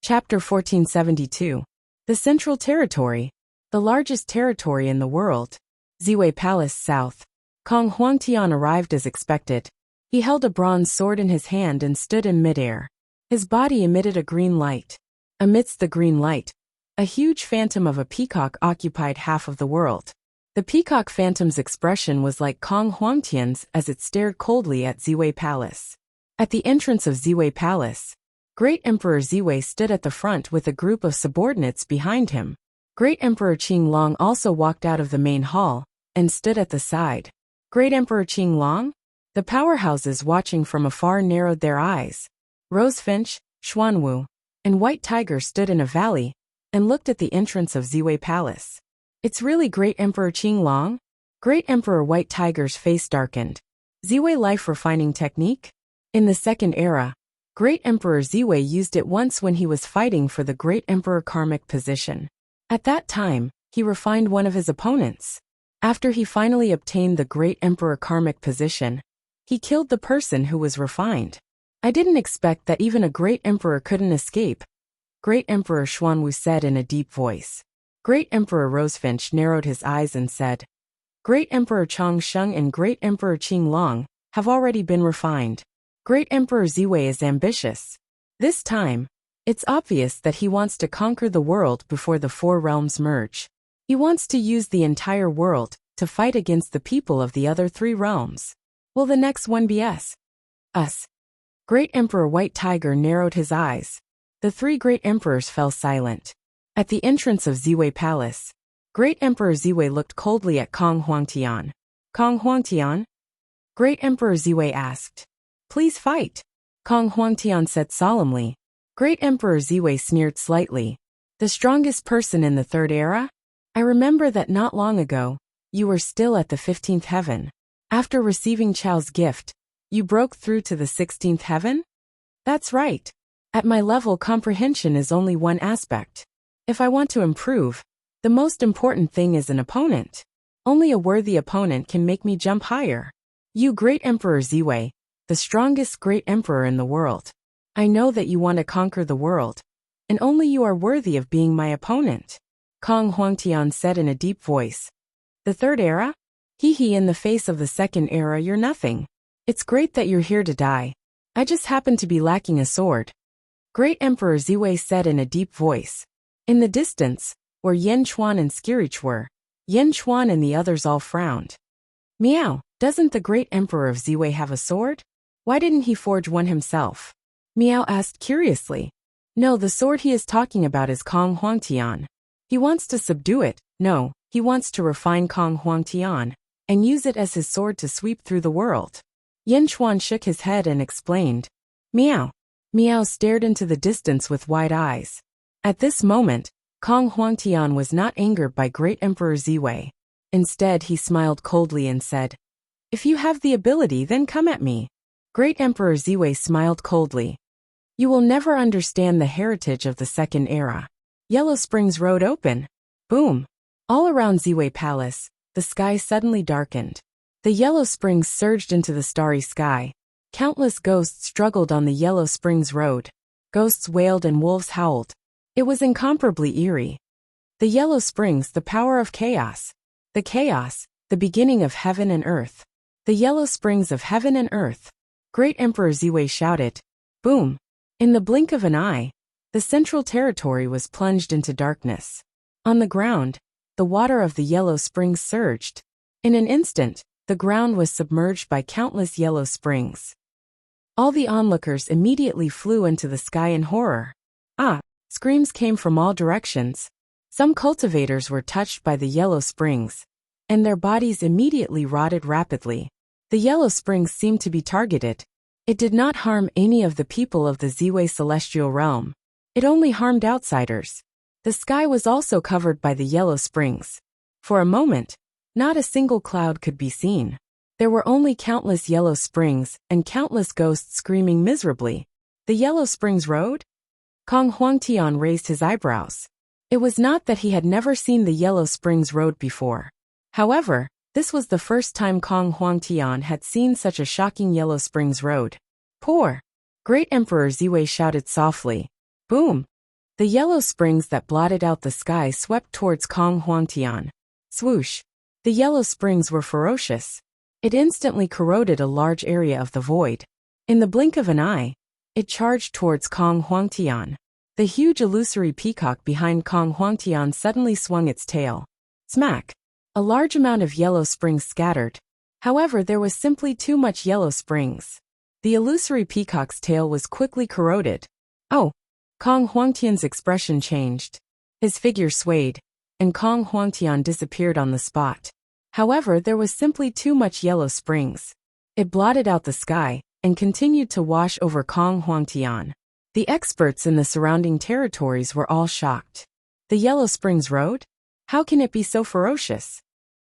Chapter 1472. The Central Territory. The largest territory in the world. Ziwei Palace South. Kong Huangtian arrived as expected. He held a bronze sword in his hand and stood in midair. His body emitted a green light. Amidst the green light, a huge phantom of a peacock occupied half of the world. The peacock phantom's expression was like Kong Huangtian's as it stared coldly at Ziwei Palace. At the entrance of Ziwei Palace, Great Emperor Ziwei stood at the front with a group of subordinates behind him. Great Emperor Qinglong also walked out of the main hall and stood at the side. Great Emperor Qinglong? The powerhouses watching from afar narrowed their eyes. Rosefinch, Xuanwu, and White Tiger stood in a valley and looked at the entrance of Ziwei Palace. It's really Great Emperor Qinglong? Great Emperor White Tiger's face darkened. Ziwei life refining technique? In the Second Era, Great Emperor Ziwei used it once when he was fighting for the Great Emperor karmic position. At that time, he refined one of his opponents. After he finally obtained the Great Emperor karmic position, he killed the person who was refined. I didn't expect that even a Great Emperor couldn't escape, Great Emperor Xuanwu said in a deep voice. Great Emperor Rosefinch narrowed his eyes and said, Great Emperor Changsheng and Great Emperor Qinglong have already been refined. Great Emperor Ziwei is ambitious. This time, it's obvious that he wants to conquer the world before the four realms merge. He wants to use the entire world to fight against the people of the other three realms. Will the next one be us? Us. Great Emperor White Tiger narrowed his eyes. The three great emperors fell silent. At the entrance of Ziwei Palace, Great Emperor Ziwei looked coldly at Kong Huangtian. Kong Huangtian? Great Emperor Ziwei asked. Please fight. Kong Huangtian said solemnly. Great Emperor Ziwei sneered slightly. The strongest person in the Third Era? I remember that not long ago, you were still at the 15th heaven. After receiving Chao's gift, you broke through to the 16th heaven? That's right. At my level, comprehension is only one aspect. If I want to improve, the most important thing is an opponent. Only a worthy opponent can make me jump higher. You Great Emperor Ziwei, the strongest great emperor in the world. I know that you want to conquer the world, and only you are worthy of being my opponent. Kong Huangtian said in a deep voice. The Third Era? Hee in the face of the Second Era you're nothing. It's great that you're here to die. I just happen to be lacking a sword. Great Emperor Ziwei said in a deep voice. In the distance, where Yan Chuan and Skirich were, Yan Chuan and the others all frowned. Meow, doesn't the Great Emperor of Ziwei have a sword? Why didn't he forge one himself? Meow asked curiously. No, the sword he is talking about is Kong Huangtian. He wants to subdue it. No, he wants to refine Kong Huangtian and use it as his sword to sweep through the world. Yan Chuan shook his head and explained. Meow. Meow stared into the distance with wide eyes. At this moment, Kong Huangtian was not angered by Great Emperor Ziwei. Instead, he smiled coldly and said, If you have the ability, then come at me. Great Emperor Ziwei smiled coldly. You will never understand the heritage of the Second Era. Yellow Springs Road open. Boom. All around Ziwei Palace, the sky suddenly darkened. The Yellow Springs surged into the starry sky. Countless ghosts struggled on the Yellow Springs Road. Ghosts wailed and wolves howled. It was incomparably eerie. The Yellow Springs, the power of chaos. The chaos, the beginning of heaven and earth. The Yellow Springs of heaven and earth. Great Emperor Ziwei shouted. Boom. In the blink of an eye, the Central Territory was plunged into darkness. On the ground, the water of the Yellow Springs surged. In an instant, the ground was submerged by countless yellow springs. All the onlookers immediately flew into the sky in horror. Ah! Screams came from all directions. Some cultivators were touched by the yellow springs, and their bodies immediately rotted rapidly. The yellow springs seemed to be targeted. It did not harm any of the people of the Ziwei celestial realm. It only harmed outsiders. The sky was also covered by the yellow springs. For a moment, not a single cloud could be seen. There were only countless yellow springs and countless ghosts screaming miserably. The Yellow Springs Road? Kong Huangtian raised his eyebrows. It was not that he had never seen the Yellow Springs Road before. However, this was the first time Kong Huangtian had seen such a shocking Yellow Springs Road. Poor! Great Emperor Ziwei shouted softly. Boom! The yellow springs that blotted out the sky swept towards Kong Huangtian. Swoosh! The yellow springs were ferocious. It instantly corroded a large area of the void. In the blink of an eye, it charged towards Kong Huangtian. The huge illusory peacock behind Kong Huangtian suddenly swung its tail. Smack! A large amount of yellow springs scattered. However, there was simply too much yellow springs. The illusory peacock's tail was quickly corroded. Oh! Kong Huangtian's expression changed. His figure swayed, and Kong Huangtian disappeared on the spot. However, there was simply too much yellow springs. It blotted out the sky and continued to wash over Kong Huangtian. The experts in the surrounding territories were all shocked. The yellow springs road? How can it be so ferocious?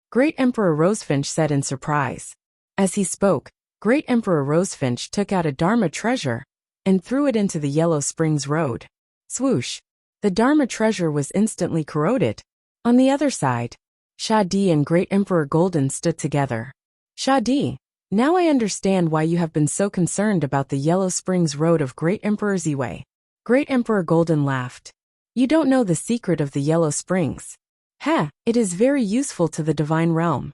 Great Emperor Rosefinch said in surprise. As he spoke, Great Emperor Rosefinch took out a Dharma treasure and threw it into the yellow springs road. Swoosh! The Dharma treasure was instantly corroded. On the other side, Shadi and Great Emperor Golden stood together. Shadi, now I understand why you have been so concerned about the Yellow Springs Road of Great Emperor Ziwei. Great Emperor Golden laughed. You don't know the secret of the Yellow Springs. It is very useful to the divine realm.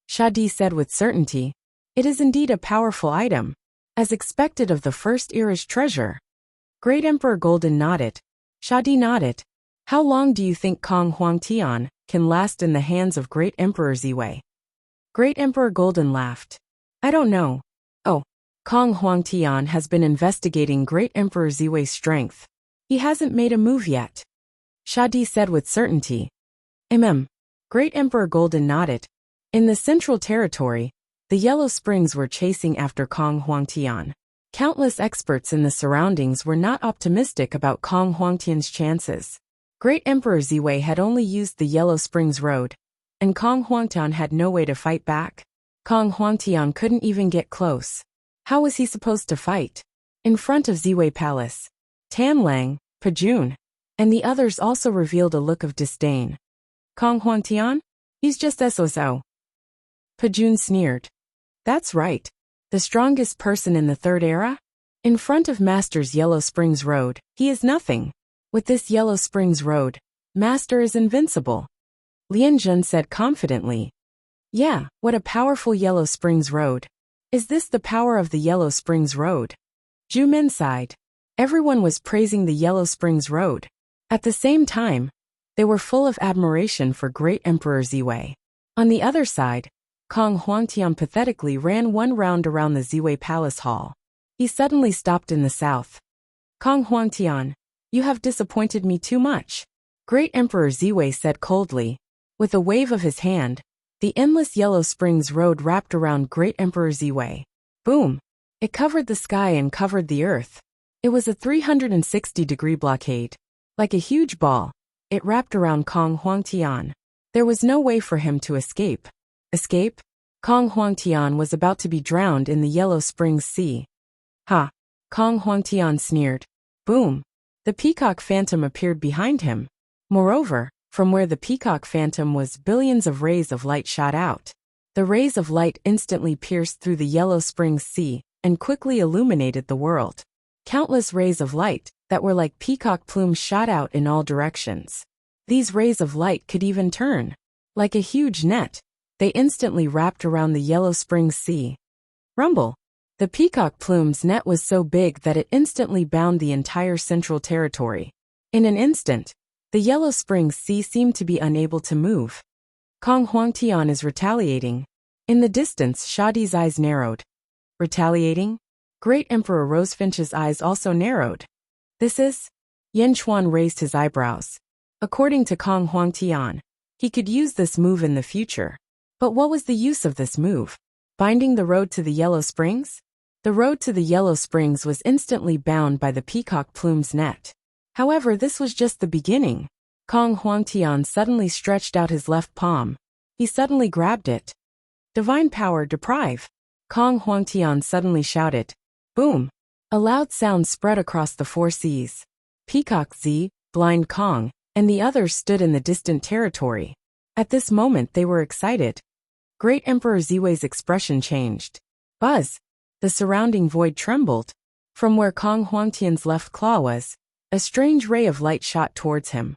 Shadi said with certainty. It is indeed a powerful item, as expected of the first Irish treasure. Great Emperor Golden nodded. Shadi nodded. How long do you think Kong Huangtian can last in the hands of Great Emperor Ziwei? Great Emperor Golden laughed. I don't know. Oh, Kong Huangtian has been investigating Great Emperor Ziwei's strength. He hasn't made a move yet. Shadi said with certainty. Great Emperor Golden nodded. In the Central Territory, the Yellow Springs were chasing after Kong Huangtian. Countless experts in the surroundings were not optimistic about Kong Huangtian's chances. Great Emperor Ziwei had only used the Yellow Springs Road, and Kong Huangtian had no way to fight back. Kong Huangtian couldn't even get close. How was he supposed to fight? In front of Ziwei Palace, Tan Lang, Pajun, and the others also revealed a look of disdain. Kong Huangtian? He's just SOSO. Pajun sneered. That's right. The strongest person in the Third Era? In front of Master's Yellow Springs Road, he is nothing. With this Yellow Springs Road, Master is invincible. Lian Jun said confidently. Yeah, what a powerful Yellow Springs Road. Is this the power of the Yellow Springs Road? Zhu Min sighed. Everyone was praising the Yellow Springs Road. At the same time, they were full of admiration for Great Emperor Ziwei. On the other side, Kong Huangtian pathetically ran one round around the Ziwei Palace Hall. He suddenly stopped in the south. Kong Huangtian, you have disappointed me too much. Great Emperor Ziwei said coldly. With a wave of his hand, the endless Yellow Springs Road wrapped around Great Emperor Ziwei. Boom! It covered the sky and covered the earth. It was a 360-degree blockade. Like a huge ball, it wrapped around Kong Huangtian. There was no way for him to escape. Escape? Kong Huangtian was about to be drowned in the Yellow Springs Sea. Ha! Kong Huangtian sneered. Boom! The peacock phantom appeared behind him. Moreover, from where the peacock phantom was, billions of rays of light shot out. The rays of light instantly pierced through the Yellow Springs Sea and quickly illuminated the world. Countless rays of light that were like peacock plumes shot out in all directions. These rays of light could even turn. Like a huge net, they instantly wrapped around the Yellow Springs Sea. Rumble! The peacock plume's net was so big that it instantly bound the entire Central Territory. In an instant, the Yellow Springs Sea seemed to be unable to move. Kong Huangtian is retaliating. In the distance, Shadi's eyes narrowed. Retaliating? Great Emperor Rosefinch's eyes also narrowed. This is? Yen Chuan raised his eyebrows. According to Kong Huangtian, he could use this move in the future. But what was the use of this move? Binding the road to the Yellow Springs? The road to the Yellow Springs was instantly bound by the peacock plume's net. However, this was just the beginning. Kong Huangtian suddenly stretched out his left palm. He suddenly grabbed it. Divine power deprive! Kong Huangtian suddenly shouted. Boom! A loud sound spread across the four seas. Peacock Z, Blind Kong, and the others stood in the distant territory. At this moment they were excited. Great Emperor Ziwei's expression changed. Buzz! The surrounding void trembled. From where Kong Huangtian's left claw was, A strange ray of light shot towards him.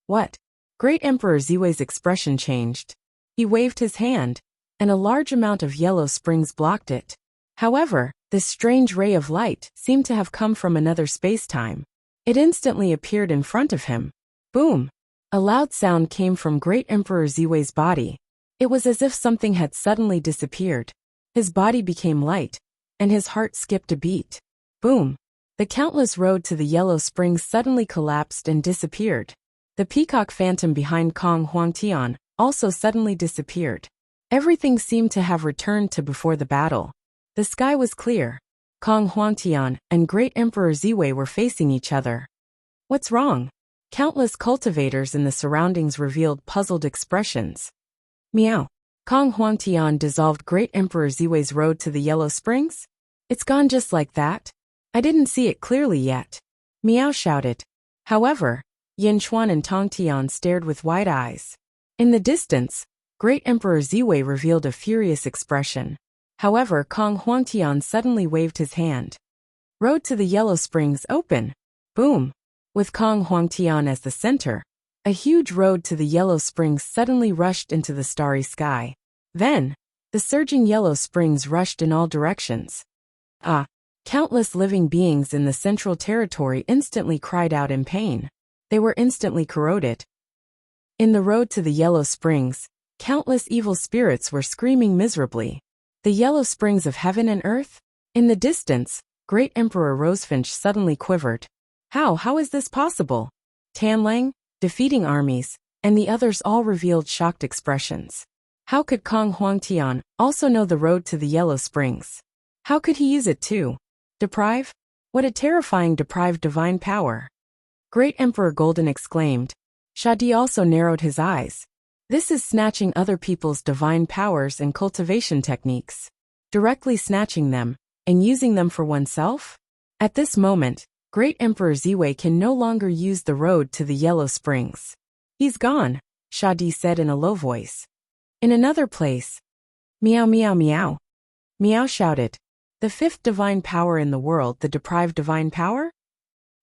What? Great Emperor Ziwei's expression changed. He waved his hand, and a large amount of yellow springs blocked it. However, this strange ray of light seemed to have come from another space-time. It instantly appeared in front of him. Boom! A loud sound came from Great Emperor Ziwei's body. It was as if something had suddenly disappeared. His body became light, and his heart skipped a beat. Boom! The countless road to the yellow springs suddenly collapsed and disappeared. The peacock phantom behind Kong Huangtian also suddenly disappeared. Everything seemed to have returned to before the battle. The sky was clear. Kong Huangtian and Great Emperor Ziwei were facing each other. What's wrong? Countless cultivators in the surroundings revealed puzzled expressions. Meow. Kong Huangtian dissolved Great Emperor Ziwei's road to the yellow springs? It's gone just like that? I didn't see it clearly yet. Meow shouted. However, Yin Chuan and Tong Tian stared with wide eyes. In the distance, Great Emperor Ziwei revealed a furious expression. However, Kong Huangtian suddenly waved his hand. Road to the yellow springs open. Boom! With Kong Huangtian as the center, a huge road to the yellow springs suddenly rushed into the starry sky. Then, the surging yellow springs rushed in all directions. Ah! Countless living beings in the central territory instantly cried out in pain. They were instantly corroded. In the road to the yellow springs, countless evil spirits were screaming miserably. The yellow springs of heaven and earth? In the distance, Great Emperor Rosefinch suddenly quivered. How is this possible? Tanlang, defeating armies, and the others all revealed shocked expressions. How could Kong Huangtian also know the road to the yellow springs? How could he use it too? Deprive? What a terrifying deprived divine power! Great Emperor Golden exclaimed. Shadi also narrowed his eyes. This is snatching other people's divine powers and cultivation techniques. Directly snatching them, and using them for oneself? At this moment, Great Emperor Ziwei can no longer use the road to the yellow springs. He's gone, Shadi said in a low voice. In another place. Meow meow meow. Meow shouted. The fifth divine power in the world, the deprived divine power?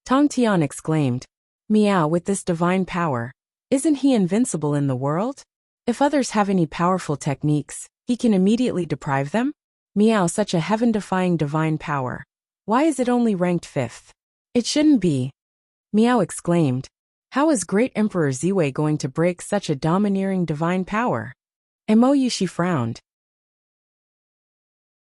Tong Tian exclaimed. Meow, with this divine power, isn't he invincible in the world? If others have any powerful techniques, he can immediately deprive them? Meow, such a heaven-defying divine power. Why is it only ranked 5th? It shouldn't be. Meow exclaimed. How is Great Emperor Ziwei going to break such a domineering divine power? Mo Yushi frowned.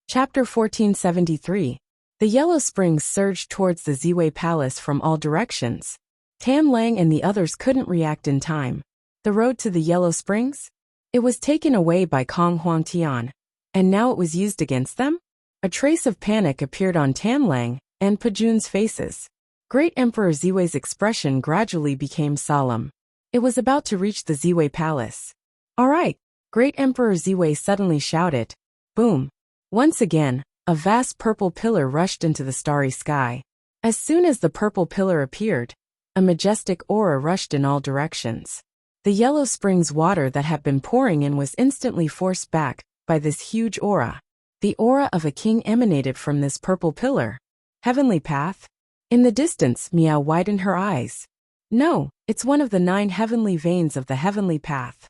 Chapter 1473. The yellow springs surged towards the Ziwei Palace from all directions. Tan Lang and the others couldn't react in time. The road to the yellow springs? It was taken away by Kong Huangtian, and now it was used against them? A trace of panic appeared on Tan Lang and Pajun's faces. Great Emperor Ziwei's expression gradually became solemn. It was about to reach the Ziwei Palace. All right, Great Emperor Ziwei suddenly shouted. Boom! Once again, a vast purple pillar rushed into the starry sky. As soon as the purple pillar appeared, a majestic aura rushed in all directions. The yellow springs water that had been pouring in was instantly forced back by this huge aura. The aura of a king emanated from this purple pillar. Heavenly path? In the distance, Meow widened her eyes. No, it's one of the 9 heavenly veins of the heavenly path.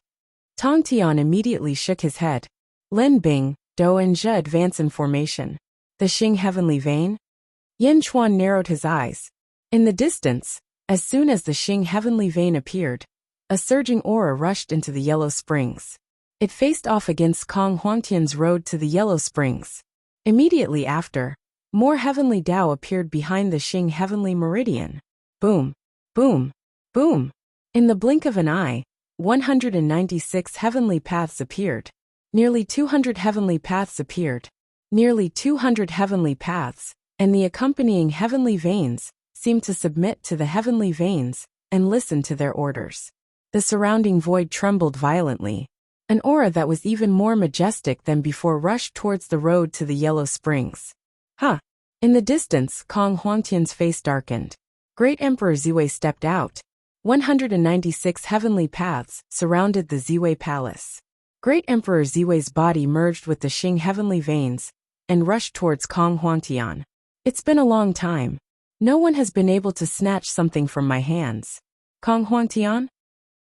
Tong Tian immediately shook his head. Lin Bing, Do and Zhe advance in formation. The Xing heavenly vein? Yin Chuan narrowed his eyes. In the distance, as soon as the Xing heavenly vein appeared, a surging aura rushed into the yellow springs. It faced off against Kong Huangtian's road to the yellow springs. Immediately after, more heavenly Tao appeared behind the Xing heavenly meridian. Boom, boom, boom. In the blink of an eye, 196 heavenly paths appeared. Nearly 200 heavenly paths appeared. Nearly 200 heavenly paths, and the accompanying heavenly veins, seemed to submit to the heavenly veins and listen to their orders. The surrounding void trembled violently. An aura that was even more majestic than before rushed towards the road to the yellow springs. In the distance, Kong Huangtian's face darkened. Great Emperor Ziwei stepped out. 196 heavenly paths surrounded the Ziwei Palace. Great Emperor Ziwei's body merged with the Xing heavenly veins and rushed towards Kong Huangtian. It's been a long time. No one has been able to snatch something from my hands. Kong Huangtian?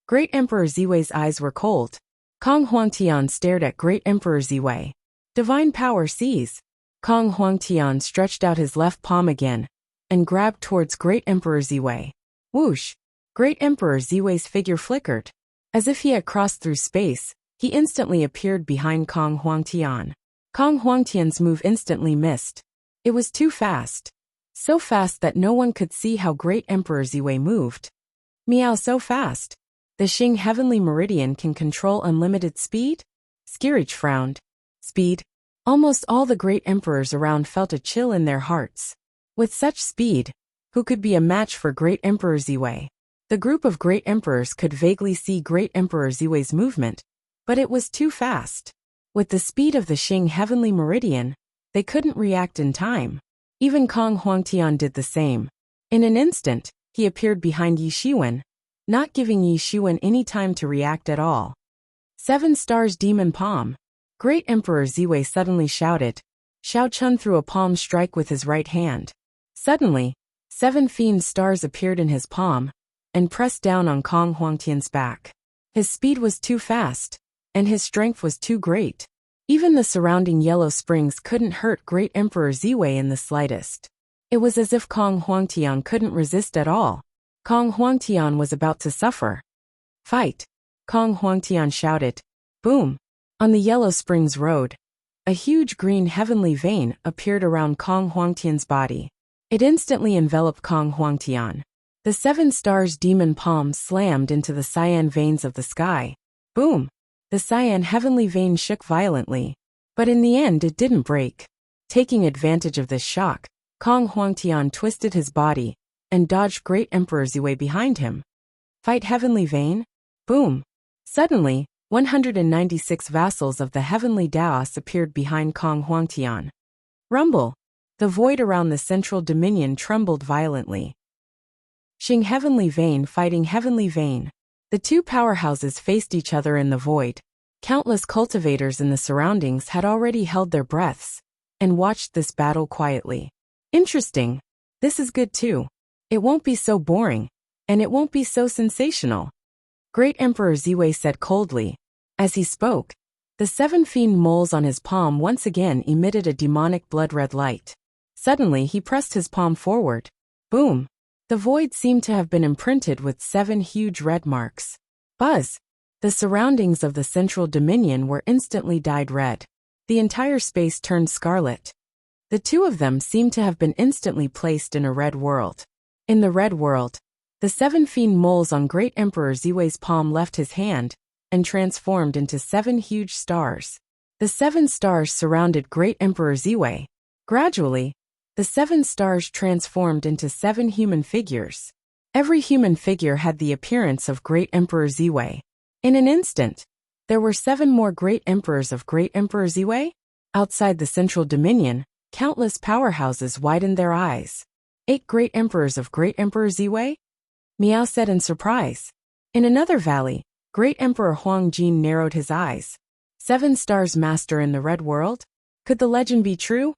Great Emperor Ziwei's eyes were cold. Kong Huangtian stared at Great Emperor Ziwei. Divine power seize. Kong Huangtian stretched out his left palm again and grabbed towards Great Emperor Ziwei. Whoosh! Great Emperor Ziwei's figure flickered. As if he had crossed through space, he instantly appeared behind Kong Huangtian. Kong Huangtian's move instantly missed. It was too fast. So fast that no one could see how Great Emperor Ziwei moved. Meow, so fast. The Xing Heavenly Meridian can control unlimited speed? Skirich frowned. Speed? Almost all the great emperors around felt a chill in their hearts. With such speed, who could be a match for Great Emperor Ziwei? The group of great emperors could vaguely see Great Emperor Ziwei's movement, but it was too fast. With the speed of the Xing Heavenly Meridian, they couldn't react in time. Even Kong Huangtian did the same. In an instant, he appeared behind Yi Shiwen, not giving Yi Shiwen any time to react at all. 7 stars demon palm. Great Emperor Ziwei suddenly shouted. Xiao Chun threw a palm strike with his right hand. Suddenly, 7 fiend stars appeared in his palm and pressed down on Kong Huangtian's back. His speed was too fast, and his strength was too great. Even the surrounding yellow springs couldn't hurt Great Emperor Ziwei in the slightest. It was as if Kong Huangtian couldn't resist at all. Kong Huangtian was about to suffer. Fight! Kong Huangtian shouted. Boom! On the Yellow Springs Road, a huge green heavenly vein appeared around Kong Huangtian's body. It instantly enveloped Kong Huangtian. The 7 stars demon palm slammed into the cyan veins of the sky. Boom! The cyan heavenly vein shook violently. But in the end it didn't break. Taking advantage of this shock, Kong Huangtian twisted his body and dodged Great Emperor Ziwei behind him. Fight heavenly vein? Boom! Suddenly, 196 vassals of the heavenly Daos appeared behind Kong Huangtian. Rumble! The void around the central dominion trembled violently. Xing Heavenly Vein fighting Heavenly Vein. The two powerhouses faced each other in the void. Countless cultivators in the surroundings had already held their breaths and watched this battle quietly. Interesting. This is good too. It won't be so boring, and it won't be so sensational. Great Emperor Ziwei said coldly. As he spoke, the 7 fiend moles on his palm once again emitted a demonic blood-red light. Suddenly he pressed his palm forward. Boom! The void seemed to have been imprinted with 7 huge red marks. Buzz! The surroundings of the central dominion were instantly dyed red. The entire space turned scarlet. The two of them seemed to have been instantly placed in a red world. In the red world, the 7 fiend moles on Great Emperor Ziwei's palm left his hand and transformed into 7 huge stars. The 7 stars surrounded Great Emperor Ziwei. Gradually, the 7 stars transformed into 7 human figures. Every human figure had the appearance of Great Emperor Ziwei. In an instant, there were 7 more Great Emperors of Great Emperor Ziwei. Outside the central dominion, countless powerhouses widened their eyes. 8 Great Emperors of Great Emperor Ziwei? Miao said in surprise. In another valley, Great Emperor Huang Jin narrowed his eyes. 7 stars master in the red world? Could the legend be true?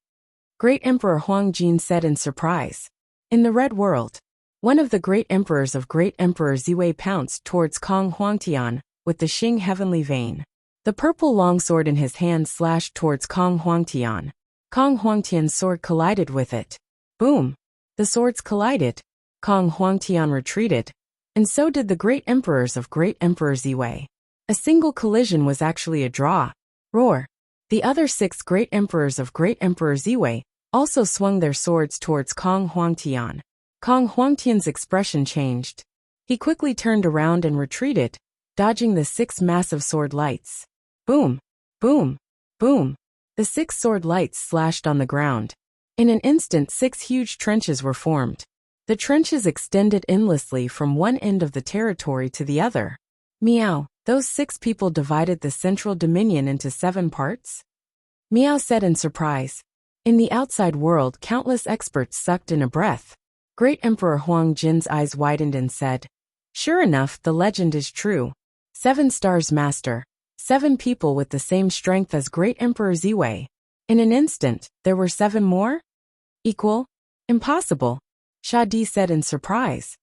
Great Emperor Huang Jin said in surprise. In the red world, one of the great emperors of Great Emperor Ziwei pounced towards Kong Huangtian with the Xing Heavenly Vein. The purple longsword in his hand slashed towards Kong Huangtian. Kong Huangtian's sword collided with it. Boom! The swords collided. Kong Huangtian retreated, and so did the great emperors of Great Emperor Ziwei. A single collision was actually a draw. Roar! The other 6 great emperors of Great Emperor Ziwei also swung their swords towards Kong Huangtian. Kong Huangtian's expression changed. He quickly turned around and retreated, dodging the 6 massive sword lights. Boom! Boom! Boom! The 6 sword lights slashed on the ground. In an instant 6 huge trenches were formed. The trenches extended endlessly from one end of the territory to the other. Meow, those 6 people divided the central dominion into 7 parts? Meow said in surprise. In the outside world, countless experts sucked in a breath. Great Emperor Huang Jin's eyes widened and said, Sure enough, the legend is true. 7 stars master. 7 people with the same strength as Great Emperor Ziwei. In an instant, there were 7 more? Equal? Impossible. Shadi said in surprise.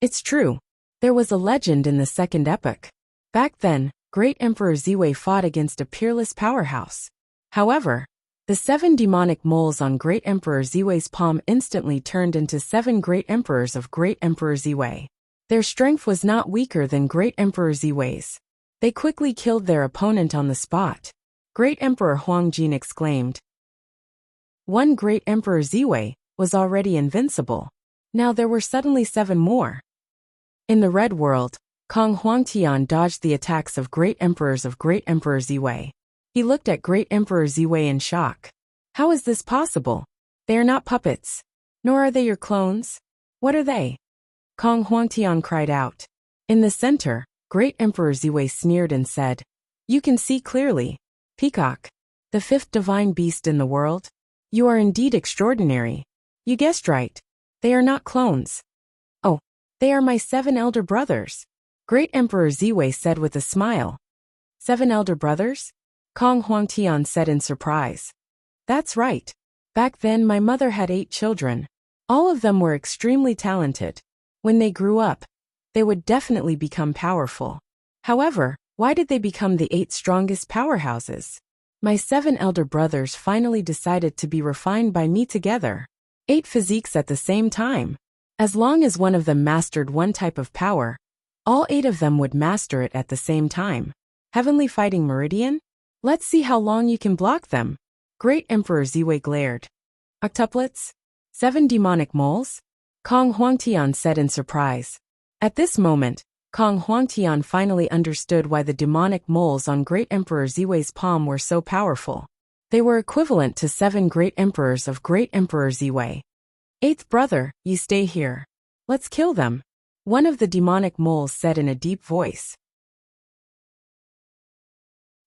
It's true. There was a legend in the second epoch. Back then, Great Emperor Ziwei fought against a peerless powerhouse. However, the 7 demonic moles on Great Emperor Ziwei's palm instantly turned into 7 Great Emperors of Great Emperor Ziwei. Their strength was not weaker than Great Emperor Ziwei's. They quickly killed their opponent on the spot. Great Emperor Huangjin exclaimed. One Great Emperor Ziwei was already invincible. Now there were suddenly 7 more. In the Red World, Kong Huangtian dodged the attacks of Great Emperors of Great Emperor Ziwei. He looked at Great Emperor Ziwei in shock. How is this possible? They are not puppets. Nor are they your clones. What are they? Kong Huangtian cried out. In the center, Great Emperor Ziwei sneered and said, You can see clearly. Peacock, the 5th divine beast in the world. You are indeed extraordinary. You guessed right. They are not clones. Oh, they are my 7 elder brothers. Great Emperor Ziwei said with a smile. 7 elder brothers? Kong Huangtian said in surprise. That's right. Back then my mother had 8 children. All of them were extremely talented. When they grew up, they would definitely become powerful. However, why did they become the 8 strongest powerhouses? My 7 elder brothers finally decided to be refined by me together. 8 physiques at the same time. As long as one of them mastered one type of power, all 8 of them would master it at the same time. Heavenly Fighting Meridian? Let's see how long you can block them. Great Emperor Ziwei glared. Octuplets? 7 demonic moles? Kong Huangtian said in surprise. At this moment, Kong Huangtian finally understood why the demonic moles on Great Emperor Ziwei's palm were so powerful. They were equivalent to 7 Great Emperors of Great Emperor Ziwei. 8th brother, you stay here. Let's kill them. One of the demonic moles said in a deep voice.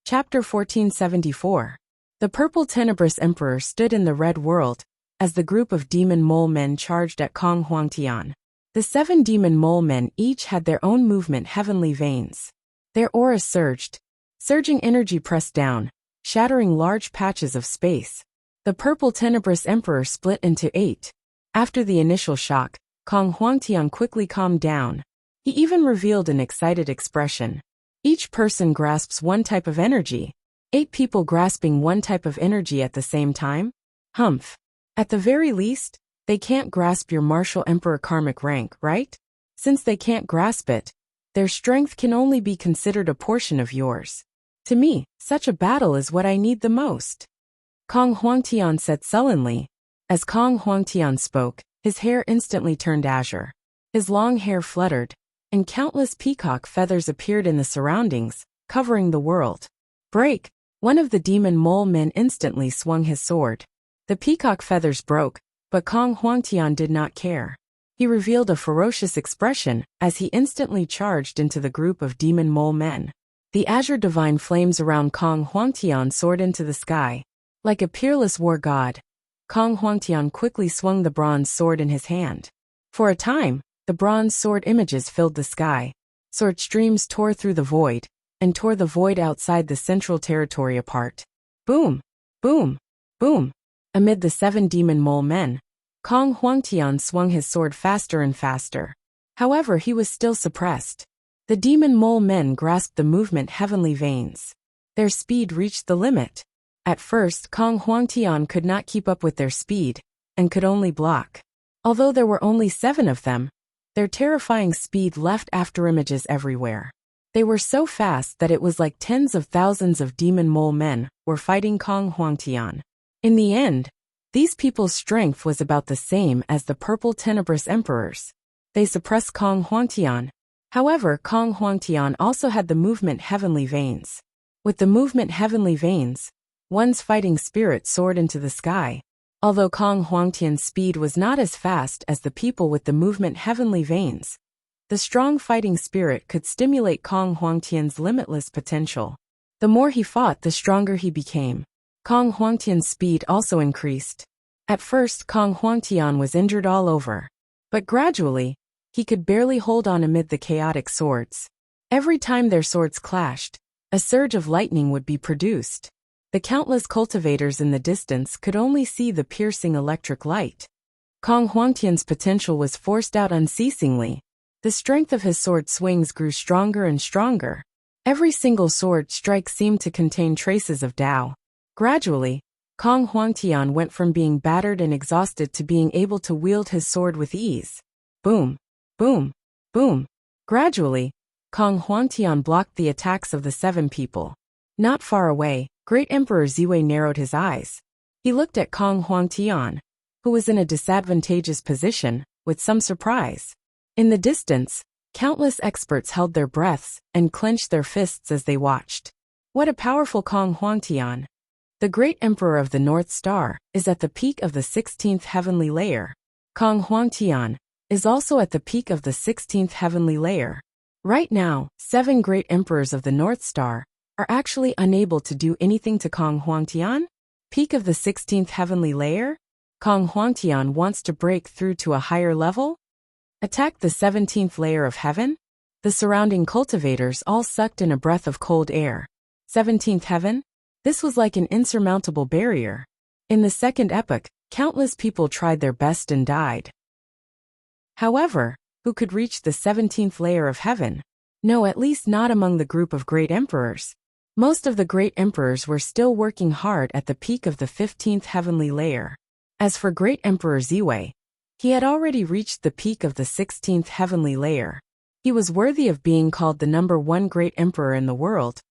Chapter 1474. The Purple Tenebrous Emperor stood in the Red World, as the group of demon mole men charged at Kong Huangtian. The 7 demon mole men each had their own movement heavenly veins. Their auras surged. Surging energy pressed down, shattering large patches of space. The Purple Tenebrous Emperor split into 8. After the initial shock, Kong Huangtian quickly calmed down. He even revealed an excited expression. Each person grasps one type of energy. 8 people grasping one type of energy at the same time? Humph. At the very least, they can't grasp your martial emperor karmic rank, right? Since they can't grasp it, their strength can only be considered a portion of yours. To me, such a battle is what I need the most. Kong Huangtian said sullenly. As Kong Huangtian spoke, his hair instantly turned azure. His long hair fluttered, and countless peacock feathers appeared in the surroundings, covering the world. Break! One of the demon mole men instantly swung his sword. The peacock feathers broke, but Kong Huangtian did not care. He revealed a ferocious expression as he instantly charged into the group of demon mole men. The azure divine flames around Kong Huangtian soared into the sky. Like a peerless war god, Kong Huangtian quickly swung the bronze sword in his hand. For a time, the bronze sword images filled the sky. Sword streams tore through the void, and tore the void outside the central territory apart. Boom! Boom! Boom! Amid the 7 demon mole men, Kong Huangtian swung his sword faster and faster. However, he was still suppressed. The demon mole men grasped the movement heavenly veins. Their speed reached the limit. At first, Kong Huangtian could not keep up with their speed, and could only block. Although there were only 7 of them, their terrifying speed left afterimages everywhere. They were so fast that it was like tens of thousands of demon mole men were fighting Kong Huangtian. In the end, these people's strength was about the same as the Purple Tenebrous Emperors. They suppressed Kong Huangtian. However, Kong Huangtian also had the movement heavenly veins. With the movement heavenly veins, one's fighting spirit soared into the sky. Although Kong Huangtian's speed was not as fast as the people with the movement heavenly veins, the strong fighting spirit could stimulate Kong Huangtian's limitless potential. The more he fought, the stronger he became. Kong Huangtian's speed also increased. At first, Kong Huangtian was injured all over. But gradually, he could barely hold on amid the chaotic swords. Every time their swords clashed, a surge of lightning would be produced. The countless cultivators in the distance could only see the piercing electric light. Kong Huangtian's potential was forced out unceasingly. The strength of his sword swings grew stronger and stronger. Every single sword strike seemed to contain traces of Tao. Gradually, Kong Huangtian went from being battered and exhausted to being able to wield his sword with ease. Boom, boom, boom. Gradually, Kong Huangtian blocked the attacks of the 7 people. Not far away, Great Emperor Ziwei narrowed his eyes. He looked at Kong Huangtian, who was in a disadvantageous position, with some surprise. In the distance, countless experts held their breaths and clenched their fists as they watched. What a powerful Kong Huangtian! The Great Emperor of the North Star is at the peak of the 16th heavenly layer. Kong Huangtian is also at the peak of the 16th heavenly layer. Right now, 7 Great Emperors of the North Star are actually unable to do anything to Kong Huangtian. Peak of the 16th heavenly layer? Kong Huangtian wants to break through to a higher level? Attack the 17th layer of heaven? The surrounding cultivators all sucked in a breath of cold air. 17th heaven? This was like an insurmountable barrier. In the second epoch, countless people tried their best and died. However, who could reach the 17th layer of heaven? No, at least not among the group of great emperors. Most of the great emperors were still working hard at the peak of the 15th heavenly layer. As for Great Emperor Ziwei, he had already reached the peak of the 16th heavenly layer. He was worthy of being called the #1 great emperor in the world,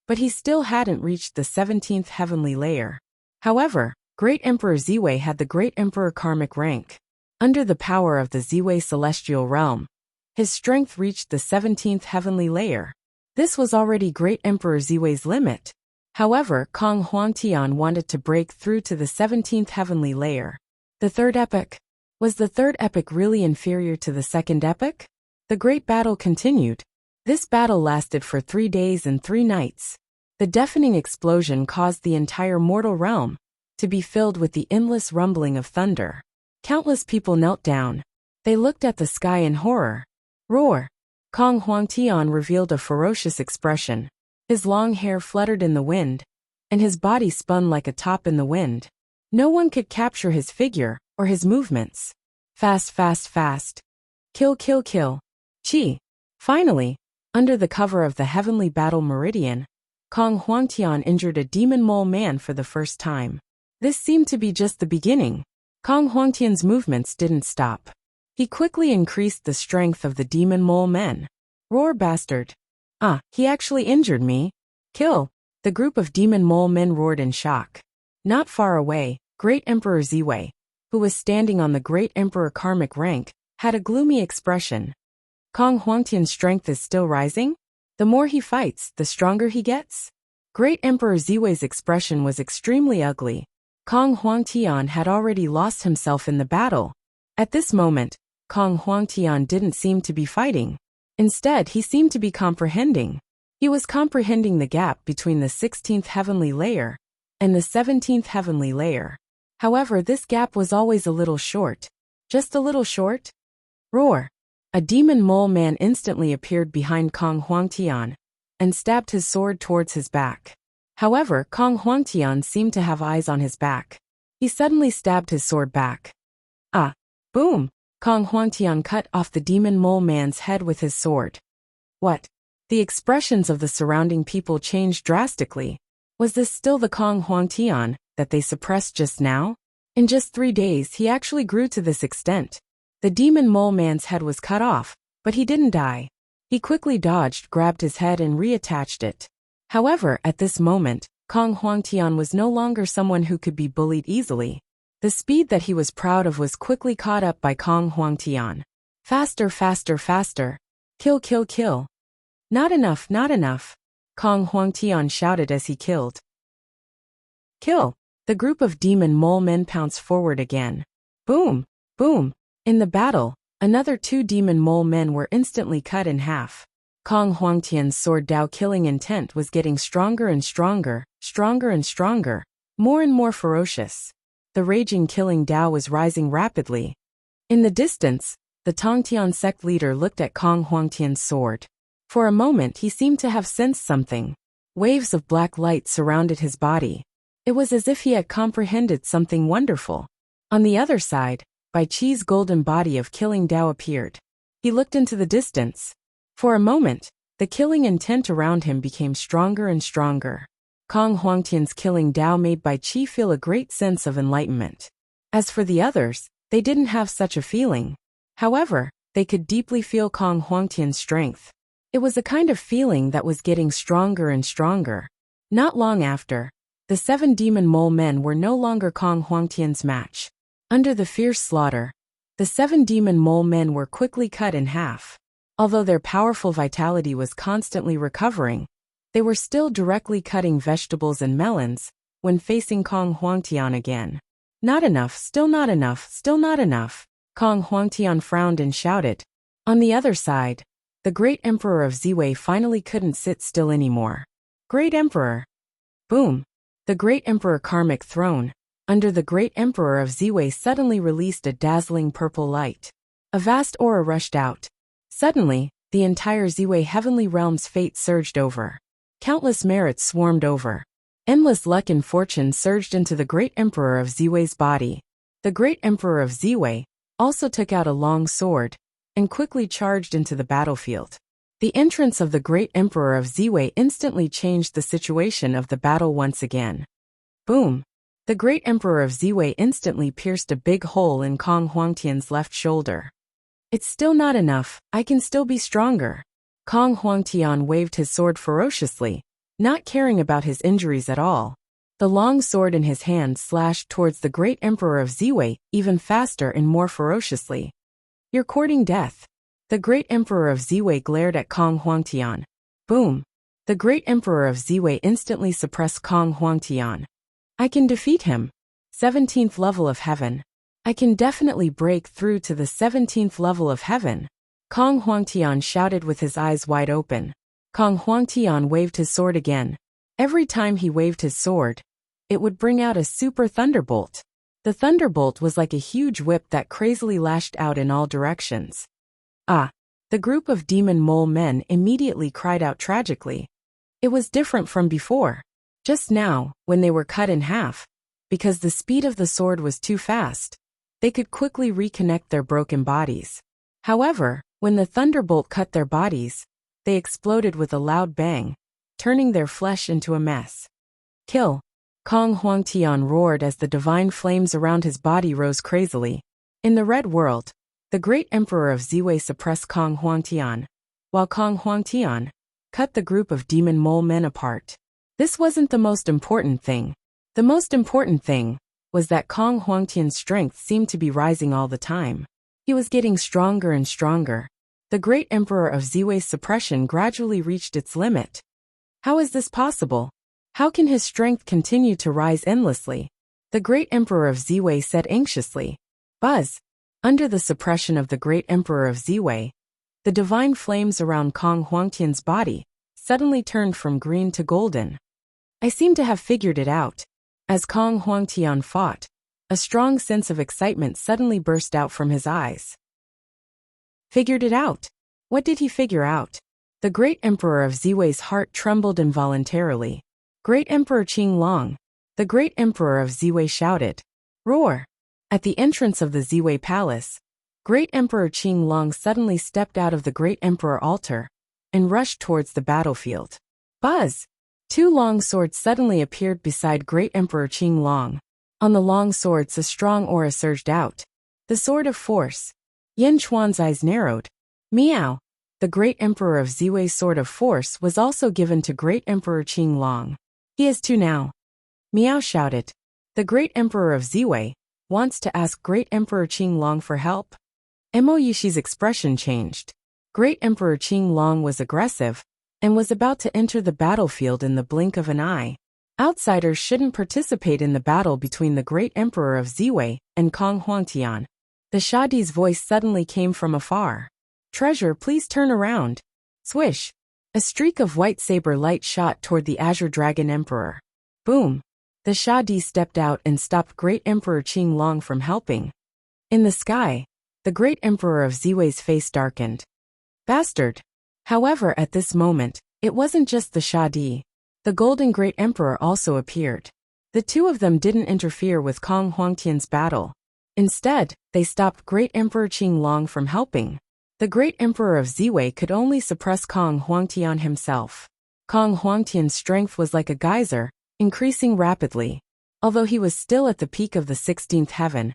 but he still hadn't reached the 17th heavenly layer. However, Great Emperor Ziwei had the Great Emperor karmic rank. Under the power of the Ziwei celestial realm, his strength reached the 17th heavenly layer. This was already Great Emperor Ziwei's limit. However, Kong Huangtian wanted to break through to the 17th heavenly layer. The third epoch. Was the third epoch really inferior to the second epoch? The great battle continued. This battle lasted for 3 days and 3 nights. The deafening explosion caused the entire mortal realm to be filled with the endless rumbling of thunder. Countless people knelt down. They looked at the sky in horror. Roar! Kong Huangtian revealed a ferocious expression. His long hair fluttered in the wind, and his body spun like a top in the wind. No one could capture his figure or his movements. Fast, fast, fast. Kill, kill, kill. Chi. Finally, under the cover of the heavenly battle meridian, Kong Huangtian injured a demon mole man for the first time. This seemed to be just the beginning. Kong Huangtian's movements didn't stop. He quickly increased the strength of the demon mole men. Roar, bastard. Ah, he actually injured me. Kill. The group of demon mole men roared in shock. Not far away, Great Emperor Ziwei, who was standing on the Great Emperor karmic rank, had a gloomy expression. Kong Huangtian's strength is still rising? The more he fights, the stronger he gets? Great Emperor Ziwei's expression was extremely ugly. Kong Huangtian had already lost himself in the battle. At this moment, Kong Huangtian didn't seem to be fighting. Instead, he seemed to be comprehending. He was comprehending the gap between the 16th heavenly layer and the 17th heavenly layer. However, this gap was always a little short. Just a little short? Roar! A demon mole man instantly appeared behind Kong Huangtian and stabbed his sword towards his back. However, Kong Huangtian seemed to have eyes on his back. He suddenly stabbed his sword back. Ah! Boom! Kong Huangtian cut off the demon mole man's head with his sword. What? The expressions of the surrounding people changed drastically. Was this still the Kong Huangtian that they suppressed just now? In just 3 days, he actually grew to this extent. The demon mole man's head was cut off, but he didn't die. He quickly dodged, grabbed his head and reattached it. However, at this moment, Kong Huangtian was no longer someone who could be bullied easily. The speed that he was proud of was quickly caught up by Kong Huangtian. Faster, faster, faster. Kill, kill, kill. Not enough, not enough. Kong Huangtian shouted as he killed. Kill. The group of demon mole men pounced forward again. Boom, boom. In the battle, another 2 demon mole men were instantly cut in half. Kong Huangtian's sword Dao killing intent was getting stronger and stronger, stronger and stronger, more and more ferocious. The raging killing Dao was rising rapidly. In the distance, the Tongtian sect leader looked at Kong Huangtian's sword. For a moment he seemed to have sensed something. Waves of black light surrounded his body. It was as if he had comprehended something wonderful. On the other side, Bai Qi's golden body of killing Dao appeared. He looked into the distance. For a moment, the killing intent around him became stronger and stronger. Kong Huangtian's killing Dao made Bai Qi feel a great sense of enlightenment. As for the others, they didn't have such a feeling. However, they could deeply feel Kong Huangtian's strength. It was a kind of feeling that was getting stronger and stronger. Not long after, the 7 demon mole men were no longer Kong Huangtian's match. Under the fierce slaughter, the 7 demon mole men were quickly cut in half. Although their powerful vitality was constantly recovering, they were still directly cutting vegetables and melons when facing Kong Huangtian again. Not enough, still not enough, still not enough. Kong Huangtian frowned and shouted. On the other side, the great emperor of Ziwei finally couldn't sit still anymore. Great Emperor! Boom! The great emperor karmic throne, under the great emperor of Ziwei suddenly released a dazzling purple light. A vast aura rushed out. Suddenly, the entire Ziwei heavenly realm's fate surged over. Countless merits swarmed over. Endless luck and fortune surged into the great emperor of Ziwei's body. The great emperor of Ziwei also took out a long sword and quickly charged into the battlefield. The entrance of the great emperor of Ziwei instantly changed the situation of the battle once again. Boom! The great emperor of Ziwei instantly pierced a big hole in Kong Huangtian's left shoulder. It's still not enough, I can still be stronger. Kong Huangtian waved his sword ferociously, not caring about his injuries at all. The long sword in his hand slashed towards the great emperor of Ziwei even faster and more ferociously. You're courting death. The great emperor of Ziwei glared at Kong Huangtian. Boom! The great emperor of Ziwei instantly suppressed Kong Huangtian. I can defeat him. 17th level of heaven. I can definitely break through to the 17th level of heaven. Kong Huangtian shouted with his eyes wide open. Kong Huangtian waved his sword again. Every time he waved his sword, it would bring out a super thunderbolt. The thunderbolt was like a huge whip that crazily lashed out in all directions. Ah! The group of demon mole men immediately cried out tragically. It was different from before. Just now, when they were cut in half, because the speed of the sword was too fast, they could quickly reconnect their broken bodies. However, when the thunderbolt cut their bodies, they exploded with a loud bang, turning their flesh into a mess. Kill! Kong Huangtian roared as the divine flames around his body rose crazily. In the red world, the great emperor of Ziwei suppressed Kong Huangtian, while Kong Huangtian cut the group of demon mole men apart. This wasn't the most important thing. The most important thing was that Kong Huangtian's strength seemed to be rising all the time. He was getting stronger and stronger. The great emperor of Ziwei's suppression gradually reached its limit. How is this possible? How can his strength continue to rise endlessly? The great emperor of Ziwei said anxiously. Buzz! Under the suppression of the great emperor of Ziwei, the divine flames around Kong Huangtian's body suddenly turned from green to golden. I seem to have figured it out. As Kong Huangtian fought, a strong sense of excitement suddenly burst out from his eyes. Figured it out? What did he figure out? The great emperor of Ziwei's heart trembled involuntarily. Great Emperor Qinglong! The great emperor of Ziwei shouted. Roar! At the entrance of the Ziwei palace, great emperor Qinglong suddenly stepped out of the great emperor altar and rushed towards the battlefield. Buzz! 2 long swords suddenly appeared beside great emperor Qinglong. On the long swords a strong aura surged out. The sword of force. Yen Chuan's eyes narrowed. Meow! The great emperor of Ziwei's sword of force was also given to great emperor Qinglong. He has 2 now. Meow shouted. The great emperor of Ziwei wants to ask great emperor Qinglong for help. Mo Yishi's expression changed. Great emperor Qinglong was aggressive and was about to enter the battlefield in the blink of an eye. Outsiders shouldn't participate in the battle between the great emperor of Ziwei and Kong Huangtian. The Shadi's voice suddenly came from afar. Treasure, please turn around. Swish! A streak of white saber light shot toward the Azure Dragon Emperor. Boom! The Shadi stepped out and stopped great emperor Qinglong from helping. In the sky, the great emperor of Ziwei's face darkened. Bastard! However, at this moment, it wasn't just the Shadi. The Golden Great Emperor also appeared. The 2 of them didn't interfere with Kong Huangtian's battle. Instead, they stopped Great Emperor Qinglong from helping. The Great Emperor of Ziwei could only suppress Kong Huangtian himself. Kong Huangtian's strength was like a geyser, increasing rapidly. Although he was still at the peak of the 16th heaven,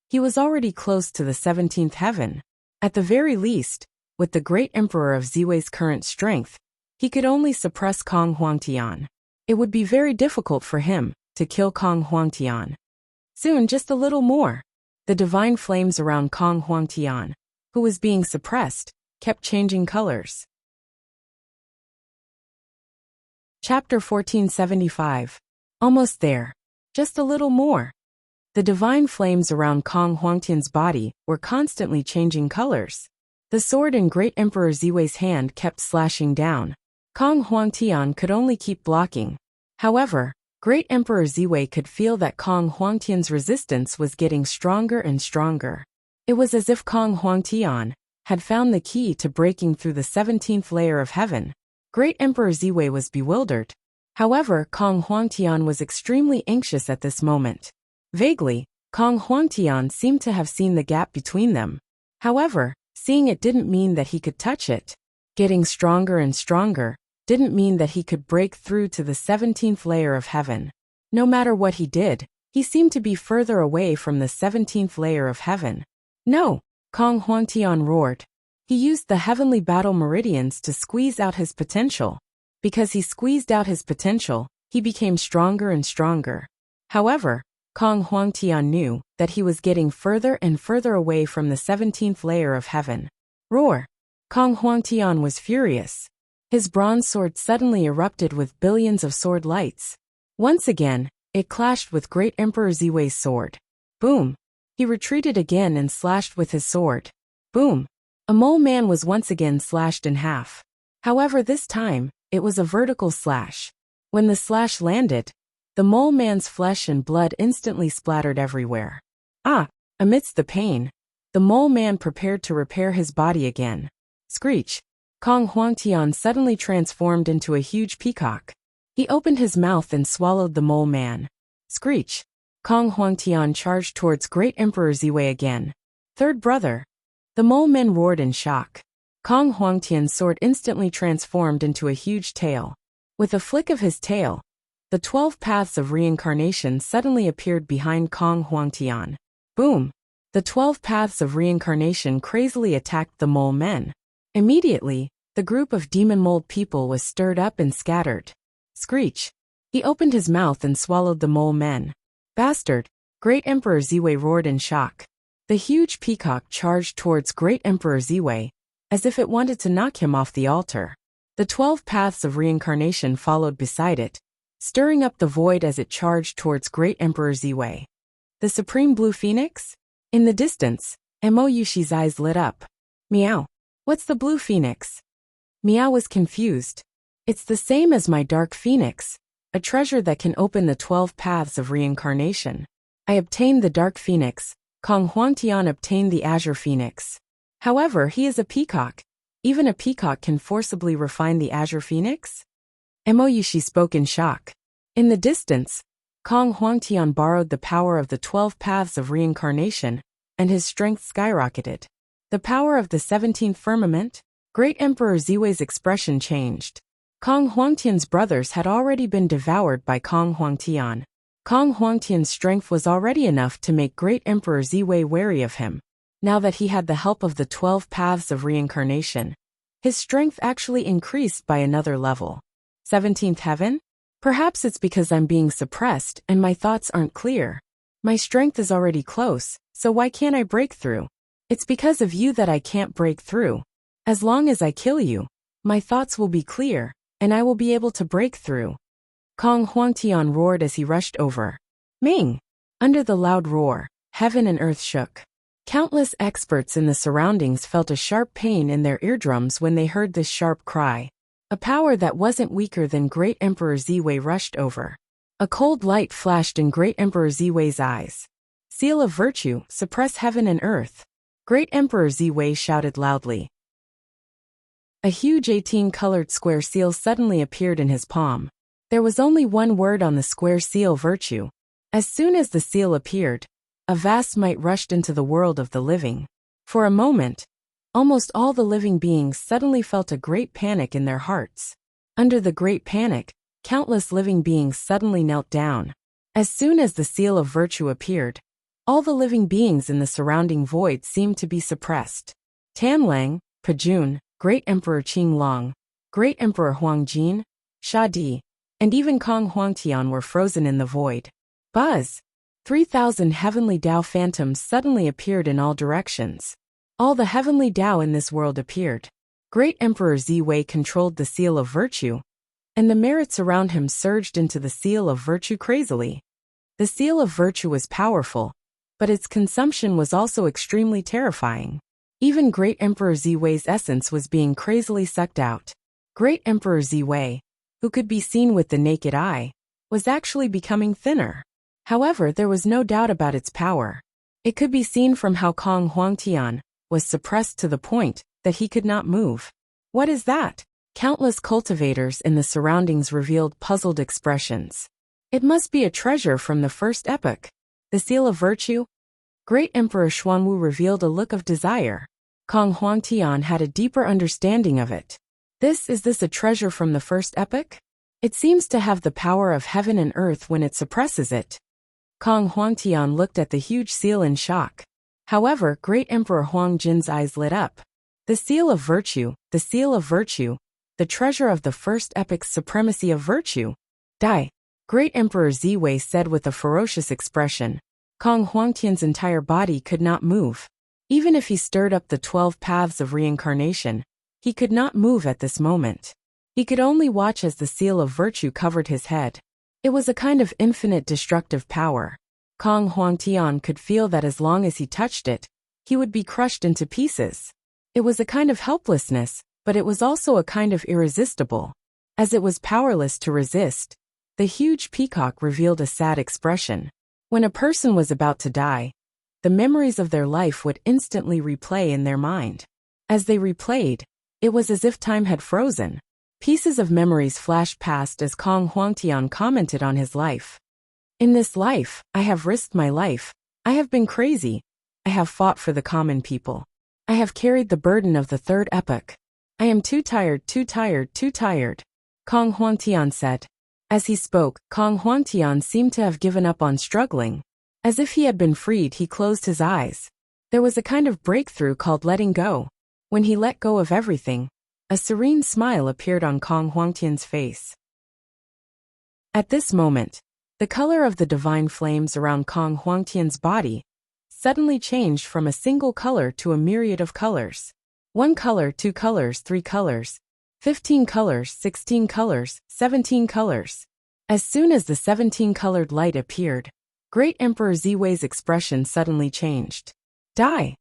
he was already close to the 17th heaven. At the very least, with the Great Emperor of Ziwei's current strength, he could only suppress Kong Huangtian. It would be very difficult for him to kill Kong Huangtian. Soon, just a little more. The divine flames around Kong Huangtian, who was being suppressed, kept changing colors. Chapter 1475. Almost there. Just a little more. The divine flames around Kong Huangtian's body were constantly changing colors. The sword in Great Emperor Ziwei's hand kept slashing down. Kong Huangtian could only keep blocking. However, Great Emperor Ziwei could feel that Kong Huangtian's resistance was getting stronger and stronger. It was as if Kong Huangtian had found the key to breaking through the 17th layer of heaven. Great Emperor Ziwei was bewildered. However, Kong Huangtian was extremely anxious at this moment. Vaguely, Kong Huangtian seemed to have seen the gap between them. However, seeing it didn't mean that he could touch it. Getting stronger and stronger didn't mean that he could break through to the 17th layer of heaven. No matter what he did, he seemed to be further away from the 17th layer of heaven. No! Kong Huangtian roared. He used the heavenly battle meridians to squeeze out his potential. Because he squeezed out his potential, he became stronger and stronger. However, Kong Huangtian knew that he was getting further and further away from the 17th layer of heaven. Roar! Kong Huangtian was furious. His bronze sword suddenly erupted with billions of sword lights. Once again, it clashed with Great Emperor Ziwei's sword. Boom! He retreated again and slashed with his sword. Boom! A mole man was once again slashed in half. However, this time, it was a vertical slash. When the slash landed, the mole man's flesh and blood instantly splattered everywhere. Amidst the pain, the mole man prepared to repair his body again. Screech! Kong Huangtian suddenly transformed into a huge peacock. He opened his mouth and swallowed the mole man. Screech! Kong Huangtian charged towards Great Emperor Ziwei again. Third brother! The mole men roared in shock. Kong Huangtian's sword instantly transformed into a huge tail. With a flick of his tail, the 12 paths of reincarnation suddenly appeared behind Kong Huangtian. Boom! The 12 paths of reincarnation crazily attacked the mole men. Immediately, the group of demon-mold people was stirred up and scattered. Screech! He opened his mouth and swallowed the mole men. Bastard! Great Emperor Ziwei roared in shock. The huge peacock charged towards Great Emperor Ziwei, as if it wanted to knock him off the altar. The 12 paths of reincarnation followed beside it, stirring up the void as it charged towards Great Emperor Ziwei. The Supreme Blue Phoenix? In the distance, Mo Yushi's eyes lit up. Meow. What's the Blue Phoenix? Meow was confused. It's the same as my Dark Phoenix, a treasure that can open the 12 paths of reincarnation. I obtained the Dark Phoenix. Kong Huangtian obtained the Azure Phoenix. However, he is a peacock. Even a peacock can forcibly refine the Azure Phoenix? Mo Yushi spoke in shock. In the distance, Kong Huangtian borrowed the power of the 12 paths of reincarnation, and his strength skyrocketed. The power of the 17th firmament? Great Emperor Ziwei's expression changed. Kong Huangtian's brothers had already been devoured by Kong Huangtian. Kong Huangtian's strength was already enough to make Great Emperor Ziwei wary of him. Now that he had the help of the 12 paths of reincarnation, his strength actually increased by another level. 17th heaven? Perhaps it's because I'm being suppressed and my thoughts aren't clear. My strength is already close, so why can't I break through? It's because of you that I can't break through. As long as I kill you, my thoughts will be clear, and I will be able to break through. Kong Huangtian roared as he rushed over. Ming! Under the loud roar, heaven and earth shook. Countless experts in the surroundings felt a sharp pain in their eardrums when they heard this sharp cry. A power that wasn't weaker than Great Emperor Ziwei rushed over. A cold light flashed in Great Emperor Ziwei's eyes. Seal of virtue, suppress heaven and earth. Great Emperor Ziwei shouted loudly. A huge 18-colored square seal suddenly appeared in his palm. There was only one word on the square seal: virtue. As soon as the seal appeared, a vast might rushed into the world of the living. For a moment, almost all the living beings suddenly felt a great panic in their hearts. Under the great panic, countless living beings suddenly knelt down. As soon as the seal of virtue appeared, all the living beings in the surrounding void seemed to be suppressed. Tanlang, Pajun, Great Emperor Qinglong, Great Emperor Huangjin, Sha Di, and even Kong Huangtian were frozen in the void. Buzz! 3,000 heavenly Tao phantoms suddenly appeared in all directions. All the heavenly Tao in this world appeared. Great Emperor Ziwei controlled the seal of virtue, and the merits around him surged into the seal of virtue crazily. The seal of virtue was powerful, but its consumption was also extremely terrifying. Even Great Emperor Ziwei's essence was being crazily sucked out. Great Emperor Ziwei, who could be seen with the naked eye, was actually becoming thinner. However, there was no doubt about its power. It could be seen from how Kong Huangtian was suppressed to the point that he could not move. What is that? Countless cultivators in the surroundings revealed puzzled expressions. It must be a treasure from the first epoch. The seal of virtue? Great Emperor Xuanwu revealed a look of desire. Kong Huangtian had a deeper understanding of it. Is this a treasure from the first epoch? It seems to have the power of heaven and earth when it suppresses it. Kong Huangtian looked at the huge seal in shock. However, Great Emperor Huangjin's eyes lit up. The seal of virtue, the seal of virtue, the treasure of the first epoch's supremacy of virtue. Die! Great Emperor Ziwei said with a ferocious expression. Kong Huangtian's entire body could not move. Even if he stirred up the 12 paths of reincarnation, he could not move at this moment. He could only watch as the seal of virtue covered his head. It was a kind of infinite destructive power. Kong Huangtian could feel that as long as he touched it, he would be crushed into pieces. It was a kind of helplessness, but it was also a kind of irresistible. As it was powerless to resist, the huge peacock revealed a sad expression. When a person was about to die, the memories of their life would instantly replay in their mind. As they replayed, it was as if time had frozen. Pieces of memories flashed past as Kong Huangtian commented on his life. In this life, I have risked my life. I have been crazy. I have fought for the common people. I have carried the burden of the third epoch. I am too tired, too tired, too tired, Kong Huangtian said. As he spoke, Kong Huangtian seemed to have given up on struggling. As if he had been freed, he closed his eyes. There was a kind of breakthrough called letting go. When he let go of everything, a serene smile appeared on Kong Huangtian's face. At this moment, the color of the divine flames around Kong Huangtian's body suddenly changed from a single color to a myriad of colors. 1 color, 2 colors, 3 colors, 15 colors, 16 colors, 17 colors. As soon as the 17-colored light appeared, Great Emperor Ziwei's expression suddenly changed. Die!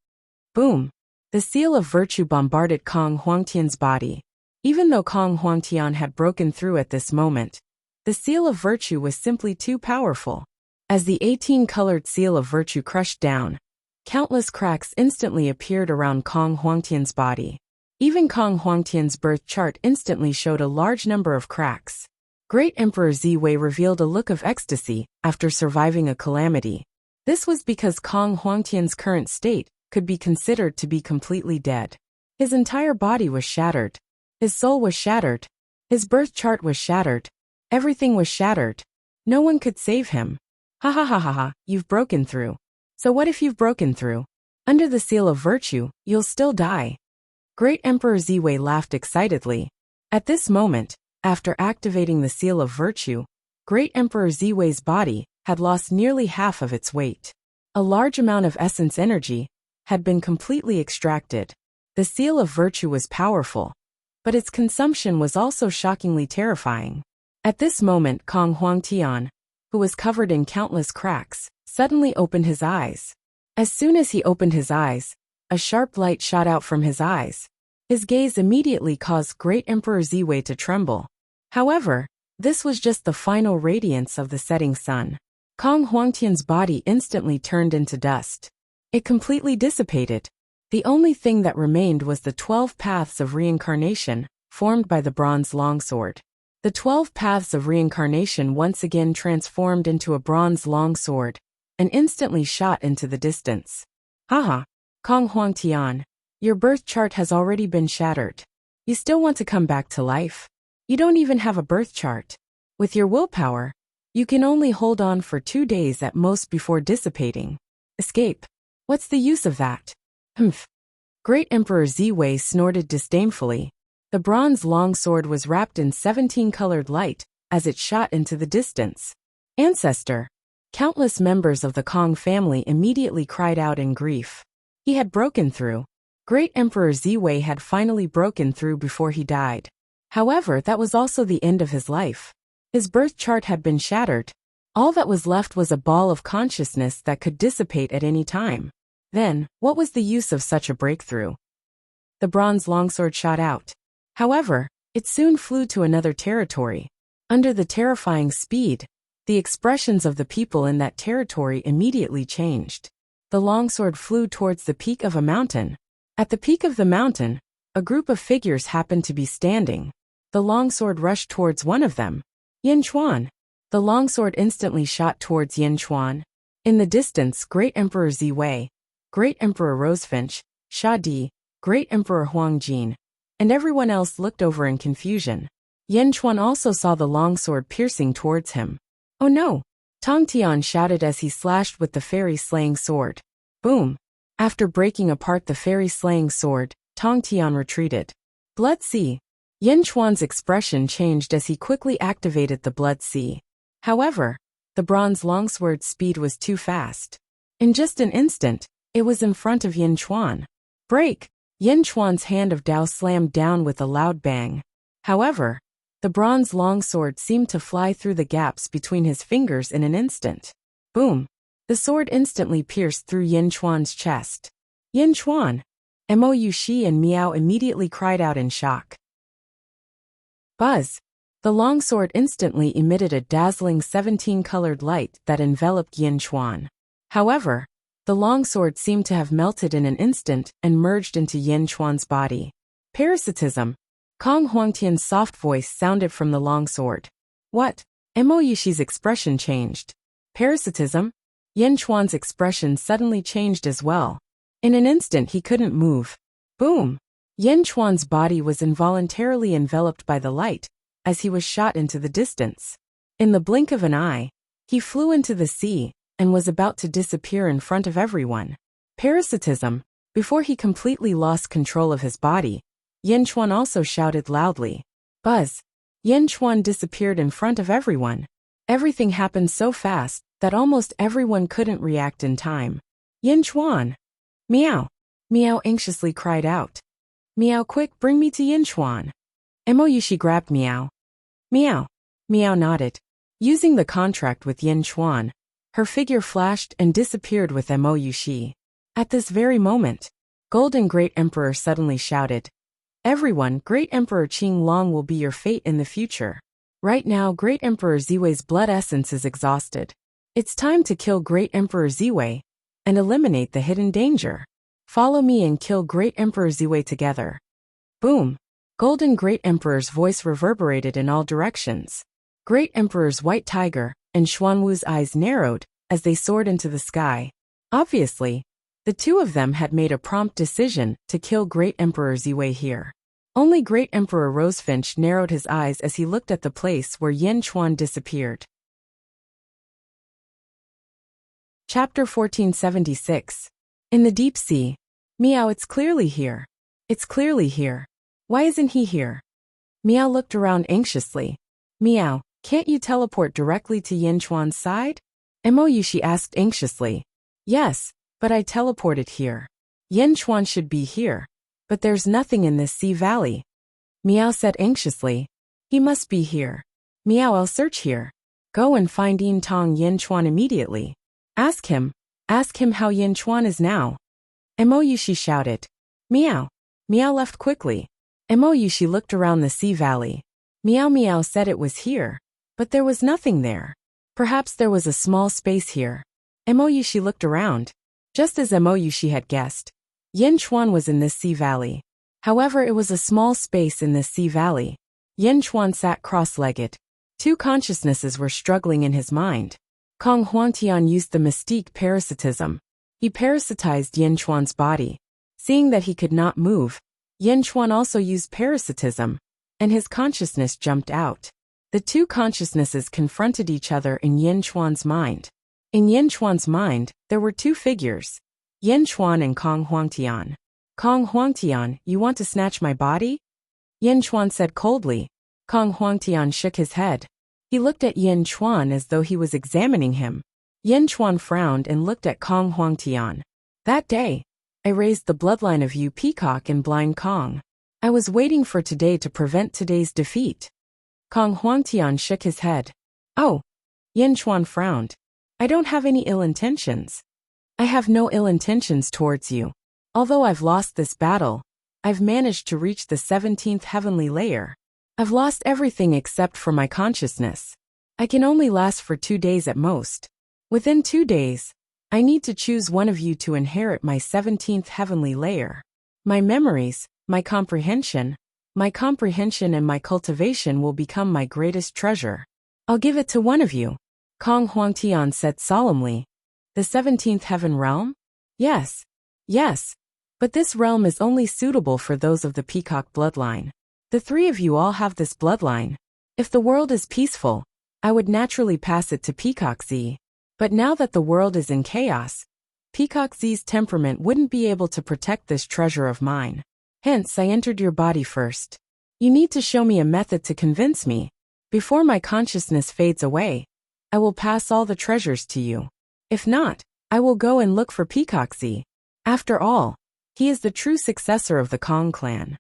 Boom! The seal of virtue bombarded Kong Huangtian's body. Even though Kong Huangtian had broken through at this moment, the seal of virtue was simply too powerful. As the 18-colored seal of virtue crushed down, countless cracks instantly appeared around Kong Huangtian's body. Even Kong Huangtian's birth chart instantly showed a large number of cracks. Great Emperor Ziwei revealed a look of ecstasy after surviving a calamity. This was because Kong Huangtian's current state could be considered to be completely dead. His entire body was shattered. His soul was shattered. His birth chart was shattered. Everything was shattered. No one could save him. Ha ha ha ha ha, you've broken through. So what if you've broken through? Under the seal of virtue, you'll still die. Great Emperor Ziwei laughed excitedly. At this moment, after activating the seal of virtue, Great Emperor Ziwei's body had lost nearly half of its weight. A large amount of essence energy had been completely extracted. The seal of virtue was powerful, but its consumption was also shockingly terrifying. At this moment, Kong Huangtian, who was covered in countless cracks, suddenly opened his eyes. As soon as he opened his eyes, a sharp light shot out from his eyes. His gaze immediately caused Great Emperor Ziwei to tremble. However, this was just the final radiance of the setting sun. Kong Huangtian's body instantly turned into dust. It completely dissipated. The only thing that remained was the 12 paths of reincarnation, formed by the bronze longsword. The 12 paths of reincarnation once again transformed into a bronze longsword. and instantly shot into the distance. Haha, Kong Huangtian, your birth chart has already been shattered. You still want to come back to life? You don't even have a birth chart. With your willpower, you can only hold on for 2 days at most before dissipating. Escape. What's the use of that? Humph. Great Emperor Ziwei snorted disdainfully. The bronze longsword was wrapped in 17-colored light as it shot into the distance. Ancestor. Countless members of the Kong family immediately cried out in grief. He had broken through. Great Emperor Ziwei had finally broken through before he died. However, that was also the end of his life. His birth chart had been shattered. All that was left was a ball of consciousness that could dissipate at any time. Then, what was the use of such a breakthrough? The bronze longsword shot out. However, it soon flew to another territory. Under the terrifying speed, the expressions of the people in that territory immediately changed. The longsword flew towards the peak of a mountain. At the peak of the mountain, a group of figures happened to be standing. The longsword rushed towards one of them. Yin Chuan. The longsword instantly shot towards Yin Chuan. In the distance, Great Emperor Ziwei, Great Emperor Rosefinch, Sha Di, Great Emperor Huangjin, and everyone else looked over in confusion. Yin Chuan also saw the longsword piercing towards him. Oh no! Tong Tian shouted as he slashed with the fairy-slaying sword. Boom! After breaking apart the fairy-slaying sword, Tong Tian retreated. Blood Sea. Yin Chuan's expression changed as he quickly activated the Blood Sea. However, the bronze longsword's speed was too fast. In just an instant, it was in front of Yin Chuan. Break! Yin Chuan's hand of Dao slammed down with a loud bang. However, the bronze longsword seemed to fly through the gaps between his fingers in an instant. Boom! The sword instantly pierced through Yin Chuan's chest. Yin Chuan! Mo Yushi and Miao immediately cried out in shock. Buzz! The longsword instantly emitted a dazzling 17-colored light that enveloped Yin Chuan. However, the longsword seemed to have melted in an instant and merged into Yin Chuan's body. Parasitism. Kong Huangtian's soft voice sounded from the longsword. What? Mo Yushi's expression changed. Parasitism? Yin Chuan's expression suddenly changed as well. In an instant he couldn't move. Boom! Yin Chuan's body was involuntarily enveloped by the light, as he was shot into the distance. In the blink of an eye, he flew into the sea, and was about to disappear in front of everyone. Parasitism. Before he completely lost control of his body, Yin Chuan also shouted loudly. Buzz! Yin Chuan disappeared in front of everyone. Everything happened so fast that almost everyone couldn't react in time. Yin Chuan! Meow! Meow anxiously cried out. Meow, quick, bring me to Yin Chuan. Mo Yushi grabbed Meow. Meow. Meow nodded. Using the contract with Yin Chuan, her figure flashed and disappeared with Mo Yushi. At this very moment, Golden Great Emperor suddenly shouted. Everyone, Great Emperor Qing Long will be your fate in the future. Right now, Great Emperor Ziwei's blood essence is exhausted. It's time to kill Great Emperor Ziwei and eliminate the hidden danger. Follow me and kill Great Emperor Ziwei together. Boom! Golden Great Emperor's voice reverberated in all directions. Great Emperor's white tiger and Xuanwu's eyes narrowed as they soared into the sky. Obviously, the two of them had made a prompt decision to kill Great Emperor Ziwei here. Only Great Emperor Rosefinch narrowed his eyes as he looked at the place where Yin Chuan disappeared. Chapter 1476. In the deep sea. Meow, it's clearly here. It's clearly here. Why isn't he here? Meow looked around anxiously. Meow, can't you teleport directly to Yin Chuan's side? Mo Yushi asked anxiously. Yes, but I teleported here. Yin Chuan should be here, but there's nothing in this sea valley. Meow said anxiously. He must be here. Meow, I'll search here. Go and find Yin Tong Yin Chuan immediately. Ask him how Yin Chuan is now. Mo Yushi shouted. Meow. Meow left quickly. Mo Yushi looked around the sea valley. Meow Meow said it was here, but there was nothing there. Perhaps there was a small space here. Mo Yushi looked around. Just as Mo Yushi had guessed, Yin Chuan was in this sea valley. However, it was a small space in this sea valley. Yin Chuan sat cross-legged. Two consciousnesses were struggling in his mind. Kong Huangtian used the mystique parasitism. He parasitized Yin Chuan's body. Seeing that he could not move, Yin Chuan also used parasitism, and his consciousness jumped out. The two consciousnesses confronted each other in Yin Chuan's mind. In Yin Chuan's mind, there were two figures, Yin Chuan and Kong Huangtian. Kong Huangtian, you want to snatch my body? Yin Chuan said coldly. Kong Huangtian shook his head. He looked at Yin Chuan as though he was examining him. Yin Chuan frowned and looked at Kong Huangtian. That day, I raised the bloodline of Yu Peacock and Blind Kong. I was waiting for today to prevent today's defeat. Kong Huangtian shook his head. Oh. Yin Chuan frowned. I don't have any ill intentions. I have no ill intentions towards you. Although I've lost this battle, I've managed to reach the 17th heavenly layer. I've lost everything except for my consciousness. I can only last for 2 days at most. Within 2 days, I need to choose one of you to inherit my 17th heavenly layer. My memories, my comprehension and my cultivation will become my greatest treasure. I'll give it to one of you. Kong Huangtian said solemnly. The 17th heaven realm? Yes. Yes. But this realm is only suitable for those of the Peacock bloodline. The three of you all have this bloodline. If the world is peaceful, I would naturally pass it to Peacock Z. But now that the world is in chaos, Peacock Z's temperament wouldn't be able to protect this treasure of mine. Hence, I entered your body first. You need to show me a method to convince me. Before my consciousness fades away, I will pass all the treasures to you. If not, I will go and look for Peacock Z. After all, he is the true successor of the Kong clan.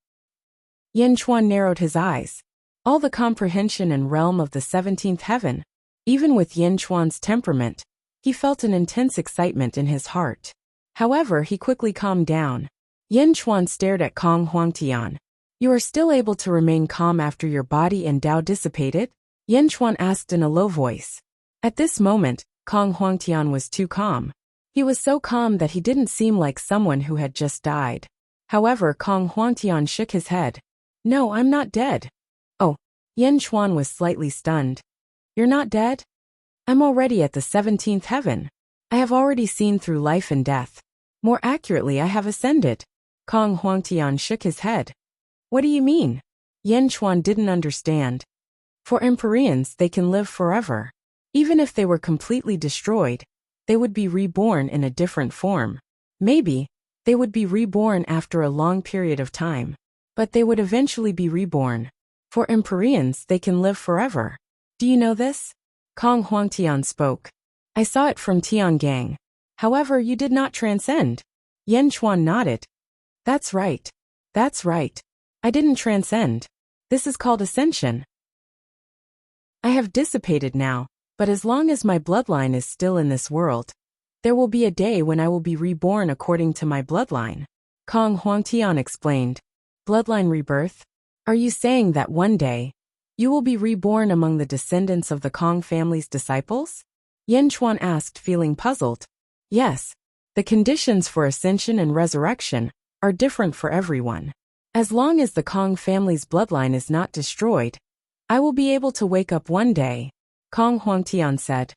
Yin Chuan narrowed his eyes. All the comprehension and realm of the 17th heaven. Even with Yin Chuan's temperament, he felt an intense excitement in his heart. However, he quickly calmed down. Yin Chuan stared at Kong Huangtian. You are still able to remain calm after your body and Tao dissipated? Yin Chuan asked in a low voice. At this moment, Kong Huangtian was too calm. He was so calm that he didn't seem like someone who had just died. However, Kong Huangtian shook his head. No, I'm not dead. Oh, Yin Chuan was slightly stunned. You're not dead? I'm already at the 17th heaven. I have already seen through life and death. More accurately, I have ascended. Kong Huangtian shook his head. What do you mean? Yin Chuan didn't understand. For Empyreans, they can live forever. Even if they were completely destroyed, they would be reborn in a different form. Maybe, they would be reborn after a long period of time. But they would eventually be reborn. For Empyreans, they can live forever. Do you know this? Kong Huangtian spoke. I saw it from Tiangang. However, you did not transcend. Yin Chuan nodded. That's right. That's right. I didn't transcend. This is called ascension. I have dissipated now, but as long as my bloodline is still in this world, there will be a day when I will be reborn according to my bloodline. Kong Huangtian explained. Bloodline rebirth? Are you saying that one day, you will be reborn among the descendants of the Kong family's disciples? Yin Chuan asked, feeling puzzled. Yes. The conditions for ascension and resurrection are different for everyone. As long as the Kong family's bloodline is not destroyed, I will be able to wake up one day, Kong Huangtian said.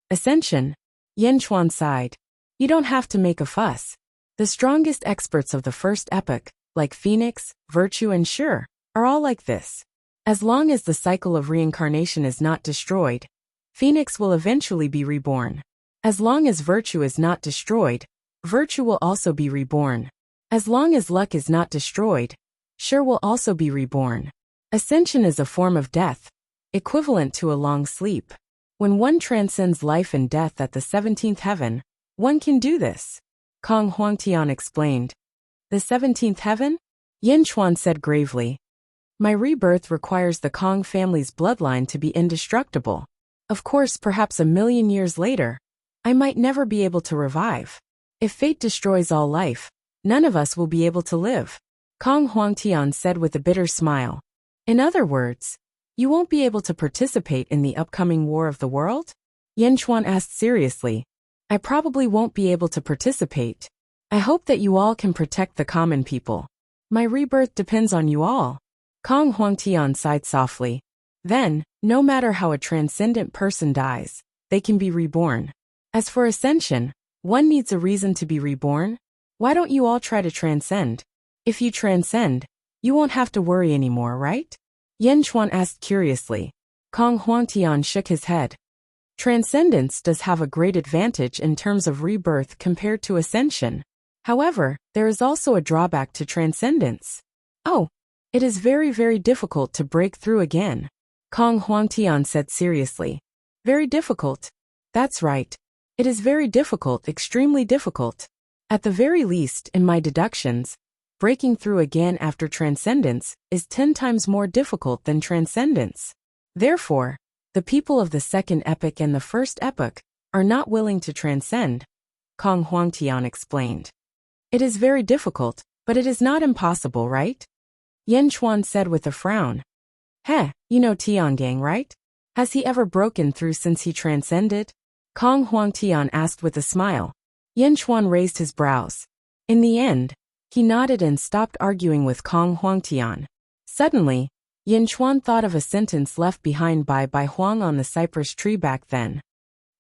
Ascension? Yin Chuan sighed. You don't have to make a fuss. The strongest experts of the first epoch, like Phoenix, Virtue and Sure, are all like this. As long as the cycle of reincarnation is not destroyed, Phoenix will eventually be reborn. As long as Virtue is not destroyed, Virtue will also be reborn. As long as luck is not destroyed, Sure will also be reborn. Ascension is a form of death, equivalent to a long sleep. When one transcends life and death at the 17th heaven, one can do this. Kong Huangtian explained. The 17th heaven? Yin Chuan said gravely. My rebirth requires the Kong family's bloodline to be indestructible. Of course, perhaps 1,000,000 years later, I might never be able to revive. If fate destroys all life, none of us will be able to live. Kong Huangtian said with a bitter smile. In other words, you won't be able to participate in the upcoming War of the World? Yin Chuan asked seriously. I probably won't be able to participate. I hope that you all can protect the common people. My rebirth depends on you all. Kong Huangtian sighed softly. Then, no matter how a transcendent person dies, they can be reborn. As for ascension, one needs a reason to be reborn. Why don't you all try to transcend? If you transcend, you won't have to worry anymore, right? Yan Chuan asked curiously. Kong Huangtian shook his head. Transcendence does have a great advantage in terms of rebirth compared to ascension. However, there is also a drawback to transcendence. Oh, it is very, very difficult to break through again. Kong Huangtian said seriously. Very difficult. That's right. It is very difficult, extremely difficult. At the very least, in my deductions, breaking through again after transcendence is 10 times more difficult than transcendence. Therefore, the people of the second epoch and the first epoch are not willing to transcend, Kong Huangtian explained. It is very difficult, but it is not impossible, right? Yan Chuan said with a frown. Heh, you know Tiangang, right? Has he ever broken through since he transcended? Kong Huangtian asked with a smile. Yan Chuan raised his brows. In the end, he nodded and stopped arguing with Kong Huangtian. Suddenly, Yan Chuan thought of a sentence left behind by Huang on the cypress tree back then.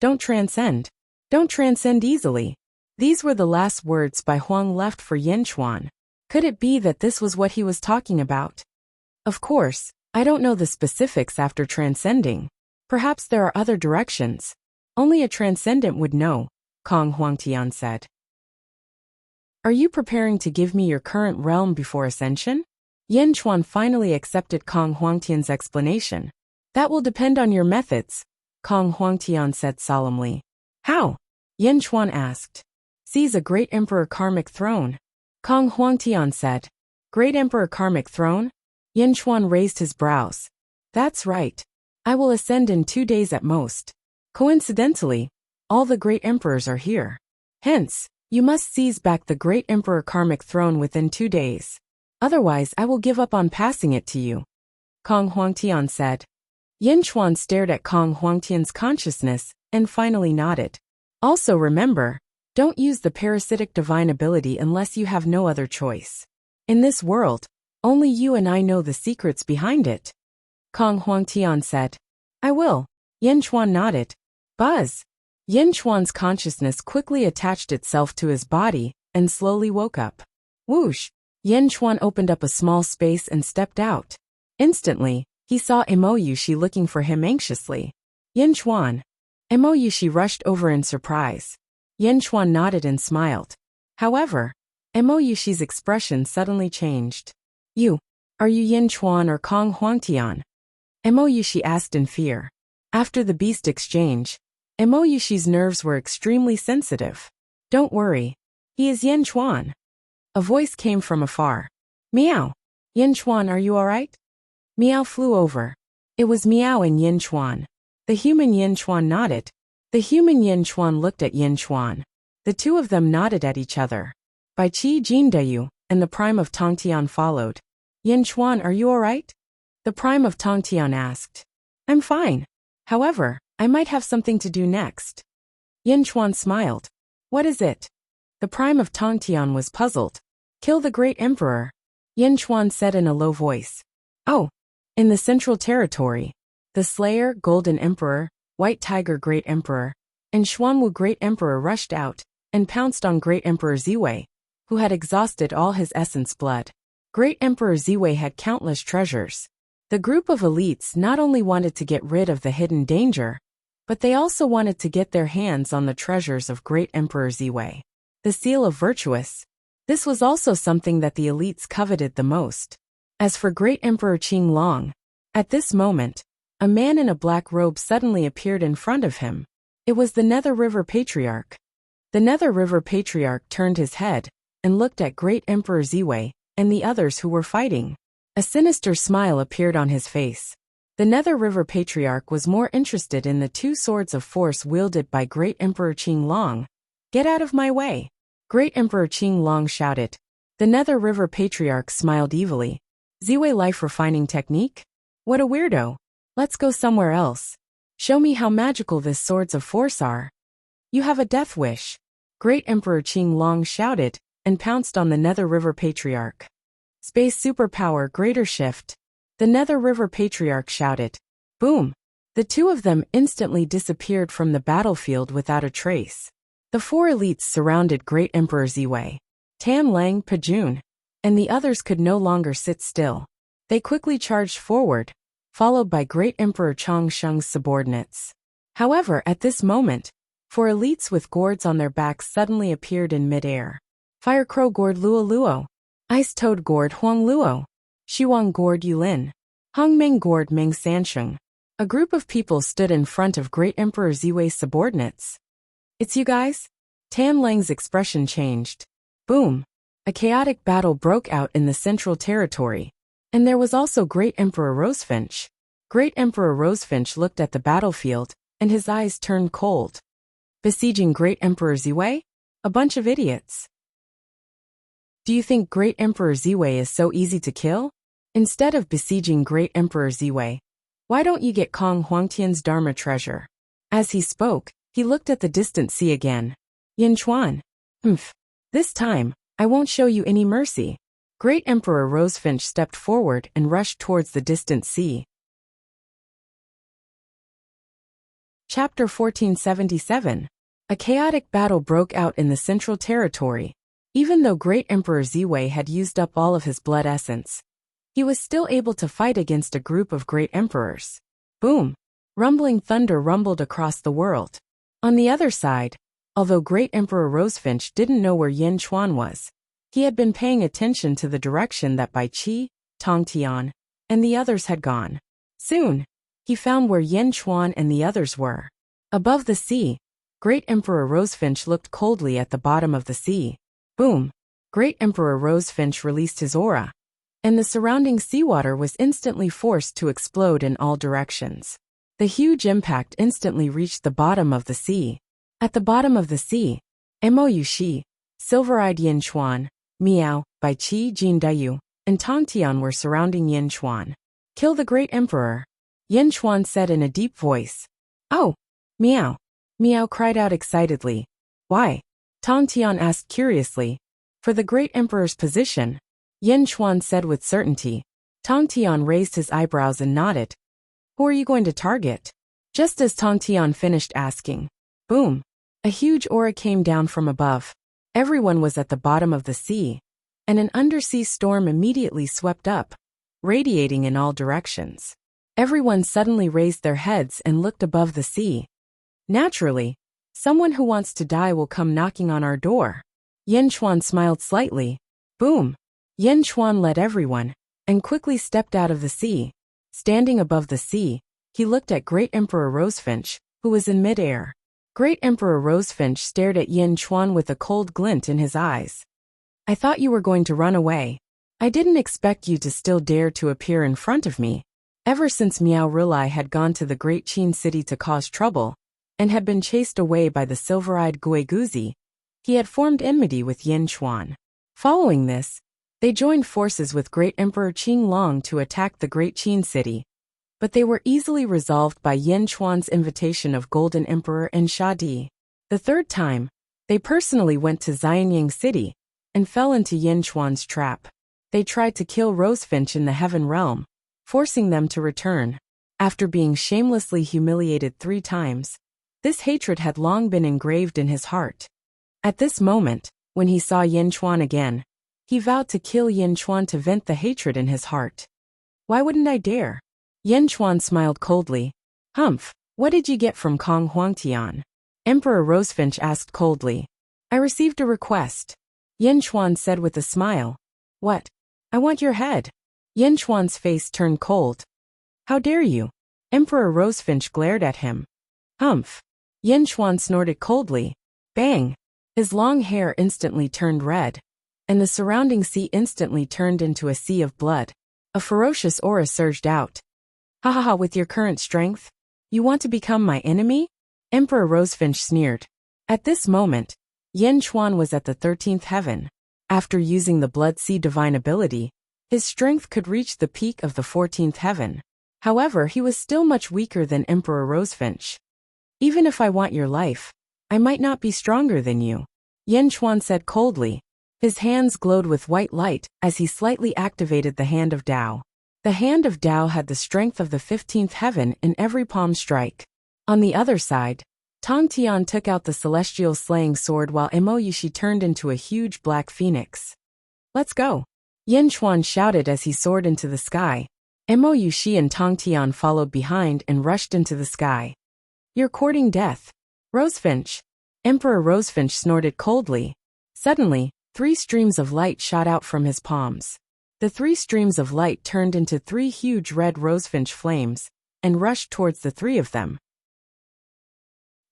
Don't transcend. Don't transcend easily. These were the last words Bai Huang left for Yan Chuan. Could it be that this was what he was talking about? Of course, I don't know the specifics after transcending. Perhaps there are other directions. Only a transcendent would know, Kong Huangtian said. Are you preparing to give me your current realm before ascension? Yan Chuan finally accepted Kong Huangtian's explanation. That will depend on your methods, Kong Huangtian said solemnly. How? Yan Chuan asked. Seize a great emperor karmic throne. Kong Huangtian said. Great emperor karmic throne? Yan Chuan raised his brows. That's right. I will ascend in 2 days at most. Coincidentally, all the great emperors are here. Hence, you must seize back the great emperor karmic throne within 2 days. Otherwise, I will give up on passing it to you, Kong Huangtian said. Yan Chuan stared at Kong Huangtian's consciousness and finally nodded. Also remember, don't use the parasitic divine ability unless you have no other choice. In this world, only you and I know the secrets behind it. Kong Huangtian said. I will. Yan Chuan nodded. Buzz. Yan Chuan's consciousness quickly attached itself to his body and slowly woke up. Whoosh! Yan Chuan opened up a small space and stepped out. Instantly, he saw Imoyushi looking for him anxiously. Yan Chuan. Imoyushi rushed over in surprise. Yan Chuan nodded and smiled. However, Imoyushi's expression suddenly changed. Are you Yan Chuan or Kong Huangtian? Imoyushi asked in fear. After the beast exchange, Imoyushi's nerves were extremely sensitive. Don't worry. He is Yan Chuan. A voice came from afar. Meow. Yan Chuan, are you alright? Meow flew over. It was Meow and Yan Chuan. The human Yan Chuan nodded. The human Yan Chuan looked at Yan Chuan. The two of them nodded at each other. Bai Qi Jindayu and the prime of Tongtian followed. Yan Chuan, are you alright? The prime of Tongtian asked. I'm fine. However, I might have something to do next. Yan Chuan smiled. What is it? The prime of Tongtian was puzzled. Kill the great emperor, Yan Chuan said in a low voice. Oh, in the central territory. The Slayer, Golden Emperor, White Tiger Great Emperor, and Xuanwu Great Emperor rushed out and pounced on Great Emperor Ziwei, who had exhausted all his essence blood. Great Emperor Ziwei had countless treasures. The group of elites not only wanted to get rid of the hidden danger, but they also wanted to get their hands on the treasures of Great Emperor Ziwei. The seal of virtuous. This was also something that the elites coveted the most. As for Great Emperor Qinglong, at this moment, a man in a black robe suddenly appeared in front of him. It was the Nether River Patriarch. The Nether River Patriarch turned his head and looked at Great Emperor Ziwei and the others who were fighting. A sinister smile appeared on his face. The Nether River Patriarch was more interested in the 2 swords of force wielded by Great Emperor Qinglong. Get out of my way! Great Emperor Qinglong shouted. The Nether River Patriarch smiled evilly. Ziwei life refining technique? What a weirdo! Let's go somewhere else. Show me how magical this swords of force are. You have a death wish. Great Emperor Qinglong shouted and pounced on the Nether River Patriarch. Space superpower greater shift. The Nether River Patriarch shouted. Boom! The two of them instantly disappeared from the battlefield without a trace. The four elites surrounded Great Emperor Ziwei, Tan Lang, Pajun, and the others could no longer sit still. They quickly charged forward, followed by Great Emperor Changsheng's subordinates. However, at this moment, four elites with gourds on their backs suddenly appeared in mid-air. Firecrow Gourd Luo Luo, Ice Toad Gourd Huang Luo, Shiwang Gourd Yulin, Hongmeng Gourd Ming Sansheng. A group of people stood in front of Great Emperor Ziwei's subordinates. "It's you guys?" Tan Lang's expression changed. Boom! A chaotic battle broke out in the Central Territory. And there was also Great Emperor Rosefinch. Great Emperor Rosefinch looked at the battlefield, and his eyes turned cold. Besieging Great Emperor Ziwei? A bunch of idiots. Do you think Great Emperor Ziwei is so easy to kill? Instead of besieging Great Emperor Ziwei, why don't you get Kong Huangtian's Dharma treasure? As he spoke, he looked at the distant sea again. Yin Chuan. This time, I won't show you any mercy. Great Emperor Rosefinch stepped forward and rushed towards the distant sea. Chapter 1477. A chaotic battle broke out in the Central Territory. Even though Great Emperor Ziwei had used up all of his blood essence, he was still able to fight against a group of great emperors. Boom! Rumbling thunder rumbled across the world. On the other side, although Great Emperor Rosefinch didn't know where Yin Chuan was, he had been paying attention to the direction that Bai Qi, Tong Tian, and the others had gone. Soon, he found where Yin Chuan and the others were. Above the sea, Great Emperor Rosefinch looked coldly at the bottom of the sea. Boom! Great Emperor Rosefinch released his aura, and the surrounding seawater was instantly forced to explode in all directions. The huge impact instantly reached the bottom of the sea. At the bottom of the sea, Mo Yuxi, Silver-Eyed Yin Chuan, Miao, Bai Qi, Jin Dayu, and Tong Tian were surrounding Yin Chuan. "Kill the Great Emperor," Yin Chuan said in a deep voice. "Oh, Miao!" Miao cried out excitedly. "Why?" Tong Tian asked curiously. "For the Great Emperor's position," Yin Chuan said with certainty. Tong Tian raised his eyebrows and nodded. "Who are you going to target?" Just as Tong Tian finished asking, boom! A huge aura came down from above. Everyone was at the bottom of the sea, and an undersea storm immediately swept up, radiating in all directions. Everyone suddenly raised their heads and looked above the sea. Naturally, someone who wants to die will come knocking on our door. Yin Chuan smiled slightly. Boom! Yin Chuan led everyone, and quickly stepped out of the sea. Standing above the sea, he looked at Great Emperor Rosefinch, who was in mid-air. Great Emperor Rosefinch stared at Yin Chuan with a cold glint in his eyes. "I thought you were going to run away. I didn't expect you to still dare to appear in front of me." Ever since Miao Rilai had gone to the Great Qin city to cause trouble, and had been chased away by the silver-eyed Guiguzi, he had formed enmity with Yin Chuan. Following this, they joined forces with Great Emperor Qing Long to attack the Great Qin city, but they were easily resolved by Yin Chuan's invitation of Golden Emperor and Shadi. The third time, they personally went to Xianyang City and fell into Yin Chuan's trap. They tried to kill Rosefinch in the Heaven Realm, forcing them to return. After being shamelessly humiliated 3 times, this hatred had long been engraved in his heart. At this moment, when he saw Yin Chuan again, he vowed to kill Yin Chuan to vent the hatred in his heart. "Why wouldn't I dare?" Yin Chuan smiled coldly. "Humph, what did you get from Kong Huangtian?" Emperor Rosefinch asked coldly. "I received a request," Yin Chuan said with a smile. "What?" "I want your head." Yin Chuan's face turned cold. "How dare you?" Emperor Rosefinch glared at him. "Humph." Yin Chuan snorted coldly. Bang! His long hair instantly turned red, and the surrounding sea instantly turned into a sea of blood. A ferocious aura surged out. "Ha ha ha, with your current strength? You want to become my enemy?" Emperor Rosefinch sneered. At this moment, Yin Chuan was at the 13th heaven. After using the Blood Sea divine ability, his strength could reach the peak of the 14th heaven. However, he was still much weaker than Emperor Rosefinch. "Even if I want your life, I might not be stronger than you," Yin Chuan said coldly. His hands glowed with white light as he slightly activated the Hand of Tao. The hand of Tao had the strength of the 15th heaven in every palm strike. On the other side, Tong Tian took out the celestial slaying sword while Emoyushi turned into a huge black phoenix. Let's go! Yin Chuan shouted as he soared into the sky. Emoyushi and Tong Tian followed behind and rushed into the sky. You're courting death. Rosefinch. Emperor Rosefinch snorted coldly. Suddenly, 3 streams of light shot out from his palms. The 3 streams of light turned into 3 huge red rosefinch flames and rushed towards the 3 of them.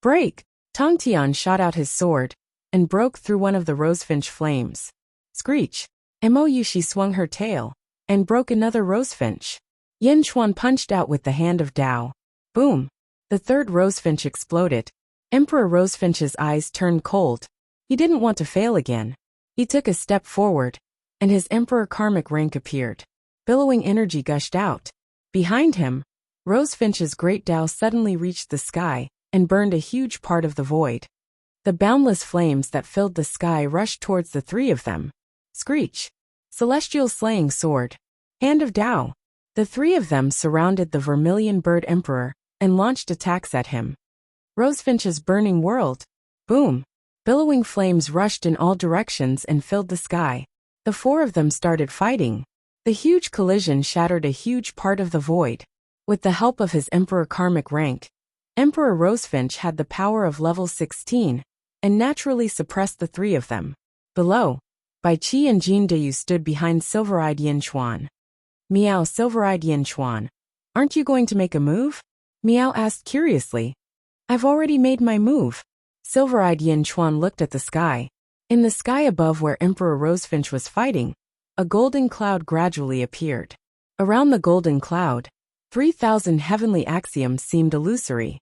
Break! Tong Tian shot out his sword and broke through one of the rosefinch flames. Screech! Emoyushi swung her tail and broke another rosefinch. Yin Chuan punched out with the hand of Tao. Boom! The 3rd rosefinch exploded. Emperor Rosefinch's eyes turned cold. He didn't want to fail again. He took a step forward, and his Emperor Karmic rank appeared. Billowing energy gushed out. Behind him, Rosefinch's great Tao suddenly reached the sky and burned a huge part of the void. The boundless flames that filled the sky rushed towards the 3 of them. Screech! Celestial slaying sword. Hand of Tao. The 3 of them surrounded the vermilion bird emperor and launched attacks at him. Rosefinch's burning world. Boom! Billowing flames rushed in all directions and filled the sky. The 4 of them started fighting. The huge collision shattered a huge part of the void. With the help of his Emperor Karmic rank, Emperor Rosefinch had the power of level 16 and naturally suppressed the 3 of them. Below, Bai Qi and Jin Deyu stood behind Silver-Eyed Yin Chuan. Meow, Silver-Eyed Yin Chuan. Aren't you going to make a move? Meow asked curiously. I've already made my move. Silver-Eyed Yin Chuan looked at the sky. In the sky above where Emperor Rosefinch was fighting, a golden cloud gradually appeared. Around the golden cloud, 3,000 heavenly axioms seemed illusory.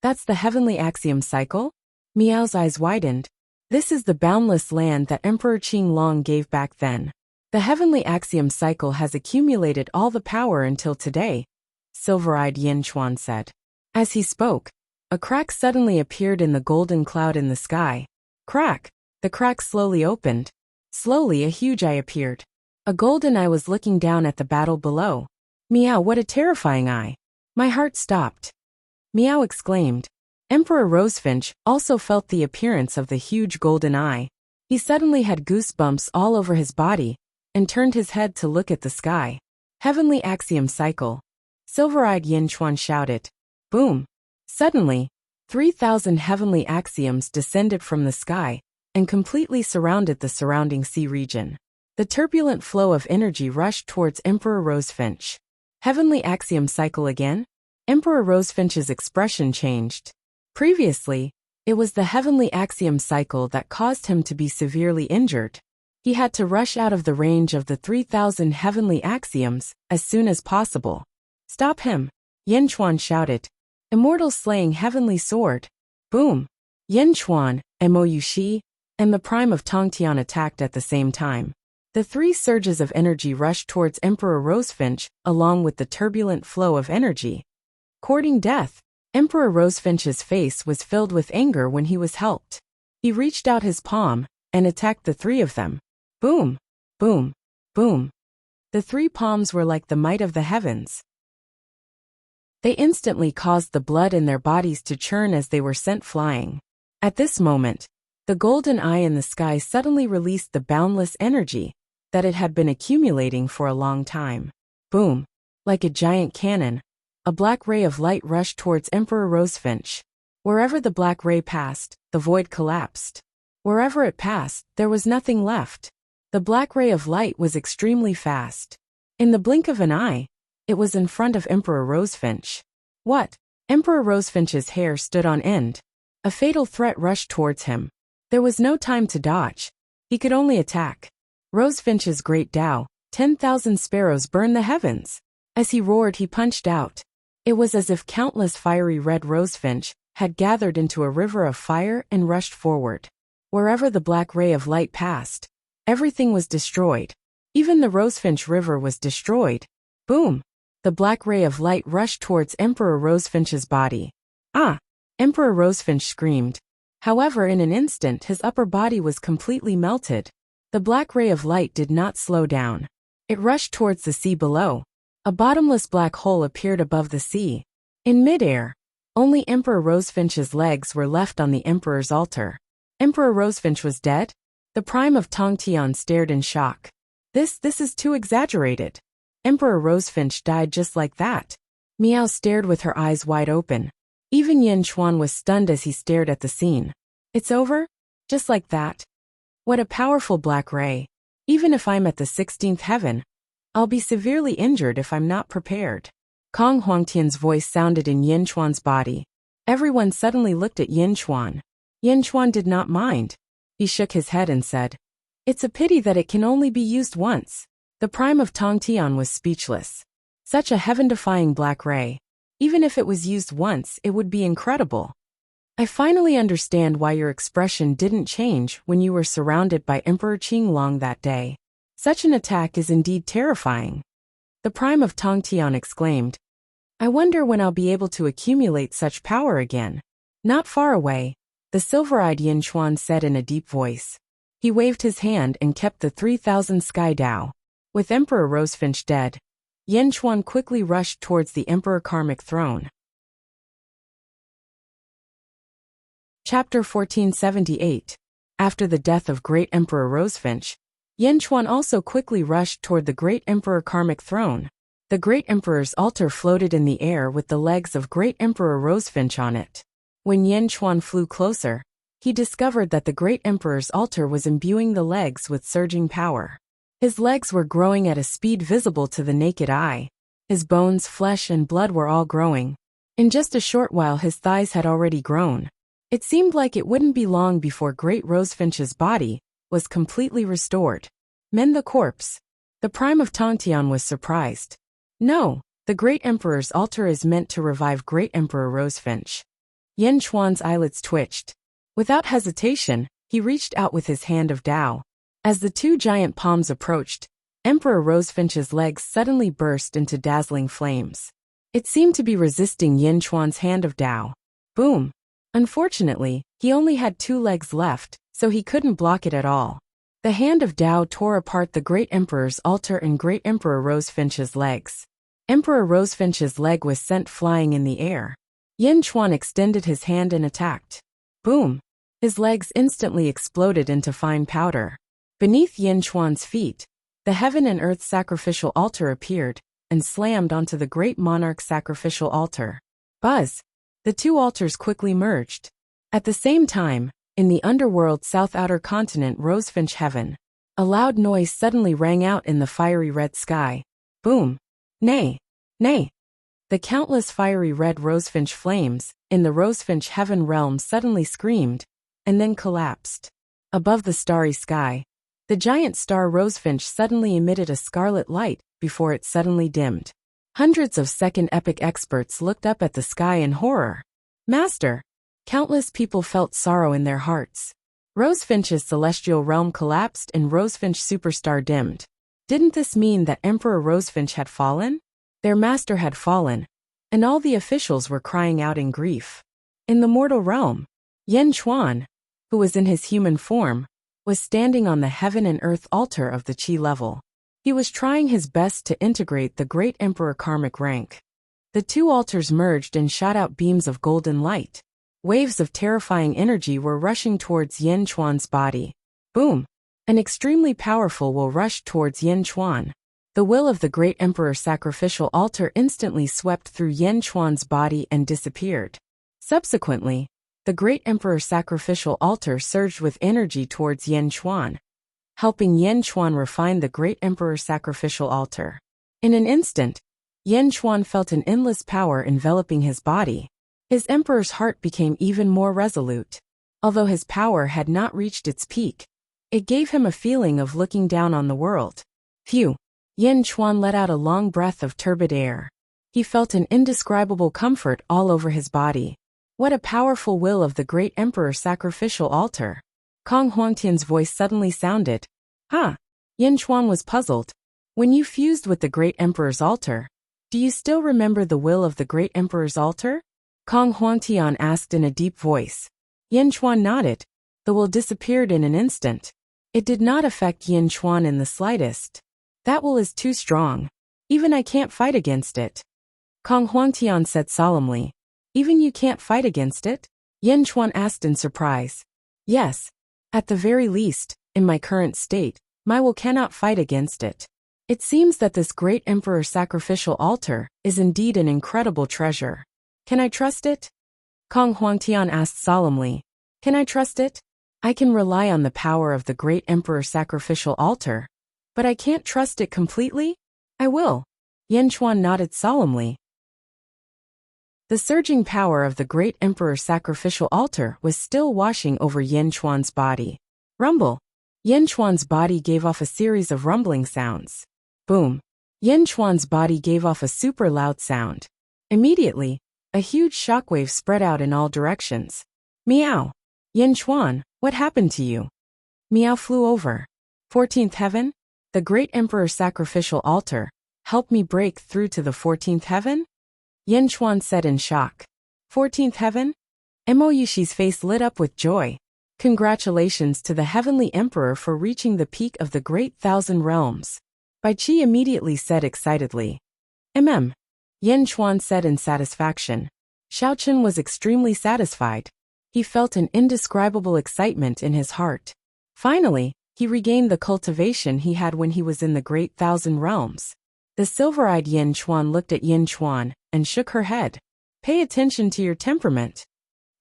That's the heavenly axiom cycle? Meow's eyes widened. This is the boundless land that Emperor Qinglong gave back then. The heavenly axiom cycle has accumulated all the power until today, Silver-Eyed Yin Chuan said. As he spoke, a crack suddenly appeared in the golden cloud in the sky. Crack! The crack slowly opened. Slowly a huge eye appeared. A golden eye was looking down at the battle below. Meow, what a terrifying eye! My heart stopped. Meow exclaimed. Emperor Rosefinch also felt the appearance of the huge golden eye. He suddenly had goosebumps all over his body and turned his head to look at the sky. Heavenly axiom cycle. Silver-Eyed Yin Chuan shouted. Boom! Suddenly, 3,000 heavenly axioms descended from the sky and completely surrounded the surrounding sea region. The turbulent flow of energy rushed towards Emperor Rosefinch. Heavenly axiom cycle again? Emperor Rosefinch's expression changed. Previously, it was the heavenly axiom cycle that caused him to be severely injured. He had to rush out of the range of the 3,000 heavenly axioms as soon as possible. Stop him! Yin Chuan shouted. Immortal slaying heavenly sword. Boom! Yin Chuan, Emoyushi, and the prime of Tong Tian attacked at the same time. The 3 surges of energy rushed towards Emperor Rosefinch along with the turbulent flow of energy. Courting death, Emperor Rosefinch's face was filled with anger when he was helped. He reached out his palm and attacked the 3 of them. Boom! Boom! Boom! The 3 palms were like the might of the heavens. They instantly caused the blood in their bodies to churn as they were sent flying. At this moment, the golden eye in the sky suddenly released the boundless energy that it had been accumulating for a long time. Boom! Like a giant cannon, a black ray of light rushed towards Emperor Rosefinch. Wherever the black ray passed, the void collapsed. Wherever it passed, there was nothing left. The black ray of light was extremely fast. In the blink of an eye, it was in front of Emperor Rosefinch. What? Emperor Rosefinch's hair stood on end. A fatal threat rushed towards him. There was no time to dodge. He could only attack. Rosefinch's great Tao, 10,000 sparrows burned the heavens. As he roared, he punched out. It was as if countless fiery red rosefinch had gathered into a river of fire and rushed forward. Wherever the black ray of light passed, everything was destroyed. Even the Rosefinch River was destroyed. Boom! The black ray of light rushed towards Emperor Rosefinch's body. Ah! Emperor Rosefinch screamed. However, in an instant his upper body was completely melted. The black ray of light did not slow down. It rushed towards the sea below. A bottomless black hole appeared above the sea. In midair, only Emperor Rosefinch's legs were left on the Emperor's altar. Emperor Rosefinch was dead? The Prime of Tongtian stared in shock. This is too exaggerated. Emperor Rosefinch died just like that. Miao stared with her eyes wide open. Even Yin Chuan was stunned as he stared at the scene. It's over? Just like that? What a powerful black ray. Even if I'm at the 16th heaven, I'll be severely injured if I'm not prepared. Kong Huangtian's voice sounded in Yin Chuan's body. Everyone suddenly looked at Yin Chuan. Yin Chuan did not mind. He shook his head and said, "It's a pity that it can only be used once." The Prime of Tongtian was speechless. Such a heaven-defying black ray. Even if it was used once, it would be incredible. I finally understand why your expression didn't change when you were surrounded by Emperor Qinglong that day. Such an attack is indeed terrifying. The Prime of Tongtian exclaimed. I wonder when I'll be able to accumulate such power again. Not far away, the silver-eyed Yin Chuan said in a deep voice. He waved his hand and kept the 3,000 sky Dao. With Emperor Rosefinch dead, Yin Chuan quickly rushed towards the Emperor Karmic throne. Chapter 1478. After the death of Great Emperor Rosefinch, Yin Chuan also quickly rushed toward the Great Emperor Karmic throne. The Great Emperor's altar floated in the air with the legs of Great Emperor Rosefinch on it. When Yin Chuan flew closer, he discovered that the Great Emperor's altar was imbuing the legs with surging power. His legs were growing at a speed visible to the naked eye. His bones, flesh, and blood were all growing. In just a short while his thighs had already grown. It seemed like it wouldn't be long before Great Rosefinch's body was completely restored. Mend the corpse. The Prime of Tongtian was surprised. No, the Great Emperor's altar is meant to revive Great Emperor Rosefinch. Yin Chuan's eyelids twitched. Without hesitation, he reached out with his hand of Dao. As the two giant palms approached, Emperor Rosefinch's legs suddenly burst into dazzling flames. It seemed to be resisting Yin Chuan's hand of Dao. Boom! Unfortunately, he only had 2 legs left, so he couldn't block it at all. The hand of Dao tore apart the Great Emperor's altar and Great Emperor Rosefinch's legs. Emperor Rosefinch's leg was sent flying in the air. Yin Chuan extended his hand and attacked. Boom! His legs instantly exploded into fine powder. Beneath Yin Chuan's feet, the heaven and earth sacrificial altar appeared and slammed onto the great monarch's sacrificial altar. Buzz! The 2 altars quickly merged. At the same time, in the underworld South Outer Continent Rosefinch Heaven, a loud noise suddenly rang out in the fiery red sky. Boom! Nay! Nay! The countless fiery red Rosefinch flames in the Rosefinch Heaven realm suddenly screamed and then collapsed. Above the starry sky, the giant star Rosefinch suddenly emitted a scarlet light before it suddenly dimmed. Hundreds of second epic experts looked up at the sky in horror. Master! Countless people felt sorrow in their hearts. Rosefinch's celestial realm collapsed and Rosefinch superstar dimmed. Didn't this mean that Emperor Rosefinch had fallen? Their master had fallen, and all the officials were crying out in grief. In the mortal realm, Yin Chuan, who was in his human form, was standing on the heaven and earth altar of the Qi level. He was trying his best to integrate the Great Emperor Karmic rank. The 2 altars merged and shot out beams of golden light. Waves of terrifying energy were rushing towards Yin Chuan's body. Boom! An extremely powerful will rushed towards Yin Chuan. The will of the Great Emperor sacrificial altar instantly swept through Yin Chuan's body and disappeared. Subsequently, the Great Emperor sacrificial altar surged with energy towards Yin Chuan, helping Yin Chuan refine the Great Emperor sacrificial altar. In an instant, Yin Chuan felt an endless power enveloping his body. His emperor's heart became even more resolute. Although his power had not reached its peak, it gave him a feeling of looking down on the world. Phew! Yin Chuan let out a long breath of turbid air. He felt an indescribable comfort all over his body. What a powerful will of the Great Emperor sacrificial altar. Kong Huangtian's voice suddenly sounded. Huh? Yin Chuan was puzzled. When you fused with the Great Emperor's altar, do you still remember the will of the Great Emperor's altar? Kong Huangtian asked in a deep voice. Yin Chuan nodded. The will disappeared in an instant. It did not affect Yin Chuan in the slightest. That will is too strong. Even I can't fight against it. Kong Huangtian said solemnly. Even you can't fight against it? Yin Chuan asked in surprise. Yes. At the very least, in my current state, my will cannot fight against it. It seems that this great emperor sacrificial altar is indeed an incredible treasure. Can I trust it? Kong Huangtian asked solemnly. Can I trust it? I can rely on the power of the great emperor sacrificial altar, but I can't trust it completely? I will. Yin Chuan nodded solemnly. The surging power of the great emperor sacrificial altar was still washing over Yin Chuan's body. Rumble. Yin Chuan's body gave off a series of rumbling sounds. Boom. Yin Chuan's body gave off a super loud sound. Immediately, a huge shockwave spread out in all directions. Meow. Yin Chuan, what happened to you? Meow flew over. 14th heaven? The great emperor sacrificial altar. Help me break through to the 14th heaven? Yin Chuan said in shock. 14th heaven? Mo Yushi's face lit up with joy. Congratulations to the heavenly emperor for reaching the peak of the great 1,000 realms. Bai Qi immediately said excitedly. Yin Chuan said in satisfaction. Xiaochen was extremely satisfied. He felt an indescribable excitement in his heart. Finally, he regained the cultivation he had when he was in the great 1,000 realms. The silver-eyed Yin Chuan looked at Yin Chuan and shook her head. Pay attention to your temperament.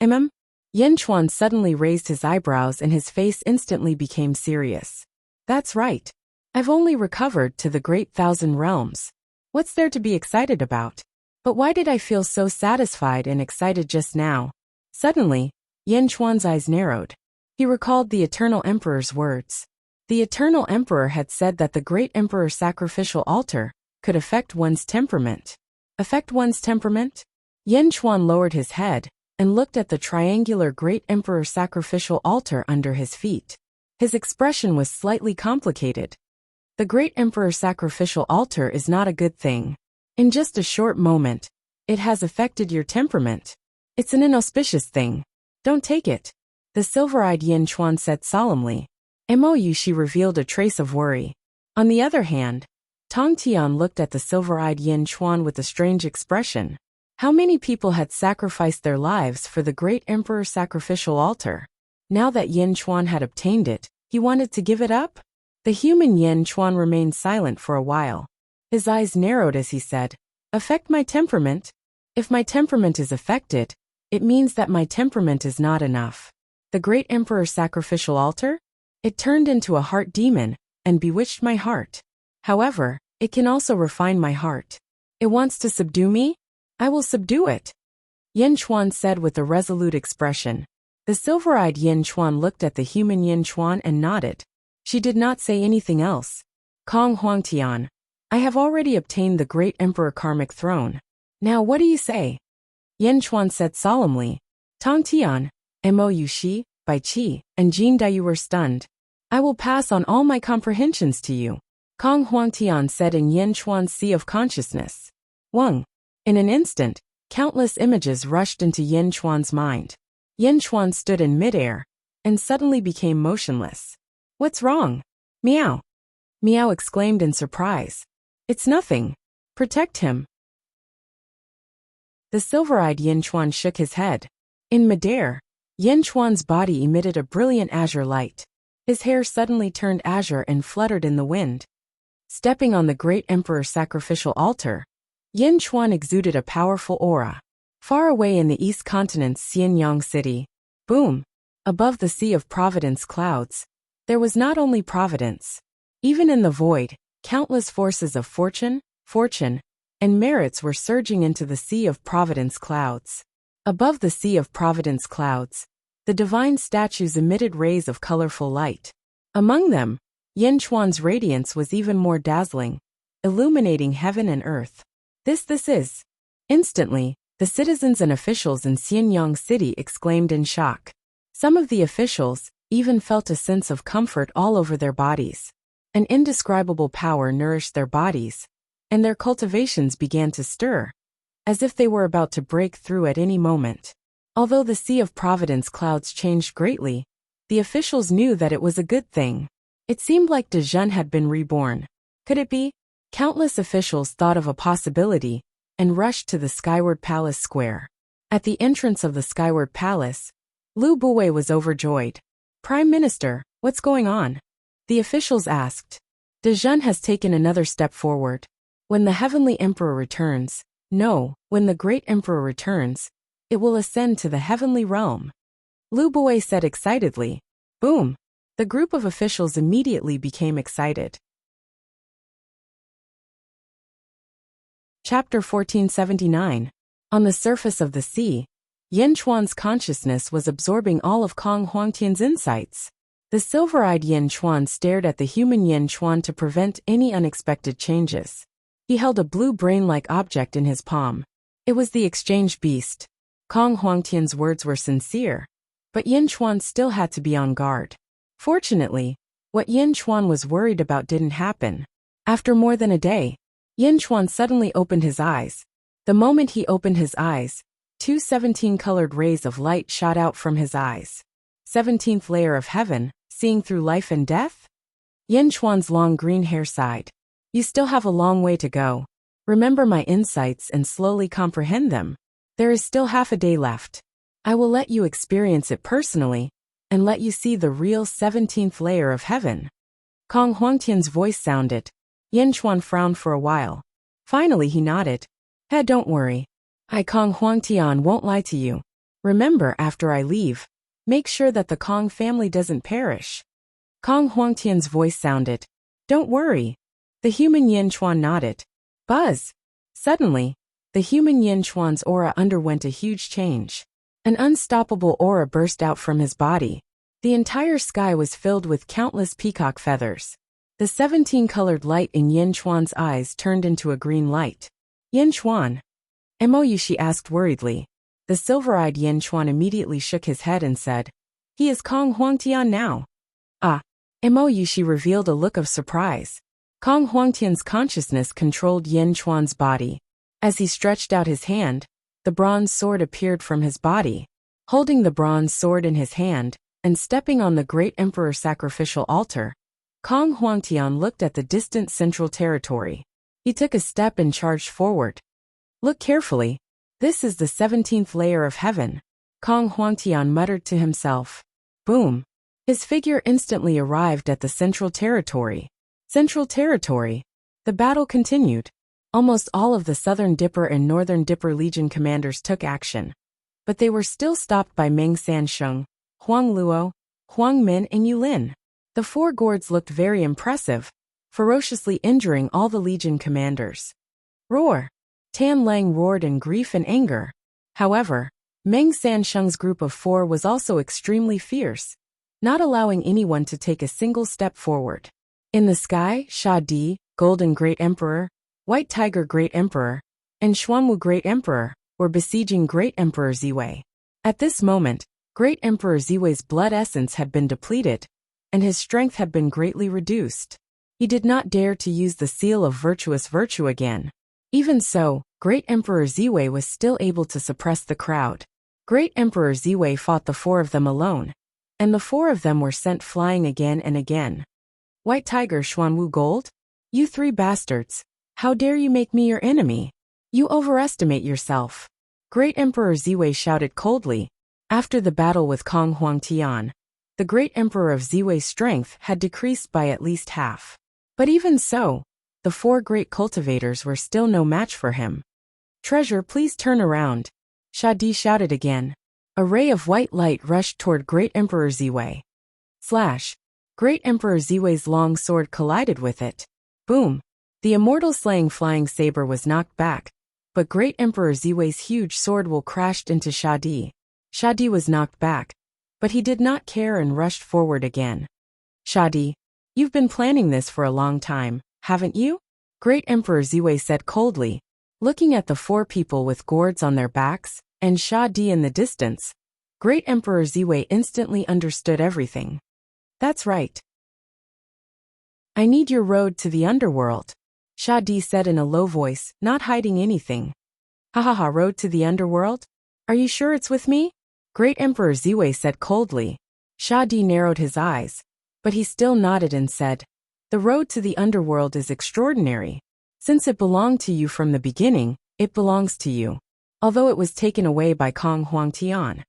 Yin Chuan suddenly raised his eyebrows and his face instantly became serious. That's right. I've only recovered to the great 1,000 realms. What's there to be excited about? But why did I feel so satisfied and excited just now? Suddenly, Yin Chuan's eyes narrowed. He recalled the Eternal Emperor's words. The Eternal Emperor had said that the great emperor sacrificial altar could affect one's temperament. Affect one's temperament? Yin Chuan lowered his head and looked at the triangular great emperor sacrificial altar under his feet. His expression was slightly complicated. The great emperor sacrificial altar is not a good thing. In just a short moment, it has affected your temperament. It's an inauspicious thing. Don't take it. The silver-eyed Yin Chuan said solemnly. She revealed a trace of worry. On the other hand, Tong Tian looked at the silver-eyed Yin Chuan with a strange expression. How many people had sacrificed their lives for the great emperor sacrificial altar? Now that Yin Chuan had obtained it, he wanted to give it up? The human Yin Chuan remained silent for a while. His eyes narrowed as he said, Affect my temperament? If my temperament is affected, it means that my temperament is not enough. The great emperor sacrificial altar? It turned into a heart demon and bewitched my heart. However, it can also refine my heart. It wants to subdue me? I will subdue it. Yin Chuan said with a resolute expression. The silver-eyed Yin Chuan looked at the human Yin Chuan and nodded. She did not say anything else. Kong Huangtian. I have already obtained the great emperor karmic throne. Now what do you say? Yin Chuan said solemnly. Tong Tian, Mo Yushi, Bai Qi, and Jin Dai were stunned. I will pass on all my comprehensions to you. Kong Huangtian said in Yin Chuan's sea of consciousness. Wang. In an instant, countless images rushed into Yin Chuan's mind. Yin Chuan stood in midair and suddenly became motionless. What's wrong? Meow. Meow exclaimed in surprise. It's nothing. Protect him. The silver-eyed Yin Chuan shook his head. In midair, Yin Chuan's body emitted a brilliant azure light. His hair suddenly turned azure and fluttered in the wind. Stepping on the great emperor sacrificial altar, Yin Chuan exuded a powerful aura. Far away in the east continent's Xianyang city, boom, above the sea of providence clouds, there was not only providence. Even in the void, countless forces of fortune, and merits were surging into the sea of providence clouds. Above the sea of providence clouds, the divine statues emitted rays of colorful light. Among them, Yin Chuan's radiance was even more dazzling, illuminating heaven and earth. This is. Instantly, the citizens and officials in Xianyang City exclaimed in shock. Some of the officials even felt a sense of comfort all over their bodies. An indescribable power nourished their bodies, and their cultivations began to stir, as if they were about to break through at any moment. Although the sea of providence clouds changed greatly, the officials knew that it was a good thing. It seemed like Dezhen had been reborn. Could it be? Countless officials thought of a possibility and rushed to the Skyward Palace square. At the entrance of the Skyward Palace, Lu Buwei was overjoyed. "Prime Minister, what's going on?" the officials asked. "De Zhen has taken another step forward. When the Heavenly Emperor returns, when the Great Emperor returns, it will ascend to the heavenly realm," Lu Buwei said excitedly. Boom! The group of officials immediately became excited. Chapter 1479. On the surface of the sea, Yin Chuan's consciousness was absorbing all of Kong Huangtian's insights. The silver-eyed Yin Chuan stared at the human Yin Chuan to prevent any unexpected changes. He held a blue brain-like object in his palm. It was the exchange beast. Kong Huangtian's words were sincere, but Yin Chuan still had to be on guard. Fortunately, what Yin Chuan was worried about didn't happen. After more than a day, Yin Chuan suddenly opened his eyes. The moment he opened his eyes, two 17-colored rays of light shot out from his eyes. 17th layer of heaven, seeing through life and death? Yin Chuan's long green hair sighed. "You still have a long way to go. Remember my insights and slowly comprehend them. There is still half a day left. I will let you experience it personally, and let you see the real 17th layer of heaven." Kong Huangtian's voice sounded. Yin Chuan frowned for a while. Finally he nodded. Don't worry. I, Kong Huangtian, won't lie to you. Remember, after I leave, make sure that the Kong family doesn't perish." Kong Huangtian's voice sounded. "Don't worry." The human Yin Chuan nodded. Buzz! Suddenly, the human Yin Chuan's aura underwent a huge change. An unstoppable aura burst out from his body. The entire sky was filled with countless peacock feathers. The 17-colored light in Yin Chuan's eyes turned into a green light. "Yin Chuan." "Mou," she asked worriedly. The silver-eyed Yin Chuan immediately shook his head and said, "He is Kong Huangtian now." "Ah." Mou, she revealed a look of surprise. Kong Huangtian's consciousness controlled Yin Chuan's body. As he stretched out his hand, the bronze sword appeared from his body. Holding the bronze sword in his hand, and stepping on the Great Emperor sacrificial altar, Kong Huangtian looked at the distant central territory. He took a step and charged forward. "Look carefully. This is the 17th layer of heaven," Kong Huangtian muttered to himself. Boom! His figure instantly arrived at the central territory. Central territory. The battle continued. Almost all of the Southern Dipper and Northern Dipper Legion commanders took action. But they were still stopped by Meng Sansheng, Huang Luo, Huang Min and Yulin. The four gourds looked very impressive, ferociously injuring all the Legion commanders. Roar! Tan Lang roared in grief and anger. However, Meng Sansheng's group of four was also extremely fierce, not allowing anyone to take a single step forward. In the sky, Sha Di, Golden Great Emperor, White Tiger Great Emperor, and Xuanwu Great Emperor were besieging Great Emperor Ziwei. At this moment, Great Emperor Ziwei's blood essence had been depleted, and his strength had been greatly reduced. He did not dare to use the seal of virtuous virtue again. Even so, Great Emperor Ziwei was still able to suppress the crowd. Great Emperor Ziwei fought the four of them alone, and the four of them were sent flying again and again. White Tiger Xuanwu Gold? You three bastards! How dare you make me your enemy? You overestimate yourself. Great Emperor Ziwei shouted coldly. After the battle with Kong Huangtian, the Great Emperor of Ziwei's strength had decreased by at least half. But even so, the four great cultivators were still no match for him. Treasure, please turn around. Sha Di shouted again. A ray of white light rushed toward Great Emperor Ziwei. Slash! Great Emperor Ziwei's long sword collided with it. Boom! The Immortal slaying flying saber was knocked back, but Great Emperor Ziwei's huge sword will crashed into Sha Di. Sha Di was knocked back, but he did not care and rushed forward again. Sha Di, you've been planning this for a long time, haven't you? Great Emperor Ziwei said coldly, looking at the four people with gourds on their backs, and Sha Di in the distance. Great Emperor Ziwei instantly understood everything. That's right. I need your road to the underworld, Sha Di said in a low voice, not hiding anything. Ha, road to the underworld? Are you sure it's with me? Great Emperor Ziwei said coldly. Sha Di narrowed his eyes, but he still nodded and said, the road to the underworld is extraordinary. Since it belonged to you from the beginning, it belongs to you. Although it was taken away by Kong Huangtian.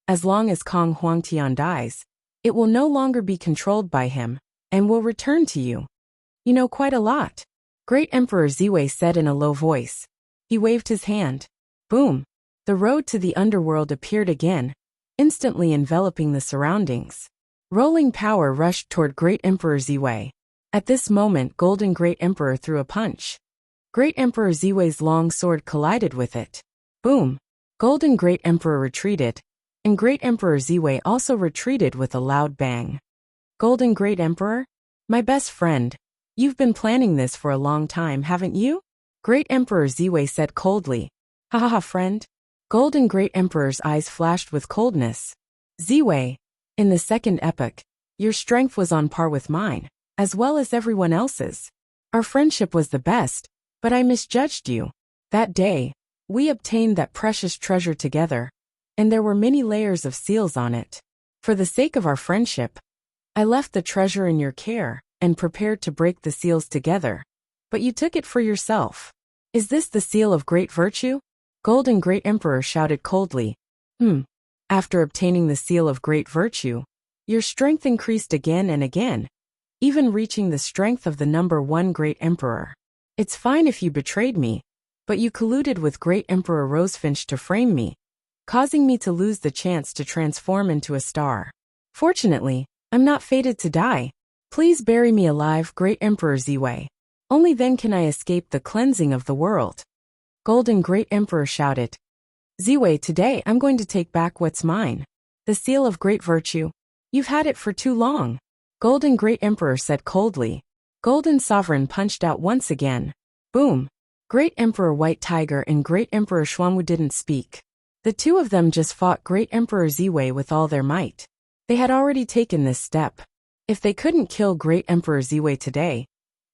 As long as Kong Huangtian dies, it will no longer be controlled by him, and will return to you. You know quite a lot. Great Emperor Ziwei said in a low voice. He waved his hand. Boom! The road to the underworld appeared again, instantly enveloping the surroundings. Rolling power rushed toward Great Emperor Ziwei. At this moment, Golden Great Emperor threw a punch. Great Emperor Ziwei's long sword collided with it. Boom! Golden Great Emperor retreated, and Great Emperor Ziwei also retreated with a loud bang. Golden Great Emperor? My best friend, you've been planning this for a long time, haven't you? Great Emperor Ziwei said coldly. Ha ha ha, friend. Golden Great Emperor's eyes flashed with coldness. Ziwei, in the second epoch, your strength was on par with mine, as well as everyone else's. Our friendship was the best, but I misjudged you. That day, we obtained that precious treasure together, and there were many layers of seals on it. For the sake of our friendship, I left the treasure in your care and prepared to break the seals together. But you took it for yourself. Is this the seal of great virtue? Golden Great Emperor shouted coldly. After obtaining the seal of great virtue, your strength increased again and again, even reaching the strength of the number 1 Great Emperor. It's fine if you betrayed me, but you colluded with Great Emperor Rosefinch to frame me, causing me to lose the chance to transform into a star. Fortunately, I'm not fated to die. Please bury me alive, Great Emperor Ziwei. Only then can I escape the cleansing of the world. Golden Great Emperor shouted. Ziwei, today I'm going to take back what's mine. The seal of great virtue. You've had it for too long. Golden Great Emperor said coldly. Golden Sovereign punched out once again. Boom! Great Emperor White Tiger and Great Emperor Xuanwu didn't speak. The two of them just fought Great Emperor Ziwei with all their might. They had already taken this step. If they couldn't kill Great Emperor Ziwei today,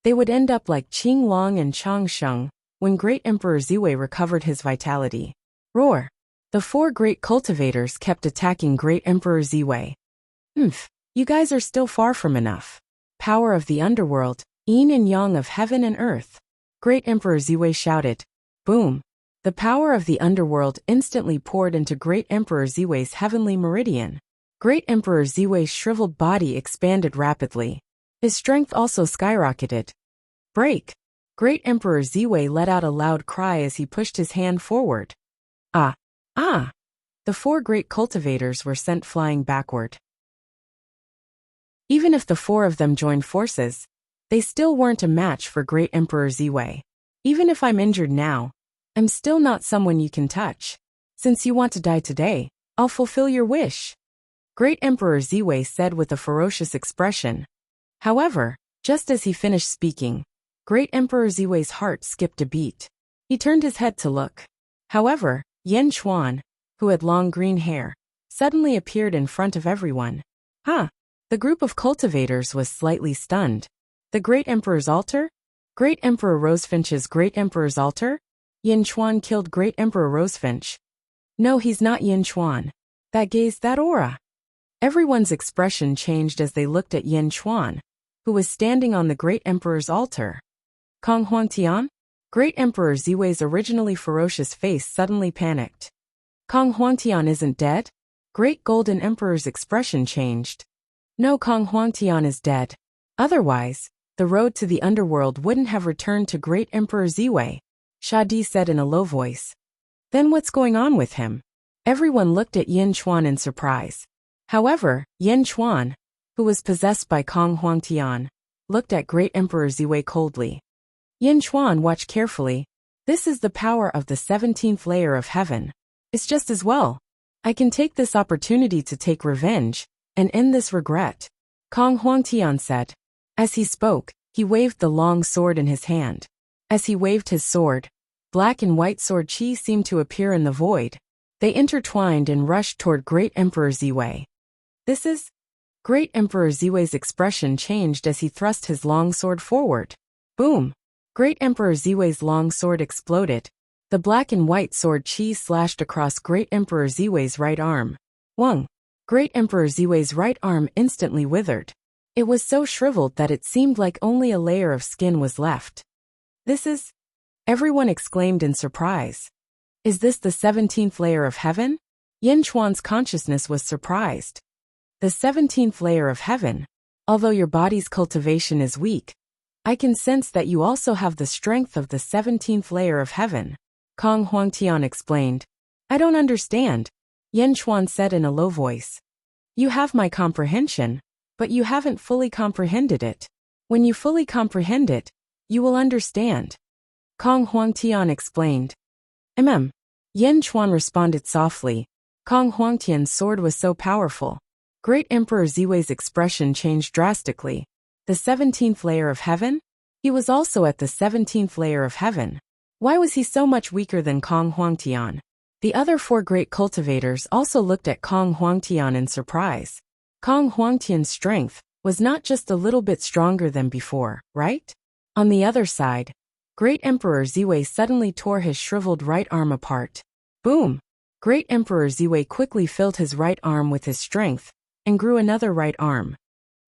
they would end up like Qing Long and Chang Sheng when Great Emperor Ziwei recovered his vitality. Roar! The 4 great cultivators kept attacking Great Emperor Ziwei. You guys are still far from enough. Power of the underworld, yin and yang of heaven and earth. Great Emperor Ziwei shouted. Boom! The power of the underworld instantly poured into Great Emperor Ziwei's heavenly meridian. Great Emperor Ziwei's shriveled body expanded rapidly. His strength also skyrocketed. Break! Great Emperor Ziwei let out a loud cry as he pushed his hand forward. Ah! The 4 great cultivators were sent flying backward. Even if the 4 of them joined forces, they still weren't a match for Great Emperor Ziwei. Even if I'm injured now, I'm still not someone you can touch. Since you want to die today, I'll fulfill your wish. Great Emperor Ziwei said with a ferocious expression. However, just as he finished speaking, Great Emperor Ziwei's heart skipped a beat. He turned his head to look. However, Yan Chuan, who had long green hair, suddenly appeared in front of everyone. The group of cultivators was slightly stunned. The Great Emperor's altar? Great Emperor Rosefinch's Great Emperor's altar? Yin Chuan killed Great Emperor Rosefinch. No, he's not Yin Chuan. That gaze, that aura. Everyone's expression changed as they looked at Yin Chuan, who was standing on the Great Emperor's altar. Kong Huangtian? Great Emperor Ziwei's originally ferocious face suddenly panicked. Kong Huangtian isn't dead? Great Golden Emperor's expression changed. No, Kong Huangtian is dead. Otherwise, the road to the underworld wouldn't have returned to Great Emperor Ziwei, Shadi said in a low voice. Then what's going on with him? Everyone looked at Yin Chuan in surprise. However, Yin Chuan, who was possessed by Kong Huangtian, looked at Great Emperor Ziwei coldly. Yin Chuan, watch carefully. This is the power of the 17th layer of heaven. It's just as well. I can take this opportunity to take revenge and end this regret, Kong Huangtian said. As he spoke, he waved the long sword in his hand. As he waved his sword, black and white sword chi seemed to appear in the void. They intertwined and rushed toward Great Emperor Ziwei. This is... Great Emperor Ziwei's expression changed as he thrust his long sword forward. Boom! Great Emperor Ziwei's long sword exploded. The black and white sword chi slashed across Great Emperor Ziwei's right arm. Wang! Great Emperor Ziwei's right arm instantly withered. It was so shriveled that it seemed like only a layer of skin was left. This is... Everyone exclaimed in surprise. Is this the 17th layer of heaven? Yin Chuan's consciousness was surprised. The 17th layer of heaven? Although your body's cultivation is weak, I can sense that you also have the strength of the 17th layer of heaven, Kong Huangtian explained. I don't understand, Yin Chuan said in a low voice. You have my comprehension, but you haven't fully comprehended it. When you fully comprehend it, you will understand, Kong Huangtian explained. Yin Chuan responded softly. Kong Huangtian's sword was so powerful. Great Emperor Ziwei's expression changed drastically. The 17th layer of heaven? He was also at the 17th layer of heaven. Why was he so much weaker than Kong Huangtian? The other 4 great cultivators also looked at Kong Huangtian in surprise. Kong Huangtian's strength was not just a little bit stronger than before, right? On the other side, Great Emperor Ziwei suddenly tore his shriveled right arm apart. Boom! Great Emperor Ziwei quickly filled his right arm with his strength and grew another right arm.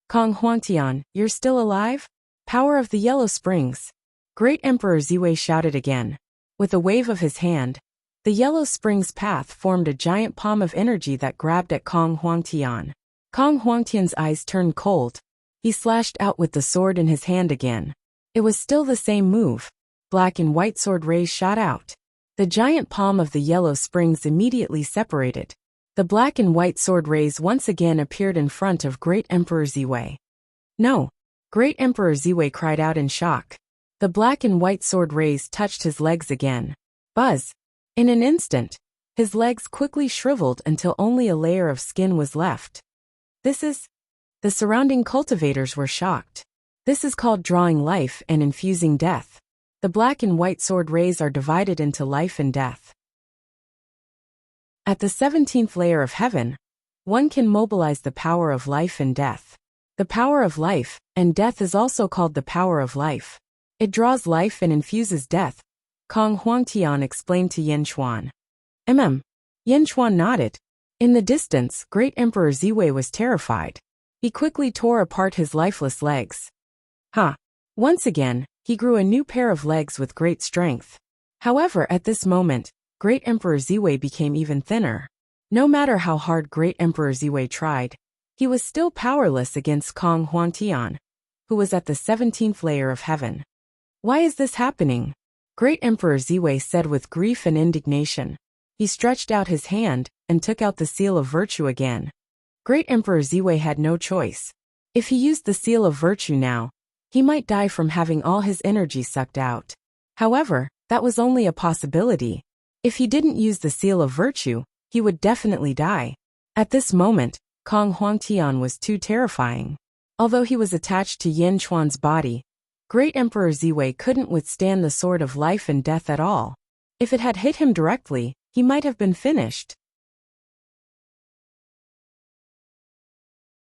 Kong Huangtian, you're still alive? Power of the Yellow Springs! Great Emperor Ziwei shouted again. With a wave of his hand, the Yellow Springs path formed a giant palm of energy that grabbed at Kong Huangtian. Kong Huangtian's eyes turned cold. He slashed out with the sword in his hand again. It was still the same move. Black and white sword rays shot out. The giant palm of the Yellow Springs immediately separated. The black and white sword rays once again appeared in front of Great Emperor Ziwei. No! Great Emperor Ziwei cried out in shock. The black and white sword rays touched his legs again. Buzz! In an instant, his legs quickly shriveled until only a layer of skin was left. The surrounding cultivators were shocked. This is called drawing life and infusing death. The black and white sword rays are divided into life and death. At the 17th layer of heaven, one can mobilize the power of life and death. The power of life and death is also called the power of life. It draws life and infuses death, Kong Huangtian explained to Yin Chuan. Yin Chuan nodded. In the distance, Great Emperor Ziwei was terrified. He quickly tore apart his lifeless legs. Once again, he grew a new pair of legs with great strength. However, at this moment, Great Emperor Ziwei became even thinner. No matter how hard Great Emperor Ziwei tried, he was still powerless against Kong Huangtian, who was at the 17th layer of heaven. Why is this happening? Great Emperor Ziwei said with grief and indignation. He stretched out his hand and took out the seal of virtue again. Great Emperor Ziwei had no choice. If he used the seal of virtue now, he might die from having all his energy sucked out. However, that was only a possibility. If he didn't use the seal of virtue, he would definitely die. At this moment, Kong Huangtian was too terrifying. Although he was attached to Yin Chuan's body, Great Emperor Ziwei couldn't withstand the sword of life and death at all. If it had hit him directly, he might have been finished.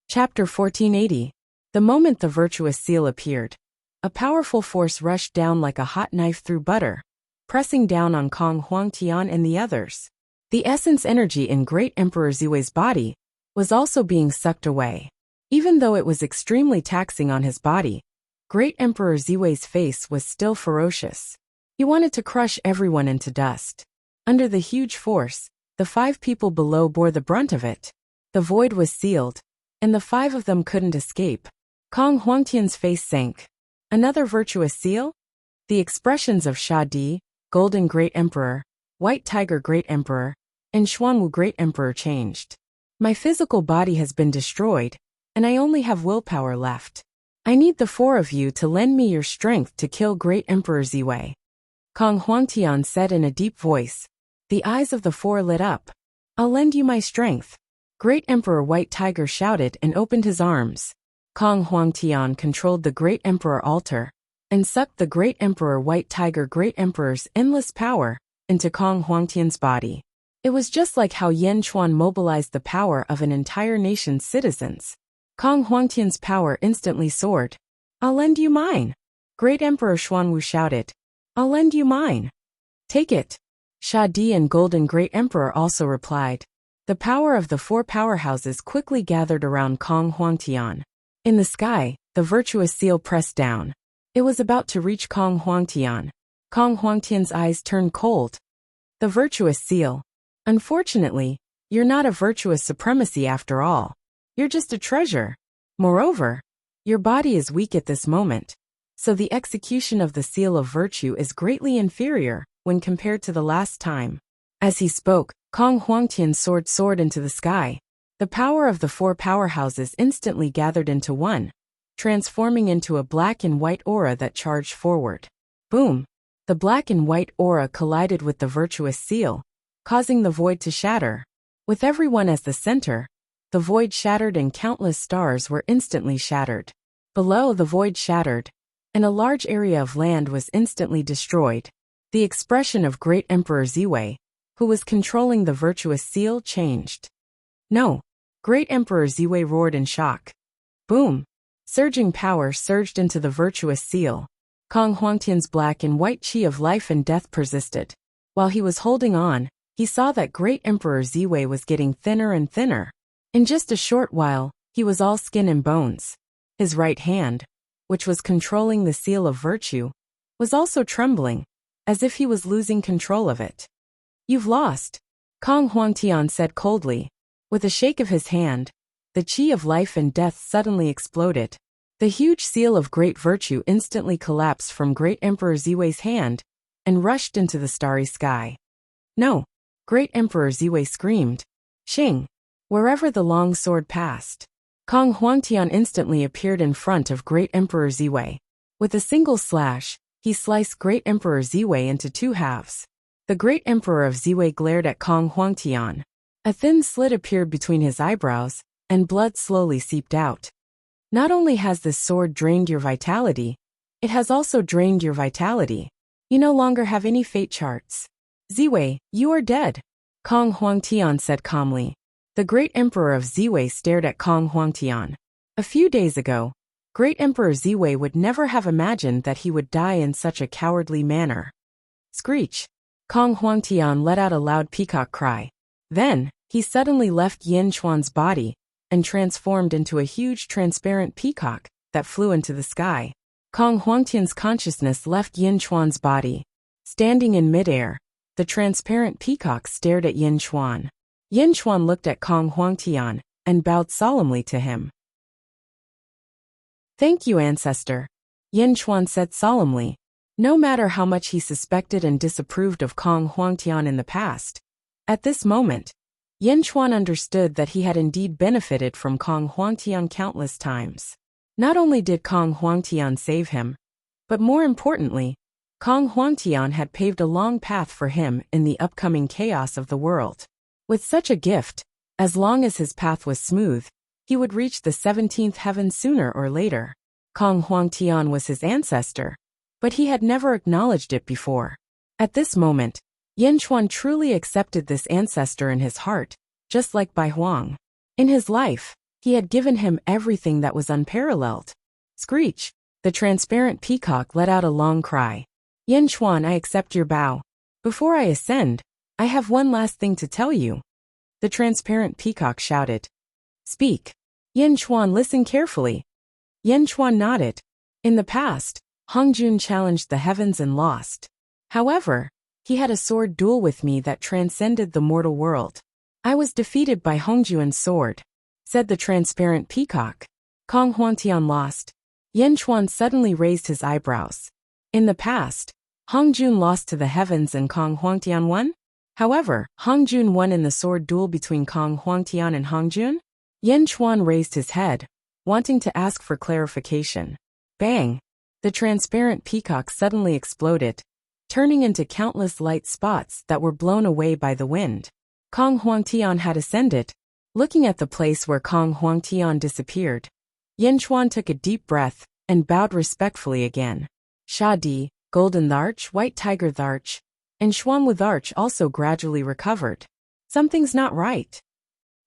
Chapter 1480. The moment the virtuous seal appeared, a powerful force rushed down like a hot knife through butter, pressing down on Kong Huangtian and the others. The essence energy in Great Emperor Ziwei's body was also being sucked away. Even though it was extremely taxing on his body, Great Emperor Ziwei's face was still ferocious. He wanted to crush everyone into dust. Under the huge force, the 5 people below bore the brunt of it. The void was sealed, and the 5 of them couldn't escape. Kong Huangtian's face sank. Another virtuous seal? The expressions of Sha Di, Golden Great Emperor, White Tiger Great Emperor, and Xuanwu Great Emperor changed. My physical body has been destroyed, and I only have willpower left. I need the 4 of you to lend me your strength to kill Great Emperor Ziwei. Kong Huangtian said in a deep voice. The eyes of the 4 lit up. I'll lend you my strength. Great Emperor White Tiger shouted and opened his arms. Kong Huangtian controlled the Great Emperor altar and sucked the Great Emperor White Tiger Great Emperor's endless power into Kong Huangtian's body. It was just like how Yin Chuan mobilized the power of an entire nation's citizens. Kong Huangtian's power instantly soared. I'll lend you mine. Great Emperor Xuanwu shouted. I'll lend you mine. Take it. Sha Di and Golden Great Emperor also replied. The power of the 4 powerhouses quickly gathered around Kong Huangtian. In the sky, the virtuous seal pressed down. It was about to reach Kong Huangtian. Kong Huangtian's eyes turned cold. The virtuous seal. Unfortunately, you're not a virtuous supremacy after all. You're just a treasure. Moreover, your body is weak at this moment, so the execution of the seal of virtue is greatly inferior when compared to the last time. As he spoke, Kong Huangtian soared into the sky. The power of the four powerhouses instantly gathered into one, transforming into a black and white aura that charged forward. Boom! The black and white aura collided with the virtuous seal, causing the void to shatter. With everyone as the center, the void shattered and countless stars were instantly shattered. Below, the void shattered, and a large area of land was instantly destroyed. The expression of Great Emperor Ziwei, who was controlling the virtuous seal, changed. No! Great Emperor Ziwei roared in shock. Boom! Surging power surged into the virtuous seal. Kong Huangtian's black and white chi of life and death persisted. While he was holding on, he saw that Great Emperor Ziwei was getting thinner and thinner. In just a short while, he was all skin and bones. His right hand, which was controlling the seal of virtue, was also trembling, as if he was losing control of it. You've lost, Kong Huangtian said coldly. With a shake of his hand, the chi of life and death suddenly exploded. The huge seal of great virtue instantly collapsed from Great Emperor Ziwei's hand and rushed into the starry sky. No! Great Emperor Ziwei screamed. Xing! Wherever the long sword passed, Kong Huangtian instantly appeared in front of Great Emperor Ziwei. With a single slash, he sliced Great Emperor Ziwei into two halves. The Great Emperor of Ziwei glared at Kong Huangtian. A thin slit appeared between his eyebrows, and blood slowly seeped out. Not only has this sword drained your vitality, it has also drained your vitality. You no longer have any fate charts. Ziwei, you are dead, Kong Huangtian said calmly. The Great Emperor of Ziwei stared at Kong Huangtian. A few days ago, Great Emperor Ziwei would never have imagined that he would die in such a cowardly manner. Screech! Kong Huangtian let out a loud peacock cry. Then, he suddenly left Yin Chuan's body and transformed into a huge transparent peacock that flew into the sky. Kong Huangtian's consciousness left Yin Chuan's body. Standing in midair, the transparent peacock stared at Yin Chuan. Yin Chuan looked at Kong Huangtian and bowed solemnly to him. Thank you, ancestor, Yin Chuan said solemnly. No matter how much he suspected and disapproved of Kong Huangtian in the past, at this moment, Yin Chuan understood that he had indeed benefited from Kong Huangtian countless times. Not only did Kong Huangtian save him, but more importantly, Kong Huangtian had paved a long path for him in the upcoming chaos of the world. With such a gift, as long as his path was smooth, he would reach the 17th heaven sooner or later. Kong Huangtian was his ancestor, but he had never acknowledged it before. At this moment, Yin Chuan truly accepted this ancestor in his heart, just like Bai Huang. In his life, he had given him everything that was unparalleled. Screech! The transparent peacock let out a long cry. Yin Chuan, I accept your bow. Before I ascend, I have one last thing to tell you. The transparent peacock shouted. Speak. Yin Chuan, listen carefully. Yin Chuan nodded. In the past, Hongjun challenged the heavens and lost. However, he had a sword duel with me that transcended the mortal world. I was defeated by Hongjun's sword, said the transparent peacock. Kong Huangtian lost. Yin Chuan suddenly raised his eyebrows. In the past, Hongjun lost to the heavens and Kong Huangtian won? However, Hongjun won in the sword duel between Kong Huangtian and Hongjun? Yin Chuan raised his head, wanting to ask for clarification. Bang! The transparent peacock suddenly exploded, turning into countless light spots that were blown away by the wind. Kong Huangtian had ascended. Looking at the place where Kong Huangtian disappeared, Yin Chuan took a deep breath and bowed respectfully again. Sha Di, Golden Arch, White Tiger Arch, and Xuanwu Arch also gradually recovered. Something's not right,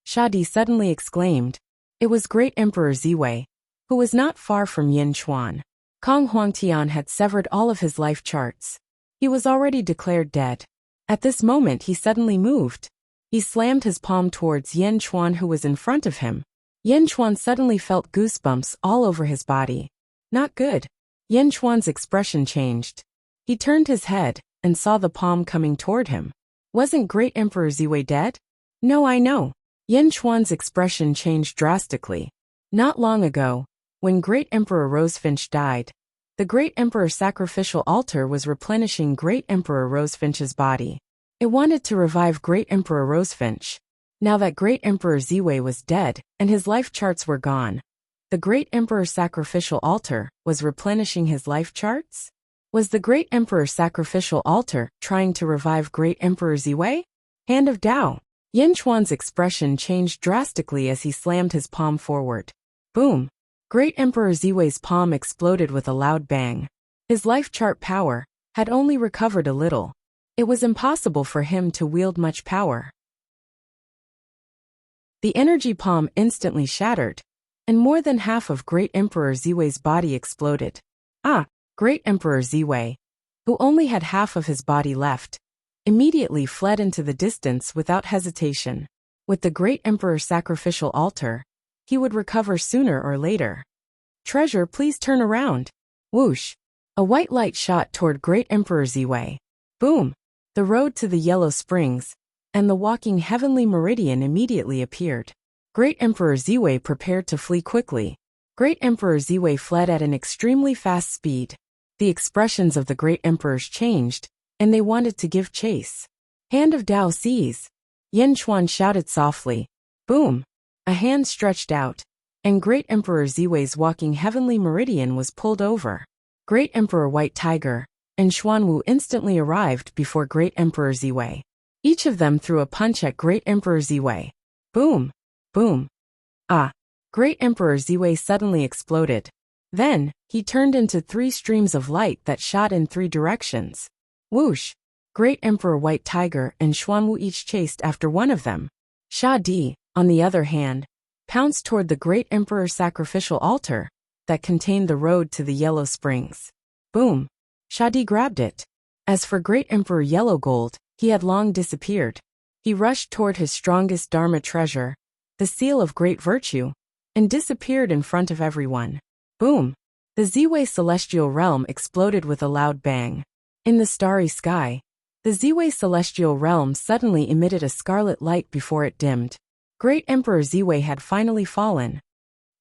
Sha Di suddenly exclaimed. It was Great Emperor Ziwei, who was not far from Yin Chuan. Kong Huangtian had severed all of his life charts. He was already declared dead. At this moment he suddenly moved. He slammed his palm towards Yin Chuan, who was in front of him. Yin Chuan suddenly felt goosebumps all over his body. Not good. Yin Chuan's expression changed. He turned his head and saw the palm coming toward him. Wasn't Great Emperor Ziwei dead? No, I know. Yin Chuan's expression changed drastically. Not long ago, when Great Emperor Rosefinch died, the Great Emperor sacrificial altar was replenishing Great Emperor Rosefinch's body. It wanted to revive Great Emperor Rosefinch. Now that Great Emperor Ziwei was dead and his life charts were gone, the Great Emperor sacrificial altar was replenishing his life charts? Was the Great Emperor sacrificial altar trying to revive Great Emperor Ziwei? Hand of Tao. Yin Chuan's expression changed drastically as he slammed his palm forward. Boom! Great Emperor Ziwei's palm exploded with a loud bang. His life chart power had only recovered a little. It was impossible for him to wield much power. The energy palm instantly shattered, and more than half of Great Emperor Ziwei's body exploded. Great Emperor Ziwei, who only had half of his body left, immediately fled into the distance without hesitation. With the Great Emperor sacrificial altar, he would recover sooner or later. Treasure, please turn around. Whoosh! A white light shot toward Great Emperor Ziwei. Boom! The road to the Yellow Springs and the walking heavenly meridian immediately appeared. Great Emperor Ziwei prepared to flee quickly. Great Emperor Ziwei fled at an extremely fast speed. The expressions of the Great Emperors changed, and they wanted to give chase. Hand of Tao seize! Yin Chuan shouted softly. Boom! A hand stretched out, and Great Emperor Ziwei's walking heavenly meridian was pulled over. Great Emperor White Tiger and Xuanwu instantly arrived before Great Emperor Ziwei. Each of them threw a punch at Great Emperor Ziwei. Boom! Boom! Great Emperor Ziwei suddenly exploded. Then, he turned into 3 streams of light that shot in 3 directions. Whoosh! Great Emperor White Tiger and Xuanwu each chased after one of them. Sha Di, on the other hand, pounced toward the Great Emperor sacrificial altar that contained the road to the Yellow Springs. Boom! Sha Di grabbed it. As for Great Emperor Yellow Gold, he had long disappeared. He rushed toward his strongest Dharma treasure, the seal of great virtue, and disappeared in front of everyone. Boom! The Ziwei celestial realm exploded with a loud bang. In the starry sky, the Ziwei celestial realm suddenly emitted a scarlet light before it dimmed. Great Emperor Ziwei had finally fallen.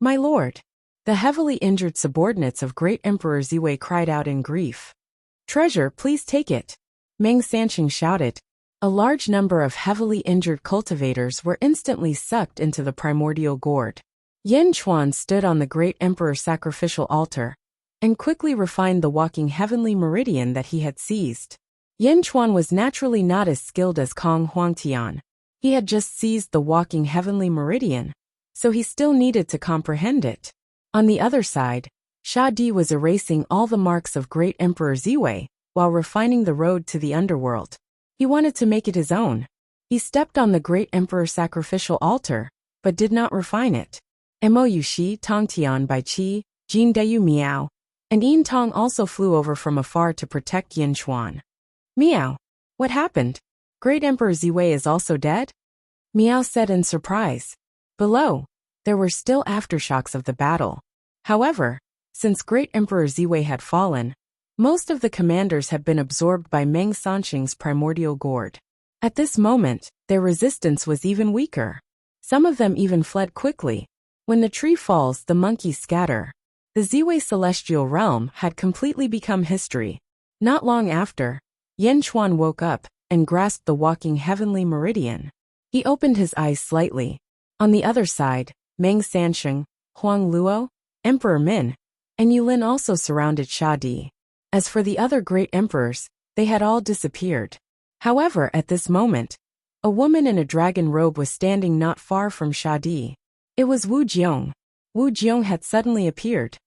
My lord! The heavily injured subordinates of Great Emperor Ziwei cried out in grief. Treasure, please take it! Meng Sanqing shouted. A large number of heavily injured cultivators were instantly sucked into the primordial gourd. Yin Chuan stood on the Great Emperor sacrificial altar and quickly refined the walking heavenly meridian that he had seized. Yin Chuan was naturally not as skilled as Kong Huangtian. He had just seized the walking heavenly meridian, so he still needed to comprehend it. On the other side, Sha Di was erasing all the marks of Great Emperor Ziwei while refining the road to the underworld. He wanted to make it his own. He stepped on the Great Emperor sacrificial altar, but did not refine it. Mou Shi Tongtian Bai Qi, Jin Deyu Miao, and Yin Tong also flew over from afar to protect Yin Chuan. Miao! What happened? Great Emperor Ziwei is also dead? Miao said in surprise. Below, there were still aftershocks of the battle. However, since Great Emperor Ziwei had fallen, most of the commanders had been absorbed by Meng Sanqing's primordial gourd. At this moment, their resistance was even weaker. Some of them even fled quickly. When the tree falls, the monkeys scatter. The Ziwei celestial realm had completely become history. Not long after, Yin Chuan woke up and grasped the walking heavenly meridian. He opened his eyes slightly. On the other side, Meng Sanqing, Huang Luo, Emperor Min, and Yulin also surrounded Sha Di. As for the other great emperors, they had all disappeared. However, at this moment, a woman in a dragon robe was standing not far from Sha Di. It was Wu Jiong. Wu Jiong had suddenly appeared.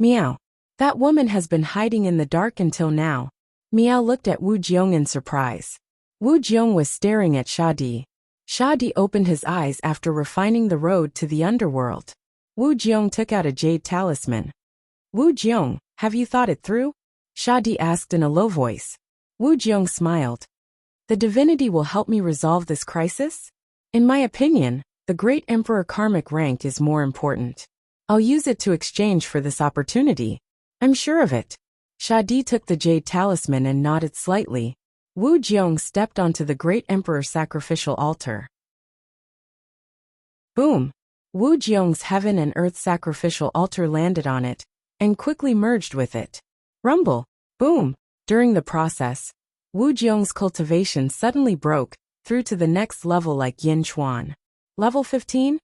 Miao. That woman has been hiding in the dark until now. Miao looked at Wu Jiong in surprise. Wu Jiong was staring at Sha Di. Sha Di opened his eyes after refining the road to the underworld. Wu Jiong took out a jade talisman. Wu Jiong, have you thought it through? Sha Di asked in a low voice. Wu Jiong smiled. The divinity will help me resolve this crisis? In my opinion, the Great Emperor karmic rank is more important. I'll use it to exchange for this opportunity. I'm sure of it. Shadi took the jade talisman and nodded slightly. Wu Jiong stepped onto the great emperor's sacrificial altar. Boom! Wu Jiong's heaven and earth sacrificial altar landed on it, and quickly merged with it. Rumble! Boom! During the process, Wu Jiong's cultivation suddenly broke through to the next level like Yin Chuan. Level 15?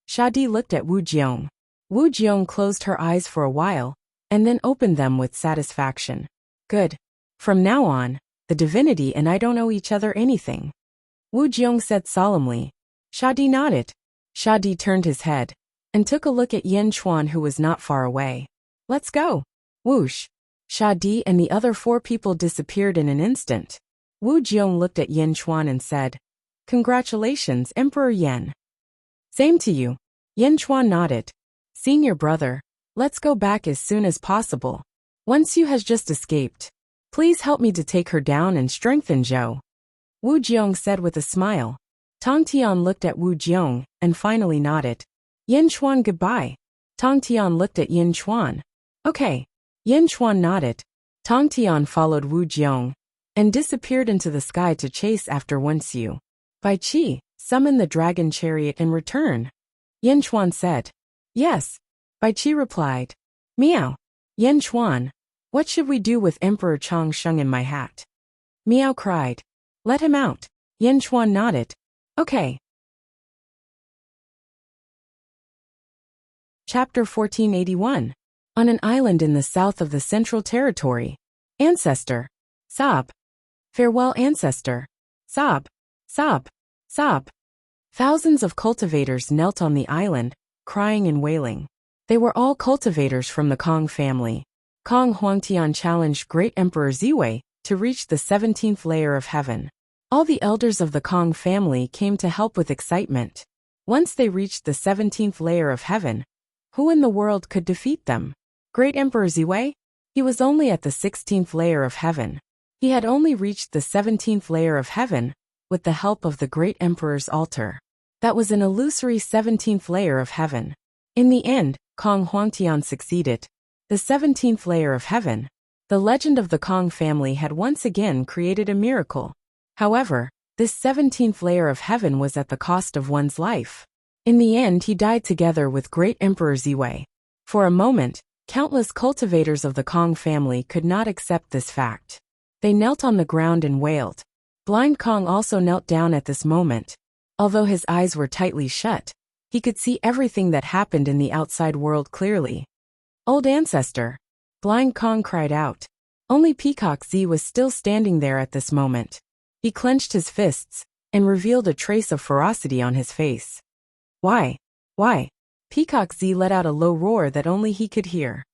Shadi looked at Wu Jiong. Wu Jiong closed her eyes for a while, and then opened them with satisfaction. Good. From now on, the divinity and I don't owe each other anything. Wu Jiong said solemnly. Shadi nodded. Shadi turned his head, and took a look at Yin Chuan who was not far away. Let's go. Whoosh. Shadi and the other 4 people disappeared in an instant. Wu Jiong looked at Yin Chuan and said, Congratulations, Emperor Yen. Same to you. Yin Chuan nodded. Senior brother, let's go back as soon as possible. Once you has just escaped. Please help me to take her down and strengthen Zhou. Wu Jiong said with a smile. Tong Tian looked at Wu Jiong and finally nodded. Yin Chuan goodbye. Tong Tian looked at Yin Chuan. Okay. Yin Chuan nodded. Tong Tian followed Wu Jiong and disappeared into the sky to chase after Wuxia. Bai Qi, summon the dragon chariot and return. Yin Chuan said. Yes. Bai Qi replied. Meow. Yin Chuan, what should we do with Emperor Chang Sheng in my hat? Meow cried. Let him out. Yin Chuan nodded. Okay. Chapter 1481. On an island in the south of the Central Territory. Ancestor. Sob. Farewell, ancestor. Sob. Sob. Sob. Thousands of cultivators knelt on the island, crying and wailing. They were all cultivators from the Kong family. Kong Huangtian challenged Great Emperor Ziwei to reach the 17th layer of heaven. All the elders of the Kong family came to help with excitement. Once they reached the 17th layer of heaven, who in the world could defeat them? Great Emperor Ziwei? He was only at the 16th layer of heaven. He had only reached the 17th layer of heaven with the help of the Great Emperor's altar. That was an illusory 17th layer of heaven. In the end, Kong Huangtian succeeded. The 17th layer of heaven. The legend of the Kong family had once again created a miracle. However, this 17th layer of heaven was at the cost of one's life. In the end, he died together with Great Emperor Ziwei. For a moment, countless cultivators of the Kong family could not accept this fact. They knelt on the ground and wailed. Blind Kong also knelt down at this moment. Although his eyes were tightly shut, he could see everything that happened in the outside world clearly. Old ancestor! Blind Kong cried out. Only Peacock Z was still standing there at this moment. He clenched his fists and revealed a trace of ferocity on his face. Why? Why? Peacock Z let out a low roar that only he could hear.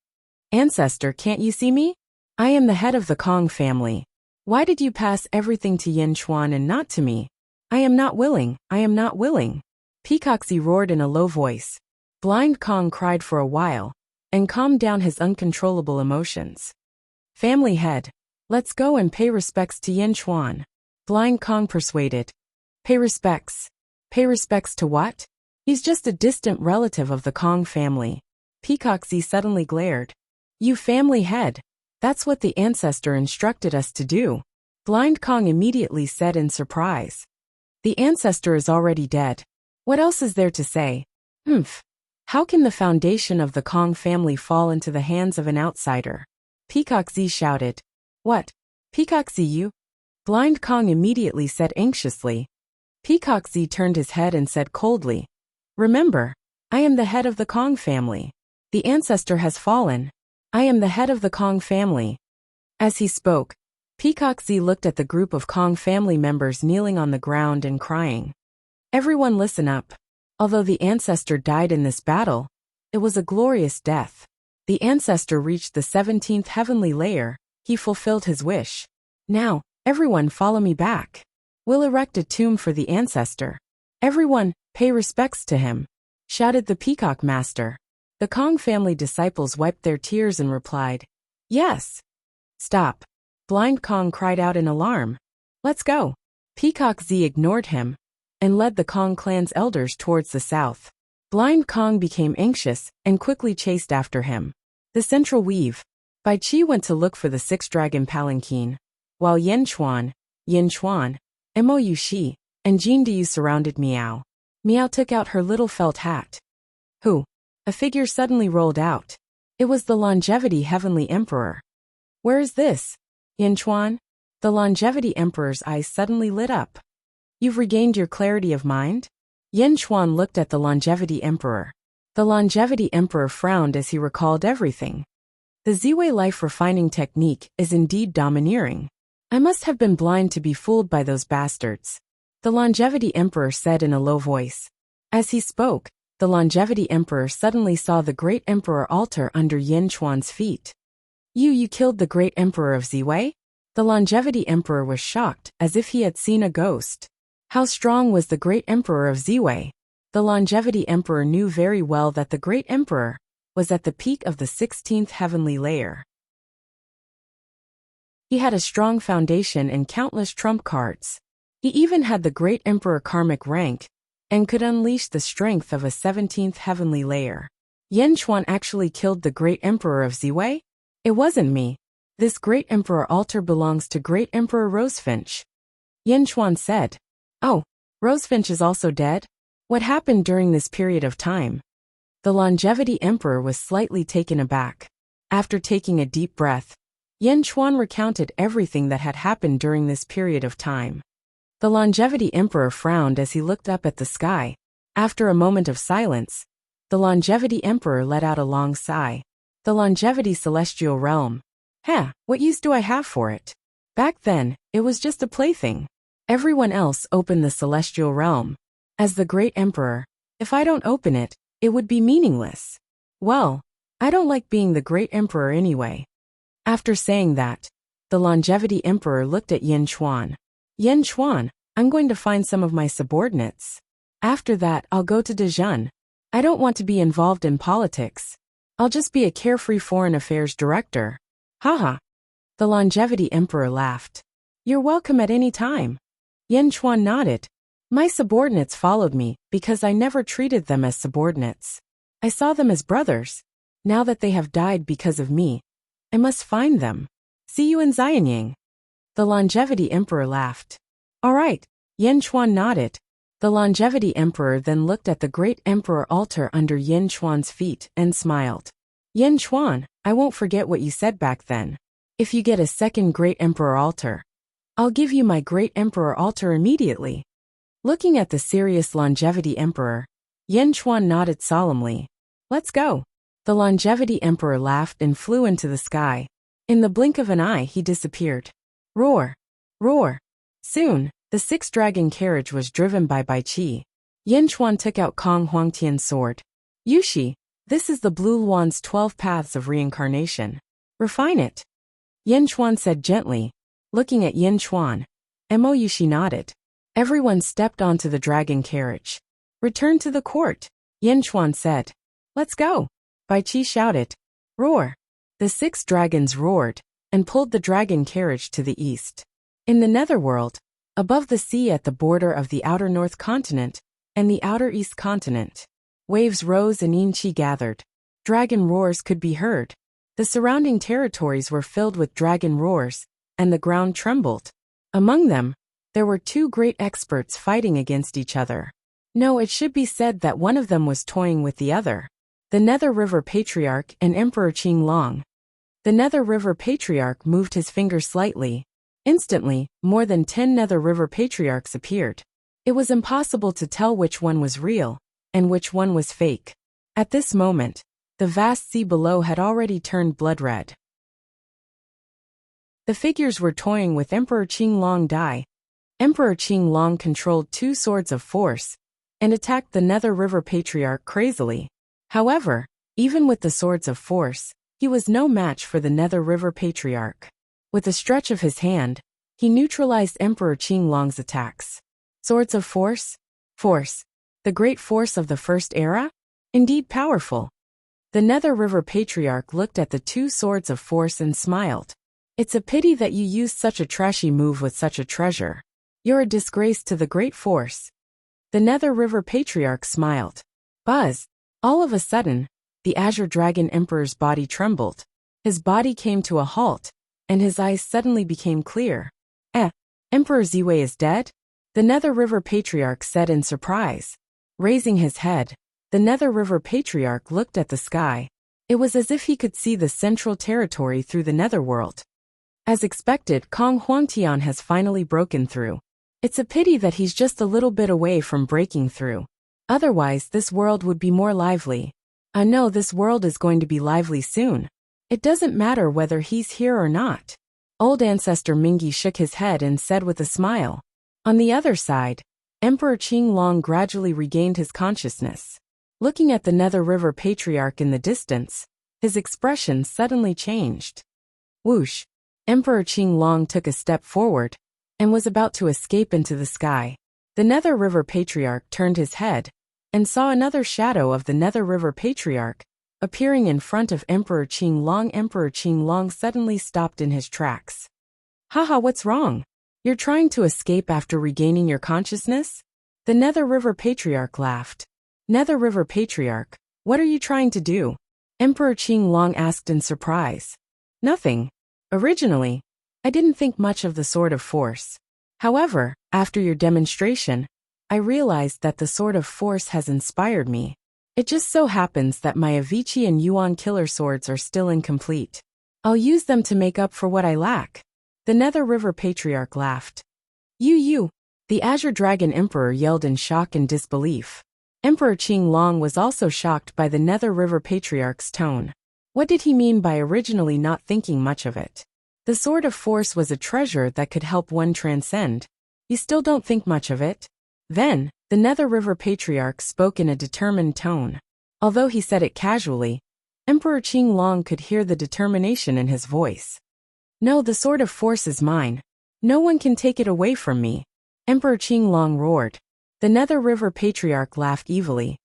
Ancestor, can't you see me? I am the head of the Kong family. Why did you pass everything to Yin Chuan and not to me? I am not willing, I am not willing. Peacock Z roared in a low voice. Blind Kong cried for a while and calmed down his uncontrollable emotions. Family head, let's go and pay respects to Yin Chuan. Blind Kong persuaded. Pay respects. Pay respects to what? He's just a distant relative of the Kong family. Peacock Z suddenly glared. You family head. That's what the ancestor instructed us to do. Blind Kong immediately said in surprise. The ancestor is already dead. What else is there to say? How can the foundation of the Kong family fall into the hands of an outsider? Peacock Z shouted. What? Peacock Z you? Blind Kong immediately said anxiously. Peacock Z turned his head and said coldly. Remember, I am the head of the Kong family. The ancestor has fallen. I am the head of the Kong family. As he spoke, Peacock Z looked at the group of Kong family members kneeling on the ground and crying. Everyone listen up. Although the ancestor died in this battle, it was a glorious death. The ancestor reached the 17th heavenly layer. He fulfilled his wish. Now, everyone follow me back. We'll erect a tomb for the ancestor. Everyone, pay respects to him, shouted the Peacock Master. The Kong family disciples wiped their tears and replied, Yes. Stop. Blind Kong cried out in alarm. Let's go. Peacock Z ignored him and led the Kong clan's elders towards the south. Blind Kong became anxious and quickly chased after him. The central weave. Bai Qi went to look for the six-dragon palanquin, while Yin Chuan, Mou Shi, and Jin Diyu surrounded Miao. Miao took out her little felt hat. Who? A figure suddenly rolled out. It was the Longevity Heavenly Emperor. Where is this? Yin Chuan? The Longevity Emperor's eyes suddenly lit up. You've regained your clarity of mind? Yin Chuan looked at the Longevity Emperor. The Longevity Emperor frowned as he recalled everything. The Ziwei life refining technique is indeed domineering. I must have been blind to be fooled by those bastards. The Longevity Emperor said in a low voice. As he spoke, the Longevity Emperor suddenly saw the Great Emperor altar under Yin Chuan's feet. You killed the Great Emperor of Ziwei? The Longevity Emperor was shocked, as if he had seen a ghost. How strong was the Great Emperor of Ziwei? The Longevity Emperor knew very well that the Great Emperor was at the peak of the 16th heavenly layer. He had a strong foundation and countless trump cards. He even had the Great Emperor karmic rank, and could unleash the strength of a 17th heavenly layer. Yin Chuan actually killed the Great Emperor of Ziwei? It wasn't me. This Great Emperor altar belongs to Great Emperor Rosefinch. Yin Chuan said. Oh, Rosefinch is also dead? What happened during this period of time? The Longevity Emperor was slightly taken aback. After taking a deep breath, Yin Chuan recounted everything that had happened during this period of time. The Longevity Emperor frowned as he looked up at the sky. After a moment of silence, the Longevity Emperor let out a long sigh. The Longevity Celestial Realm. What use do I have for it? Back then, it was just a plaything. Everyone else opened the Celestial Realm. As the Great Emperor, if I don't open it, it would be meaningless. Well, I don't like being the Great Emperor anyway. After saying that, the Longevity Emperor looked at Yin Chuan. Yin Chuan, I'm going to find some of my subordinates. After that, I'll go to Dezhun. I don't want to be involved in politics. I'll just be a carefree foreign affairs director. Haha. The Longevity Emperor laughed. You're welcome at any time. Yin Chuan nodded. My subordinates followed me because I never treated them as subordinates. I saw them as brothers. Now that they have died because of me, I must find them. See you in Xianyang. The Longevity Emperor laughed. All right. Yin Chuan nodded. The Longevity Emperor then looked at the Great Emperor altar under Yin Chuan's feet and smiled. Yin Chuan, I won't forget what you said back then. If you get a second Great Emperor altar, I'll give you my Great Emperor altar immediately. Looking at the serious Longevity Emperor, Yin Chuan nodded solemnly. Let's go. The Longevity Emperor laughed and flew into the sky. In the blink of an eye, he disappeared. Roar! Roar! Soon, the six-dragon carriage was driven by Bai Qi. Yin Chuan took out Kong Huangtian's sword. Yushi, this is the Blue Luan's 12 paths of reincarnation. Refine it. Yin Chuan said gently. Looking at Yin Chuan, Mou Shi nodded. Everyone stepped onto the dragon carriage. Return to the court, Yin Chuan said. Let's go. Bai Qi shouted. Roar. The six dragons roared and pulled the dragon carriage to the east. In the netherworld, above the sea at the border of the outer north continent and the outer east continent, waves rose and yin qi gathered. Dragon roars could be heard. The surrounding territories were filled with dragon roars, and the ground trembled. Among them, there were two great experts fighting against each other. No, it should be said that one of them was toying with the other. The Nether River Patriarch and Emperor Qinglong. The Nether River Patriarch moved his finger slightly. Instantly, more than 10 Nether River Patriarchs appeared. It was impossible to tell which one was real and which one was fake. At this moment, the vast sea below had already turned blood red. The figures were toying with Emperor Qinglong Dai. Emperor Qinglong controlled two swords of force and attacked the Nether River Patriarch crazily. However, even with the swords of force, he was no match for the Nether River Patriarch. With a stretch of his hand, he neutralized Emperor Qinglong's attacks. Swords of force? Force. The great force of the first era? Indeed powerful. The Nether River Patriarch looked at the two swords of force and smiled. It's a pity that you used such a trashy move with such a treasure. You're a disgrace to the great force. The Nether River Patriarch smiled. Buzz. All of a sudden, the Azure Dragon Emperor's body trembled. His body came to a halt, and his eyes suddenly became clear. Emperor Ziwei is dead? The Nether River Patriarch said in surprise. Raising his head, the Nether River Patriarch looked at the sky. It was as if he could see the central territory through the netherworld. As expected, Kong Huangtian has finally broken through. It's a pity that he's just a little bit away from breaking through. Otherwise, this world would be more lively. I know this world is going to be lively soon. It doesn't matter whether he's here or not. Old Ancestor Mingi shook his head and said with a smile. On the other side, Emperor Qinglong gradually regained his consciousness. Looking at the Nether River Patriarch in the distance, his expression suddenly changed. Whoosh! Emperor Qinglong took a step forward and was about to escape into the sky. The Nether River Patriarch turned his head and saw another shadow of the Nether River Patriarch appearing in front of Emperor Qinglong. Emperor Qinglong suddenly stopped in his tracks. Haha, what's wrong? You're trying to escape after regaining your consciousness? The Nether River Patriarch laughed. Nether River Patriarch, what are you trying to do? Emperor Qinglong asked in surprise. Nothing. Originally, I didn't think much of the Sword of Force. However, after your demonstration, I realized that the Sword of Force has inspired me. It just so happens that my Avicii and Yuan killer swords are still incomplete. I'll use them to make up for what I lack. The Nether River Patriarch laughed. You! The Azure Dragon Emperor yelled in shock and disbelief. Emperor Qinglong was also shocked by the Nether River Patriarch's tone. What did he mean by originally not thinking much of it? The Sword of Force was a treasure that could help one transcend. You still don't think much of it? Then, the Nether River Patriarch spoke in a determined tone. Although he said it casually, Emperor Qinglong could hear the determination in his voice. No, the Sword of Force is mine. No one can take it away from me. Emperor Qinglong roared. The Nether River Patriarch laughed evilly.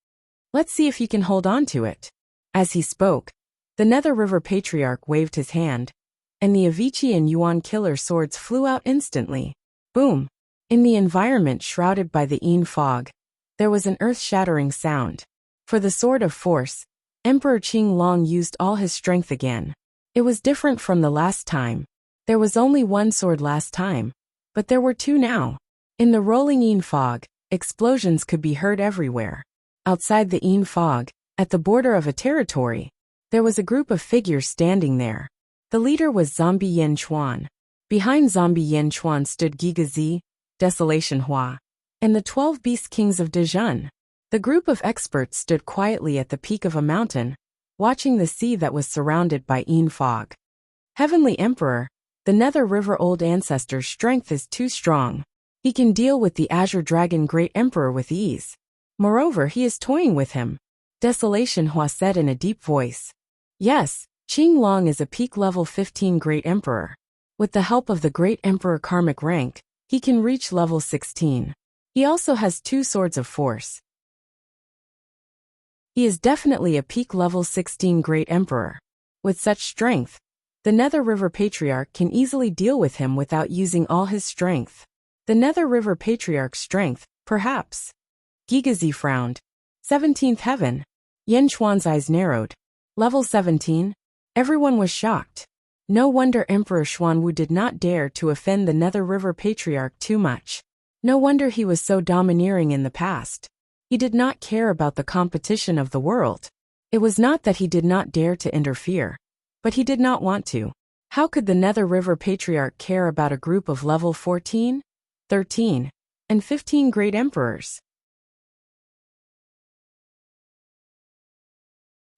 Let's see if you can hold on to it. As he spoke, the Nether River Patriarch waved his hand, and the Avicii and Yuan killer swords flew out instantly. Boom! In the environment shrouded by the Yin fog, there was an earth-shattering sound. For the Sword of Force, Emperor Qinglong used all his strength again. It was different from the last time. There was only one sword last time, but there were two now. In the rolling Yin fog, explosions could be heard everywhere. Outside the Yin fog, at the border of a territory, there was a group of figures standing there. The leader was Zombie Yen Chuan. Behind Zombie Yen Chuan stood Gigazi, Desolation Hua, and the 12 Beast Kings of Dejun. The group of experts stood quietly at the peak of a mountain, watching the sea that was surrounded by Yin fog. Heavenly Emperor, the Nether River Old Ancestor's strength is too strong. He can deal with the Azure Dragon Great Emperor with ease. Moreover, he is toying with him. Desolation Hua said in a deep voice. Yes, Qinglong is a peak level 15 Great Emperor. With the help of the Great Emperor Karmic rank, he can reach level 16. He also has 2 Swords of Force. He is definitely a peak level 16 Great Emperor. With such strength, the Nether River Patriarch can easily deal with him without using all his strength. The Nether River Patriarch's strength, perhaps. Gigazi frowned. 17th Heaven. Yen Chuan's eyes narrowed. Level 17? Everyone was shocked. No wonder Emperor Xuanwu did not dare to offend the Nether River Patriarch too much. No wonder he was so domineering in the past. He did not care about the competition of the world. It was not that he did not dare to interfere, but he did not want to. How could the Nether River Patriarch care about a group of level 14, 13, and 15 Great Emperors?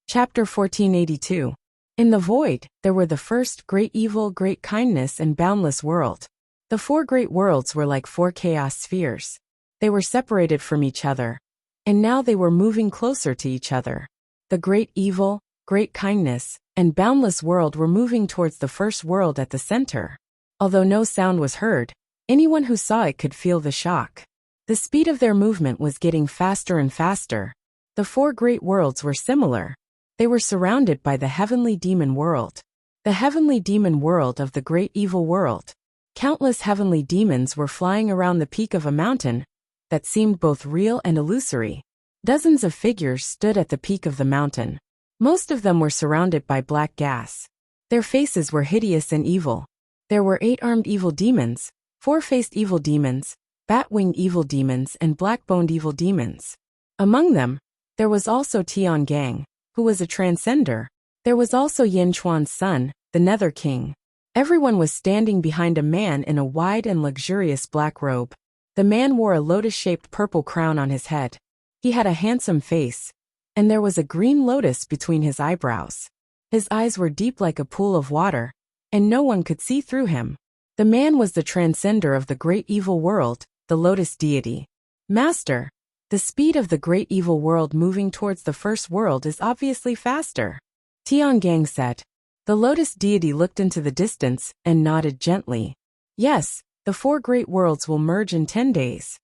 Chapter 1482. In the void, there were the first great evil, great kindness, and boundless world. The 4 great worlds were like 4 chaos spheres. They were separated from each other, and now they were moving closer to each other. The great evil, great kindness, and boundless world were moving towards the first world at the center. Although no sound was heard, anyone who saw it could feel the shock. The speed of their movement was getting faster and faster. The 4 great worlds were similar. They were surrounded by the heavenly demon world. The heavenly demon world of the great evil world. Countless heavenly demons were flying around the peak of a mountain that seemed both real and illusory. Dozens of figures stood at the peak of the mountain. Most of them were surrounded by black gas. Their faces were hideous and evil. There were 8 armed evil demons, 4-faced evil demons, bat-winged evil demons and black-boned evil demons. Among them, there was also Tiangang, who was a transcender. There was also Yin Chuan's son, the Nether King. Everyone was standing behind a man in a wide and luxurious black robe. The man wore a lotus-shaped purple crown on his head. He had a handsome face, and there was a green lotus between his eyebrows. His eyes were deep like a pool of water, and no one could see through him. The man was the transcender of the great evil world, the lotus deity. Master, the speed of the great evil world moving towards the first world is obviously faster, Tiangang said. The lotus deity looked into the distance and nodded gently. Yes, the 4 great worlds will merge in 10 days.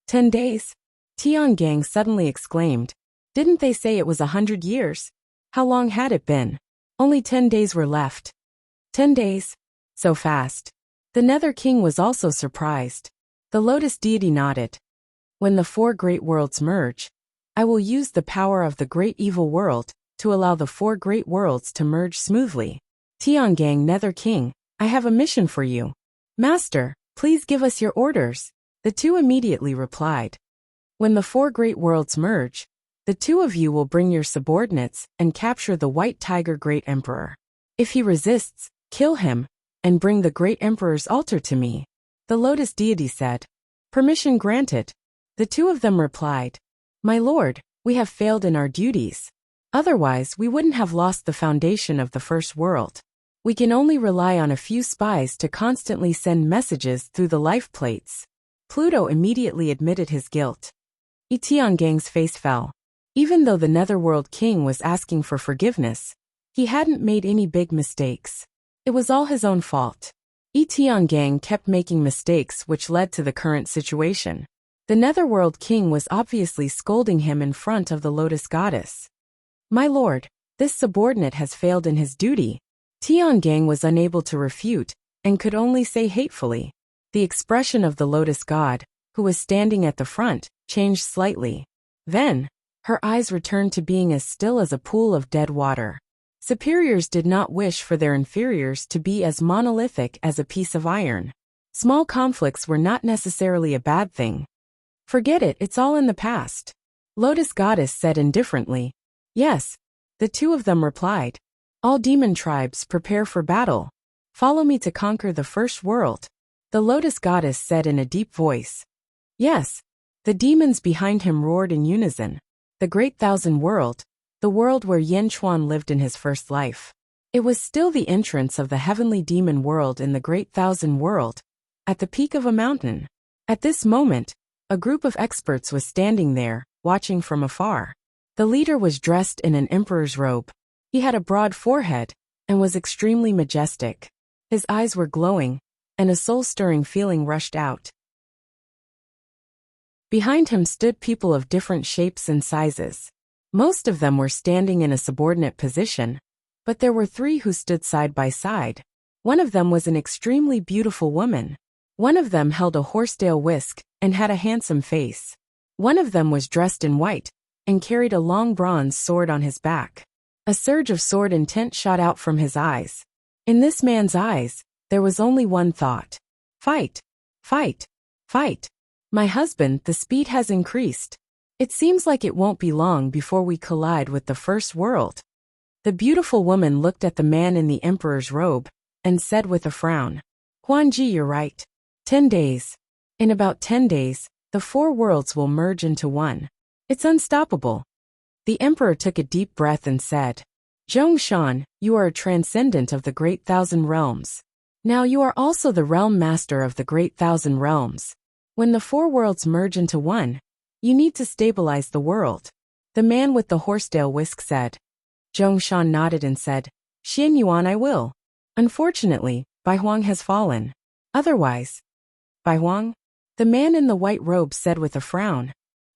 10 days? Tiangang suddenly exclaimed. Didn't they say it was 100 years? How long had it been? Only 10 days were left. 10 days? So fast. The Nether King was also surprised. The lotus deity nodded. When the 4 great worlds merge, I will use the power of the great evil world to allow the 4 great worlds to merge smoothly. Tiangang, Nether King, I have a mission for you. Master, please give us your orders. The 2 immediately replied. When the 4 great worlds merge, the 2 of you will bring your subordinates and capture the White Tiger Great Emperor. If he resists, kill him, and bring the Great Emperor's altar to me. The lotus deity said. Permission granted. The 2 of them replied. My lord, we have failed in our duties. Otherwise, we wouldn't have lost the foundation of the first world. We can only rely on a few spies to constantly send messages through the life plates. Pluto immediately admitted his guilt. Tiangang's face fell. Even though the Netherworld King was asking for forgiveness, he hadn't made any big mistakes. It was all his own fault. Tiangang kept making mistakes which led to the current situation. The Netherworld King was obviously scolding him in front of the Lotus Goddess. My lord, this subordinate has failed in his duty. Tiangang was unable to refute, and could only say hatefully. The expression of the Lotus God, who was standing at the front, changed slightly. Then, her eyes returned to being as still as a pool of dead water. Superiors did not wish for their inferiors to be as monolithic as a piece of iron. Small conflicts were not necessarily a bad thing. Forget it, it's all in the past. Lotus Goddess said indifferently. Yes. The 2 of them replied. All demon tribes prepare for battle. Follow me to conquer the first world. The Lotus Goddess said in a deep voice. Yes. The demons behind him roared in unison. The Great Thousand World, the world where Yin Chuan lived in his first life. It was still the entrance of the heavenly demon world in the Great Thousand World, at the peak of a mountain. At this moment, a group of experts was standing there, watching from afar. The leader was dressed in an emperor's robe. He had a broad forehead, and was extremely majestic. His eyes were glowing, and a soul-stirring feeling rushed out. Behind him stood people of different shapes and sizes. Most of them were standing in a subordinate position, but there were 3 who stood side by side. One of them was an extremely beautiful woman. One of them held a horsetail whisk and had a handsome face. One of them was dressed in white and carried a long bronze sword on his back. A surge of sword intent shot out from his eyes. In this man's eyes, there was only one thought. Fight! Fight! Fight! My husband, the speed has increased. It seems like it won't be long before we collide with the first world. The beautiful woman looked at the man in the emperor's robe and said with a frown, Huanji, you're right. 10 days. In about 10 days, the 4 worlds will merge into one. It's unstoppable. The emperor took a deep breath and said, Zhongshan, you are a transcendent of the Great Thousand Realms. Now you are also the realm master of the Great Thousand Realms. When the 4 worlds merge into one, you need to stabilize the world. The man with the horsetail whisk said. Zhongshan nodded and said, Xian Yuan, I will. Unfortunately, Bai Huang has fallen. Otherwise, Bai Huang? The man in the white robe said with a frown.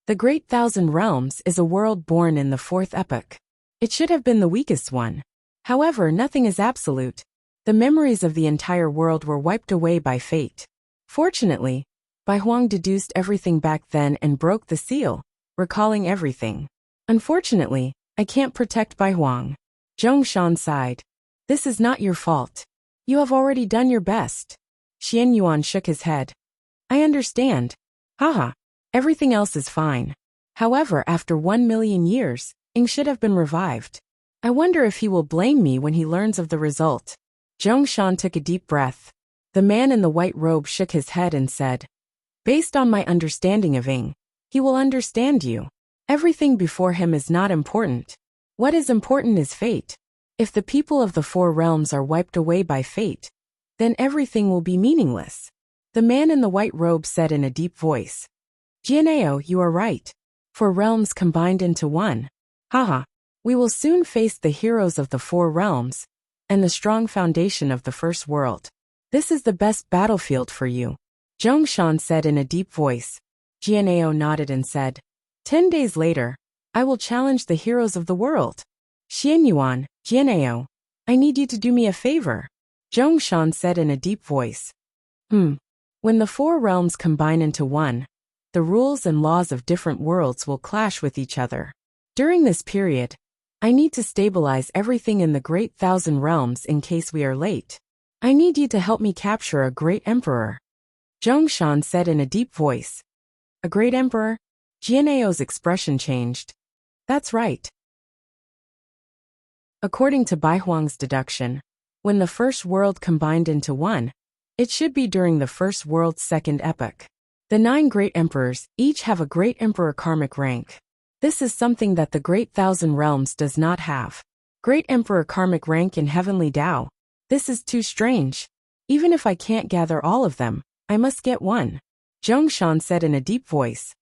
The Great Thousand Realms is a world born in the 4th epoch. It should have been the weakest one. However, nothing is absolute. The memories of the entire world were wiped away by fate. Fortunately, Bai Huang deduced everything back then and broke the seal, recalling everything. Unfortunately, I can't protect Bai Huang. Zhongshan sighed. This is not your fault. You have already done your best. Xian Yuan shook his head. I understand. Haha. Everything else is fine. However, after 1,000,000 years, Ing should have been revived. I wonder if he will blame me when he learns of the result. Zhong Shan took a deep breath. The man in the white robe shook his head and said, based on my understanding of Ing, he will understand you. Everything before him is not important. What is important is fate. If the people of the four realms are wiped away by fate, then everything will be meaningless. The man in the white robe said in a deep voice. Jianeo, you are right. Four realms combined into one. Haha. We will soon face the heroes of the four realms, and the strong foundation of the first world. This is the best battlefield for you. Zhong Shan said in a deep voice. Jianeo nodded and said, 10 days later, I will challenge the heroes of the world. Xian Yuan, Jianeo, I need you to do me a favor. Zhong Shan said in a deep voice. When the four realms combine into one, the rules and laws of different worlds will clash with each other. During this period, I need to stabilize everything in the great 1,000 realms in case we are late. I need you to help me capture a great emperor. Zhong Shan said in a deep voice. A great emperor? Jianeo's expression changed. That's right. According to Bai Huang's deduction, when the first world combined into one, it should be during the first world's second epoch. The 9 great emperors each have a great emperor karmic rank. This is something that the great 1,000 realms does not have. Great emperor karmic rank in heavenly Tao. This is too strange. Even if I can't gather all of them, I must get one. Zhong Shan said in a deep voice.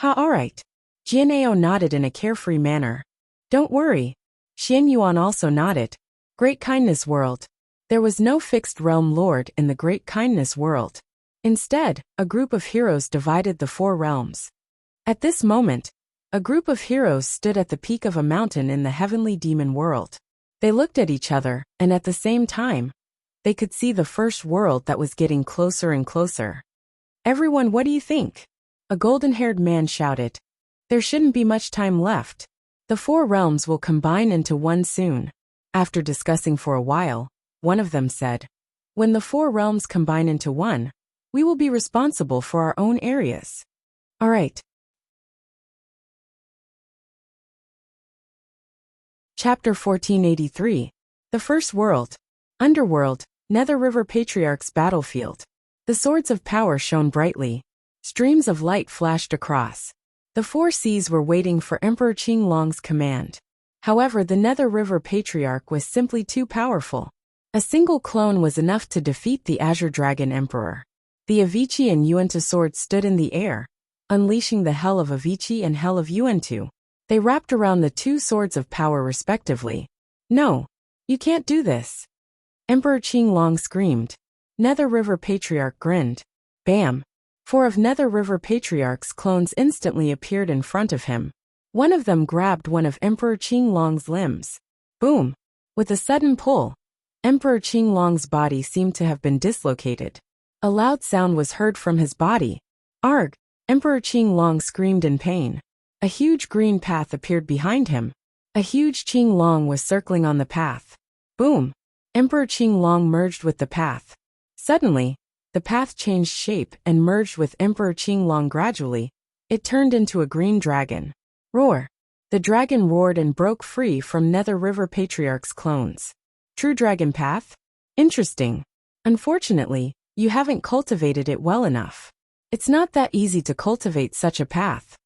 Alright. Jianeo nodded in a carefree manner. Don't worry. Xian Yuan also nodded. Great Kindness World. There was no fixed realm lord in the Great Kindness World. Instead, a group of heroes divided the four realms. At this moment, a group of heroes stood at the peak of a mountain in the heavenly demon world. They looked at each other, and at the same time, they could see the first world that was getting closer and closer. Everyone, what do you think? A golden-haired man shouted. There shouldn't be much time left. The four realms will combine into one soon. After discussing for a while, one of them said, when the four realms combine into one, we will be responsible for our own areas. All right. Chapter 1483. The First World. Underworld, Nether River Patriarch's Battlefield. The swords of power shone brightly. Streams of light flashed across. The four seas were waiting for Emperor Qinglong's command. However, the Nether River Patriarch was simply too powerful. A single clone was enough to defeat the Azure Dragon Emperor. The Avicii and Yuantu swords stood in the air, unleashing the Hell of Avicii and Hell of Yuantu. They wrapped around the 2 swords of power respectively. No, you can't do this. Emperor Qinglong screamed. Nether River Patriarch grinned. Bam! 4 of Nether River Patriarch's clones instantly appeared in front of him. One of them grabbed one of Emperor Qinglong's limbs. Boom! With a sudden pull, Emperor Qinglong's body seemed to have been dislocated. A loud sound was heard from his body. Arg! Emperor Qinglong screamed in pain. A huge green path appeared behind him. A huge Qinglong was circling on the path. Boom! Emperor Qinglong merged with the path. Suddenly, the path changed shape and merged with Emperor Qinglong gradually. It turned into a green dragon. Roar! The dragon roared and broke free from Nether River Patriarch's clones. True dragon path? Interesting. Unfortunately, you haven't cultivated it well enough. It's not that easy to cultivate such a path.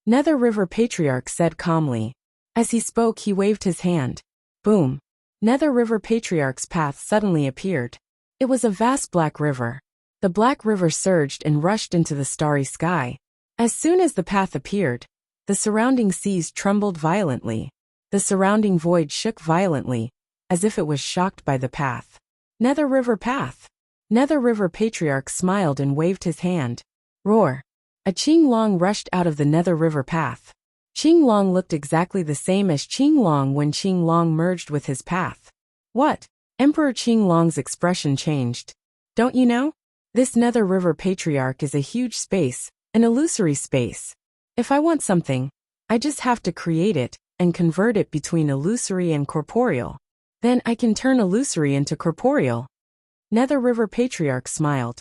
Nether River Patriarch said calmly. As he spoke, he waved his hand. Boom! Nether River Patriarch's path suddenly appeared. It was a vast black river. The black river surged and rushed into the starry sky. As soon as the path appeared, the surrounding seas trembled violently. The surrounding void shook violently, as if it was shocked by the path. Nether River Path! Nether River Patriarch smiled and waved his hand. Roar! A Qinglong rushed out of the Nether River Path. Qinglong looked exactly the same as Qinglong when Qinglong merged with his path. What? Emperor Qinglong's expression changed. Don't you know? This Nether River Patriarch is a huge space, an illusory space. If I want something, I just have to create it and convert it between illusory and corporeal. Then I can turn illusory into corporeal. Nether River Patriarch smiled.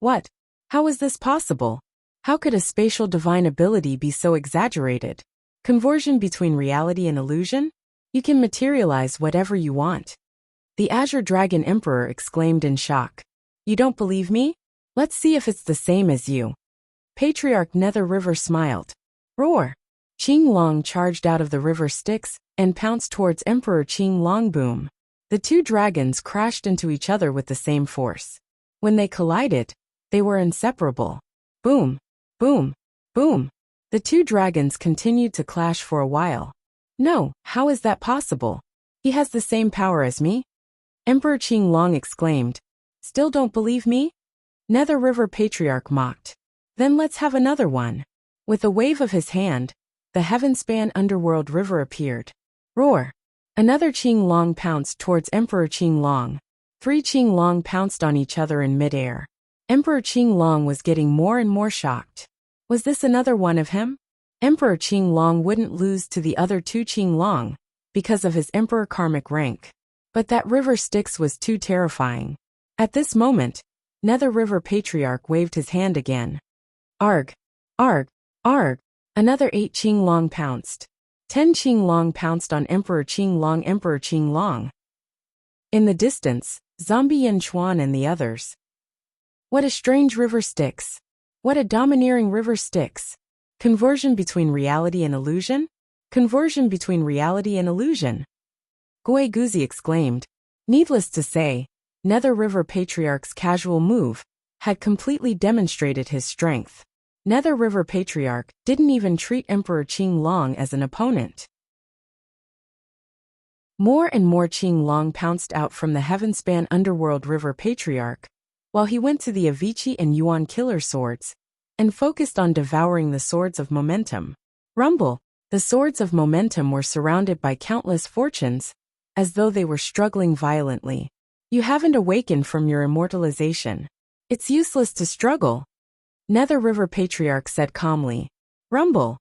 What? How is this possible? How could a spatial divine ability be so exaggerated? Conversion between reality and illusion? You can materialize whatever you want. The Azure Dragon Emperor exclaimed in shock. You don't believe me? Let's see if it's the same as you. Patriarch Nether River smiled. Roar! Qing Long charged out of the river Styx and pounced towards Emperor Qing Long. Boom! The two dragons crashed into each other with the same force. When they collided, they were inseparable. Boom! Boom! Boom! The two dragons continued to clash for a while. No, how is that possible? He has the same power as me? Emperor Qing Long exclaimed. Still don't believe me? Nether River Patriarch mocked. Then let's have another one. With a wave of his hand, the heaven-span underworld river appeared. Roar! Another Qing Long pounced towards Emperor Qing Long. Three Qing Long pounced on each other in midair. Emperor Qing Long was getting more and more shocked. Was this another one of him? Emperor Qing Long wouldn't lose to the other two Qing Long because of his Emperor karmic rank. But that river Styx was too terrifying. At this moment, Nether River Patriarch waved his hand again. Arg! Arg! Arg! Another 8 Qing Long pounced. 10 Qing Long pounced on Emperor Qing Long. Emperor Qing Long. In the distance, Zombie Yin Chuan and the others. What a strange river Styx. What a domineering river Styx. Conversion between reality and illusion? Conversion between reality and illusion. Gui Guzi exclaimed. Needless to say, Nether River Patriarch's casual move had completely demonstrated his strength. Nether River Patriarch didn't even treat Emperor Qing Long as an opponent. More and more Qing Long pounced out from the heaven-span underworld River Patriarch, while he went to the Avicii and Yuan killer swords, and focused on devouring the swords of momentum. Rumble! The swords of momentum were surrounded by countless fortunes, as though they were struggling violently. You haven't awakened from your immortalization. It's useless to struggle. Nether River Patriarch said calmly. Rumble!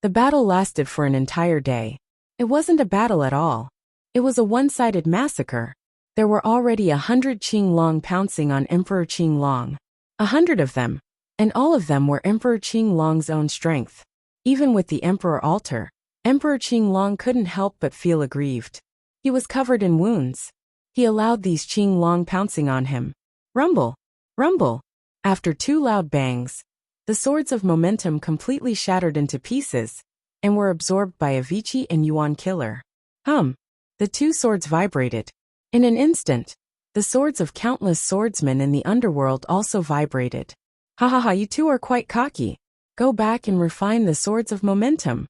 The battle lasted for an entire day. It wasn't a battle at all. It was a one-sided massacre. There were already 100 Qing Long pouncing on Emperor Qing Long. 100 of them, and all of them were Emperor Qing Long's own strength. Even with the Emperor altar, Emperor Qing Long couldn't help but feel aggrieved. He was covered in wounds. He allowed these Qing Long pouncing on him. Rumble! Rumble! After 2 loud bangs, the swords of momentum completely shattered into pieces and were absorbed by Avicii and Yuan killer. The 2 swords vibrated. In an instant, the swords of countless swordsmen in the underworld also vibrated. Ha ha ha, you two are quite cocky. Go back and refine the swords of momentum.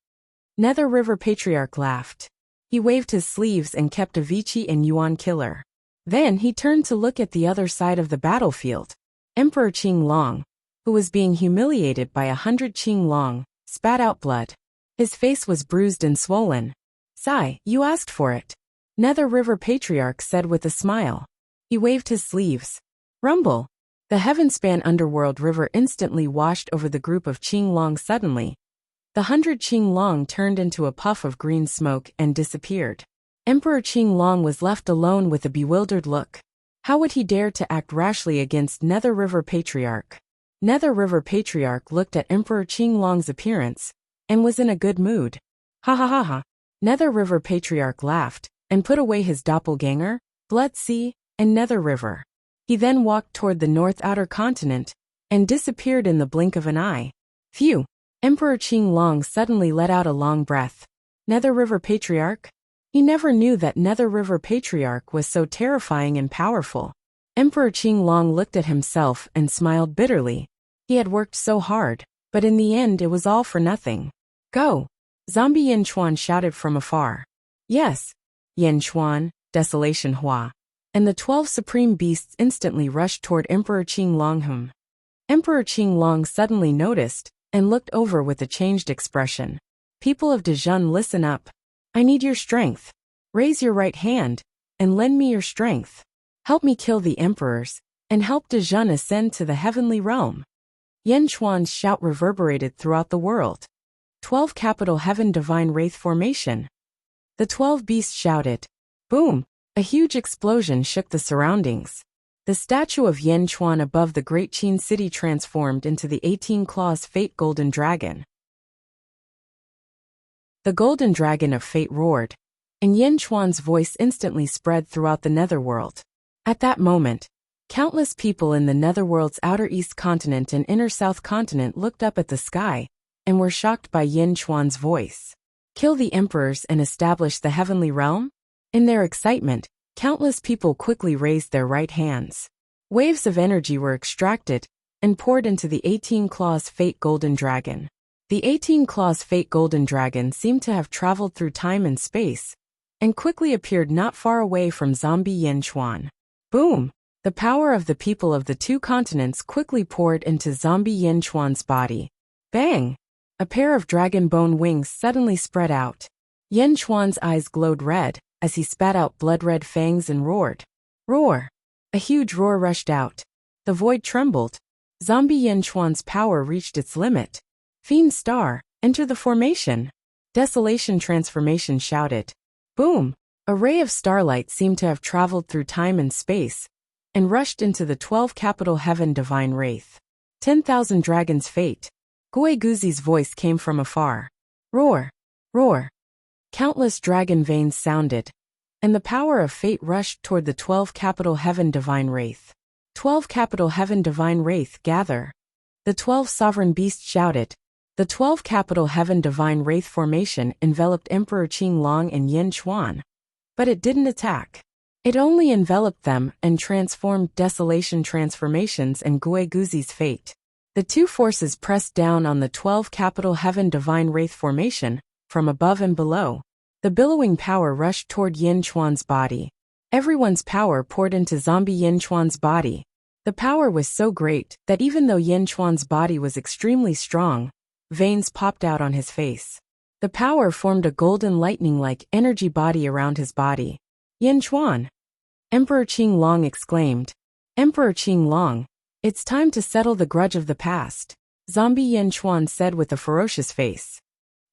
Nether River Patriarch laughed. He waved his sleeves and kept Avicii and Yuan killer. Then he turned to look at the other side of the battlefield. Emperor Qing Long, who was being humiliated by 100 Qing Long, spat out blood. His face was bruised and swollen. Sigh, you asked for it. Nether River Patriarch said with a smile. He waved his sleeves. Rumble! The heaven-span underworld river instantly washed over the group of Qing Long suddenly. The 100 Qing Long turned into a puff of green smoke and disappeared. Emperor Qing Long was left alone with a bewildered look. How would he dare to act rashly against Nether River Patriarch? Nether River Patriarch looked at Emperor Qing Long's appearance and was in a good mood. Ha ha ha ha. Nether River Patriarch laughed and put away his doppelganger, Blood Sea, and Nether River. He then walked toward the North Outer Continent and disappeared in the blink of an eye. Phew! Emperor Qing Long suddenly let out a long breath. Nether River Patriarch? He never knew that Nether River Patriarch was so terrifying and powerful. Emperor Qing Long looked at himself and smiled bitterly. He had worked so hard, but in the end it was all for nothing. Go! Zombie Yin Chuan shouted from afar. Yes! Yin Chuan, Desolation Hua. And the 12 supreme beasts instantly rushed toward Emperor Qing Long. Emperor Qing Long suddenly noticed and looked over with a changed expression. People of Dejun, listen up. I need your strength. Raise your right hand and lend me your strength. Help me kill the emperors and help Dejun ascend to the heavenly realm. Yen Chuan's shout reverberated throughout the world. 12 Capital Heaven Divine Wraith Formation. The 12 beasts shouted. Boom! A huge explosion shook the surroundings. The statue of Yen Chuan above the great Qin city transformed into the 18-claws Fate Golden Dragon. The Golden Dragon of Fate roared, and Yen Chuan's voice instantly spread throughout the netherworld. At that moment, countless people in the netherworld's outer east continent and inner south continent looked up at the sky and were shocked by Yen Chuan's voice. Kill the emperors and establish the heavenly realm? In their excitement, countless people quickly raised their right hands. Waves of energy were extracted and poured into the 18-claws Fate Golden Dragon. The 18-claws Fate Golden Dragon seemed to have traveled through time and space and quickly appeared not far away from zombie Yen Chuan. Boom! The power of the people of the two continents quickly poured into zombie Yen Chuan's body. Bang! A pair of dragon bone wings suddenly spread out. Yen Chuan's eyes glowed red as he spat out blood-red fangs and roared. Roar! A huge roar rushed out. The void trembled. Zombie Yen Chuan's power reached its limit. Fiend Star, enter the formation! Desolation Transformation shouted. Boom! A ray of starlight seemed to have traveled through time and space and rushed into the 12 capital heaven divine wraith. 10,000 dragons fate. Gui Guzi's voice came from afar. Roar! Roar! Countless dragon veins sounded, and the power of fate rushed toward the 12 capital heaven divine wraith. 12 capital heaven divine wraith gather. The 12 sovereign beasts shouted. The 12 capital heaven divine wraith formation enveloped Emperor Qinglong and Yen Chuan, but it didn't attack. It only enveloped them and transformed desolation transformations and Gui Guzi's fate. The two forces pressed down on the 12 capital heaven divine wraith formation from above and below. The billowing power rushed toward Yen Chuan's body. Everyone's power poured into zombie Yen Chuan's body. The power was so great that even though Yen Chuan's body was extremely strong, veins popped out on his face. The power formed a golden lightning-like energy body around his body. Yen Chuan! Emperor Qinglong exclaimed. Emperor Qinglong, it's time to settle the grudge of the past, zombie Yen Chuan said with a ferocious face.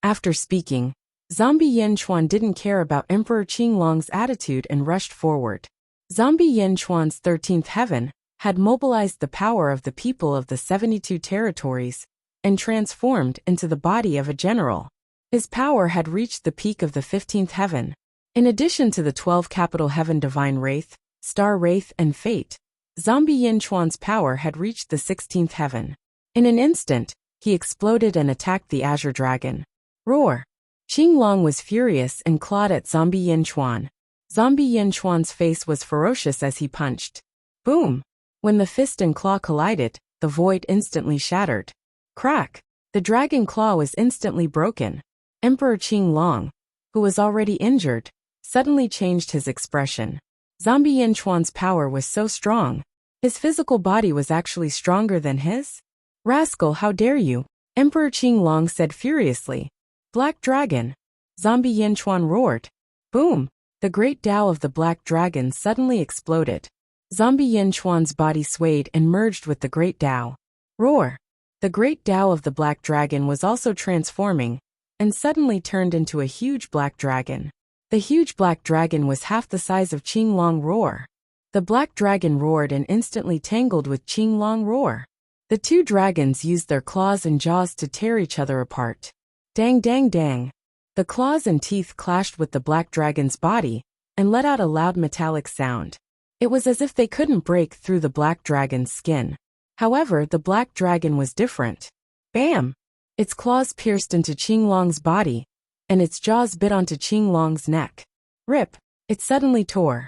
After speaking, zombie Yen Chuan didn't care about Emperor Qinglong's attitude and rushed forward. Zombie Yen Chuan's 13th heaven had mobilized the power of the people of the 72 territories and transformed into the body of a general. His power had reached the peak of the 15th heaven. In addition to the 12 capital heaven divine wraith, star wraith and fate, zombie Yen Chuan's power had reached the 16th heaven. In an instant, he exploded and attacked the azure dragon. Roar! Qinglong was furious and clawed at zombie Yen Chuan. Zombie Yen Chuan's face was ferocious as he punched. Boom! When the fist and claw collided, the void instantly shattered. Crack! The dragon claw was instantly broken. Emperor Qinglong, who was already injured, suddenly changed his expression. Zombie Yen Chuan's power was so strong. His physical body was actually stronger than his? Rascal, how dare you? Emperor Qinglong said furiously. Black Dragon! Zombie Yen Chuan roared. Boom! The great Tao of the Black Dragon suddenly exploded. Zombie Yen Chuan's body swayed and merged with the great Tao. Roar! The great Tao of the Black Dragon was also transforming, and suddenly turned into a huge black dragon. The huge black dragon was half the size of Qinglong roar. The black dragon roared and instantly tangled with Qinglong roar. The two dragons used their claws and jaws to tear each other apart. Dang dang dang. The claws and teeth clashed with the black dragon's body and let out a loud metallic sound. It was as if they couldn't break through the black dragon's skin. However, the black dragon was different. Bam! Its claws pierced into Qinglong's body, and its jaws bit onto Qinglong's neck. Rip! It suddenly tore.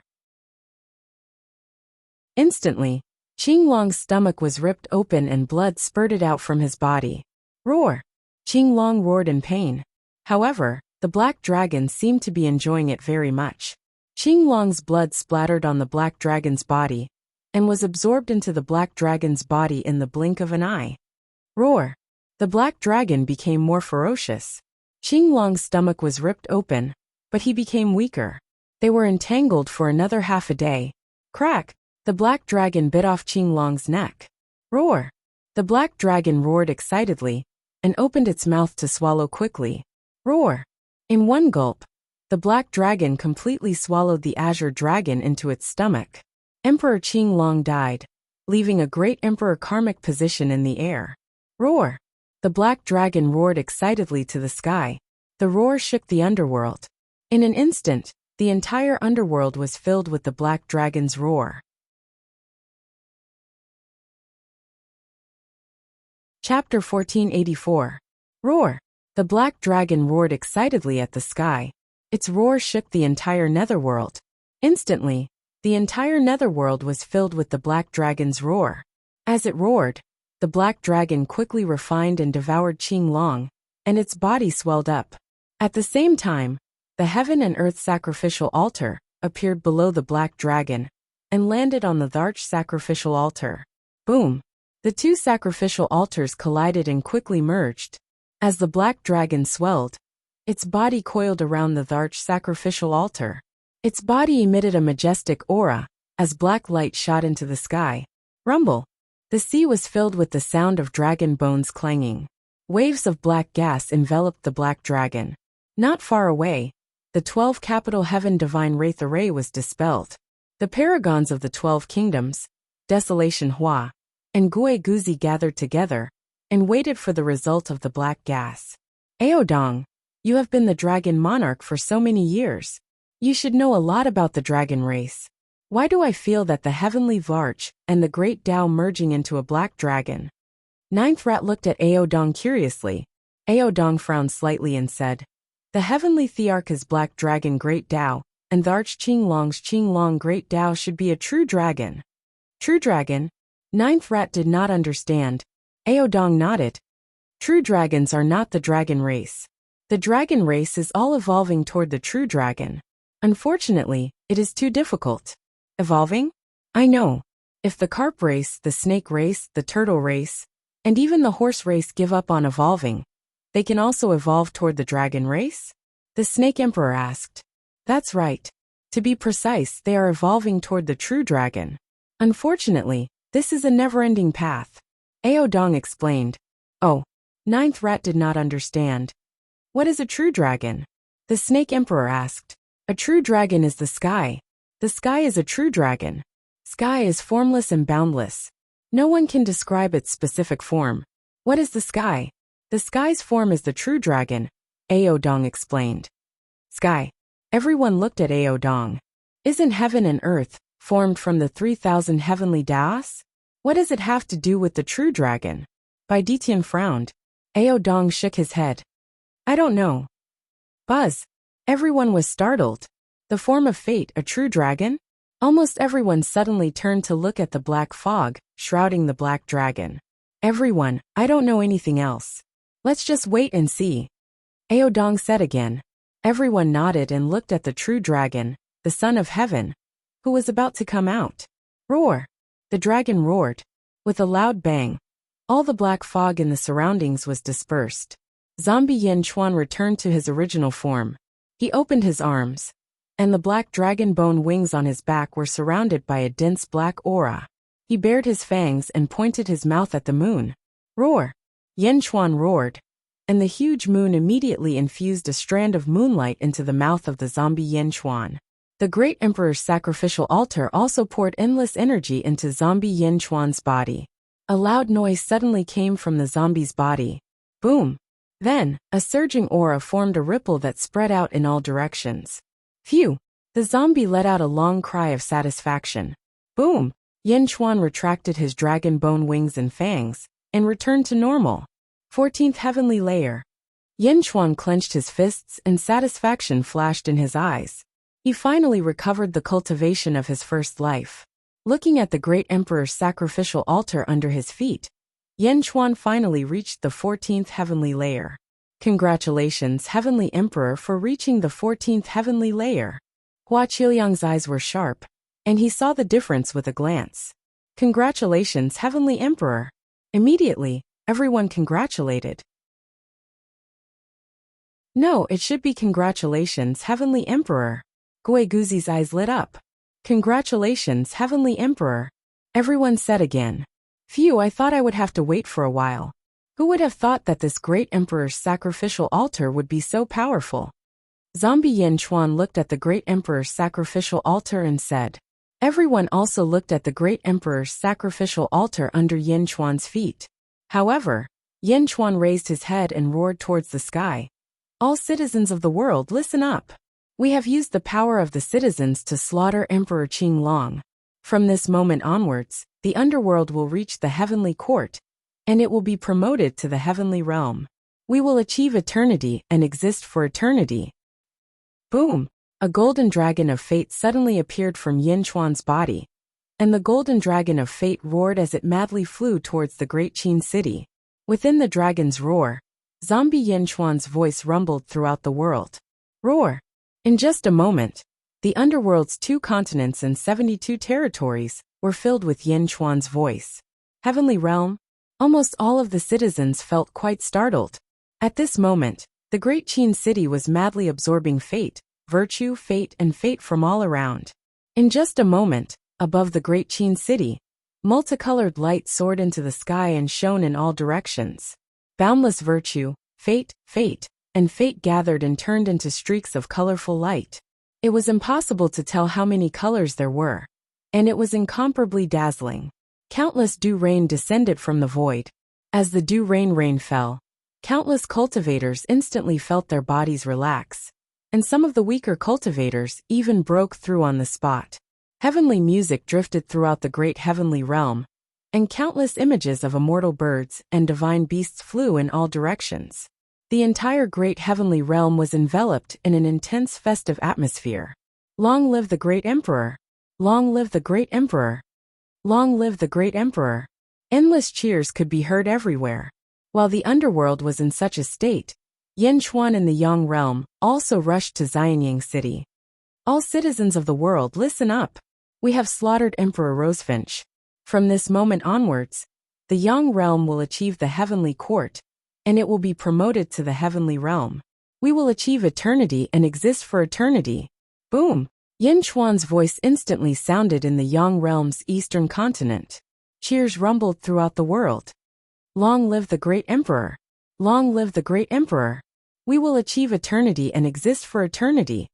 Instantly, Qinglong's stomach was ripped open and blood spurted out from his body. Roar! Qinglong roared in pain. However, the black dragon seemed to be enjoying it very much. Qinglong's blood splattered on the black dragon's body and was absorbed into the black dragon's body in the blink of an eye. Roar! The black dragon became more ferocious. Qinglong's stomach was ripped open, but he became weaker. They were entangled for another half a day. Crack! The black dragon bit off Qinglong's neck. Roar! The black dragon roared excitedly and opened its mouth to swallow quickly. Roar! In one gulp, The black dragon completely swallowed the azure dragon into its stomach. Emperor Qinglong died, leaving a great emperor karmic position in the air. Roar! The black dragon roared excitedly to the sky. The roar shook the underworld. In an instant, the entire underworld was filled with the black dragon's roar. Chapter 1484. Roar! The black dragon roared excitedly at the sky. Its roar shook the entire netherworld. Instantly, the entire netherworld was filled with the black dragon's roar. As it roared, the black dragon quickly refined and devoured Qinglong, and its body swelled up. At the same time, the heaven and earth sacrificial altar appeared below the black dragon and landed on the Dharch sacrificial altar. Boom! The two sacrificial altars collided and quickly merged. As the black dragon swelled, its body coiled around the Dharch sacrificial altar. Its body emitted a majestic aura as black light shot into the sky. Rumble! The sea was filled with the sound of dragon bones clanging. Waves of black gas enveloped the black dragon. Not far away, the 12 capital heaven divine wraith array was dispelled. The paragons of the 12 kingdoms, Desolation Hua, and Gui Guzi gathered together and waited for the result of the black gas. Aodong, you have been the dragon monarch for so many years. You should know a lot about the dragon race. Why do I feel that the heavenly Dharch and the great Tao merging into a black dragon? Ninth Rat looked at Aodong curiously. Aodong frowned slightly and said, the heavenly Thearch's black dragon great Tao, and Dharch Qinglong's Qinglong great Tao should be a true dragon. True dragon? Ninth Rat did not understand. Aodong nodded. True dragons are not the dragon race. The dragon race is all evolving toward the true dragon. Unfortunately, it is too difficult. Evolving? I know. If the carp race, the snake race, the turtle race, and even the horse race give up on evolving, they can also evolve toward the dragon race? The snake emperor asked. That's right. To be precise, they are evolving toward the true dragon. Unfortunately, this is a never-ending path. Aodong explained. Oh. Ninth Rat did not understand. What is a true dragon? The snake emperor asked. A true dragon is the sky. The sky is a true dragon. Sky is formless and boundless. No one can describe its specific form. What is the sky? The sky's form is the true dragon, Aodong explained. Sky. Everyone looked at Aodong. Isn't heaven and earth formed from the 3,000 heavenly Daos? What does it have to do with the true dragon? Bai Ditian frowned. Aodong shook his head. I don't know. Buzz. Everyone was startled. The form of fate, a true dragon? Almost everyone suddenly turned to look at the black fog, shrouding the black dragon. Everyone, I don't know anything else. Let's just wait and see. Aodong said again. Everyone nodded and looked at the true dragon, the son of heaven, who was about to come out. Roar! The dragon roared. With a loud bang, all the black fog in the surroundings was dispersed. Zombie Yin Chuan returned to his original form. He opened his arms, and the black dragon bone wings on his back were surrounded by a dense black aura. He bared his fangs and pointed his mouth at the moon. Roar! Yin Chuan roared, and the huge moon immediately infused a strand of moonlight into the mouth of the zombie Yin Chuan. The great emperor's sacrificial altar also poured endless energy into zombie Yin Chuan's body. A loud noise suddenly came from the zombie's body. Boom! Then, a surging aura formed a ripple that spread out in all directions. Phew! The zombie let out a long cry of satisfaction. Boom! Yin Chuan retracted his dragon bone wings and fangs, and returned to normal. 14th Heavenly Layer. Yin Chuan clenched his fists and satisfaction flashed in his eyes. He finally recovered the cultivation of his first life. Looking at the great emperor's sacrificial altar under his feet, Yin Chuan finally reached the 14th Heavenly Layer. Congratulations, Heavenly Emperor, for reaching the 14th Heavenly Layer. Hua Qiliang's eyes were sharp, and he saw the difference with a glance. Congratulations, Heavenly Emperor. Immediately, everyone congratulated. No, it should be congratulations, Heavenly Emperor. Gui Guzi's eyes lit up. Congratulations, Heavenly Emperor. Everyone said again. Phew, I thought I would have to wait for a while. Who would have thought that this great emperor's sacrificial altar would be so powerful? Zombie Yin Chuan looked at the great emperor's sacrificial altar and said. Everyone also looked at the great emperor's sacrificial altar under Yin Chuan's feet. However, Yin Chuan raised his head and roared towards the sky. All citizens of the world, listen up. We have used the power of the citizens to slaughter Emperor Qing Long. From this moment onwards, the underworld will reach the heavenly court, and it will be promoted to the heavenly realm. We will achieve eternity and exist for eternity. Boom! A golden dragon of fate suddenly appeared from Yin Chuan's body, and the golden dragon of fate roared as it madly flew towards the great Qin city. Within the dragon's roar, Zombie Yin Chuan's voice rumbled throughout the world. Roar! In just a moment, the underworld's 2 continents and 72 territories were filled with Yin Chuan's voice. Heavenly realm? Almost all of the citizens felt quite startled. At this moment, the great Qin city was madly absorbing fate, virtue, fate, and fate from all around. In just a moment, above the great Qin city, multicolored light soared into the sky and shone in all directions. Boundless virtue, fate, and fate gathered and turned into streaks of colorful light. It was impossible to tell how many colors there were, and it was incomparably dazzling. Countless dew rain descended from the void. As the dew rain fell, countless cultivators instantly felt their bodies relax, and some of the weaker cultivators even broke through on the spot. Heavenly music drifted throughout the great heavenly realm, and countless images of immortal birds and divine beasts flew in all directions. The entire great heavenly realm was enveloped in an intense festive atmosphere. Long live the great emperor! Long live the great emperor! Long live the great emperor! Endless cheers could be heard everywhere. While the underworld was in such a state, Yin Chuan in the Yang realm also rushed to Xianyang city. All citizens of the world, listen up. We have slaughtered Emperor Rosefinch. From this moment onwards, the Yang realm will achieve the heavenly court, and it will be promoted to the heavenly realm. We will achieve eternity and exist for eternity. Boom! Yin Chuan's voice instantly sounded in the Yang realm's eastern continent. Cheers rumbled throughout the world. Long live the great emperor! Long live the great emperor! We will achieve eternity and exist for eternity.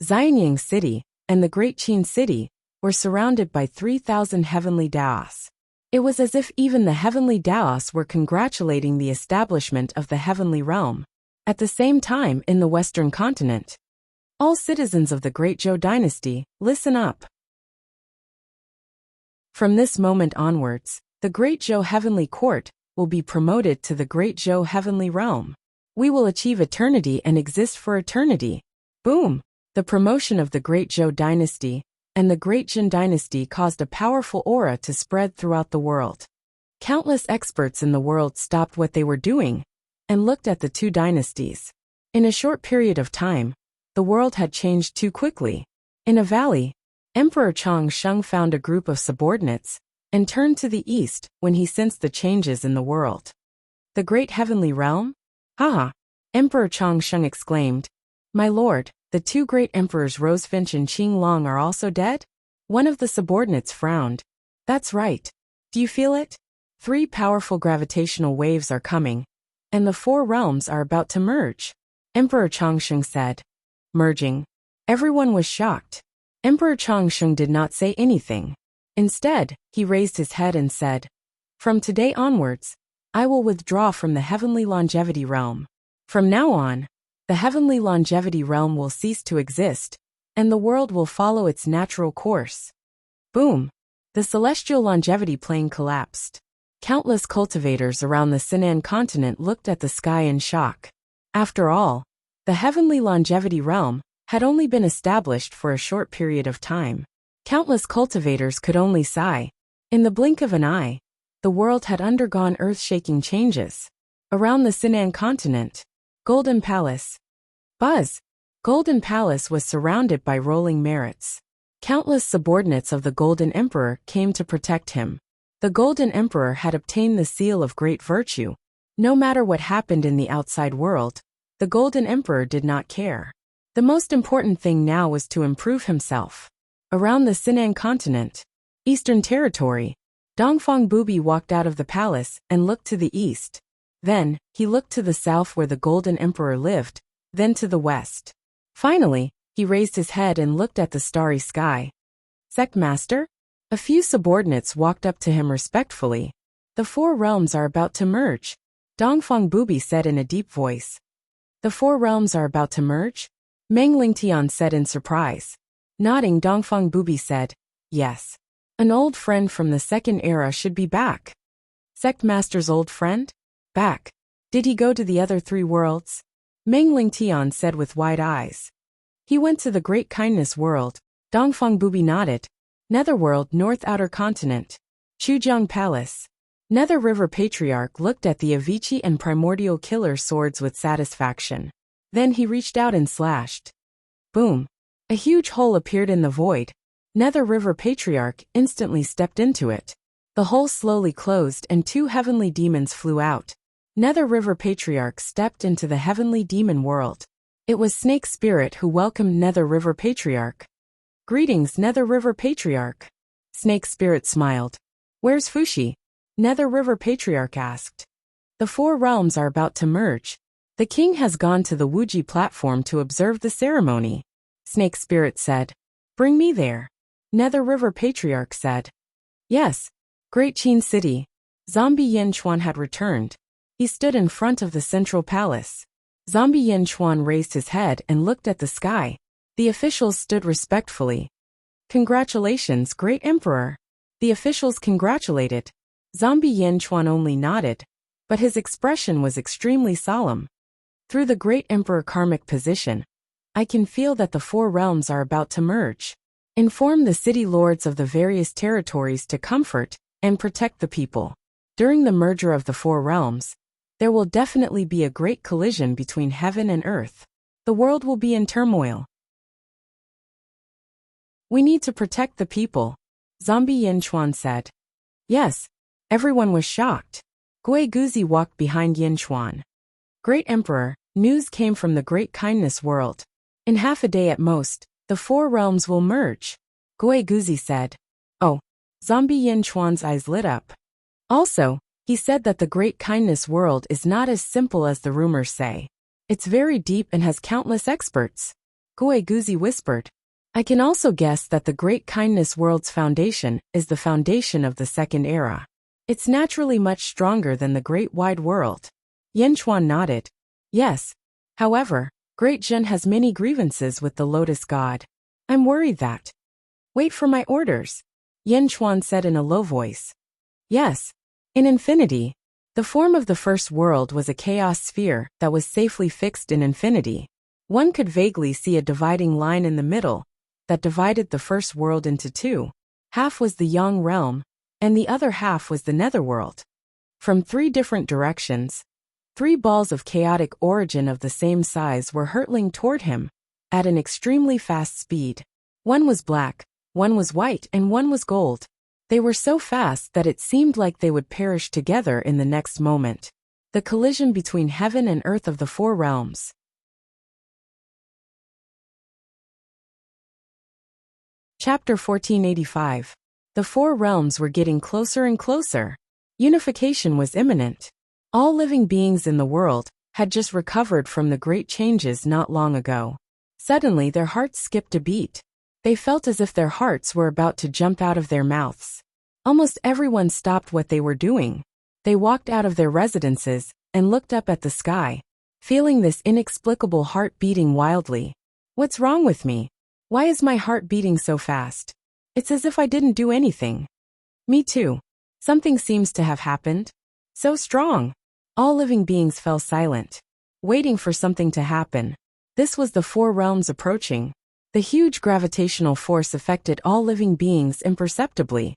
Xianyang city and the great Qin city were surrounded by 3,000 heavenly Daos. It was as if even the heavenly Daos were congratulating the establishment of the heavenly realm. At the same time, in the western continent, all citizens of the great Zhou dynasty, listen up. From this moment onwards, the great Zhou heavenly court will be promoted to the great Zhou heavenly realm. We will achieve eternity and exist for eternity. Boom! The promotion of the great Zhou dynasty and the great Jin dynasty caused a powerful aura to spread throughout the world. Countless experts in the world stopped what they were doing and looked at the 2 dynasties. In a short period of time, the world had changed too quickly. In a valley, Emperor Chang Sheng found a group of subordinates and turned to the east when he sensed the changes in the world. The great heavenly realm? Haha! Emperor Chang Sheng exclaimed. My lord, the 2 great emperors Rosefinch and Qing Long are also dead? One of the subordinates frowned. That's right. Do you feel it? 3 powerful gravitational waves are coming, and the 4 realms are about to merge. Emperor Changsheng said. Merging. Everyone was shocked. Emperor Changsheng did not say anything. Instead, he raised his head and said, From today onwards, I will withdraw from the heavenly longevity realm. From now on, the heavenly longevity realm will cease to exist, and the world will follow its natural course. Boom! The celestial longevity plane collapsed. Countless cultivators around the Sinan continent looked at the sky in shock. After all, the heavenly longevity realm had only been established for a short period of time. Countless cultivators could only sigh. In the blink of an eye, the world had undergone earth-shaking changes. Around the Sinan continent, Golden Palace. Buzz! Golden Palace was surrounded by rolling merits. Countless subordinates of the Golden Emperor came to protect him. The Golden Emperor had obtained the seal of great virtue. No matter what happened in the outside world, the Golden Emperor did not care. The most important thing now was to improve himself. Around the Sinan continent, Eastern Territory, Dongfang Bubi walked out of the palace and looked to the east. Then, he looked to the south where the Golden Emperor lived, then to the west. Finally, he raised his head and looked at the starry sky. Sect Master? A few subordinates walked up to him respectfully. The four realms are about to merge, Dongfang Bubi said in a deep voice. The four realms are about to merge? Meng Lingtian said in surprise. Nodding, Dongfang Bubi said, yes. An old friend from the second era should be back. Sect Master's old friend? Back. Did he go to the other three worlds? Meng Lingtian said with wide eyes. He went to the Great Kindness World. Dongfang Bubi nodded. Netherworld, North Outer Continent. Chujiang Palace. Nether River Patriarch looked at the Avicii and Primordial Killer swords with satisfaction. Then he reached out and slashed. Boom. A huge hole appeared in the void. Nether River Patriarch instantly stepped into it. The hole slowly closed and two heavenly demons flew out. Nether River Patriarch stepped into the heavenly demon world. It was Snake Spirit who welcomed Nether River Patriarch. Greetings, Nether River Patriarch. Snake Spirit smiled. Where's Fushi? Nether River Patriarch asked. The four realms are about to merge. The king has gone to the Wuji platform to observe the ceremony. Snake Spirit said. Bring me there. Nether River Patriarch said. Yes. Great Qin City. Zombie Yin Chuan had returned. He stood in front of the central palace. Zombie Yin Chuan raised his head and looked at the sky. The officials stood respectfully. Congratulations, Great Emperor. The officials congratulated. Zombie Yin Chuan only nodded, but his expression was extremely solemn. Through the Great Emperor karmic position, I can feel that the four realms are about to merge. Inform the city lords of the various territories to comfort and protect the people. During the merger of the four realms, there will definitely be a great collision between heaven and earth. The world will be in turmoil. We need to protect the people, Zombie Yin Chuan said. Yes. Everyone was shocked. Gui Guzi walked behind Yin Chuan. Great Emperor, news came from the Great Kindness World. In half a day at most, the four realms will merge. Gui Guzi said. Oh. Zombie Yin Chuan's eyes lit up. Also, he said that the Great Kindness World is not as simple as the rumors say. It's very deep and has countless experts. Gui Guzi whispered. I can also guess that the Great Kindness World's foundation is the foundation of the second era. It's naturally much stronger than the Great Wide World. Yin Chuan nodded. Yes. However, Great Zhen has many grievances with the Lotus God. I'm worried that. Wait for my orders, Yin Chuan said in a low voice. Yes. In infinity, the form of the first world was a chaos sphere that was safely fixed in infinity. One could vaguely see a dividing line in the middle that divided the first world into two. Half was the Yang realm, and the other half was the netherworld. From three different directions, three balls of chaotic origin of the same size were hurtling toward him, at an extremely fast speed. One was black, one was white, and one was gold. They were so fast that it seemed like they would perish together in the next moment. The collision between heaven and earth of the four realms. Chapter 1485. The four realms were getting closer and closer. Unification was imminent. All living beings in the world had just recovered from the great changes not long ago. Suddenly their hearts skipped a beat. They felt as if their hearts were about to jump out of their mouths. Almost everyone stopped what they were doing. They walked out of their residences and looked up at the sky, feeling this inexplicable heart beating wildly. What's wrong with me? Why is my heart beating so fast? It's as if I didn't do anything. Me too. Something seems to have happened. So strong. All living beings fell silent, waiting for something to happen. This was the four realms approaching. The huge gravitational force affected all living beings imperceptibly.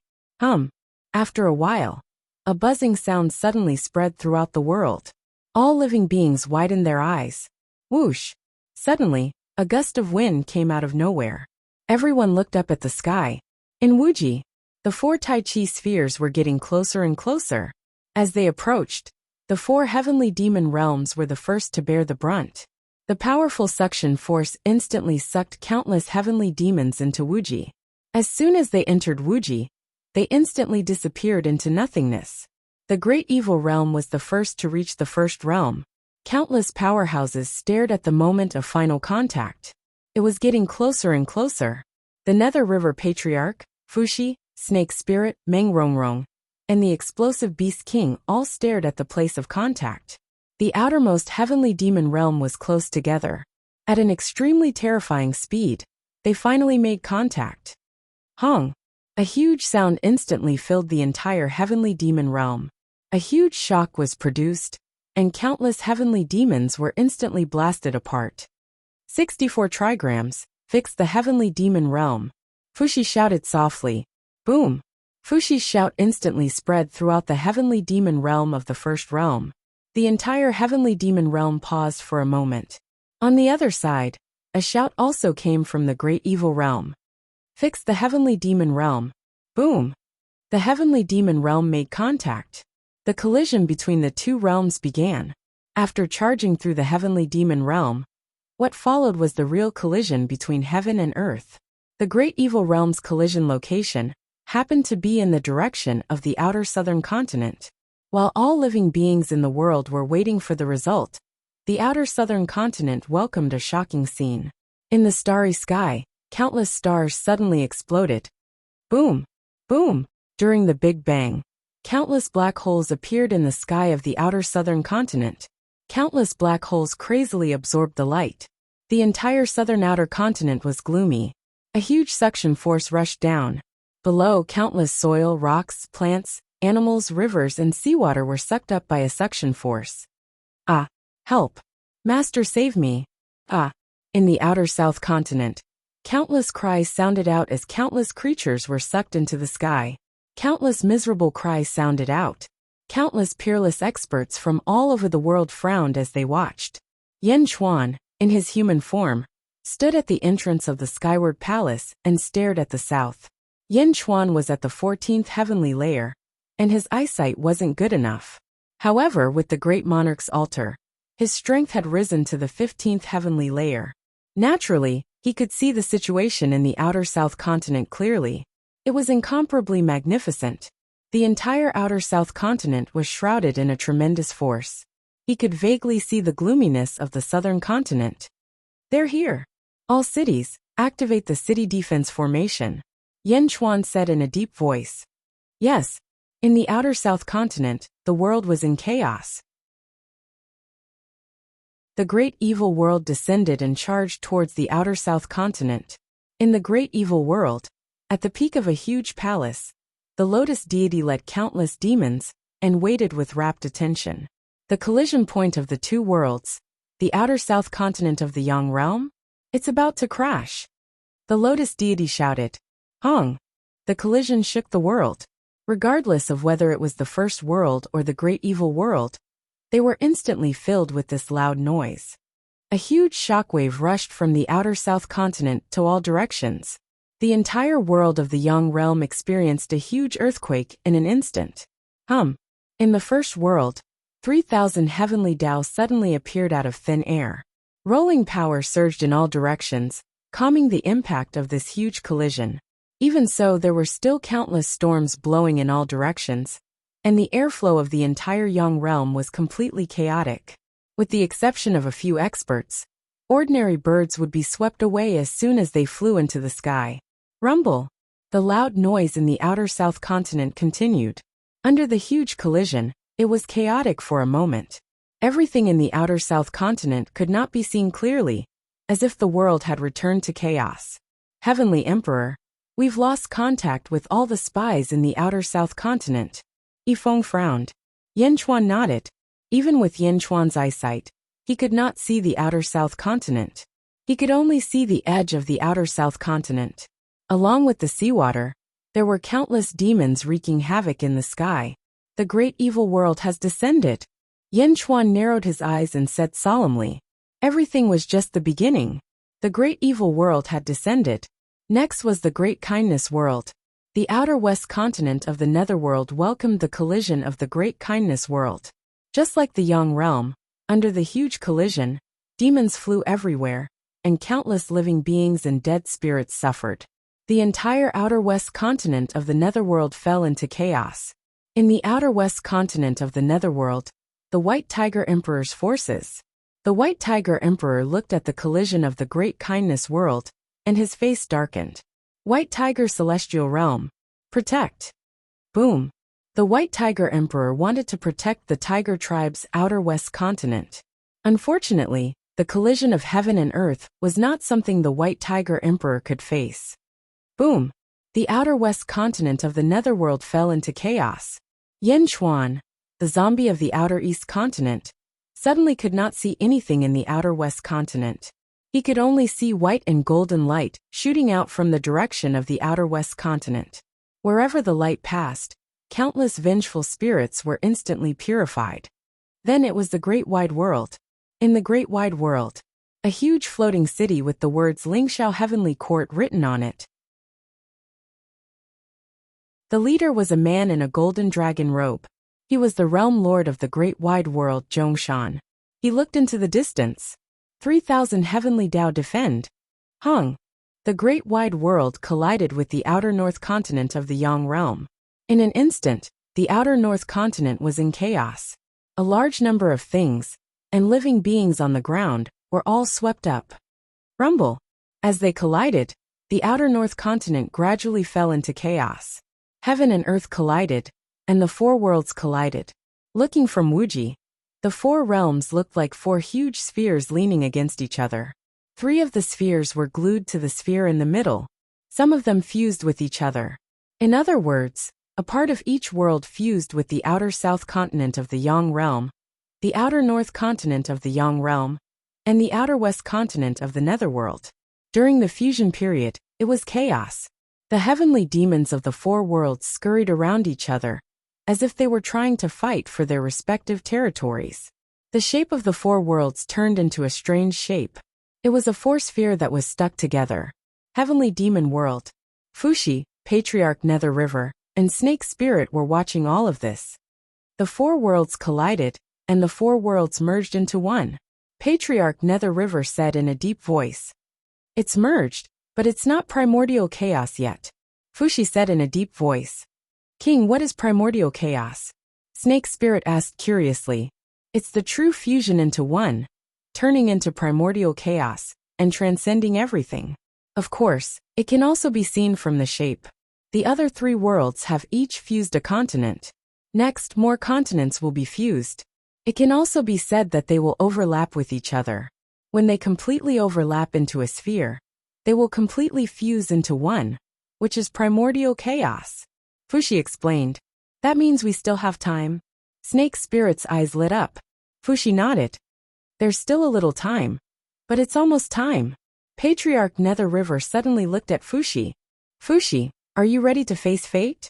After a while, a buzzing sound suddenly spread throughout the world. All living beings widened their eyes. Whoosh! Suddenly, a gust of wind came out of nowhere. Everyone looked up at the sky. In Wuji, the four Tai Chi spheres were getting closer and closer. As they approached, the four heavenly demon realms were the first to bear the brunt. The powerful suction force instantly sucked countless heavenly demons into Wuji. As soon as they entered Wuji, they instantly disappeared into nothingness. The great evil realm was the first to reach the first realm. Countless powerhouses stared at the moment of final contact. It was getting closer and closer. The Nether River Patriarch, Fuxi, Snake Spirit, Mengrongrong, and the Explosive Beast King all stared at the place of contact. The outermost heavenly demon realm was close together. At an extremely terrifying speed, they finally made contact. Hong! A huge sound instantly filled the entire heavenly demon realm. A huge shock was produced, and countless heavenly demons were instantly blasted apart. 64 trigrams, fixed the heavenly demon realm. Fuxi shouted softly. Boom! Fuxi's shout instantly spread throughout the heavenly demon realm of the first realm. The entire heavenly demon realm paused for a moment. On the other side, a shout also came from the great evil realm. Fix the heavenly demon realm. Boom! The heavenly demon realm made contact. The collision between the two realms began. After charging through the heavenly demon realm, what followed was the real collision between heaven and earth. The great evil realm's collision location happened to be in the direction of the outer southern continent. While all living beings in the world were waiting for the result, the outer southern continent welcomed a shocking scene. In the starry sky, countless stars suddenly exploded. Boom! Boom! During the Big Bang, countless black holes appeared in the sky of the outer southern continent. Countless black holes crazily absorbed the light. The entire southern outer continent was gloomy. A huge suction force rushed down. Below, countless soil, rocks, plants, animals, rivers, and seawater were sucked up by a suction force. Ah! Help! Master, save me! Ah! In the outer south continent, countless cries sounded out as countless creatures were sucked into the sky. Countless miserable cries sounded out. Countless peerless experts from all over the world frowned as they watched. Yen Chuan, in his human form, stood at the entrance of the skyward palace and stared at the south. Yen Chuan was at the 14th heavenly layer, and his eyesight wasn't good enough. However, with the great monarch's altar, his strength had risen to the 15th heavenly layer. Naturally, he could see the situation in the outer south continent clearly. It was incomparably magnificent. The entire outer south continent was shrouded in a tremendous force. He could vaguely see the gloominess of the southern continent. They're here. All cities, activate the city defense formation, Yen Chuan said in a deep voice. Yes. In the outer south continent, the world was in chaos. The great evil world descended and charged towards the outer south continent. In the great evil world, at the peak of a huge palace, the lotus deity led countless demons and waited with rapt attention. The collision point of the two worlds, the outer south continent of the Yang realm, it's about to crash. The lotus deity shouted. Hong! The collision shook the world. Regardless of whether it was the first world or the great evil world, they were instantly filled with this loud noise. A huge shockwave rushed from the outer south continent to all directions. The entire world of the Yang realm experienced a huge earthquake in an instant. In the first world, 3,000 heavenly Tao suddenly appeared out of thin air. Rolling power surged in all directions, calming the impact of this huge collision. Even so, there were still countless storms blowing in all directions, and the airflow of the entire Yang realm was completely chaotic. With the exception of a few experts, ordinary birds would be swept away as soon as they flew into the sky. Rumble! The loud noise in the outer south continent continued. Under the huge collision, it was chaotic for a moment. Everything in the outer south continent could not be seen clearly, as if the world had returned to chaos. Heavenly Emperor, we've lost contact with all the spies in the outer south continent. Yifeng frowned. Yen Chuan nodded. Even with Yen Chuan's eyesight, he could not see the outer south continent. He could only see the edge of the outer south continent. Along with the seawater, there were countless demons wreaking havoc in the sky. The great evil world has descended. Yen Chuan narrowed his eyes and said solemnly. Everything was just the beginning. The great evil world had descended. Next was the great kindness world. The outer west continent of the netherworld welcomed the collision of the great kindness world. Just like the Yang realm, under the huge collision, demons flew everywhere, and countless living beings and dead spirits suffered. The entire outer west continent of the netherworld fell into chaos. In the outer west continent of the netherworld, the White Tiger Emperor's forces, The White Tiger Emperor looked at the collision of the Great Kindness World, and his face darkened. White Tiger Celestial Realm. Protect. Boom. The White Tiger Emperor wanted to protect the Tiger Tribe's outer west continent. Unfortunately, the collision of heaven and earth was not something the White Tiger Emperor could face. Boom. The outer west continent of the Netherworld fell into chaos. Yen Chuan, the zombie of the outer east continent, suddenly could not see anything in the outer west continent. He could only see white and golden light shooting out from the direction of the outer west continent. Wherever the light passed, countless vengeful spirits were instantly purified. Then it was the Great Wide World. In the Great Wide World, a huge floating city with the words Lingxiao Heavenly Court written on it. The leader was a man in a golden dragon robe. He was the realm lord of the Great Wide World, Zhongshan. He looked into the distance. 3,000 heavenly Dao defend. Hung. The Great Wide World collided with the outer north continent of the Yang realm. In an instant, the outer north continent was in chaos. A large number of things, and living beings on the ground, were all swept up. Rumble. As they collided, the outer north continent gradually fell into chaos. Heaven and earth collided, and the four worlds collided. Looking from Wuxia, the four realms looked like four huge spheres leaning against each other. 3 of the spheres were glued to the sphere in the middle. Some of them fused with each other. In other words, a part of each world fused with the outer south continent of the Yang realm, the outer north continent of the Yang realm, and the outer west continent of the Netherworld. During the fusion period, it was chaos. The heavenly demons of the four worlds scurried around each other, as if they were trying to fight for their respective territories. The shape of the four worlds turned into a strange shape. It was a four-sphere that was stuck together. Heavenly Demon World. Fuxi, Patriarch Nether River, and Snake Spirit were watching all of this. The four worlds collided, and the four worlds merged into one. Patriarch Nether River said in a deep voice. It's merged, but it's not primordial chaos yet. Fuxi said in a deep voice. King, what is primordial chaos? Snake Spirit asked curiously. It's the true fusion into one, turning into primordial chaos, and transcending everything. Of course, it can also be seen from the shape. The other 3 worlds have each fused a continent. Next, more continents will be fused. It can also be said that they will overlap with each other. When they completely overlap into a sphere, they will completely fuse into one, which is primordial chaos. Fuxi explained. That means we still have time. Snake Spirit's eyes lit up. Fuxi nodded. There's still a little time. But it's almost time. Patriarch Nether River suddenly looked at Fuxi. Fuxi, are you ready to face fate?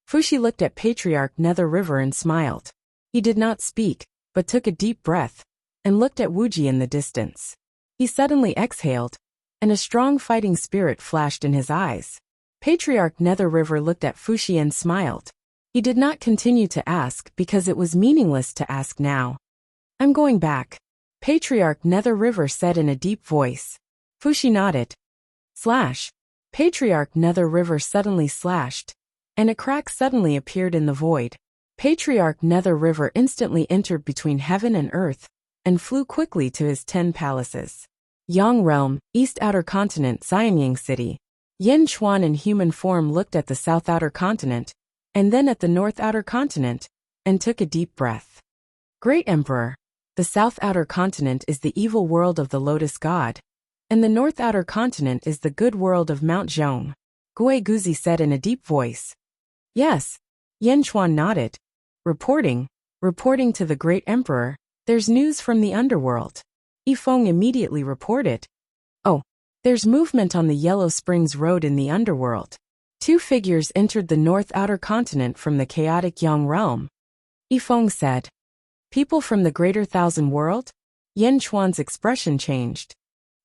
Fuxi looked at Patriarch Nether River and smiled. He did not speak, but took a deep breath, and looked at Wuxia in the distance. He suddenly exhaled, and a strong fighting spirit flashed in his eyes. Patriarch Nether River looked at Fuxi and smiled. He did not continue to ask because it was meaningless to ask now. I'm going back. Patriarch Nether River said in a deep voice. Fuxi nodded. Slash. Patriarch Nether River suddenly slashed, and a crack suddenly appeared in the void. Patriarch Nether River instantly entered between heaven and earth, and flew quickly to his 10 palaces. Yang Realm, East Outer Continent, Xianyang City. Yen Chuan in human form looked at the South Outer Continent, and then at the North Outer Continent, and took a deep breath. Great Emperor, the South Outer Continent is the evil world of the Lotus God, and the North Outer Continent is the good world of Mount Zhong. Gui Guzi said in a deep voice. Yes. Yen Chuan nodded. Reporting to the Great Emperor, there's news from the underworld. Yifeng immediately reported. Oh, there's movement on the Yellow Springs Road in the underworld. 2 figures entered the North Outer Continent from the chaotic Yang realm. Yifeng said. People from the Greater Thousand World? Yen Chuan's expression changed.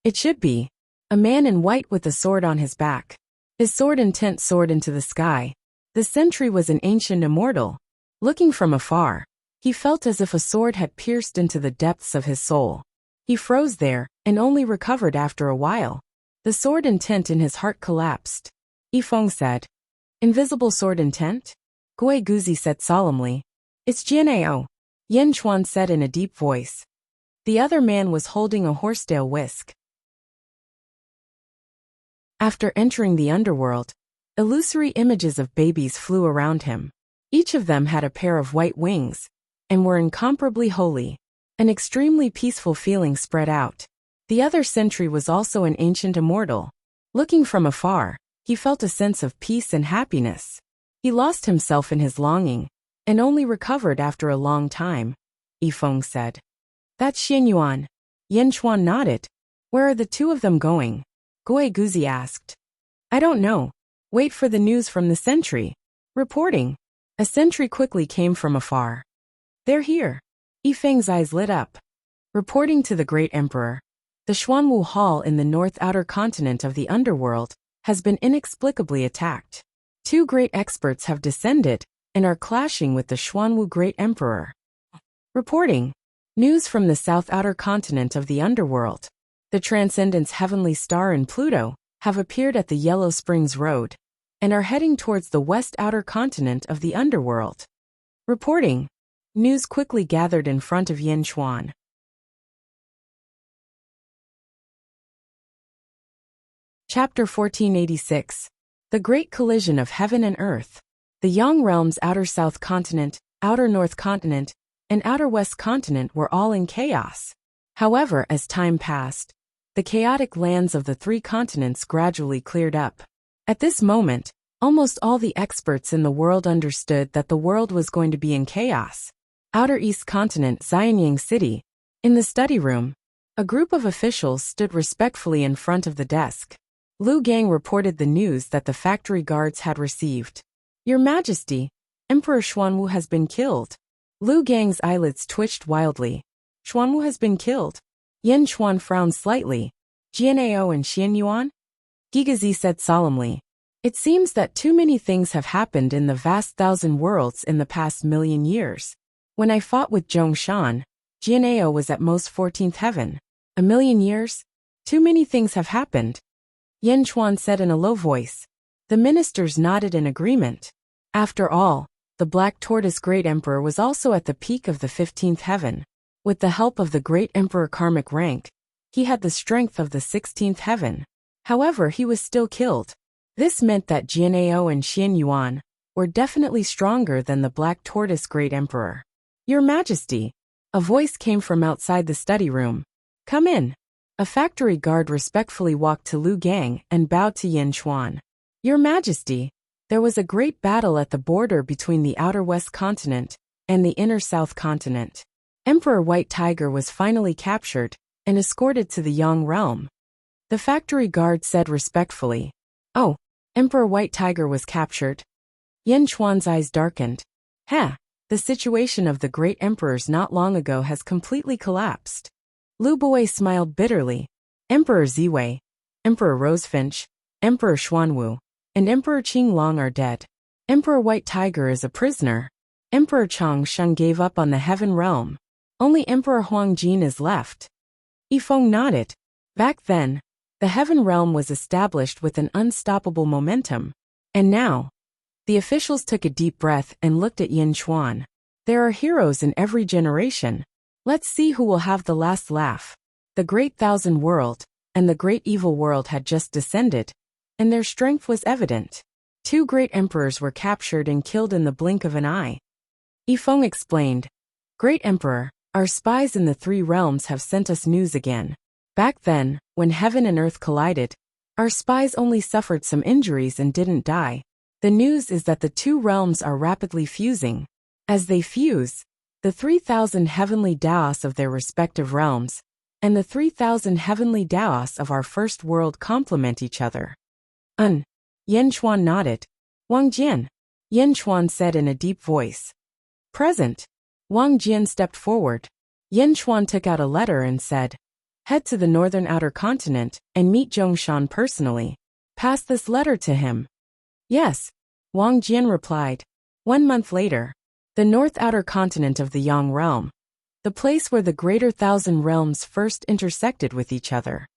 It should be. A man in white with a sword on his back. His sword intent soared into the sky. The sentry was an ancient immortal. Looking from afar, he felt as if a sword had pierced into the depths of his soul. He froze there, and only recovered after a while. The sword intent in his heart collapsed. Yifeng said. Invisible sword intent? Gui Guzi said solemnly. It's Jianao. Yen Chuan said in a deep voice. The other man was holding a horsetail whisk. After entering the underworld, illusory images of babies flew around him. Each of them had a pair of white wings, and were incomparably holy. An extremely peaceful feeling spread out. The other sentry was also an ancient immortal. Looking from afar, he felt a sense of peace and happiness. He lost himself in his longing, and only recovered after a long time. Yifeng said. That's Xianyuan. Yanchuan nodded. Where are the two of them going? Gui Guzi asked. I don't know. Wait for the news from the sentry. Reporting. A sentry quickly came from afar. They're here. Yifeng's eyes lit up. Reporting to the Great Emperor. The Xuanwu Hall in the north outer continent of the underworld has been inexplicably attacked. Two great experts have descended and are clashing with the Xuanwu Great Emperor. Reporting. News from the south outer continent of the underworld. The Transcendent's heavenly star and Pluto have appeared at the Yellow Springs Road and are heading towards the west outer continent of the underworld. Reporting. News quickly gathered in front of Yanchuan. Chapter 1486. The Great Collision of Heaven and Earth. The Yang realms Outer South Continent, Outer North Continent, and Outer West Continent were all in chaos. However, as time passed, the chaotic lands of the three continents gradually cleared up. At this moment, almost all the experts in the world understood that the world was going to be in chaos. Outer East Continent, Xianyang City. In the study room, a group of officials stood respectfully in front of the desk. Lu Gang reported the news that the factory guards had received. Your Majesty, Emperor Xuanwu has been killed. Lu Gang's eyelids twitched wildly. Xuanwu has been killed. Yanchuan frowned slightly. Jianao and Xianyuan? Gigazi said solemnly. It seems that too many things have happened in the vast thousand worlds in the past million years. When I fought with Zhongshan, Jianao was at most 14th heaven. A million years? Too many things have happened. Yanchuan said in a low voice. The ministers nodded in agreement. After all, the Black Tortoise Great Emperor was also at the peak of the 15th heaven. With the help of the Great Emperor karmic rank, he had the strength of the 16th heaven. However, he was still killed. This meant that Jianao and Xianyuan were definitely stronger than the Black Tortoise Great Emperor. Your Majesty, a voice came from outside the study room. Come in. A factory guard respectfully walked to Lu Gang and bowed to Yanchuan. Your Majesty, there was a great battle at the border between the Outer West Continent and the Inner South Continent. Emperor White Tiger was finally captured and escorted to the Yang realm. The factory guard said respectfully. Oh, Emperor White Tiger was captured. Yanchuan's eyes darkened. The situation of the great emperors not long ago has completely collapsed. Lu Bui smiled bitterly. Emperor Ziwei, Emperor Rosefinch, Emperor Xuanwu, and Emperor Qinglong are dead. Emperor White Tiger is a prisoner. Emperor Changsheng gave up on the heaven realm. Only Emperor Huangjin is left. Yifeng nodded. Back then, the heaven realm was established with an unstoppable momentum. And now, the officials took a deep breath and looked at Yanchuan. There are heroes in every generation. Let's see who will have the last laugh. The Great Thousand World and the Great Evil World had just descended, and their strength was evident. Two great emperors were captured and killed in the blink of an eye. Yifeng explained. Great Emperor, our spies in the three realms have sent us news again. Back then, when heaven and earth collided, our spies only suffered some injuries and didn't die. The news is that the two realms are rapidly fusing. As they fuse, the 3,000 heavenly Daos of their respective realms and the 3,000 heavenly Daos of our first world complement each other. Yanchuan nodded. Wang Jian, Yanchuan said in a deep voice. Present. Wang Jian stepped forward. Yanchuan took out a letter and said, head to the northern outer continent and meet Zhongshan personally. Pass this letter to him. Yes, Wang Jian replied. 1 month later, the north outer continent of the Yang realm, the place where the greater thousand realms first intersected with each other.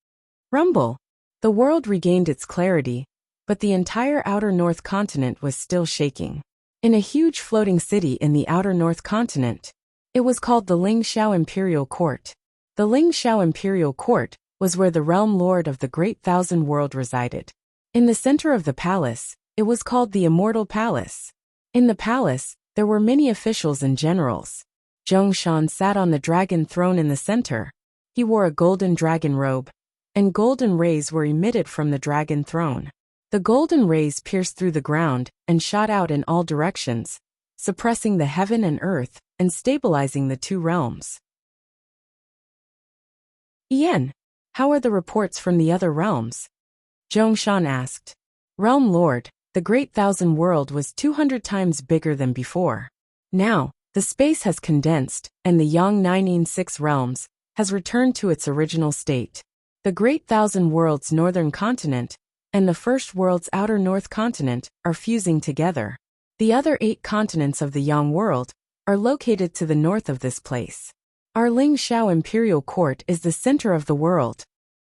Rumble. The world regained its clarity, but the entire outer north continent was still shaking. In a huge floating city in the outer north continent, it was called the Lingxiao Imperial Court. The Lingxiao imperial court was where the realm lord of the Great Thousand World resided. In the center of the palace, it was called the Immortal Palace. In the palace, there were many officials and generals. Zhongshan sat on the dragon throne in the center. He wore a golden dragon robe, and golden rays were emitted from the dragon throne. The golden rays pierced through the ground and shot out in all directions, suppressing the heaven and earth and stabilizing the two realms. Yen, how are the reports from the other realms? Zhongshan asked. Realm Lord, the Great Thousand World was 200 times bigger than before. Now, the space has condensed, and the Yang 996 realms has returned to its original state. The Great Thousand World's northern continent and the First World's outer north continent are fusing together. The other 8 continents of the Yang world are located to the north of this place. Our Lingxiao imperial court is the center of the world.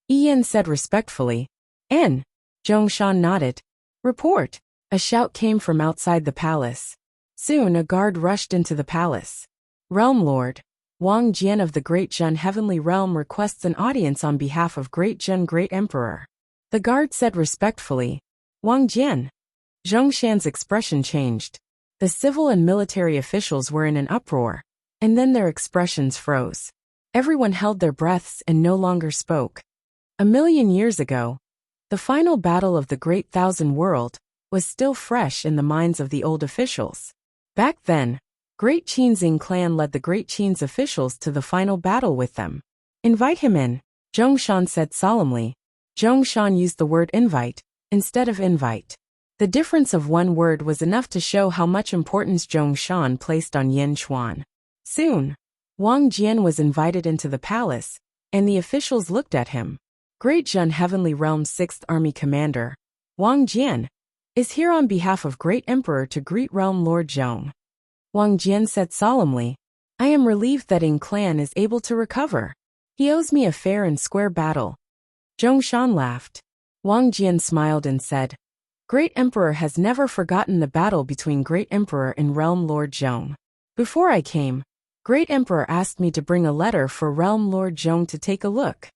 Yen said respectfully. N. Zhongshan nodded. Report. A shout came from outside the palace. Soon a guard rushed into the palace. Realm Lord, Wang Jian of the Great Zhen Heavenly Realm requests an audience on behalf of Great Zhen Great Emperor. The guard said respectfully. Wang Jian. Zhongshan's expression changed. The civil and military officials were in an uproar, and then their expressions froze. Everyone held their breaths and no longer spoke. 1,000,000 years ago, the final battle of the Great Thousand World was still fresh in the minds of the old officials. Back then, Great Qinxing clan led the Great Qin's officials to the final battle with them. Invite him in, Zhongshan said solemnly. Zhongshan used the word invite instead of invite. The difference of one word was enough to show how much importance Zhongshan placed on Yen Chuan. Soon, Wang Jian was invited into the palace, and the officials looked at him. Great Zhen Heavenly Realm's 6th Army Commander, Wang Jian, is here on behalf of Great Emperor to greet Realm Lord Zhong. Wang Jian said solemnly, I am relieved that Ying clan is able to recover. He owes me a fair and square battle. Zhongshan laughed. Wang Jian smiled and said, Great Emperor has never forgotten the battle between Great Emperor and Realm Lord Zhong. Before I came, Great Emperor asked me to bring a letter for Realm Lord Zhong to take a look.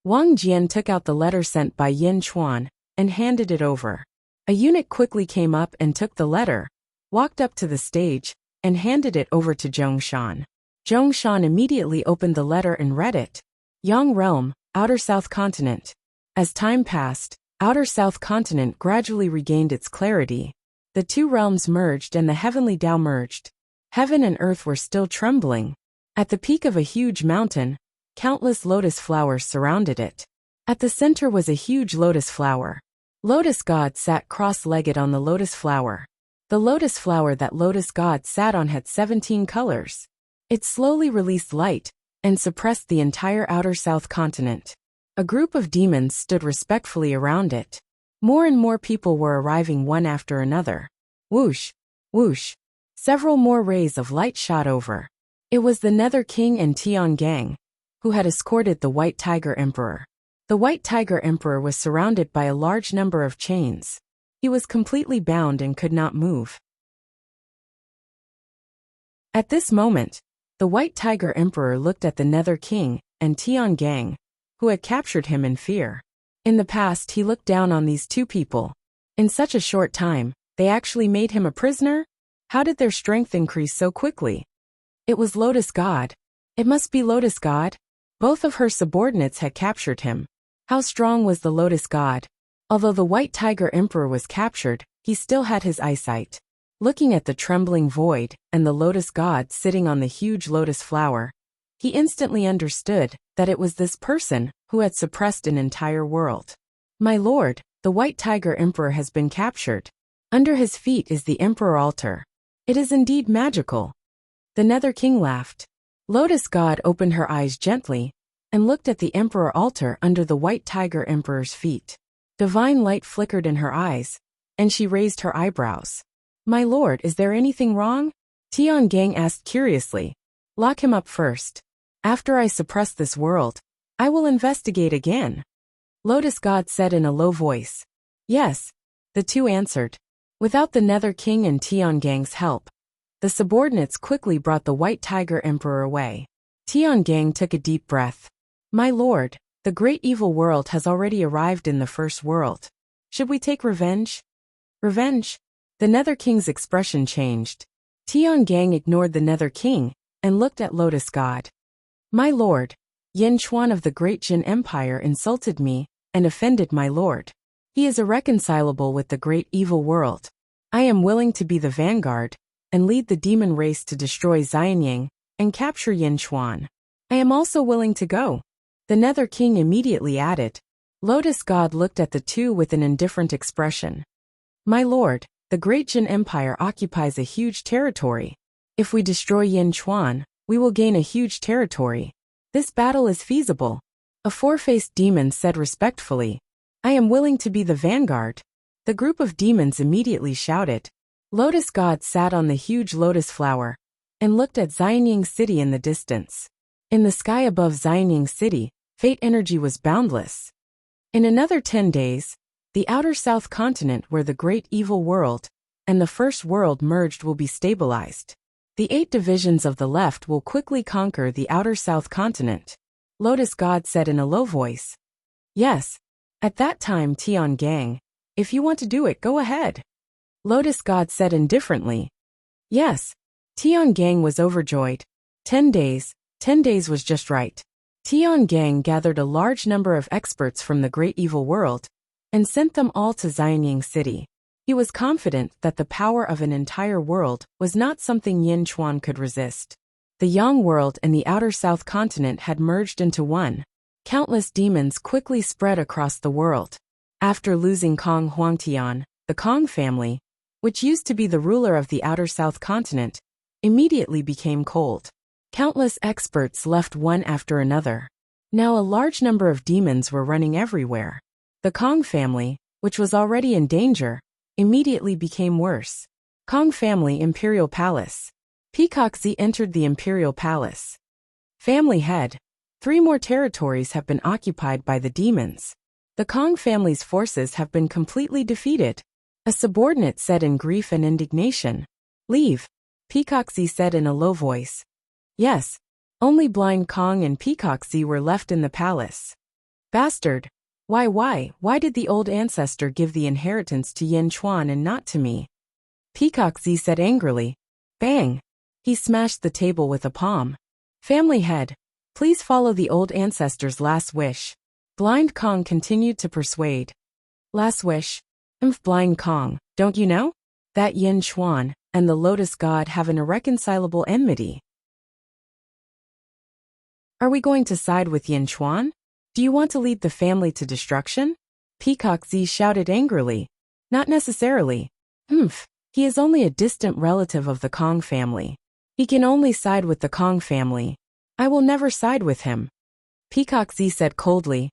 Wang Jian took out the letter sent by Yen Chuan and handed it over. A eunuch quickly came up and took the letter, walked up to the stage, and handed it over to Zhongshan. Zhongshan immediately opened the letter and read it. Yang Realm, Outer South Continent. As time passed, Outer South Continent gradually regained its clarity. The two realms merged and the heavenly Tao merged. Heaven and earth were still trembling. At the peak of a huge mountain, countless lotus flowers surrounded it. At the center was a huge lotus flower. Lotus God sat cross-legged on the lotus flower. The lotus flower that lotus God sat on had 17 colors. It slowly released light and suppressed the entire outer south continent. A group of demons stood respectfully around it. More and more people were arriving one after another. Whoosh, whoosh. Several more rays of light shot over. It was the Nether King and Tiangang, who had escorted the White Tiger Emperor. The White Tiger Emperor was surrounded by a large number of chains. He was completely bound and could not move. At this moment, the White Tiger Emperor looked at the Nether King and Tiangang, who had captured him in fear. In the past, he looked down on these two people. In such a short time, they actually made him a prisoner? How did their strength increase so quickly? It was Lotus God. It must be Lotus God. Both of her subordinates had captured him. How strong was the Lotus God? Although the White Tiger Emperor was captured, he still had his eyesight. Looking at the trembling void and the Lotus God sitting on the huge lotus flower, he instantly understood that it was this person who had suppressed an entire world. My lord, the White Tiger Emperor has been captured. Under his feet is the Emperor altar. It is indeed magical. The Nether King laughed. Lotus God opened her eyes gently and looked at the Emperor altar under the White Tiger Emperor's feet. Divine light flickered in her eyes, and she raised her eyebrows. My lord, is there anything wrong? Tiangang asked curiously. Lock him up first. After I suppress this world, I will investigate again. Lotus God said in a low voice. Yes, the two answered. Without the Nether King and Tiangang's help, the subordinates quickly brought the White Tiger Emperor away. Tiangang took a deep breath. My lord, the great evil world has already arrived in the first world. Should we take revenge? Revenge? The Nether King's expression changed. Tiangang ignored the Nether King and looked at Lotus God. My lord, Yin Chuan of the Great Jin Empire insulted me and offended my lord. He is irreconcilable with the great evil world. I am willing to be the vanguard and lead the demon race to destroy Xianying and capture Yin Chuan. I am also willing to go. The Nether King immediately added. Lotus God looked at the two with an indifferent expression. My lord, the Great Jin Empire occupies a huge territory. If we destroy Yin Chuan, we will gain a huge territory. This battle is feasible. A four-faced demon said respectfully. I am willing to be the vanguard. The group of demons immediately shouted. Lotus God sat on the huge lotus flower and looked at Xianying City in the distance. In the sky above Xianying City, fate energy was boundless. In another 10 days, the outer south continent where the great evil world and the first world merged will be stabilized. The 8 divisions of the left will quickly conquer the outer south continent. Lotus God said in a low voice. Yes. At that time Tiangang, if you want to do it, go ahead. Lotus God said indifferently. Yes. Tiangang was overjoyed. 10 days was just right. Tiangang gathered a large number of experts from the great evil world and sent them all to Xianying City. He was confident that the power of an entire world was not something Yin Chuan could resist. The Yang world and the outer south continent had merged into one. Countless demons quickly spread across the world. After losing Kong Huangtian, the Kong family, which used to be the ruler of the outer south continent, immediately became cold. Countless experts left one after another. Now a large number of demons were running everywhere. The Kong family, which was already in danger, immediately became worse. Kong family Imperial Palace. Peacock Z entered the Imperial Palace. Family head. 3 more territories have been occupied by the demons. The Kong family's forces have been completely defeated. A subordinate said in grief and indignation. Leave. Peacock Z said in a low voice. Yes. Only Blind Kong and Peacock Z were left in the palace. Bastard. Why did the old ancestor give the inheritance to Yin Chuan and not to me? Peacock Z said angrily. Bang. He smashed the table with a palm. Family head. Please follow the old ancestor's last wish. Blind Kong continued to persuade. Last wish. Blind Kong, don't you know? That Yin Chuan and the Lotus God have an irreconcilable enmity. Are we going to side with Yin Chuan? Do you want to lead the family to destruction? Peacock Z shouted angrily. Not necessarily. He is only a distant relative of the Kong family. He can only side with the Kong family. I will never side with him. Peacock Z said coldly.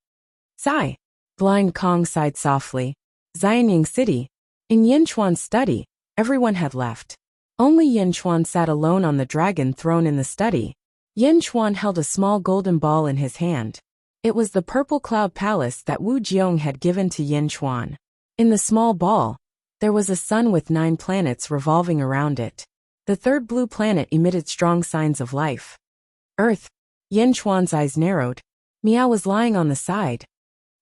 Sigh. Blind Kong sighed softly. Xianying City. In Yin Chuan's study, everyone had left. Only Yin Chuan sat alone on the dragon throne in the study. Yin Chuan held a small golden ball in his hand. It was the purple cloud palace that Wu Jiong had given to Yin Chuan. In the small ball, there was a sun with 9 planets revolving around it. The 3rd blue planet emitted strong signs of life. Earth. Yin Chuan's eyes narrowed. Miao was lying on the side.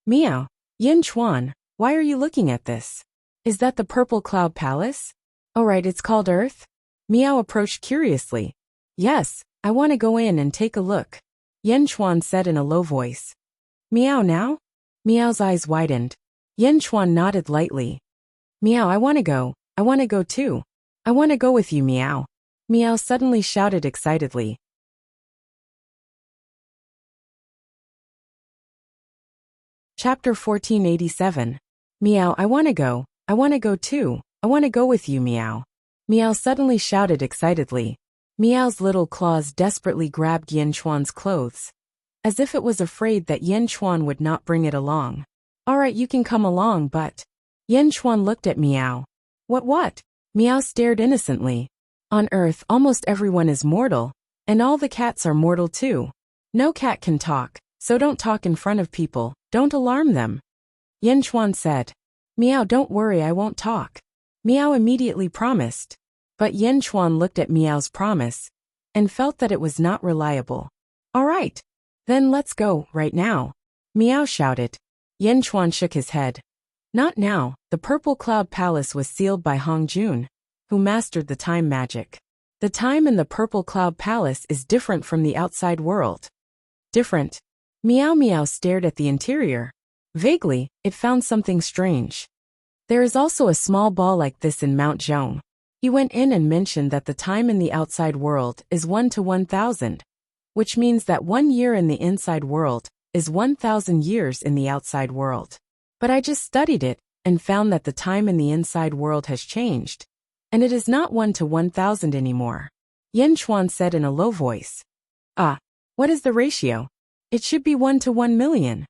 Miao. Yin Chuan, why are you looking at this? Is that the purple cloud palace? Oh right, it's called Earth? Miao approached curiously. Yes, I want to go in and take a look. Yin Chuan said in a low voice. Miao now? Miao's eyes widened. Yin Chuan nodded lightly. Miao, I want to go. I want to go too. I want to go with you, Miao. Miao suddenly shouted excitedly. Chapter 1487. Miao, I want to go. I want to go too. I want to go with you, Miao. Miao suddenly shouted excitedly. Miao's little claws desperately grabbed Yin Chuan's clothes, as if it was afraid that Yin Chuan would not bring it along. All right, you can come along, but... Yin Chuan looked at Miao. What? Miao stared innocently. On Earth, almost everyone is mortal, and all the cats are mortal too. No cat can talk, so don't talk in front of people, don't alarm them. Yin Chuan said. Miao, don't worry, I won't talk. Miao immediately promised. But Yin Chuan looked at Miao's promise and felt that it was not reliable. right. Then let's go, right now. Meow shouted. Yin Chuan shook his head. Not now. The Purple Cloud Palace was sealed by Hong Jun, who mastered the time magic. The time in the Purple Cloud Palace is different from the outside world. Different? Meow Meow stared at the interior. Vaguely, it found something strange. There is also a small ball like this in Mount Zhong. He went in and mentioned that the time in the outside world is 1 to 1,000, which means that 1 year in the inside world is 1,000 years in the outside world. But I just studied it and found that the time in the inside world has changed, and it is not 1 to 1,000 anymore. Yin Chuan said in a low voice. Ah, what is the ratio? It should be 1 to 1 million.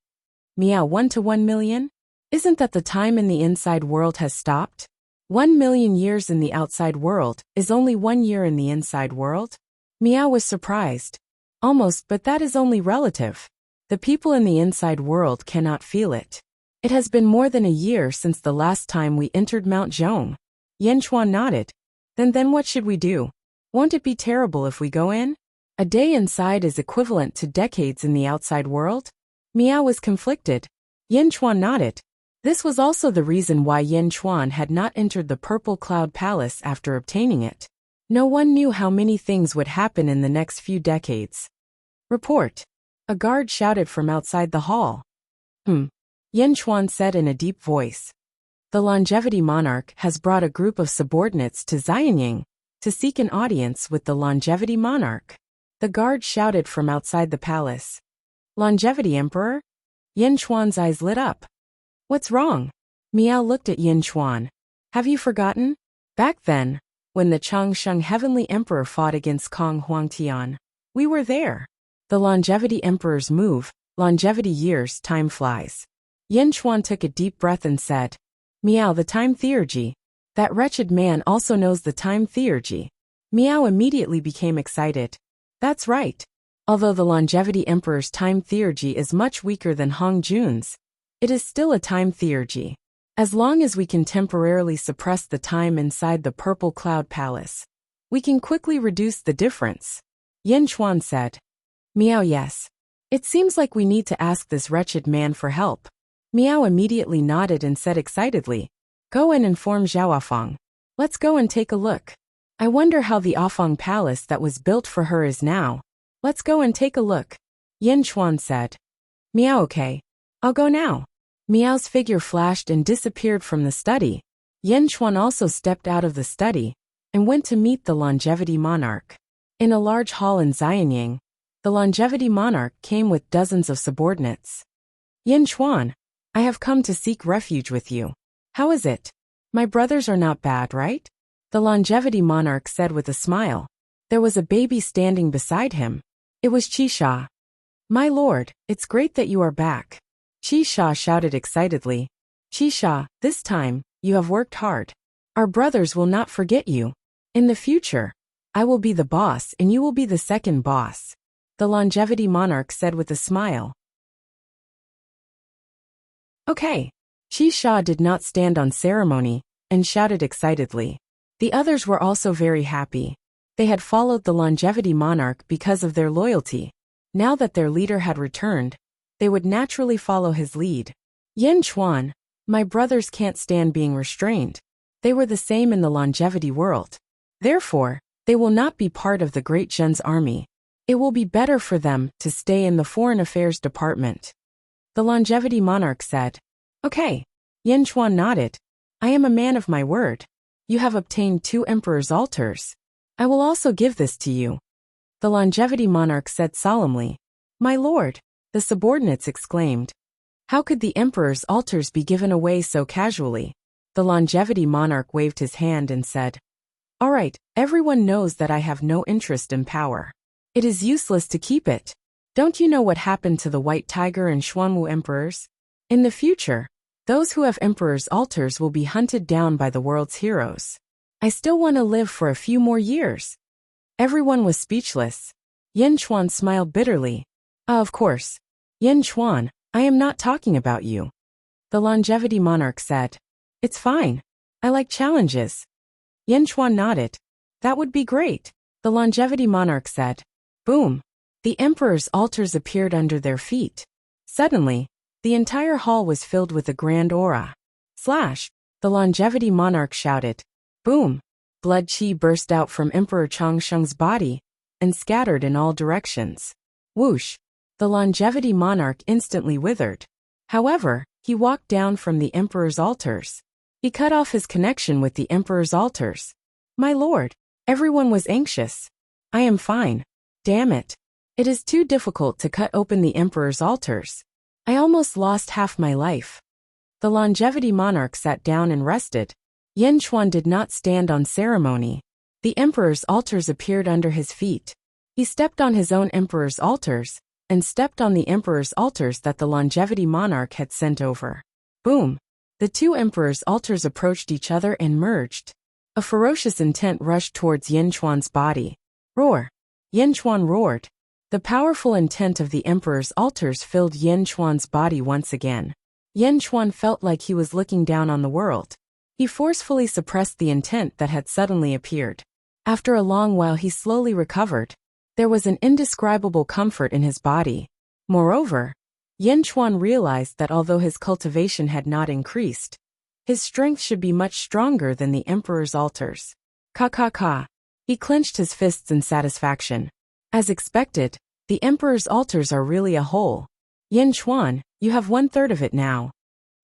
Meow, 1 to 1 million? Isn't that the time in the inside world has stopped? 1 million years in the outside world is only 1 year in the inside world? Meow was surprised. Almost, but that is only relative. The people in the inside world cannot feel it. It has been more than a year since the last time we entered Mount Zhong. Yin Chuan nodded. Then what should we do? Won't it be terrible if we go in? A day inside is equivalent to decades in the outside world? Meow was conflicted. Yin Chuan nodded. This was also the reason why Yin Chuan had not entered the Purple Cloud Palace after obtaining it. No one knew how many things would happen in the next few decades. Report. A guard shouted from outside the hall. Yin Chuan said in a deep voice. The Longevity Monarch has brought a group of subordinates to Xianying to seek an audience with the Longevity Monarch. The guard shouted from outside the palace. Longevity Emperor? Yin Chuan's eyes lit up. What's wrong? Meow looked at Yin Chuan. Have you forgotten? Back then, when the Changsheng Heavenly Emperor fought against Kong Huangtian, we were there. The Longevity Emperor's move, longevity years, time flies. Yin Chuan took a deep breath and said, Meow, the time theurgy. That wretched man also knows the time theurgy. Meow immediately became excited. That's right. Although the Longevity Emperor's time theurgy is much weaker than Hong Jun's, it is still a time theurgy. As long as we can temporarily suppress the time inside the Purple Cloud Palace, we can quickly reduce the difference. Yin Chuan said. Meow, yes. It seems like we need to ask this wretched man for help. Meow immediately nodded and said excitedly, Go and inform Zhao Afang. Let's go and take a look. I wonder how the Afang Palace that was built for her is now. Let's go and take a look. Yin Chuan said. Meow, okay. I'll go now. Meow's figure flashed and disappeared from the study. Yin Chuan also stepped out of the study and went to meet the Longevity Monarch. In a large hall in Xianying, the Longevity Monarch came with dozens of subordinates. Yin Chuan, I have come to seek refuge with you. How is it? My brothers are not bad, right? The Longevity Monarch said with a smile. There was a baby standing beside him. It was Qisha. My lord, it's great that you are back. Qisha shouted excitedly. Qisha, this time, you have worked hard. Our brothers will not forget you. In the future, I will be the boss and you will be the second boss. The Longevity Monarch said with a smile. Okay. Qisha did not stand on ceremony and shouted excitedly. The others were also very happy. They had followed the Longevity Monarch because of their loyalty. Now that their leader had returned, they would naturally follow his lead. Yin Chuan, my brothers can't stand being restrained. They were the same in the longevity world. Therefore, they will not be part of the Great Zhen's army. It will be better for them to stay in the Foreign Affairs Department. The Longevity Monarch said. Okay. Yin Chuan nodded. I am a man of my word. You have obtained 2 Emperor's altars. I will also give this to you. The Longevity Monarch said solemnly. My lord, the subordinates exclaimed. How could the Emperor's altars be given away so casually? The Longevity Monarch waved his hand and said, All right, everyone knows that I have no interest in power. It is useless to keep it. Don't you know what happened to the White Tiger and Xuanwu emperors? In the future, those who have emperors' altars will be hunted down by the world's heroes. I still want to live for a few more years. Everyone was speechless. Yin Chuan smiled bitterly. Of course. Yin Chuan, I am not talking about you. The Longevity Monarch said. It's fine. I like challenges. Yin Chuan nodded. That would be great. The Longevity Monarch said. Boom. The emperor's altars appeared under their feet. Suddenly, the entire hall was filled with a grand aura. Slash! The longevity monarch shouted. Boom! Blood chi burst out from Emperor Changsheng's body and scattered in all directions. Whoosh! The longevity monarch instantly withered. However, he walked down from the emperor's altars. He cut off his connection with the emperor's altars. My lord, everyone was anxious. I am fine. Damn it. It is too difficult to cut open the emperor's altars. I almost lost half my life. The longevity monarch sat down and rested. Yen Chuan did not stand on ceremony. The emperor's altars appeared under his feet. He stepped on his own emperor's altars, and stepped on the emperor's altars that the longevity monarch had sent over. Boom! The two emperors' altars approached each other and merged. A ferocious intent rushed towards Yen Chuan's body. Roar! Yen Chuan roared. The powerful intent of the emperor's altars filled Yen Chuan's body once again. Yen Chuan felt like he was looking down on the world. He forcefully suppressed the intent that had suddenly appeared. After a long while he slowly recovered. There was an indescribable comfort in his body. Moreover, Yen Chuan realized that although his cultivation had not increased, his strength should be much stronger than the emperor's altars. Ka. He clenched his fists in satisfaction. As expected, the emperor's altars are really a whole. Yen Chuan, you have 1/3 of it now.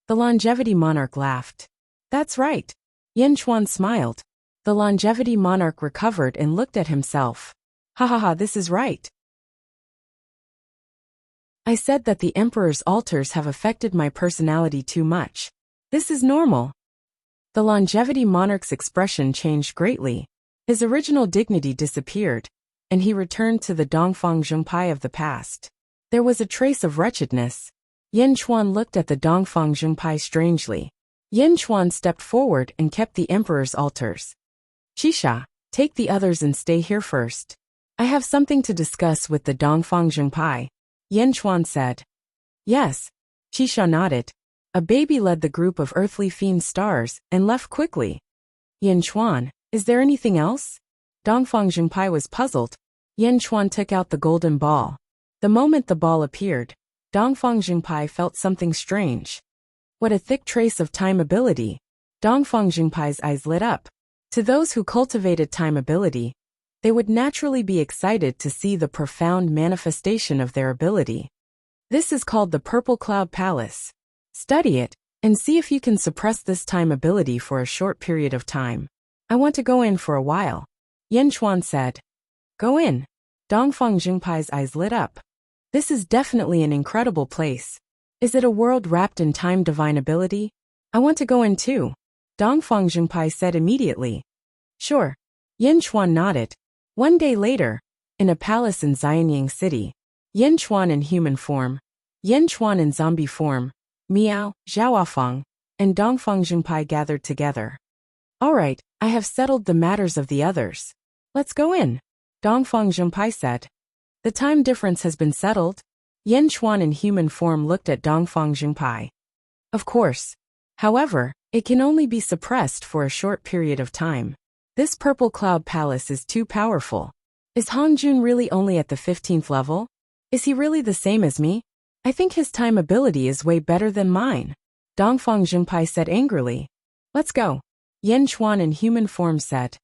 The longevity monarch laughed. That's right. Yen Chuan smiled. The longevity monarch recovered and looked at himself. Ha, this is right. I said that the emperor's altars have affected my personality too much. This is normal. The longevity monarch's expression changed greatly. His original dignity disappeared, and he returned to the Dongfang Zhengpai of the past. There was a trace of wretchedness. Yen Chuan looked at the Dongfang Zhengpai strangely. Yen Chuan stepped forward and kept the emperor's altars. Qisha, take the others and stay here first. I have something to discuss with the Dongfang Zhengpai, Yen Chuan said. Yes. Qisha nodded. A baby led the group of earthly fiend stars and left quickly. Yen Chuan, is there anything else? Dongfang Zhengpai was puzzled. Yen Chuan took out the golden ball. The moment the ball appeared, Dongfang Zhengpai felt something strange. What a thick trace of time ability. Dongfang Zhengpai's eyes lit up. To those who cultivated time ability, they would naturally be excited to see the profound manifestation of their ability. This is called the Purple Cloud Palace. Study it, and see if you can suppress this time ability for a short period of time. I want to go in for a while. Yen Chuan said. Go in. Dongfang Zhengpai's eyes lit up. This is definitely an incredible place. Is it a world wrapped in time divine ability? I want to go in too. Dongfang Zhengpai said immediately. Sure. Yen Chuan nodded. One day later, in a palace in Xianyang City, Yen Chuan in human form, Yen Chuan in zombie form, Miao, Zhaoafang, and Dongfang Zhengpai gathered together. All right, I have settled the matters of the others. Let's go in, Dongfang Zhengpai said. The time difference has been settled. Yen Chuan in human form looked at Dongfang Zhengpai. Of course. However, it can only be suppressed for a short period of time. This Purple Cloud Palace is too powerful. Is Hongjun really only at the 15th level? Is he really the same as me? I think his time ability is way better than mine. Dongfang Zhengpai said angrily. Let's go. Yen Chuan in human form said.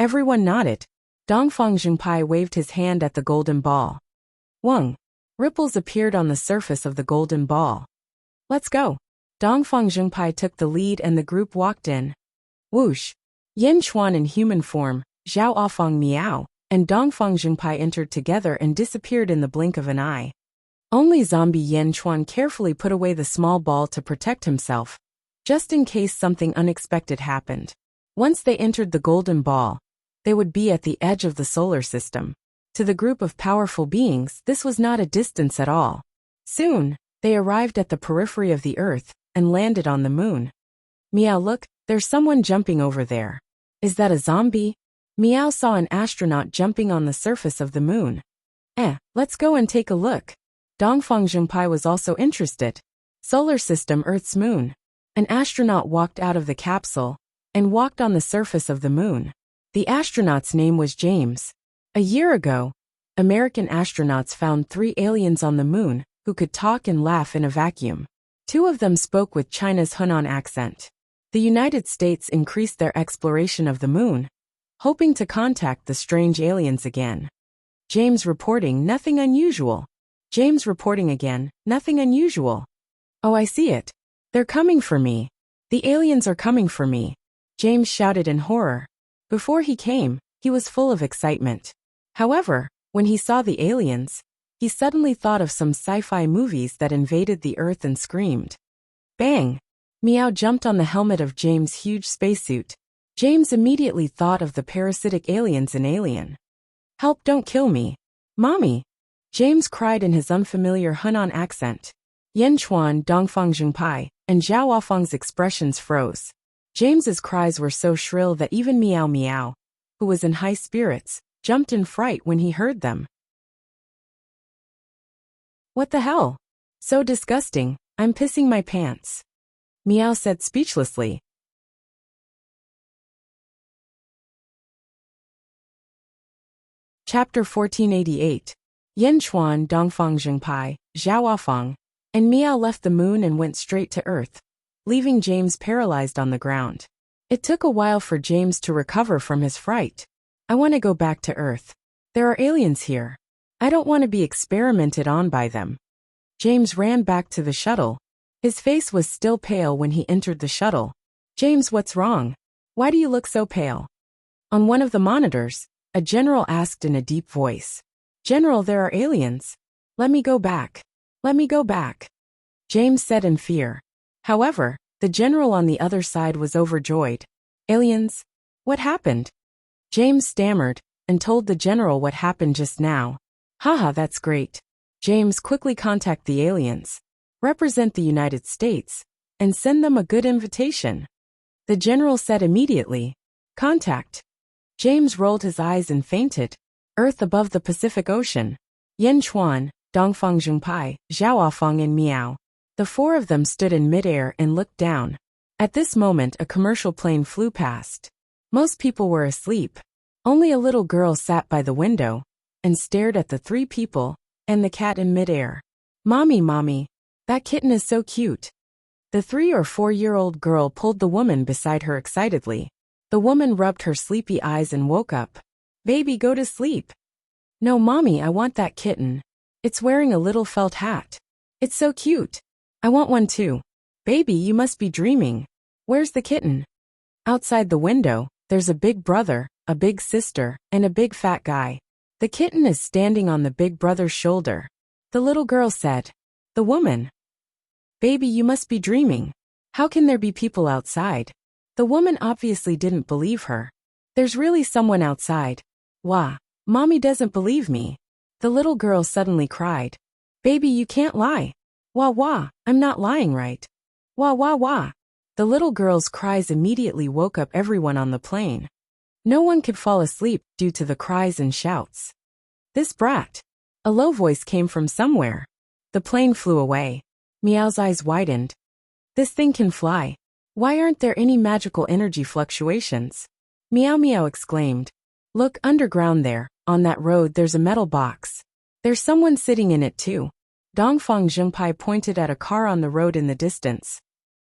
Everyone nodded. Dongfang Zhengpai waved his hand at the golden ball. Wang. Ripples appeared on the surface of the golden ball. Let's go. Dongfang Zhengpai took the lead and the group walked in. Whoosh. Yen Chuan in human form, Zhaoafang Miao, and Dongfang Zhengpai entered together and disappeared in the blink of an eye. Only zombie Yen Chuan carefully put away the small ball to protect himself, just in case something unexpected happened. Once they entered the golden ball, they would be at the edge of the solar system. To the group of powerful beings, this was not a distance at all. Soon, they arrived at the periphery of the Earth and landed on the moon. Miao, look, there's someone jumping over there. Is that a zombie? Miao saw an astronaut jumping on the surface of the moon. Let's go and take a look. Dongfang Zhengpai was also interested. Solar system Earth's moon. An astronaut walked out of the capsule and walked on the surface of the moon. The astronaut's name was James. A year ago, American astronauts found 3 aliens on the moon who could talk and laugh in a vacuum. 2 of them spoke with China's Hunan accent. The United States increased their exploration of the moon, hoping to contact the strange aliens again. James reporting nothing unusual. James reporting again, nothing unusual. Oh, I see it. They're coming for me. The aliens are coming for me. James shouted in horror. Before he came, he was full of excitement. However, when he saw the aliens, he suddenly thought of some sci-fi movies that invaded the Earth and screamed. Bang! Meow jumped on the helmet of James' huge spacesuit. James immediately thought of the parasitic aliens in Alien. Help, don't kill me. Mommy! James cried in his unfamiliar Hunan accent. Yan Chuan, Dongfang Zhengpai, and Zhao Wafeng's expressions froze. James's cries were so shrill that even Meow Meow, who was in high spirits, jumped in fright when he heard them. What the hell? So disgusting, I'm pissing my pants. Meow said speechlessly. Chapter 1488. Yan Chuan, Dongfang Zhengpai, Zhao Wafeng, and Meow left the moon and went straight to Earth, leaving James paralyzed on the ground. It took a while for James to recover from his fright. I want to go back to Earth. There are aliens here. I don't want to be experimented on by them. James ran back to the shuttle. His face was still pale when he entered the shuttle. James, what's wrong? Why do you look so pale? On one of the monitors, a general asked in a deep voice. General, there are aliens. Let me go back. Let me go back. James said in fear. However, the general on the other side was overjoyed. Aliens? What happened? James stammered and told the general what happened just now. Haha, that's great. James, quickly contact the aliens. Represent the United States and send them a good invitation. The general said immediately. Contact. James rolled his eyes and fainted. Earth above the Pacific Ocean. Yan Chuan, Dongfang Zhengpai, Zhao Wafeng and Meow. The 4 of them stood in midair and looked down. At this moment a commercial plane flew past. Most people were asleep. Only a little girl sat by the window and stared at the 3 people and the cat in midair. Mommy, mommy, that kitten is so cute. The 3 or 4-year-old girl pulled the woman beside her excitedly. The woman rubbed her sleepy eyes and woke up. Baby, go to sleep. No, mommy, I want that kitten. It's wearing a little felt hat. It's so cute. I want one too. Baby, you must be dreaming. Where's the kitten? Outside the window, there's a big brother, a big sister, and a big fat guy. The kitten is standing on the big brother's shoulder. The little girl said. The woman. Baby, you must be dreaming. How can there be people outside? The woman obviously didn't believe her. There's really someone outside. Wah, mommy doesn't believe me. The little girl suddenly cried. Baby, you can't lie. Wah wah, I'm not lying, right? Wah wah wah. The little girl's cries immediately woke up everyone on the plane. No one could fall asleep due to the cries and shouts. This brat. A low voice came from somewhere. The plane flew away. Meow's eyes widened. This thing can fly. Why aren't there any magical energy fluctuations? Meow Meow exclaimed. Look, underground there, on that road there's a metal box. There's someone sitting in it too. Dongfang Zhengpai pointed at a car on the road in the distance.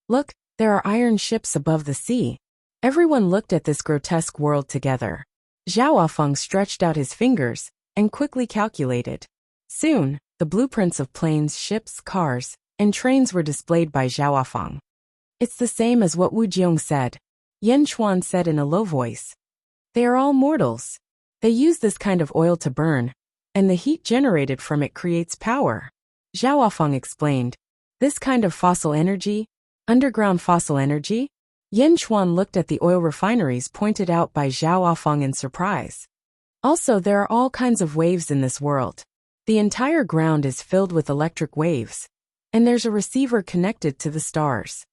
Look, there are iron ships above the sea. Everyone looked at this grotesque world together. Zhao Wafeng stretched out his fingers and quickly calculated. Soon, the blueprints of planes, ships, cars, and trains were displayed by Zhao Wafeng. It's the same as what Wu Jiong said. Yan Chuan said in a low voice. They are all mortals. They use this kind of oil to burn, and the heat generated from it creates power. Zhao Wafeng explained. This kind of fossil energy? Underground fossil energy? Yan Chuan looked at the oil refineries pointed out by Zhao Wafeng in surprise. Also, there are all kinds of waves in this world. The entire ground is filled with electric waves, and there's a receiver connected to the stars.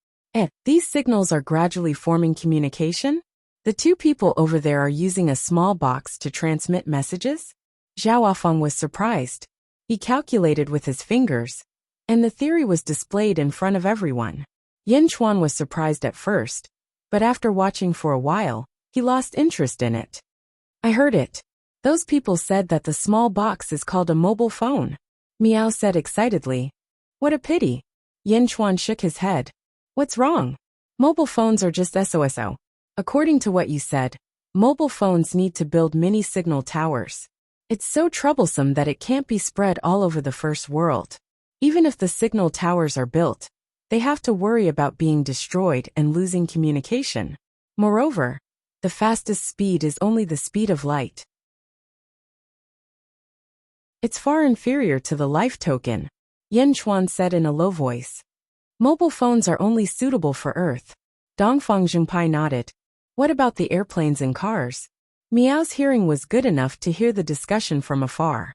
These signals are gradually forming communication? The 2 people over there are using a small box to transmit messages? Zhao Wafeng was surprised. He calculated with his fingers, and the theory was displayed in front of everyone. Yan Chuan was surprised at first, but after watching for a while, he lost interest in it. I heard it. Those people said that the small box is called a mobile phone. Miao said excitedly. What a pity. Yin Chuan shook his head. What's wrong? Mobile phones are just SOSO. According to what you said, mobile phones need to build mini signal towers. It's so troublesome that it can't be spread all over the first world. Even if the signal towers are built, they have to worry about being destroyed and losing communication. Moreover, the fastest speed is only the speed of light. It's far inferior to the life token, Yin Chuan said in a low voice. Mobile phones are only suitable for Earth. Dongfang Zhengpai nodded. What about the airplanes and cars? Miao's hearing was good enough to hear the discussion from afar.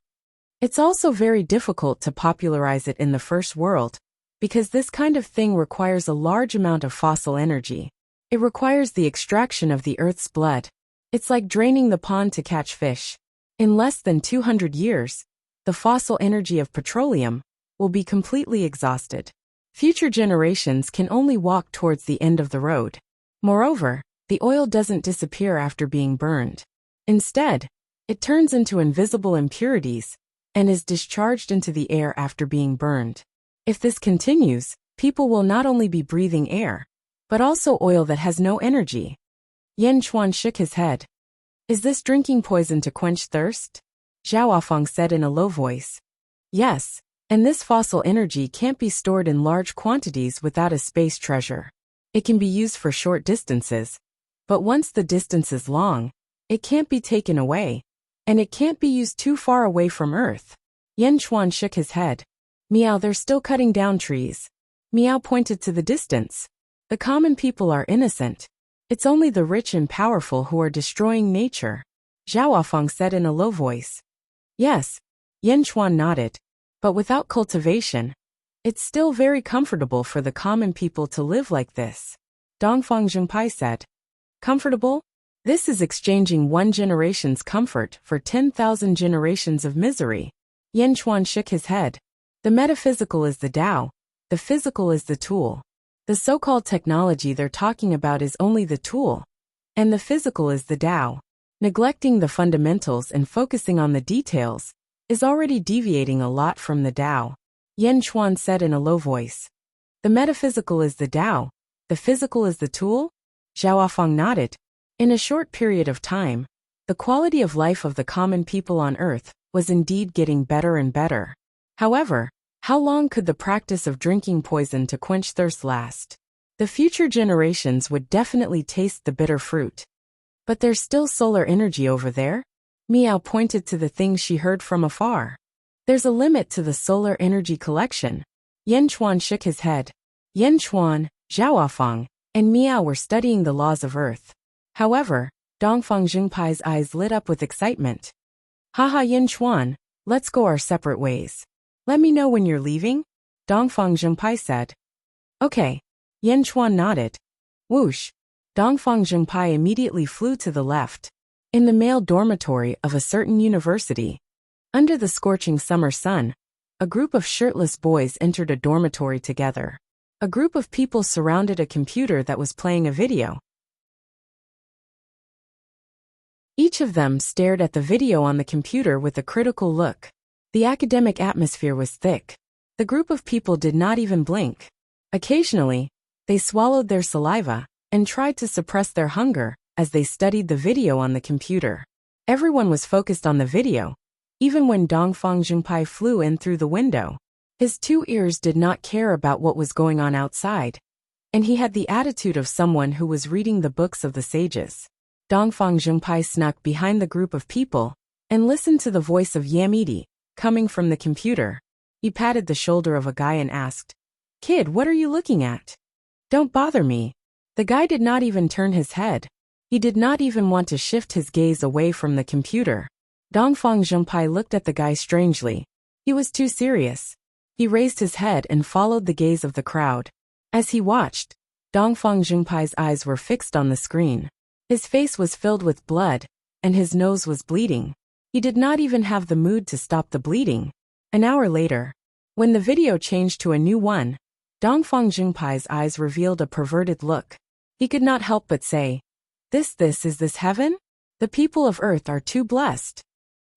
It's also very difficult to popularize it in the first world, because this kind of thing requires a large amount of fossil energy. It requires the extraction of the Earth's blood. It's like draining the pond to catch fish. In less than 200 years, the fossil energy of petroleum will be completely exhausted. Future generations can only walk towards the end of the road. Moreover, the oil doesn't disappear after being burned. Instead, it turns into invisible impurities and is discharged into the air after being burned. If this continues, people will not only be breathing air, but also oil that has no energy. Yin Chuan shook his head. Is this drinking poison to quench thirst? Zhao Afang said in a low voice. Yes, and this fossil energy can't be stored in large quantities without a space treasure. It can be used for short distances, but once the distance is long, it can't be taken away, and it can't be used too far away from Earth. Yin Chuan shook his head. Miao, they're still cutting down trees. Miao pointed to the distance. The common people are innocent. It's only the rich and powerful who are destroying nature. Zhao Afang said in a low voice. Yes, Yin Chuan nodded. But without cultivation, it's still very comfortable for the common people to live like this. Dongfang Zhengpai said. Comfortable? This is exchanging one generation's comfort for 10,000 generations of misery. Yin Chuan shook his head. The metaphysical is the Tao, the physical is the tool. The so-called technology they're talking about is only the tool, and the physical is the Tao. Neglecting the fundamentals and focusing on the details is already deviating a lot from the Tao. Yin Chuan said in a low voice. The metaphysical is the Tao, the physical is the tool? Zhao Afang nodded. In a short period of time, the quality of life of the common people on Earth was indeed getting better and better. However, how long could the practice of drinking poison to quench thirst last? The future generations would definitely taste the bitter fruit. But there's still solar energy over there? Miao pointed to the things she heard from afar. There's a limit to the solar energy collection. Yin Chuan shook his head. Yin Chuan, Zhao Afang, and Miao were studying the laws of Earth. However, Dongfang Zhengpai's eyes lit up with excitement. Haha Yin Chuan, let's go our separate ways. Let me know when you're leaving, Dongfang Zhengpai said. Okay. Yin Chuan nodded. Whoosh. Dongfang Zhengpai immediately flew to the left. In the male dormitory of a certain university, under the scorching summer sun, a group of shirtless boys entered a dormitory together. A group of people surrounded a computer that was playing a video. Each of them stared at the video on the computer with a critical look. The academic atmosphere was thick. The group of people did not even blink. Occasionally, they swallowed their saliva and tried to suppress their hunger as they studied the video on the computer. Everyone was focused on the video, even when Dongfang Zhengpai flew in through the window. His two ears did not care about what was going on outside, and he had the attitude of someone who was reading the books of the sages. Dongfang Zhengpai snuck behind the group of people and listened to the voice of Yamidi, coming from the computer. He patted the shoulder of a guy and asked, "Kid, what are you looking at?" "Don't bother me." The guy did not even turn his head. He did not even want to shift his gaze away from the computer. Dongfang Zhengpai looked at the guy strangely. He was too serious. He raised his head and followed the gaze of the crowd. As he watched, Dongfang Zhengpai's eyes were fixed on the screen. His face was filled with blood, and his nose was bleeding. He did not even have the mood to stop the bleeding. An hour later, when the video changed to a new one, Dongfang Zhengpai's eyes revealed a perverted look. He could not help but say, Is this heaven? The people of Earth are too blessed.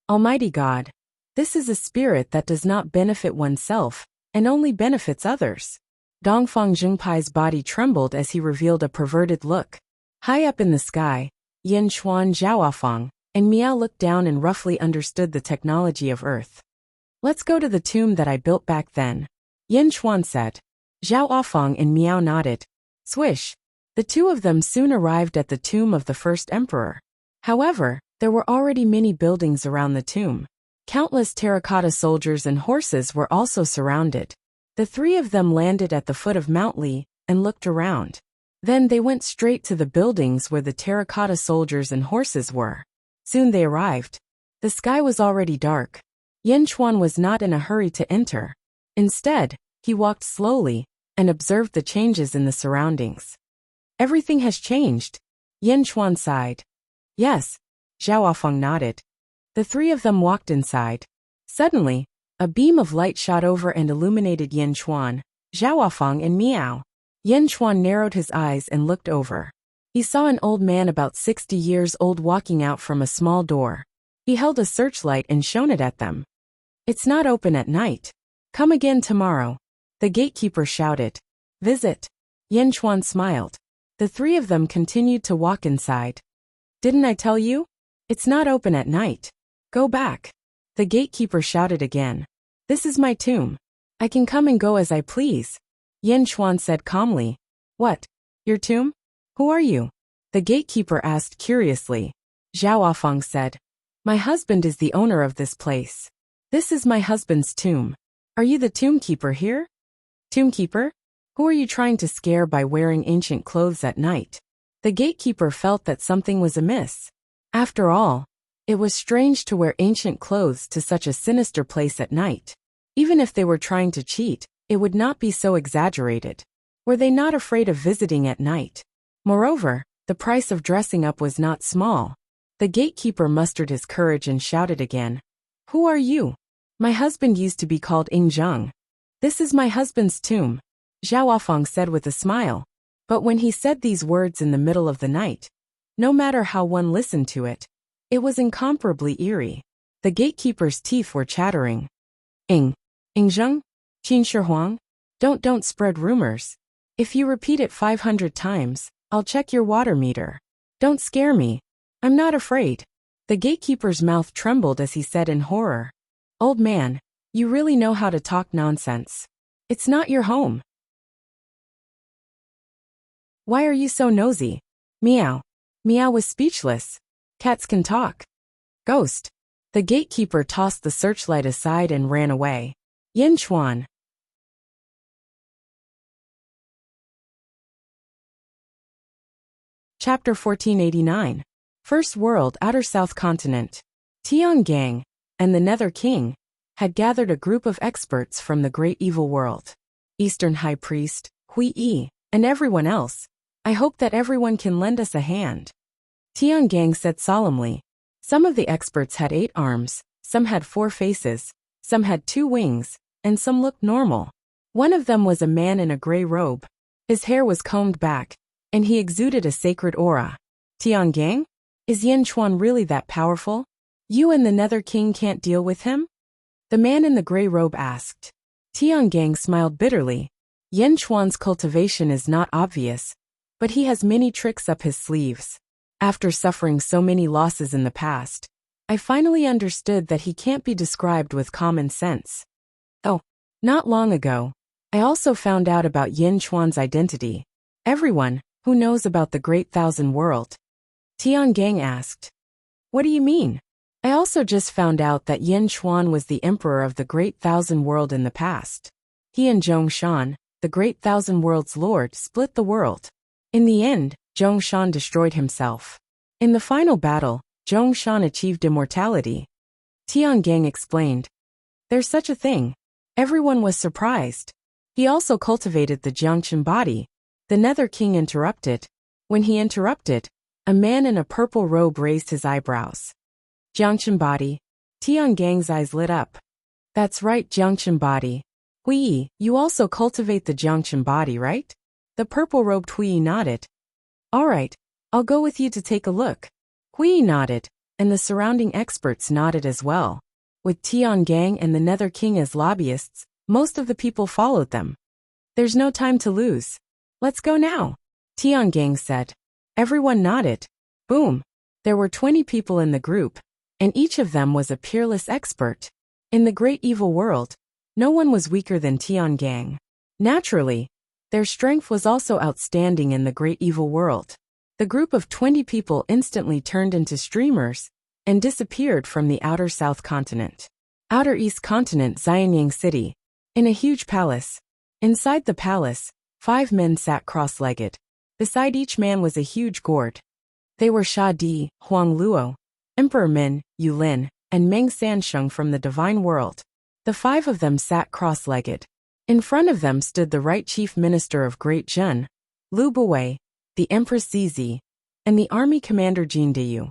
Almighty God, this is a spirit that does not benefit oneself, and only benefits others. Dongfang Zhengpai's body trembled as he revealed a perverted look. High up in the sky, Yin Chuan Zhaoafang and Miao looked down and roughly understood the technology of Earth. Let's go to the tomb that I built back then, Yin Chuan said. Zhaoafang and Miao nodded. Swish! The two of them soon arrived at the tomb of the first emperor. However, there were already many buildings around the tomb. Countless terracotta soldiers and horses were also surrounded. The three of them landed at the foot of Mount Li and looked around. Then they went straight to the buildings where the terracotta soldiers and horses were. Soon they arrived. The sky was already dark. Yin Chuan was not in a hurry to enter. Instead, he walked slowly and observed the changes in the surroundings. Everything has changed. Yin Chuan sighed. Yes, Zhaoafang nodded. The three of them walked inside. Suddenly, a beam of light shot over and illuminated Yin Chuan, Zhaoafang and Miao. Yin Chuan narrowed his eyes and looked over. He saw an old man about 60 years old walking out from a small door. He held a searchlight and shone it at them. It's not open at night. Come again tomorrow. The gatekeeper shouted. Visit. Yin Chuan smiled. The three of them continued to walk inside. Didn't I tell you? It's not open at night. Go back. The gatekeeper shouted again. This is my tomb. I can come and go as I please. Yin Chuan said calmly. What? Your tomb? Who are you? The gatekeeper asked curiously. Zhaoafang said. My husband is the owner of this place. This is my husband's tomb. Are you the tombkeeper here? Tombkeeper? Who are you trying to scare by wearing ancient clothes at night? The gatekeeper felt that something was amiss. After all, it was strange to wear ancient clothes to such a sinister place at night. Even if they were trying to cheat, it would not be so exaggerated. Were they not afraid of visiting at night? Moreover, the price of dressing up was not small. The gatekeeper mustered his courage and shouted again. Who are you? My husband used to be called Ingzheng. This is my husband's tomb, Zhaoafang said with a smile. But when he said these words in the middle of the night, no matter how one listened to it, it was incomparably eerie. The gatekeeper's teeth were chattering. Ingzheng? Qin Shi Huang? Don't spread rumors. If you repeat it 500 times, I'll check your water meter. Don't scare me. I'm not afraid. The gatekeeper's mouth trembled as he said in horror. Old man, you really know how to talk nonsense. It's not your home. Why are you so nosy? Meow. Meow was speechless. Cats can talk. Ghost. The gatekeeper tossed the searchlight aside and ran away. Yin Chuan. Chapter 1489. First World, Outer South Continent. Tiangang and the Nether King had gathered a group of experts from the Great Evil World. Eastern High Priest, Hui Yi, and everyone else. I hope that everyone can lend us a hand. Tiangang said solemnly. Some of the experts had 8 arms, some had 4 faces, some had 2 wings, and some looked normal. One of them was a man in a gray robe. His hair was combed back, and he exuded a sacred aura. Tiangang? Is Yin Chuan really that powerful? You and the Nether King can't deal with him? The man in the gray robe asked. Tiangang smiled bitterly. Yin Chuan's cultivation is not obvious, but he has many tricks up his sleeves. After suffering so many losses in the past, I finally understood that he can't be described with common sense. Oh, not long ago, I also found out about Yin Chuan's identity. Everyone who knows about the Great Thousand World. Tiangang asked. What do you mean? I also just found out that Yin Chuan was the emperor of the Great Thousand World in the past. He and Zhongshan, the Great Thousand World's lord, split the world. In the end, Zhongshan destroyed himself. In the final battle, Zhongshan achieved immortality. Tiangang explained. There's such a thing. Everyone was surprised. He also cultivated the Jiangchen body. The Nether King interrupted. When he interrupted, a man in a purple robe raised his eyebrows. Jiangchen body. Tiangang's eyes lit up. That's right, Jiangchen body. Hui, you also cultivate the Jiangchen body, right? The purple-robed Hui nodded. All right, I'll go with you to take a look. Hui nodded. and the surrounding experts nodded as well. With Tiangang and the Nether King as lobbyists, most of the people followed them. There's no time to lose. Let's go now, Tiangang said. Everyone nodded. Boom. There were 20 people in the group, and each of them was a peerless expert. In the great evil world, no one was weaker than Tiangang. Naturally, their strength was also outstanding in the great evil world. The group of 20 people instantly turned into streamers and disappeared from the outer south continent. Outer east continent, Xianyang City. In a huge palace. Inside the palace, 5 men sat cross-legged. Beside each man was a huge gourd. They were Sha Di, Huang Luo, Emperor Min, Yu Lin, and Meng Sansheng from the divine world. The 5 of them sat cross-legged. In front of them stood the right chief minister of Great Zhen, Lu Buwei, the Empress Zizi, and the army commander Jin Deyu.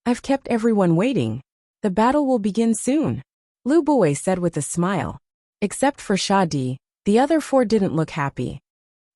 I've kept everyone waiting. The battle will begin soon, Lu Buwei said with a smile. Except for Sha Di, the other 4 didn't look happy.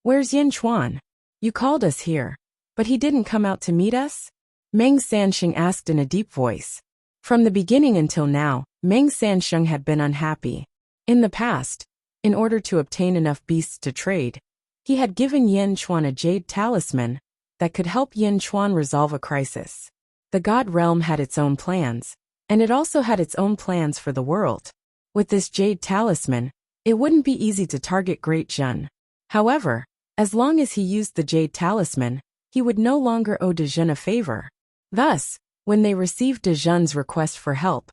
Where's Yin Chuan? You called us here, but he didn't come out to meet us? Meng Sansheng asked in a deep voice. From the beginning until now, Meng Sansheng had been unhappy. In the past, in order to obtain enough beasts to trade, he had given Yin Chuan a jade talisman that could help Yin Chuan resolve a crisis. The God realm had its own plans, and it also had its own plans for the world. With this jade talisman, it wouldn't be easy to target Great Zhen. However, as long as he used the jade talisman, he would no longer owe De Zhen a favor. Thus, when they received De Zhen's request for help,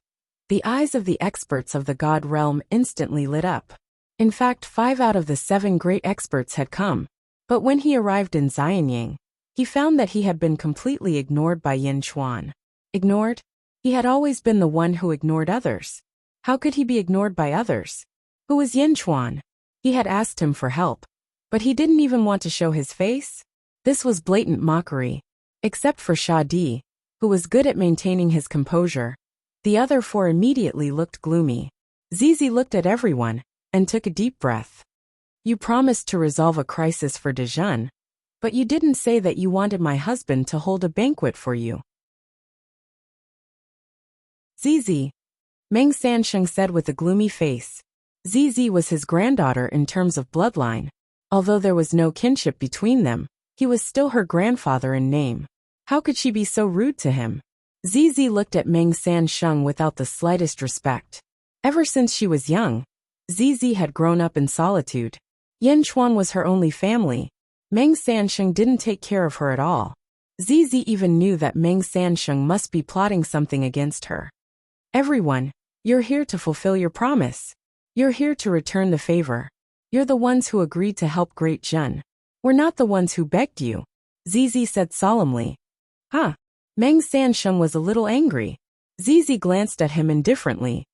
the eyes of the experts of the God realm instantly lit up. In fact, 5 out of the 7 great experts had come. But when he arrived in Xianyang, he found that he had been completely ignored by Yin Chuan. Ignored? He had always been the one who ignored others. How could he be ignored by others? Who was Yin Chuan? He had asked him for help, but he didn't even want to show his face? This was blatant mockery. Except for Sha Di, who was good at maintaining his composure. The other 4 immediately looked gloomy. Zizi looked at everyone and took a deep breath. You promised to resolve a crisis for De Zhen, but you didn't say that you wanted my husband to hold a banquet for you. Zizi, Meng Sansheng said with a gloomy face. Zizi was his granddaughter in terms of bloodline. Although there was no kinship between them, he was still her grandfather in name. How could she be so rude to him? Zizi looked at Meng Sansheng without the slightest respect. Ever since she was young, Zizi had grown up in solitude. Yin Chuan was her only family. Meng Sansheng didn't take care of her at all. Zizi even knew that Meng Sansheng must be plotting something against her. Everyone, you're here to fulfill your promise. You're here to return the favor. You're the ones who agreed to help Great Zhen. We're not the ones who begged you, Zizi said solemnly. Huh? Meng Sansheng was a little angry. Zizi glanced at him indifferently.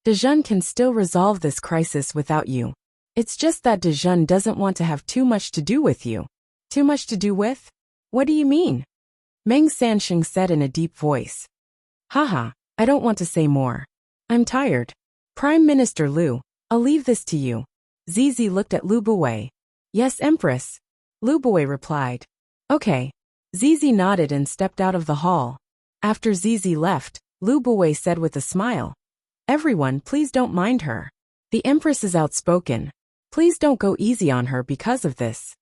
De Zhen can still resolve this crisis without you. It's just that De Zhen doesn't want to have too much to do with you. Too much to do with? What do you mean? Meng Sansheng said in a deep voice. Haha, I don't want to say more. I'm tired. Prime Minister Lu, I'll leave this to you. Zizi looked at Lu Buwei. Yes, Empress. Lu Buwei replied. Okay. Zizi nodded and stepped out of the hall. After Zizi left, Lu Buwei said with a smile. Everyone, please don't mind her. The Empress is outspoken. Please don't go easy on her because of this.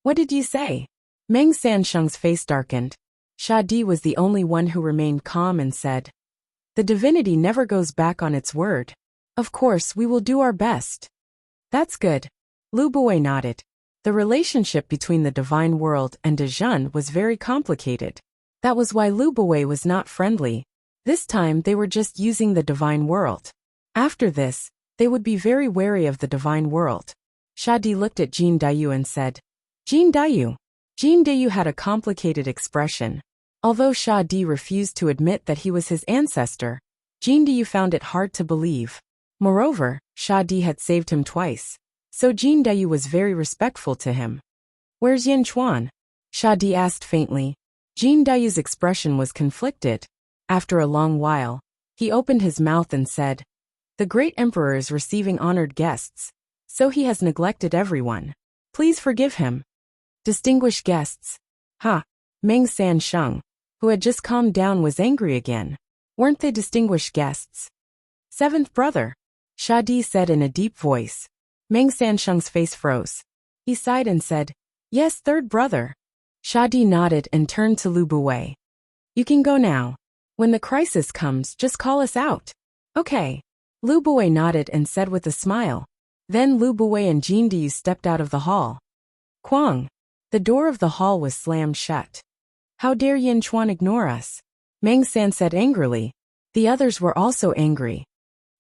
What did you say? Meng Sansheng's face darkened. Sha Di was the only one who remained calm and said. The divinity never goes back on its word. Of course, we will do our best. That's good. Lu Buwei nodded. The relationship between the divine world and De Zhen was very complicated. That was why Lu Buwei was not friendly. This time they were just using the divine world. After this, they would be very wary of the divine world. Sha Di looked at Jin Dayu and said, Jin Dayu. Jin Dayu had a complicated expression. Although Sha Di refused to admit that he was his ancestor, Jin Dayu found it hard to believe. Moreover, Sha Di had saved him twice, so Jin Dayu was very respectful to him. Where's Yin Chuan? Sha Di asked faintly. Jin Dayu's expression was conflicted. After a long while, he opened his mouth and said, The great emperor is receiving honored guests, so he has neglected everyone. Please forgive him. Distinguished guests. Ha! Meng Sansheng. who had just calmed down, was angry again. Weren't they distinguished guests? Seventh brother, Shadi said in a deep voice. Meng Sansheng's face froze. He sighed and said, yes, third brother. Shadi nodded and turned to Lu Buwei. You can go now. When the crisis comes, just call us out. Okay. Lu Buwei nodded and said with a smile. Then Lu Buwei and Jin Diu stepped out of the hall. Quang. The door of the hall was slammed shut. How dare Yin Chuan ignore us? Meng San said angrily. The others were also angry.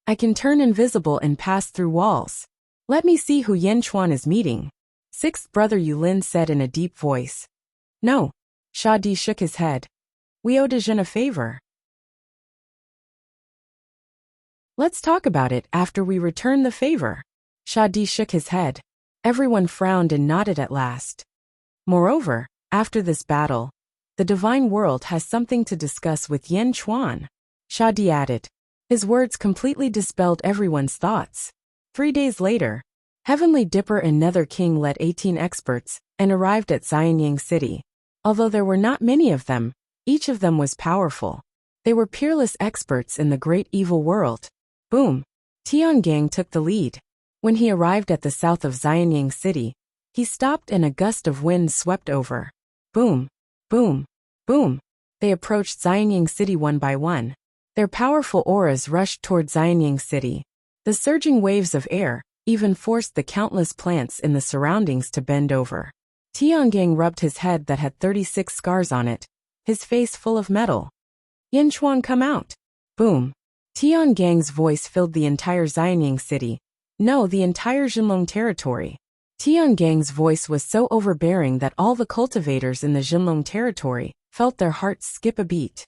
I can turn invisible and pass through walls. Let me see who Yin Chuan is meeting. Sixth brother Yulin said in a deep voice. No. Shadi shook his head. We owe Dejun a favor. Let's talk about it after we return the favor. Shadi shook his head. Everyone frowned and nodded at last. Moreover, after this battle, the divine world has something to discuss with Yin Chuan. Shadi added. His words completely dispelled everyone's thoughts. 3 days later, Heavenly Dipper and Nether King led 18 experts and arrived at Xianyang City. Although there were not many of them, each of them was powerful. They were peerless experts in the great evil world. Boom! Tiangang took the lead. When he arrived at the south of Xianyang City, he stopped and a gust of wind swept over. Boom! Boom! Boom! They approached Xianyang City one by one. Their powerful auras rushed toward Xianyang City. The surging waves of air even forced the countless plants in the surroundings to bend over. Tiangang rubbed his head that had 36 scars on it, his face full of metal. Yin Chuan, come out. Boom. Tiangang's voice filled the entire Xianyang City. No, the entire Jinlong territory. Tiangang's voice was so overbearing that all the cultivators in the Jinlong territory felt their hearts skip a beat.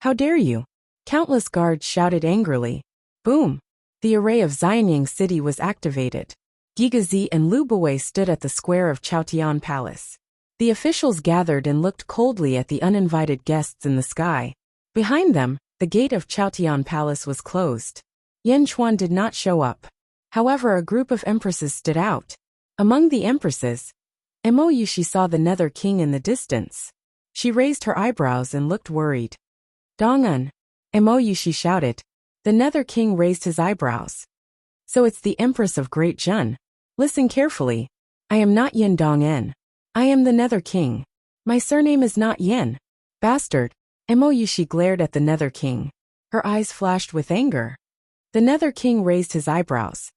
How dare you? Countless guards shouted angrily. Boom. The array of Xianyang City was activated. Gigazi and Lu Buwei stood at the square of Chaotian Palace. The officials gathered and looked coldly at the uninvited guests in the sky. Behind them, the gate of Chaotian Palace was closed. Yin Chuan did not show up. However, a group of empresses stood out. Among the empresses, Mo Yushi saw the Nether King in the distance. She raised her eyebrows and looked worried. Dong-un, Mo Yushi shouted. The Nether King raised his eyebrows. So it's the Empress of Great Jun. Listen carefully. I am not Yin Dong-en. I am the Nether King. My surname is not Yin. Bastard. Mo Yushi glared at the Nether King. Her eyes flashed with anger. The Nether King raised his eyebrows.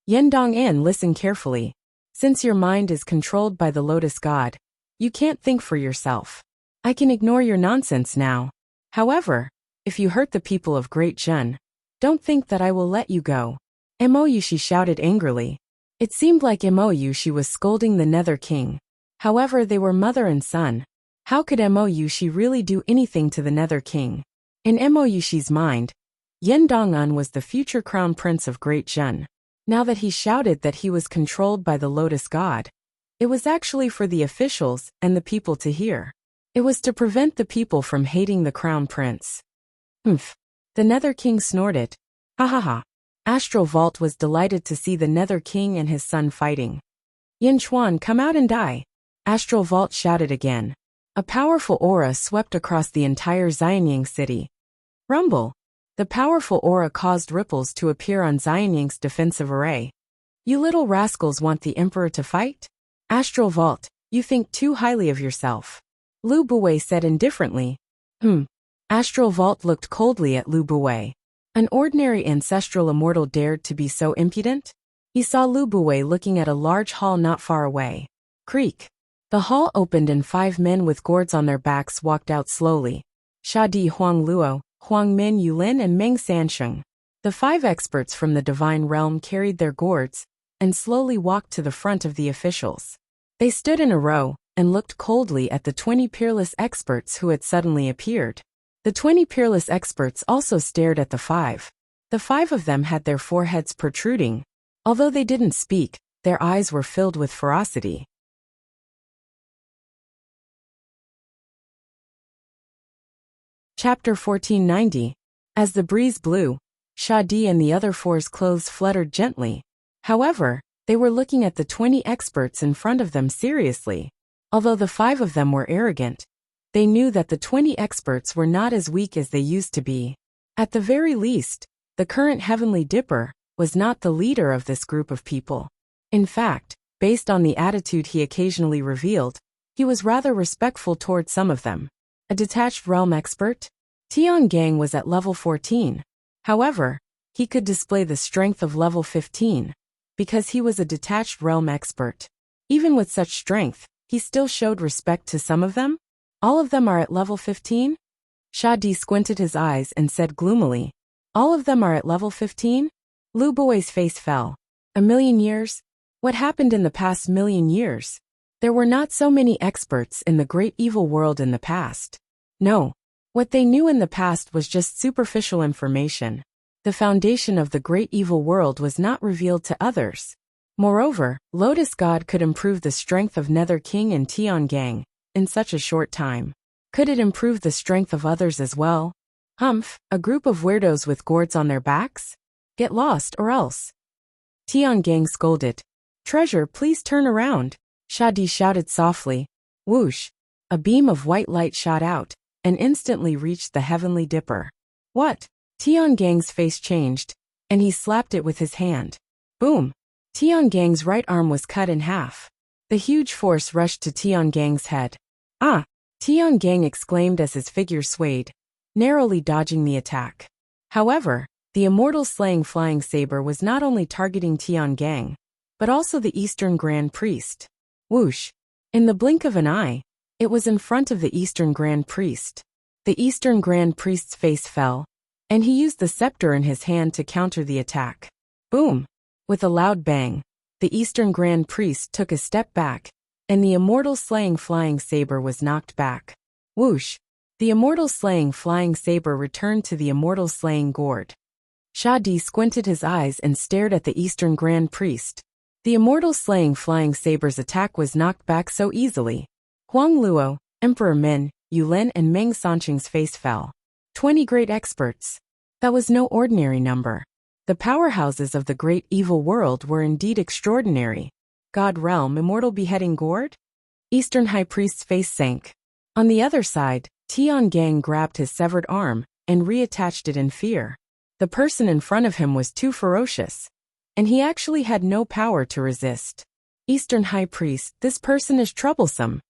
Yin Dong-en, listen carefully. Since your mind is controlled by the Lotus God, you can't think for yourself. I can ignore your nonsense now. However, if you hurt the people of Great Jun, don't think that I will let you go. Mo Yushi shouted angrily. It seemed like Mo Yushi was scolding the Nether King. However, they were mother and son. How could Mo Yushi really do anything to the Nether King? In Mo Yushi's mind, Yin Dong-un was the future crown prince of Great Jun. Now that he shouted that he was controlled by the Lotus God, it was actually for the officials and the people to hear. It was to prevent the people from hating the crown prince. Humph. The Nether King snorted. Ha ha ha. Astral Vault was delighted to see the Nether King and his son fighting. Yin Chuan, come out and die. Astral Vault shouted again. A powerful aura swept across the entire Xianyang City. Rumble. The powerful aura caused ripples to appear on Xianyang's defensive array. You little rascals want the Emperor to fight? Astral Vault, you think too highly of yourself. Lu Buwei said indifferently. Astral Vault looked coldly at Lu Buwei. An ordinary ancestral immortal dared to be so impudent? He saw Lu Buwei looking at a large hall not far away. Creak. The hall opened and 5 men with gourds on their backs walked out slowly. Shadi Huang Luo, Huang Min Yulin and Meng Sansheng. The 5 experts from the divine realm carried their gourds and slowly walked to the front of the officials. They stood in a row and looked coldly at the 20 peerless experts who had suddenly appeared. The 20 peerless experts also stared at the 5. The 5 of them had their foreheads protruding. Although they didn't speak, their eyes were filled with ferocity. Chapter 1490. As the breeze blew, Shadi and the other 4's clothes fluttered gently. However, they were looking at the 20 experts in front of them seriously. Although the 5 of them were arrogant, They knew that the 20 experts were not as weak as they used to be. At the very least, the current Heavenly Dipper was not the leader of this group of people. In fact, based on the attitude he occasionally revealed, he was rather respectful toward some of them. A detached realm expert? Tiangang was at level 14. However, he could display the strength of level 15, because he was a detached realm expert. Even with such strength, he still showed respect to some of them? All of them are at level 15? Shadi squinted his eyes and said gloomily. All of them are at level 15? Lu Bui's face fell. 1,000,000 years? What happened in the past 1,000,000 years? There were not so many experts in the great evil world in the past. No. What they knew in the past was just superficial information. The foundation of the great evil world was not revealed to others. Moreover, Lotus God could improve the strength of Nether King and Tiangang in such a short time. Could it improve the strength of others as well? Humph, a group of weirdos with gourds on their backs? Get lost or else. Tiangang scolded. Treasure, please turn around. Shadi shouted softly. Whoosh. A beam of white light shot out and instantly reached the Heavenly Dipper. What? Tiangang's face changed, and he slapped it with his hand. Boom! Tiangang's right arm was cut in half. The huge force rushed to Tiangang's head. Ah! Tiangang exclaimed as his figure swayed, narrowly dodging the attack. However, the Immortal slaying flying saber was not only targeting Tiangang, but also the Eastern Grand Priest. Whoosh! In the blink of an eye, it was in front of the Eastern Grand Priest. The Eastern Grand Priest's face fell, and he used the scepter in his hand to counter the attack. Boom! With a loud bang, the Eastern Grand Priest took a step back, and the Immortal slaying flying saber was knocked back. Whoosh! The Immortal slaying flying saber returned to the Immortal slaying gourd. Shadi squinted his eyes and stared at the Eastern Grand Priest. The Immortal slaying flying saber's attack was knocked back so easily. Huang Luo, Emperor Min, Yulin and Meng Sanqing's face fell. 20 great experts. That was no ordinary number. The powerhouses of the great evil world were indeed extraordinary. God Realm Immortal Beheading Gourd? Eastern High Priest's face sank. On the other side, Tiangang grabbed his severed arm and reattached it in fear. The person in front of him was too ferocious, and he actually had no power to resist. Eastern High Priest, this person is troublesome.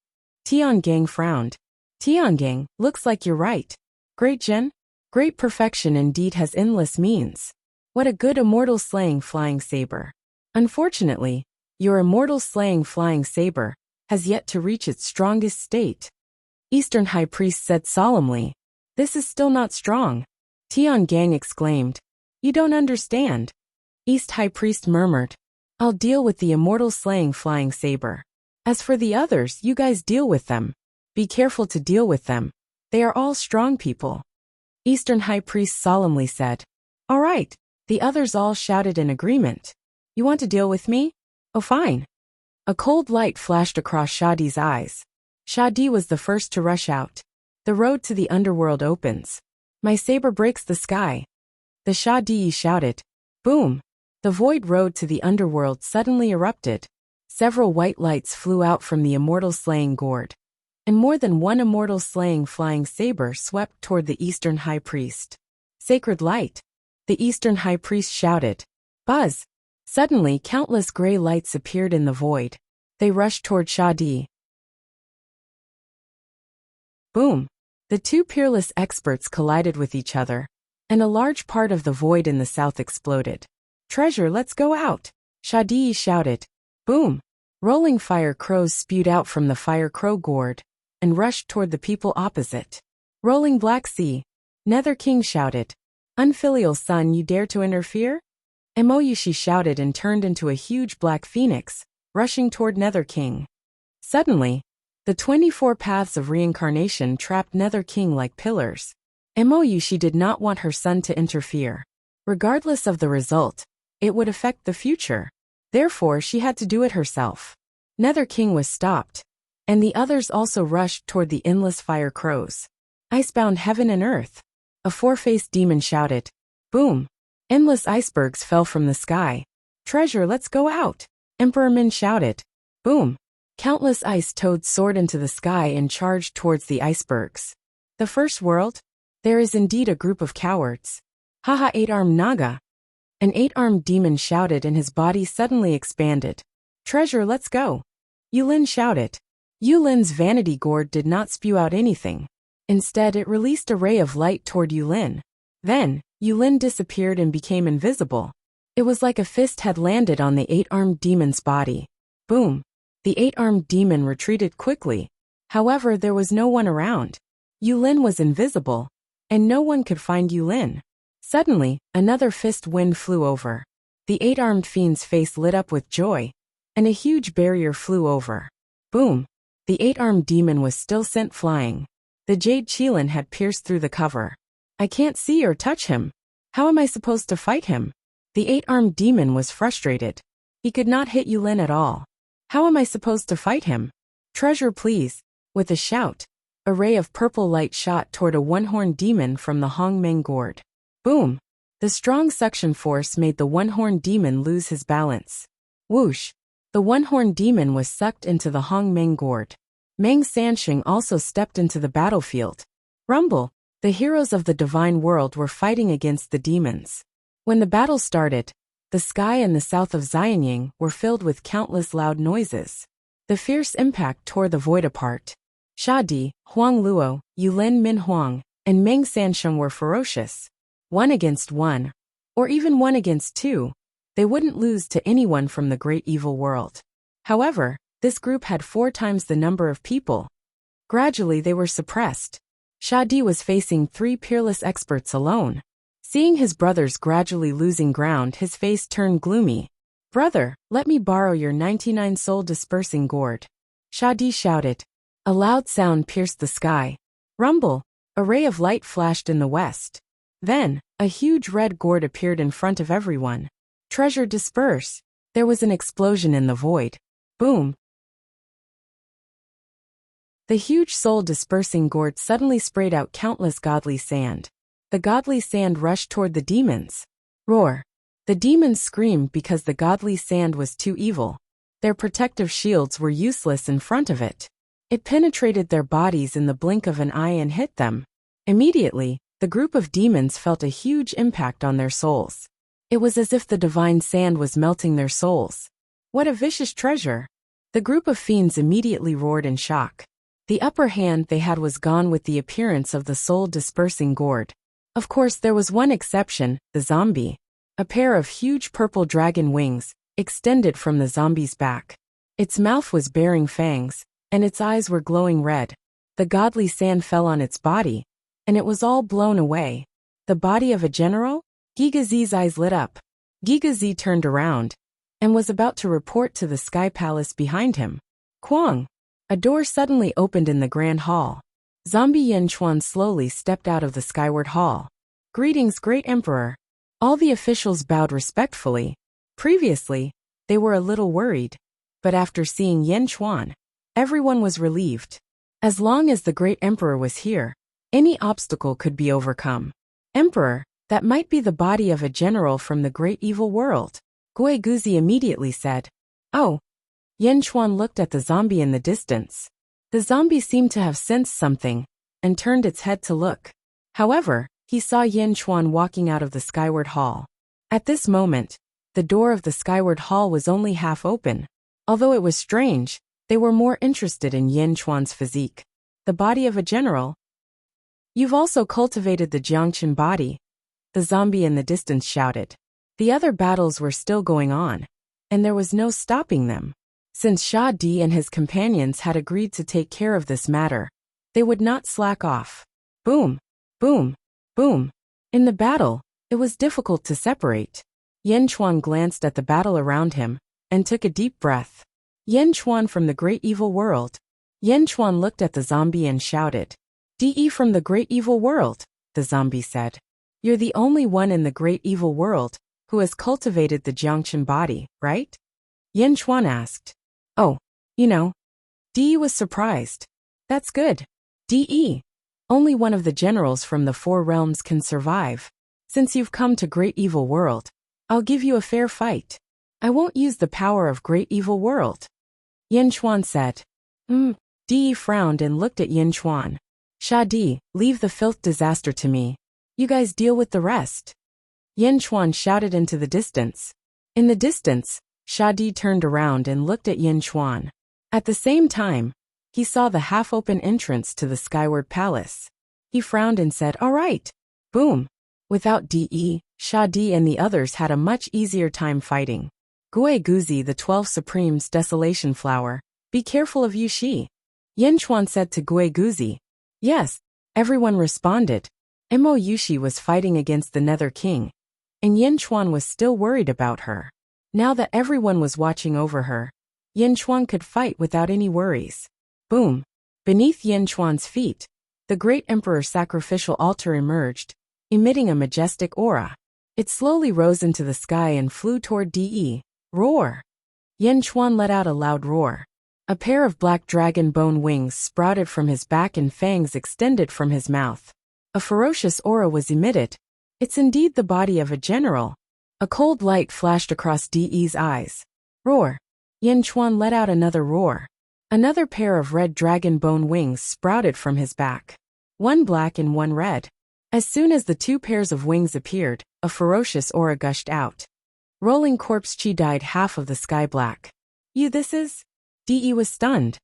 Tiangang frowned. Tiangang, looks like you're right. Great Jin? Great perfection indeed has endless means. What a good Immortal slaying flying saber. Unfortunately, your Immortal slaying flying saber has yet to reach its strongest state. Eastern High Priest said solemnly. This is still not strong. Tiangang exclaimed. You don't understand. East High Priest murmured. I'll deal with the Immortal slaying flying saber. As for the others, you guys deal with them. Be careful to deal with them. They are all strong people. Eastern High Priest solemnly said. All right. The others all shouted in agreement. You want to deal with me? Oh, fine. A cold light flashed across Shadi's eyes. Shadi was the first to rush out. The road to the underworld opens. My saber breaks the sky. The Shadi shouted. Boom! The void road to the underworld suddenly erupted. Several white lights flew out from the Immortal slaying gourd, and more than one Immortal slaying flying saber swept toward the Eastern High Priest. Sacred light! The Eastern High Priest shouted. Buzz! Suddenly countless gray lights appeared in the void. They rushed toward Shadi. Boom! The two peerless experts collided with each other, and a large part of the void in the south exploded. Treasure, let's go out! Shadi shouted. Boom! Rolling fire crows spewed out from the fire crow gourd and rushed toward the people opposite. Rolling black sea! Nether King shouted. Unfilial son, you dare to interfere? Emoyushi shouted and turned into a huge black phoenix, rushing toward Nether King. Suddenly, the 24 paths of reincarnation trapped Nether King like pillars. Emoyushi did not want her son to interfere. Regardless of the result, it would affect the future. Therefore, she had to do it herself. Nether King was stopped, and the others also rushed toward the endless fire crows. Icebound heaven and earth! A four-faced demon shouted. Boom! Endless icebergs fell from the sky. Treasure, let's go out! Emperor Min shouted. Boom! Countless ice toads soared into the sky and charged towards the icebergs. The first world? There is indeed a group of cowards. Haha, eight-armed Naga. An eight-armed demon shouted and his body suddenly expanded. Treasure, let's go. Yulin shouted. Yulin's vanity gourd did not spew out anything. Instead, it released a ray of light toward Yulin. Then, Yulin disappeared and became invisible. It was like a fist had landed on the eight-armed demon's body. Boom. The eight-armed demon retreated quickly. However, there was no one around. Yulin was invisible, and no one could find Yulin. Suddenly, another fist wind flew over. The eight-armed fiend's face lit up with joy, and a huge barrier flew over. Boom. The eight-armed demon was still sent flying. The jade qilin had pierced through the cover. I can't see or touch him. How am I supposed to fight him? The eight-armed demon was frustrated. He could not hit Yulin at all. How am I supposed to fight him? Treasure, please. With a shout, a ray of purple light shot toward a one-horned demon from the Hongmeng gourd. Boom! The strong suction force made the one-horned demon lose his balance. Whoosh! The one-horned demon was sucked into the Hongmeng gourd. Meng Sansheng also stepped into the battlefield. Rumble! The heroes of the divine world were fighting against the demons. When the battle started, the sky and the south of Xianying were filled with countless loud noises. The fierce impact tore the void apart. Sha Di, Huang Luo, Yulin Min Huang, and Meng Sansheng were ferocious. 1 against 1, or even 1 against 2, they wouldn't lose to anyone from the great evil world. However, this group had 4 times the number of people. Gradually they were suppressed. Sha Di was facing 3 peerless experts alone. Seeing his brothers gradually losing ground, his face turned gloomy. Brother, let me borrow your 99 soul dispersing gourd. Sha Di shouted. A loud sound pierced the sky. Rumble! A ray of light flashed in the west. Then, a huge red gourd appeared in front of everyone. Treasure, disperse! There was an explosion in the void. Boom! The huge soul-dispersing gourd suddenly sprayed out countless godly sand. The godly sand rushed toward the demons. Roar! The demons screamed because the godly sand was too evil. Their protective shields were useless in front of it. It penetrated their bodies in the blink of an eye and hit them. Immediately, the group of demons felt a huge impact on their souls. It was as if the divine sand was melting their souls. What a vicious treasure! The group of fiends immediately roared in shock. The upper hand they had was gone with the appearance of the soul-dispersing gourd. Of course, there was one exception, the zombie. A pair of huge purple dragon wings extended from the zombie's back. Its mouth was bearing fangs, and its eyes were glowing red. The godly sand fell on its body, and it was all blown away. The body of a general? Gigazi's eyes lit up. Gigazi turned around, and was about to report to the Sky Palace behind him. Kwang! A door suddenly opened in the Grand Hall. Zombie Yen Chuan slowly stepped out of the skyward hall. Greetings, Great Emperor. All the officials bowed respectfully. Previously, they were a little worried, but after seeing Yen Chuan, everyone was relieved. As long as the Great Emperor was here, any obstacle could be overcome. Emperor, that might be the body of a general from the great evil world. Gui Guzi immediately said. Oh. Yen Chuan looked at the zombie in the distance. The zombie seemed to have sensed something, and turned its head to look. However, he saw Yen Chuan walking out of the skyward hall. At this moment, the door of the skyward hall was only half open. Although it was strange, they were more interested in Yen Chuan's physique. The body of a general? You've also cultivated the Jiangqin body, the zombie in the distance shouted. The other battles were still going on, and there was no stopping them. Since Sha Di and his companions had agreed to take care of this matter, they would not slack off. Boom! Boom! Boom! In the battle, it was difficult to separate. Yen Chuan glanced at the battle around him, and took a deep breath. Yen Chuan from the great evil world. Yen Chuan looked at the zombie and shouted. "De from the great evil world," the zombie said. "You're the only one in the great evil world who has cultivated the Jiangqin body, right?" Yen Chuan asked. "Oh, you know." De was surprised. "That's good. De, only one of the generals from the 4 realms can survive. Since you've come to great evil world, I'll give you a fair fight. I won't use the power of great evil world." Yin Chuan said. Di frowned and looked at Yin Chuan. Di, leave the filth disaster to me. You guys deal with the rest. Yin Chuan shouted into the distance. In the distance, Di turned around and looked at Yin Chuan. At the same time, he saw the half-open entrance to the skyward palace. He frowned and said, all right. Boom. Without Di, Di and the others had a much easier time fighting. Gui Guzi, the 12 Supremes Desolation Flower, be careful of Yushi. Yin Chuan said to Gui Guzi. Yes, everyone responded. Mo Yushi was fighting against the Nether King, and Yin Chuan was still worried about her. Now that everyone was watching over her, Yin Chuan could fight without any worries. Boom. Beneath Yin Chuan's feet, the great emperor's sacrificial altar emerged, emitting a majestic aura. It slowly rose into the sky and flew toward De. Roar! Yin Chuan let out a loud roar. A pair of black dragon bone wings sprouted from his back and fangs extended from his mouth. A ferocious aura was emitted. It's indeed the body of a general. A cold light flashed across De's eyes. Roar! Yin Chuan let out another roar. Another pair of red dragon bone wings sprouted from his back. One black and one red. As soon as the two pairs of wings appeared, a ferocious aura gushed out. Rolling corpse chi dyed half of the sky black. You this is? De was stunned.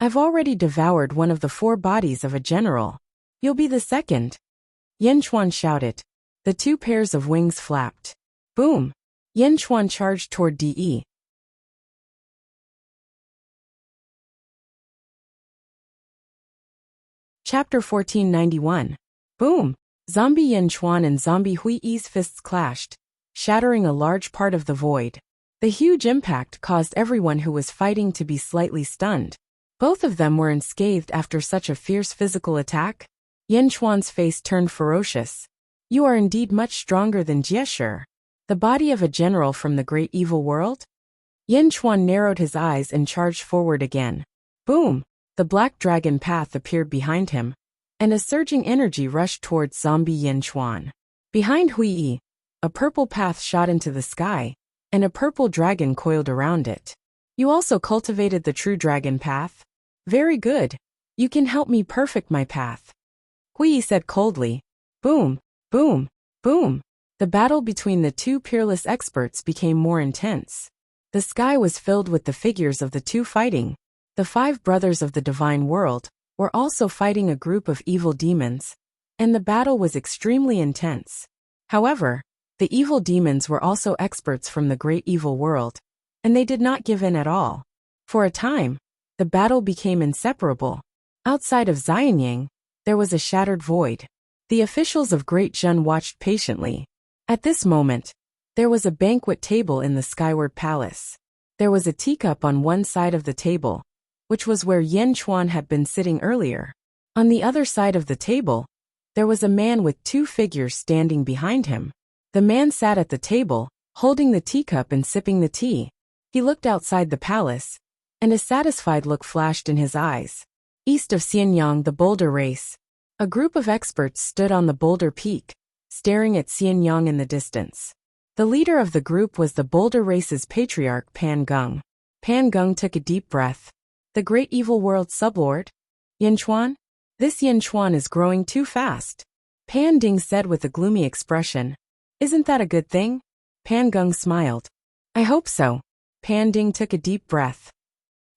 I've already devoured one of the 4 bodies of a general. You'll be the second. Yin Chuan shouted. The 2 pairs of wings flapped. Boom! Yin Chuan charged toward De. Chapter 1491. Boom! Zombie Yin Chuan and Zombie Hui's fists clashed, shattering a large part of the void. The huge impact caused everyone who was fighting to be slightly stunned. Both of them were unscathed after such a fierce physical attack. Yin Chuan's face turned ferocious. You are indeed much stronger than Jieshe, the body of a general from the great evil world? Yin Chuan narrowed his eyes and charged forward again. Boom! The black dragon path appeared behind him, and a surging energy rushed towards zombie Yin Chuan. Behind Hui, a purple path shot into the sky, and a purple dragon coiled around it. You also cultivated the true dragon path? Very good. You can help me perfect my path. Hui said coldly. Boom, boom, boom. The battle between the 2 peerless experts became more intense. The sky was filled with the figures of the 2 fighting. The 5 brothers of the divine world were also fighting a group of evil demons, and the battle was extremely intense. However, the evil demons were also experts from the great evil world, and they did not give in at all. For a time, the battle became inseparable. Outside of Xianyang, there was a shattered void. The officials of Great Zhen watched patiently. At this moment, there was a banquet table in the skyward palace. There was a teacup on one side of the table, which was where Yin Chuan had been sitting earlier. On the other side of the table, there was a man with 2 figures standing behind him. The man sat at the table, holding the teacup and sipping the tea. He looked outside the palace, and a satisfied look flashed in his eyes. East of Xianyang, the boulder race. A group of experts stood on the boulder peak, staring at Xianyang in the distance. The leader of the group was the boulder race's patriarch Pan Geng. Pan Geng took a deep breath. The great evil world sublord? Yin Chuan? This Yin Chuan is growing too fast. Pan Ding said with a gloomy expression. Isn't that a good thing? Pan Geng smiled. I hope so. Pan Ding took a deep breath.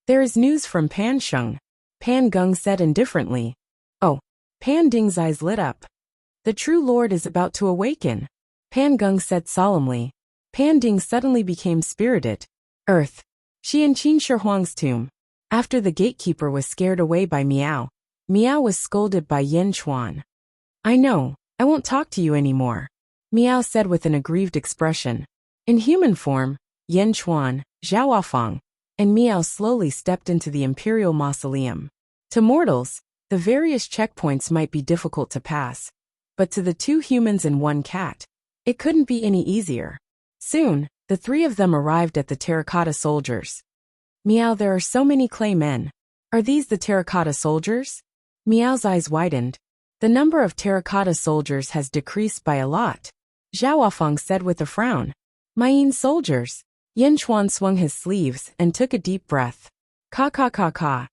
There is news from Pan Sheng. Pan Geng said indifferently. Oh. Pan Ding's eyes lit up. The true lord is about to awaken. Pan Geng said solemnly. Pan Ding suddenly became spirited. Earth. Xianqin Shihuang's tomb. After the gatekeeper was scared away by Miao, Miao was scolded by Yin Chuan. I know, I won't talk to you anymore. Miao said with an aggrieved expression. In human form, Yin Chuan, Zhaoafang, and Miao slowly stepped into the imperial mausoleum. To mortals, the various checkpoints might be difficult to pass, but to the 2 humans and 1 cat, it couldn't be any easier. Soon, the 3 of them arrived at the terracotta soldiers. Miao, there are so many clay men. Are these the terracotta soldiers? Miao's eyes widened. The number of terracotta soldiers has decreased by a lot. Zhaoafang said with a frown. Mayin soldiers. Yin Chuan swung his sleeves and took a deep breath. Ka ka ka ka.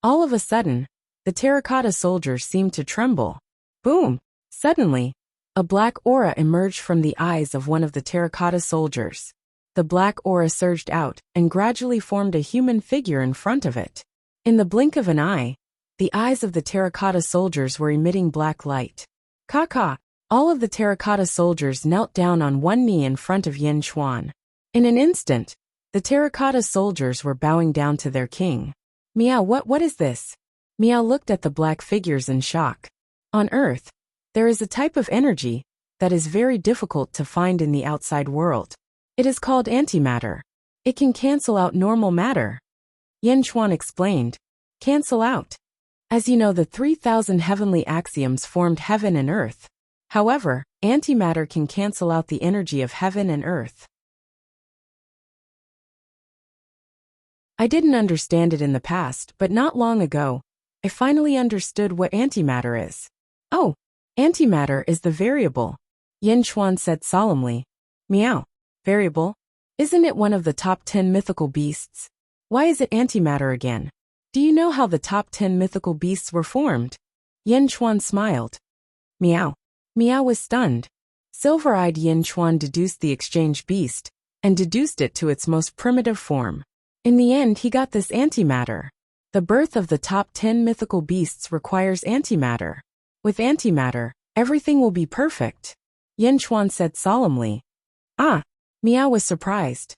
All of a sudden, the terracotta soldiers seemed to tremble. Boom! Suddenly, a black aura emerged from the eyes of one of the terracotta soldiers. The black aura surged out and gradually formed a human figure in front of it. In the blink of an eye, the eyes of the terracotta soldiers were emitting black light. Ka ka! All of the terracotta soldiers knelt down on one knee in front of Yin Chuan. In an instant, the terracotta soldiers were bowing down to their king. Meow, what is this? Meow looked at the black figures in shock. On Earth, there is a type of energy that is very difficult to find in the outside world. It is called antimatter. It can cancel out normal matter. Yin Chuan explained. Cancel out. As you know, the 3,000 heavenly axioms formed heaven and earth. However, antimatter can cancel out the energy of heaven and earth. I didn't understand it in the past, but not long ago, I finally understood what antimatter is. Oh, antimatter is the variable, Yin Chuan said solemnly. Meow. Variable? Isn't it one of the top 10 mythical beasts? Why is it antimatter again? Do you know how the top 10 mythical beasts were formed? Yin Chuan smiled. Meow. Meow was stunned. Silver-eyed Yin Chuan deduced the exchange beast, and deduced it to its most primitive form. In the end, he got this antimatter. The birth of the top 10 mythical beasts requires antimatter. With antimatter, everything will be perfect, Yin Chuan said solemnly. Ah! Meow was surprised.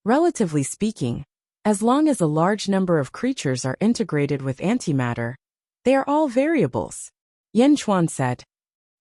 Relatively speaking, as long as a large number of creatures are integrated with antimatter, they are all variables, Yin Chuan said.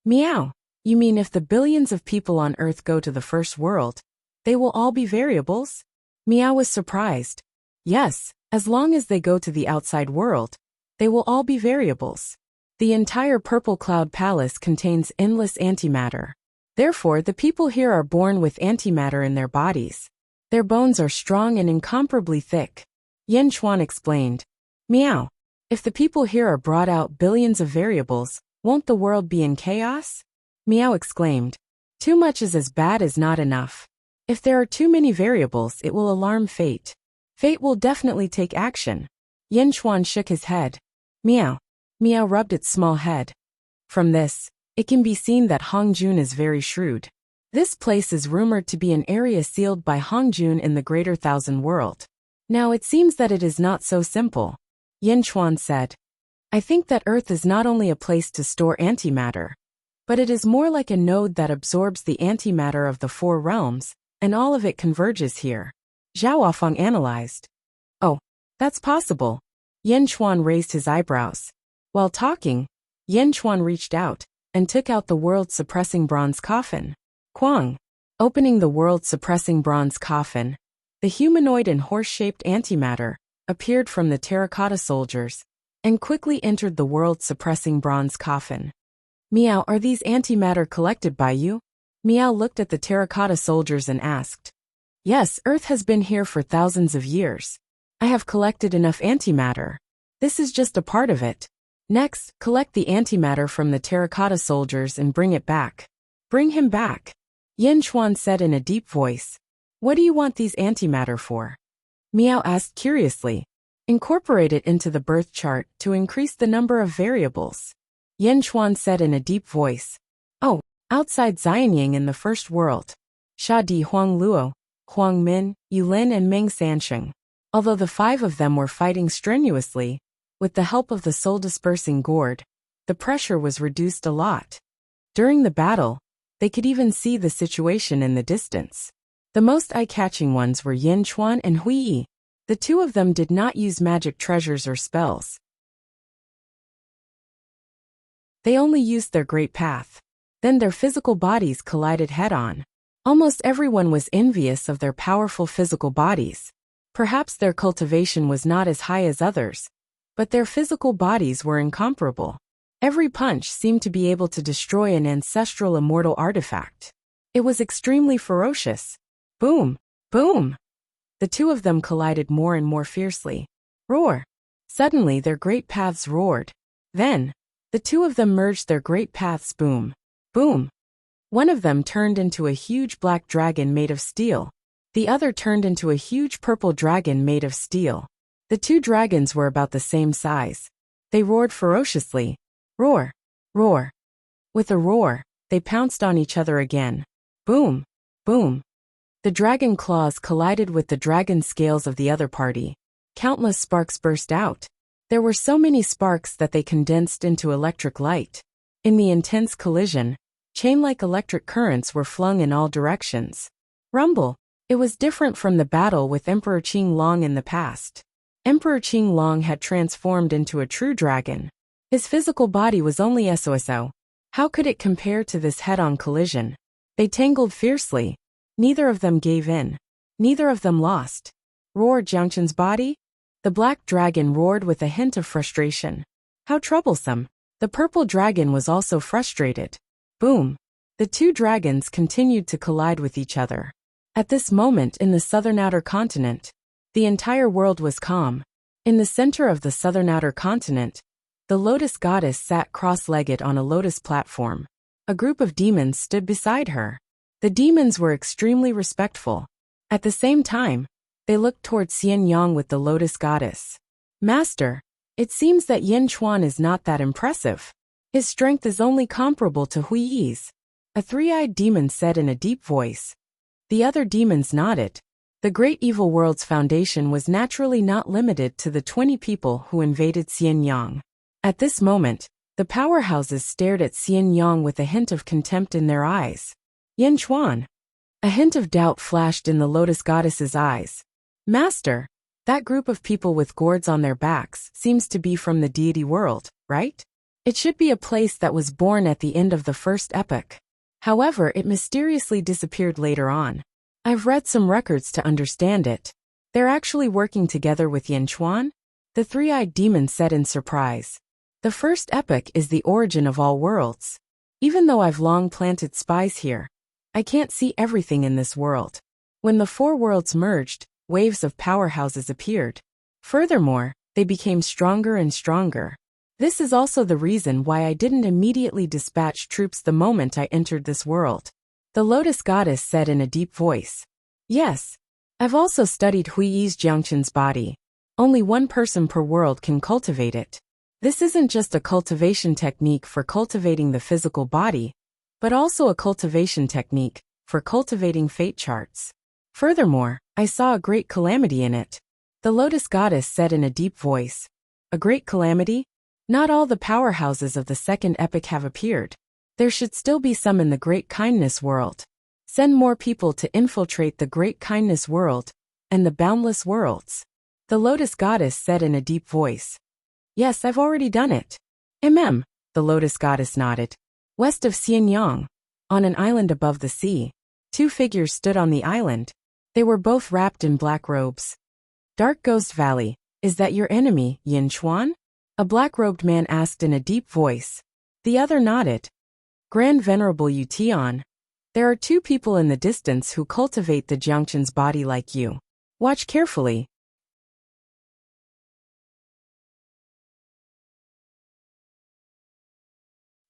Meow, you mean if the billions of people on Earth go to the first world, they will all be variables? Meow was surprised. Yes, as long as they go to the outside world, they will all be variables. The entire Purple Cloud Palace contains endless antimatter. Therefore, the people here are born with antimatter in their bodies. Their bones are strong and incomparably thick, Yin Chuan explained. Meow. If the people here are brought out billions of variables, won't the world be in chaos? Meow exclaimed. Too much is as bad as not enough. If there are too many variables, it will alarm fate. Fate will definitely take action. Yin Chuan shook his head. Meow. Meow rubbed its small head. From this, it can be seen that Hongjun is very shrewd. This place is rumored to be an area sealed by Hongjun in the Greater Thousand World. Now it seems that it is not so simple, Yin Chuan said. I think that Earth is not only a place to store antimatter, but it is more like a node that absorbs the antimatter of the four realms, and all of it converges here. Zhao Wafeng analyzed. Oh, that's possible. Yin Chuan raised his eyebrows. While talking, Yin Chuan reached out and took out the world-suppressing bronze coffin. Quang. Opening the world-suppressing bronze coffin, the humanoid and horse-shaped antimatter appeared from the terracotta soldiers and quickly entered the world-suppressing bronze coffin. Meow, are these antimatter collected by you? Meow looked at the terracotta soldiers and asked. Yes, Earth has been here for thousands of years. I have collected enough antimatter. This is just a part of it. Next, collect the antimatter from the terracotta soldiers and bring it back. Bring him back, Yin Chuan said in a deep voice. What do you want these antimatter for? Meow asked curiously. Incorporate it into the birth chart to increase the number of variables, Yin Chuan said in a deep voice. Oh, outside Xianying in the first world. Sha Di Huang Luo, Huang Min, Yulin and Meng Sansheng. Although the five of them were fighting strenuously, with the help of the soul-dispersing gourd, the pressure was reduced a lot. During the battle, they could even see the situation in the distance. The most eye-catching ones were Yin Chuan and Hui Yi. The two of them did not use magic treasures or spells. They only used their great path. Then their physical bodies collided head-on. Almost everyone was envious of their powerful physical bodies. Perhaps their cultivation was not as high as others, but their physical bodies were incomparable. Every punch seemed to be able to destroy an ancestral immortal artifact. It was extremely ferocious. Boom! Boom! The two of them collided more and more fiercely. Roar! Suddenly their great paths roared. Then, the two of them merged their great paths. Boom! Boom! One of them turned into a huge black dragon made of steel. The other turned into a huge purple dragon made of steel. The two dragons were about the same size. They roared ferociously. Roar! Roar! With a roar, they pounced on each other again. Boom! Boom! The dragon claws collided with the dragon scales of the other party. Countless sparks burst out. There were so many sparks that they condensed into electric light. In the intense collision, chain-like electric currents were flung in all directions. Rumble! It was different from the battle with Emperor Qinglong in the past. Emperor Qinglong had transformed into a true dragon. His physical body was only SOSO. How could it compare to this head-on collision? They tangled fiercely. Neither of them gave in. Neither of them lost. Roared Jiangchen's body? The black dragon roared with a hint of frustration. How troublesome. The purple dragon was also frustrated. Boom. The two dragons continued to collide with each other. At this moment in the southern outer continent, the entire world was calm. In the center of the southern outer continent, the lotus goddess sat cross-legged on a lotus platform. A group of demons stood beside her. The demons were extremely respectful. At the same time, they looked toward Xian Yang with the lotus goddess. Master, it seems that Yin Chuan is not that impressive. His strength is only comparable to Hui Yi's. A three-eyed demon said in a deep voice. The other demons nodded. The great evil world's foundation was naturally not limited to the 20 people who invaded Xian Yang. At this moment, the powerhouses stared at Xian Yang with a hint of contempt in their eyes. Yin Chuan. A hint of doubt flashed in the lotus goddess's eyes. Master, that group of people with gourds on their backs seems to be from the deity world, right? It should be a place that was born at the end of the first epoch. However, it mysteriously disappeared later on. I've read some records to understand it. They're actually working together with Yin Chuan? The three-eyed demon said in surprise. The first epoch is the origin of all worlds. Even though I've long planted spies here, I can't see everything in this world. When the four worlds merged, waves of powerhouses appeared. Furthermore, they became stronger and stronger. This is also the reason why I didn't immediately dispatch troops the moment I entered this world. The lotus goddess said in a deep voice. Yes. I've also studied Hui Yi's Jiangchen's body. Only one person per world can cultivate it. This isn't just a cultivation technique for cultivating the physical body, but also a cultivation technique for cultivating fate charts. Furthermore, I saw a great calamity in it. The lotus goddess said in a deep voice. A great calamity? Not all the powerhouses of the second epoch have appeared. There should still be some in the Great Kindness world. Send more people to infiltrate the Great Kindness world and the Boundless worlds. The lotus goddess said in a deep voice. Yes, I've already done it. The lotus goddess nodded. West of Xianyang, on an island above the sea, two figures stood on the island. They were both wrapped in black robes. Dark Ghost Valley, is that your enemy, Yin Chuan? A black-robed man asked in a deep voice. The other nodded. Grand Venerable Yu Tian, there are two people in the distance who cultivate the Jiangchen's body like you. Watch carefully.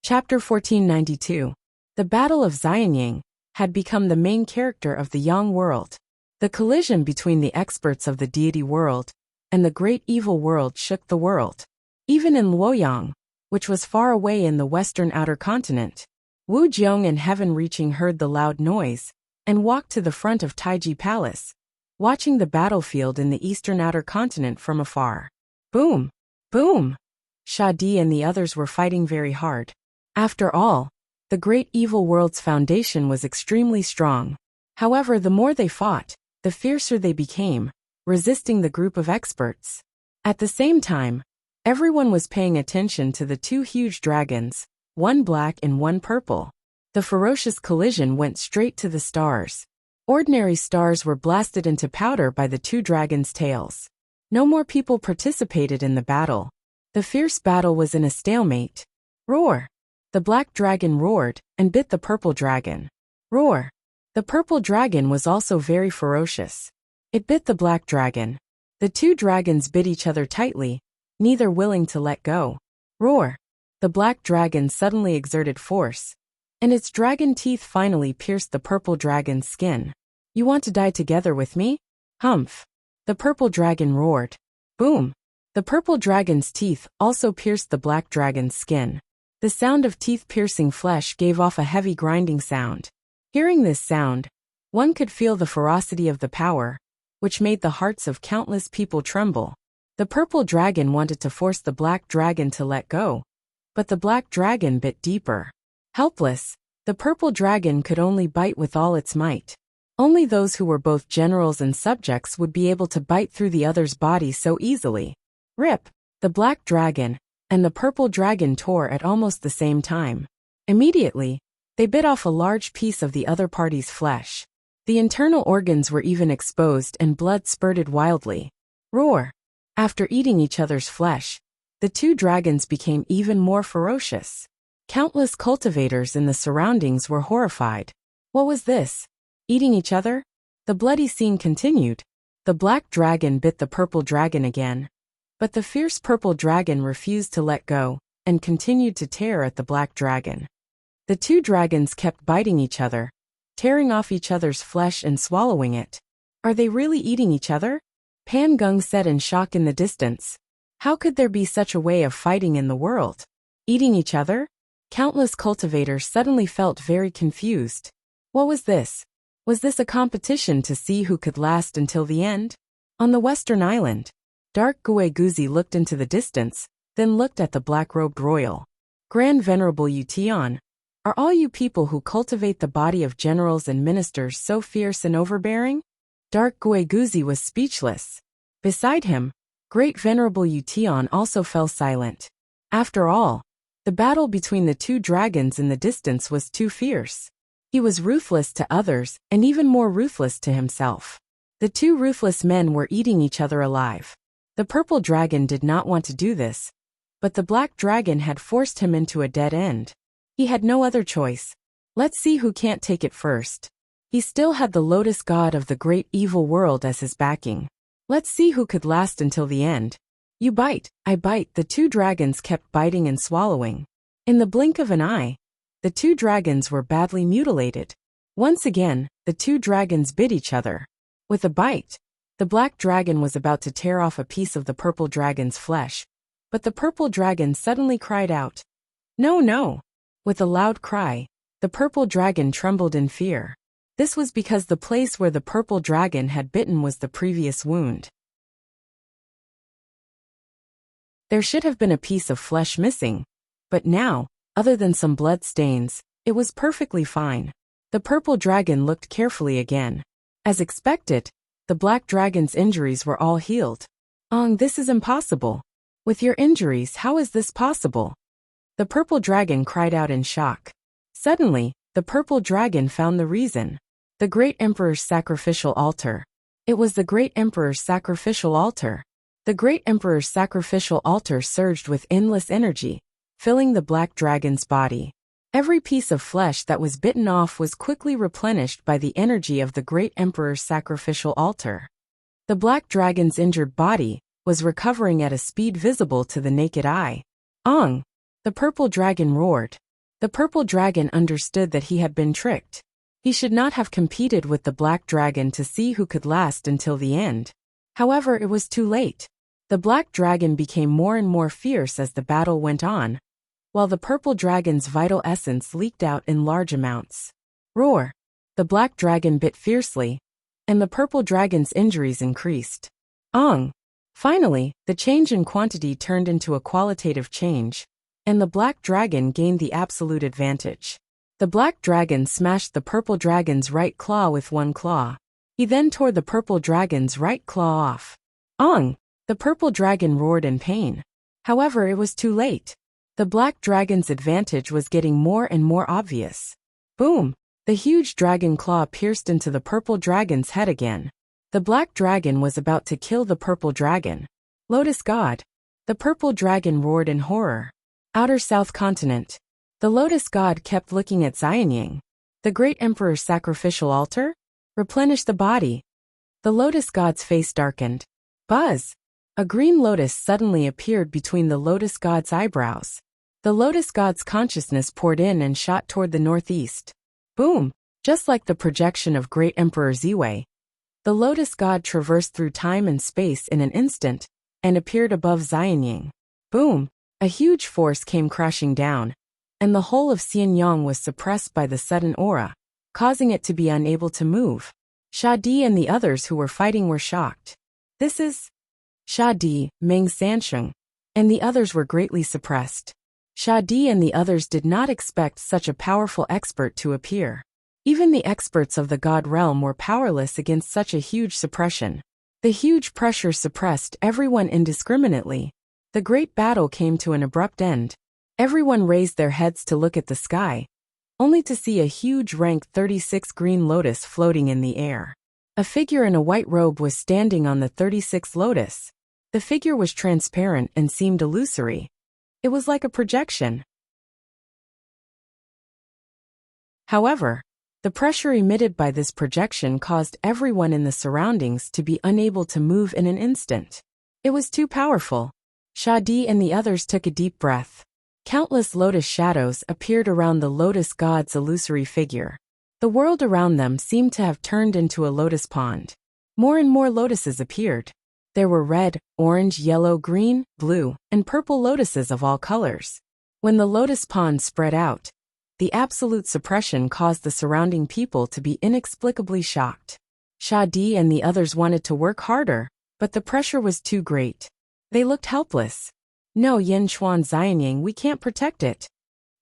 Chapter 1492. The Battle of Xianyang had become the main character of the Yang world. The collision between the experts of the deity world and the great evil world shook the world. Even in Luoyang, which was far away in the western outer continent, Wu Jiong and Heaven Reaching heard the loud noise and walked to the front of Taiji Palace, watching the battlefield in the eastern outer continent from afar. Boom! Boom! Shadi and the others were fighting very hard. After all, the great evil world's foundation was extremely strong. However, the more they fought, the fiercer they became, resisting the group of experts. At the same time, everyone was paying attention to the two huge dragons, one black and one purple. The ferocious collision went straight to the stars. Ordinary stars were blasted into powder by the two dragons' tails. No more people participated in the battle. The fierce battle was in a stalemate. Roar! The black dragon roared and bit the purple dragon. Roar! The purple dragon was also very ferocious. It bit the black dragon. The two dragons bit each other tightly, neither willing to let go. Roar! The black dragon suddenly exerted force, and its dragon teeth finally pierced the purple dragon's skin. You want to die together with me? Humph. The purple dragon roared. Boom. The purple dragon's teeth also pierced the black dragon's skin. The sound of teeth-piercing flesh gave off a heavy grinding sound. Hearing this sound, one could feel the ferocity of the power, which made the hearts of countless people tremble. The purple dragon wanted to force the black dragon to let go, but the black dragon bit deeper. Helpless, the purple dragon could only bite with all its might. Only those who were both generals and subjects would be able to bite through the other's body so easily. Rip! The black dragon and the purple dragon tore at almost the same time. Immediately, they bit off a large piece of the other party's flesh. The internal organs were even exposed and blood spurted wildly. Roar! After eating each other's flesh, the two dragons became even more ferocious. Countless cultivators in the surroundings were horrified. What was this? Eating each other? The bloody scene continued. The black dragon bit the purple dragon again. But the fierce purple dragon refused to let go, and continued to tear at the black dragon. The two dragons kept biting each other, tearing off each other's flesh and swallowing it. Are they really eating each other? Pan Gung said in shock in the distance. How could there be such a way of fighting in the world? Eating each other? Countless cultivators suddenly felt very confused. What was this? Was this a competition to see who could last until the end? On the western island, Dark Gueguzi looked into the distance, then looked at the black-robed royal. Grand Venerable Yution, are all you people who cultivate the body of generals and ministers so fierce and overbearing? Dark Gueguzi was speechless. Beside him, Great Venerable Yution also fell silent. After all, the battle between the two dragons in the distance was too fierce. He was ruthless to others and even more ruthless to himself. The two ruthless men were eating each other alive. The purple dragon did not want to do this, but the black dragon had forced him into a dead end. He had no other choice. Let's see who can't take it first. He still had the lotus god of the great evil world as his backing. Let's see who could last until the end. You bite, I bite. The two dragons kept biting and swallowing. In the blink of an eye, the two dragons were badly mutilated. Once again, the two dragons bit each other. With a bite, the black dragon was about to tear off a piece of the purple dragon's flesh, but the purple dragon suddenly cried out, "No, no!" With a loud cry, the purple dragon trembled in fear. This was because the place where the purple dragon had bitten was the previous wound. There should have been a piece of flesh missing, but now, other than some blood stains, it was perfectly fine. The purple dragon looked carefully again. As expected, the black dragon's injuries were all healed. This is impossible. With your injuries, how is this possible? The purple dragon cried out in shock. Suddenly, the purple dragon found the reason. The great emperor's sacrificial altar. It was the great emperor's sacrificial altar. The great emperor's sacrificial altar surged with endless energy, filling the black dragon's body. Every piece of flesh that was bitten off was quickly replenished by the energy of the great emperor's sacrificial altar. The black dragon's injured body was recovering at a speed visible to the naked eye. The purple dragon roared. The purple dragon understood that he had been tricked. He should not have competed with the black dragon to see who could last until the end. However, it was too late. The black dragon became more and more fierce as the battle went on, while the purple dragon's vital essence leaked out in large amounts. Roar! The black dragon bit fiercely, and the purple dragon's injuries increased. Finally, the change in quantity turned into a qualitative change, and the black dragon gained the absolute advantage. The black dragon smashed the purple dragon's right claw with one claw. He then tore the purple dragon's right claw off. The purple dragon roared in pain. However, it was too late. The black dragon's advantage was getting more and more obvious. Boom! The huge dragon claw pierced into the purple dragon's head again. The black dragon was about to kill the purple dragon. Lotus God! The purple dragon roared in horror. Outer South Continent. The Lotus God kept looking at Xianying. The great emperor's sacrificial altar? Replenish the body. The Lotus God's face darkened. Buzz! A green lotus suddenly appeared between the Lotus God's eyebrows. The Lotus God's consciousness poured in and shot toward the northeast. Boom! Just like the projection of great Emperor Ziwei, the lotus god traversed through time and space in an instant and appeared above Xianying. Boom! A huge force came crashing down, and the whole of Xianyang was suppressed by the sudden aura, causing it to be unable to move. Shadi and the others who were fighting were shocked. This is Shadi, Meng Sansheng, and the others were greatly suppressed. Shadi and the others did not expect such a powerful expert to appear. Even the experts of the god realm were powerless against such a huge suppression. The huge pressure suppressed everyone indiscriminately. The great battle came to an abrupt end. Everyone raised their heads to look at the sky, only to see a huge rank 36 green lotus floating in the air. A figure in a white robe was standing on the 36th lotus. The figure was transparent and seemed illusory. It was like a projection. However, the pressure emitted by this projection caused everyone in the surroundings to be unable to move in an instant. It was too powerful. Shadi and the others took a deep breath. Countless lotus shadows appeared around the lotus god's illusory figure. The world around them seemed to have turned into a lotus pond. More and more lotuses appeared. There were red, orange, yellow, green, blue, and purple lotuses of all colors. When the lotus pond spread out, the absolute suppression caused the surrounding people to be inexplicably shocked. Shadi and the others wanted to work harder, but the pressure was too great. They looked helpless. No, Yin Chuan Xianying, we can't protect it.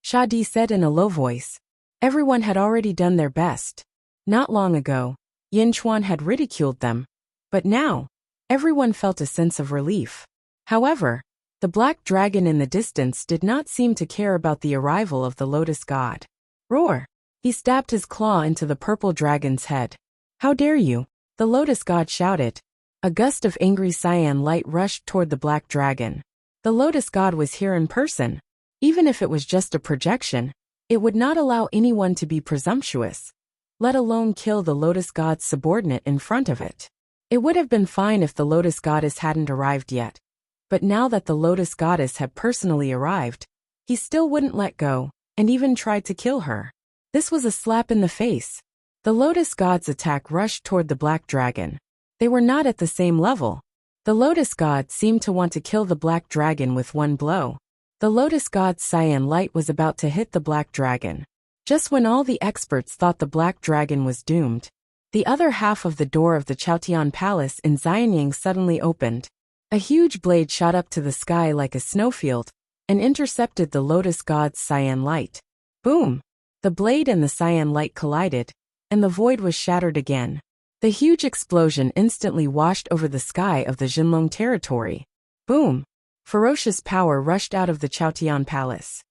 Shadi said in a low voice. Everyone had already done their best. Not long ago, Yin Chuan had ridiculed them, but now, everyone felt a sense of relief. However, the black dragon in the distance did not seem to care about the arrival of the lotus god. Roar! He stabbed his claw into the purple dragon's head. How dare you? The lotus god shouted. A gust of angry cyan light rushed toward the black dragon. The lotus god was here in person. Even if it was just a projection, it would not allow anyone to be presumptuous, let alone kill the lotus god's subordinate in front of it. It would have been fine if the lotus goddess hadn't arrived yet. But now that the lotus goddess had personally arrived, he still wouldn't let go, and even tried to kill her. This was a slap in the face. The lotus god's attack rushed toward the black dragon. They were not at the same level. The lotus god seemed to want to kill the black dragon with one blow. The lotus god's cyan light was about to hit the black dragon. Just when all the experts thought the black dragon was doomed, the other half of the door of the Chaotian Palace in Xianying suddenly opened. A huge blade shot up to the sky like a snowfield and intercepted the lotus god's cyan light. Boom! The blade and the cyan light collided, and the void was shattered again. The huge explosion instantly washed over the sky of the Jinlong territory. Boom! Ferocious power rushed out of the Chaotian Palace.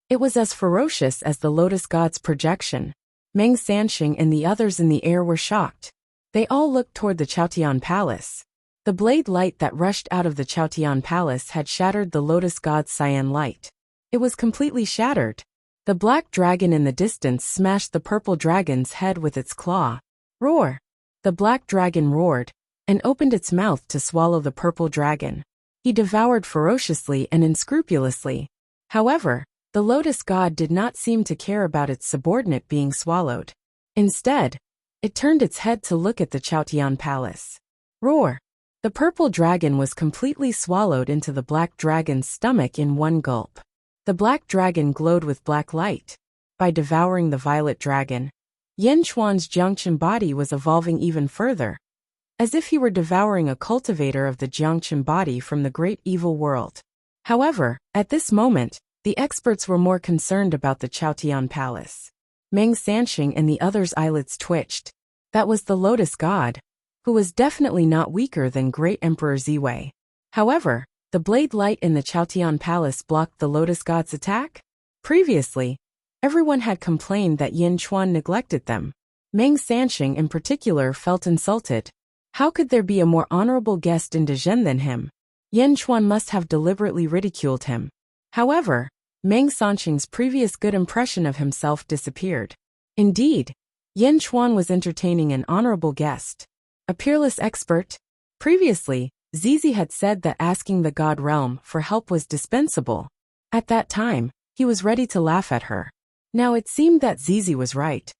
It was as ferocious as the lotus god's projection. Meng Sansheng and the others in the air were shocked. They all looked toward the Chaotian Palace. The blade light that rushed out of the Chaotian Palace had shattered the lotus god's cyan light. It was completely shattered. The black dragon in the distance smashed the purple dragon's head with its claw. Roar! The black dragon roared and opened its mouth to swallow the purple dragon. He devoured ferociously and unscrupulously. However, the lotus god did not seem to care about its subordinate being swallowed. Instead, it turned its head to look at the Chaotian Palace. Roar! The purple dragon was completely swallowed into the black dragon's stomach in one gulp. The black dragon glowed with black light. By devouring the violet dragon, Yin Chuan's Jiangqin body was evolving even further, as if he were devouring a cultivator of the Jiangqin body from the great evil world. However, at this moment, the experts were more concerned about the Chaotian Palace. Meng Sansheng and the others' eyelids twitched. That was the lotus god, who was definitely not weaker than great Emperor Ziwei. However, the blade light in the Chaotian Palace blocked the lotus god's attack. Previously, everyone had complained that Yin Chuan neglected them. Meng Sansheng in particular felt insulted. How could there be a more honorable guest in Dezhen than him? Yin Chuan must have deliberately ridiculed him. However, Meng Sansheng's previous good impression of himself disappeared. Indeed, Yin Chuan was entertaining an honorable guest. A peerless expert. Previously, Zizi had said that asking the god realm for help was dispensable. At that time, he was ready to laugh at her. Now it seemed that Zizi was right.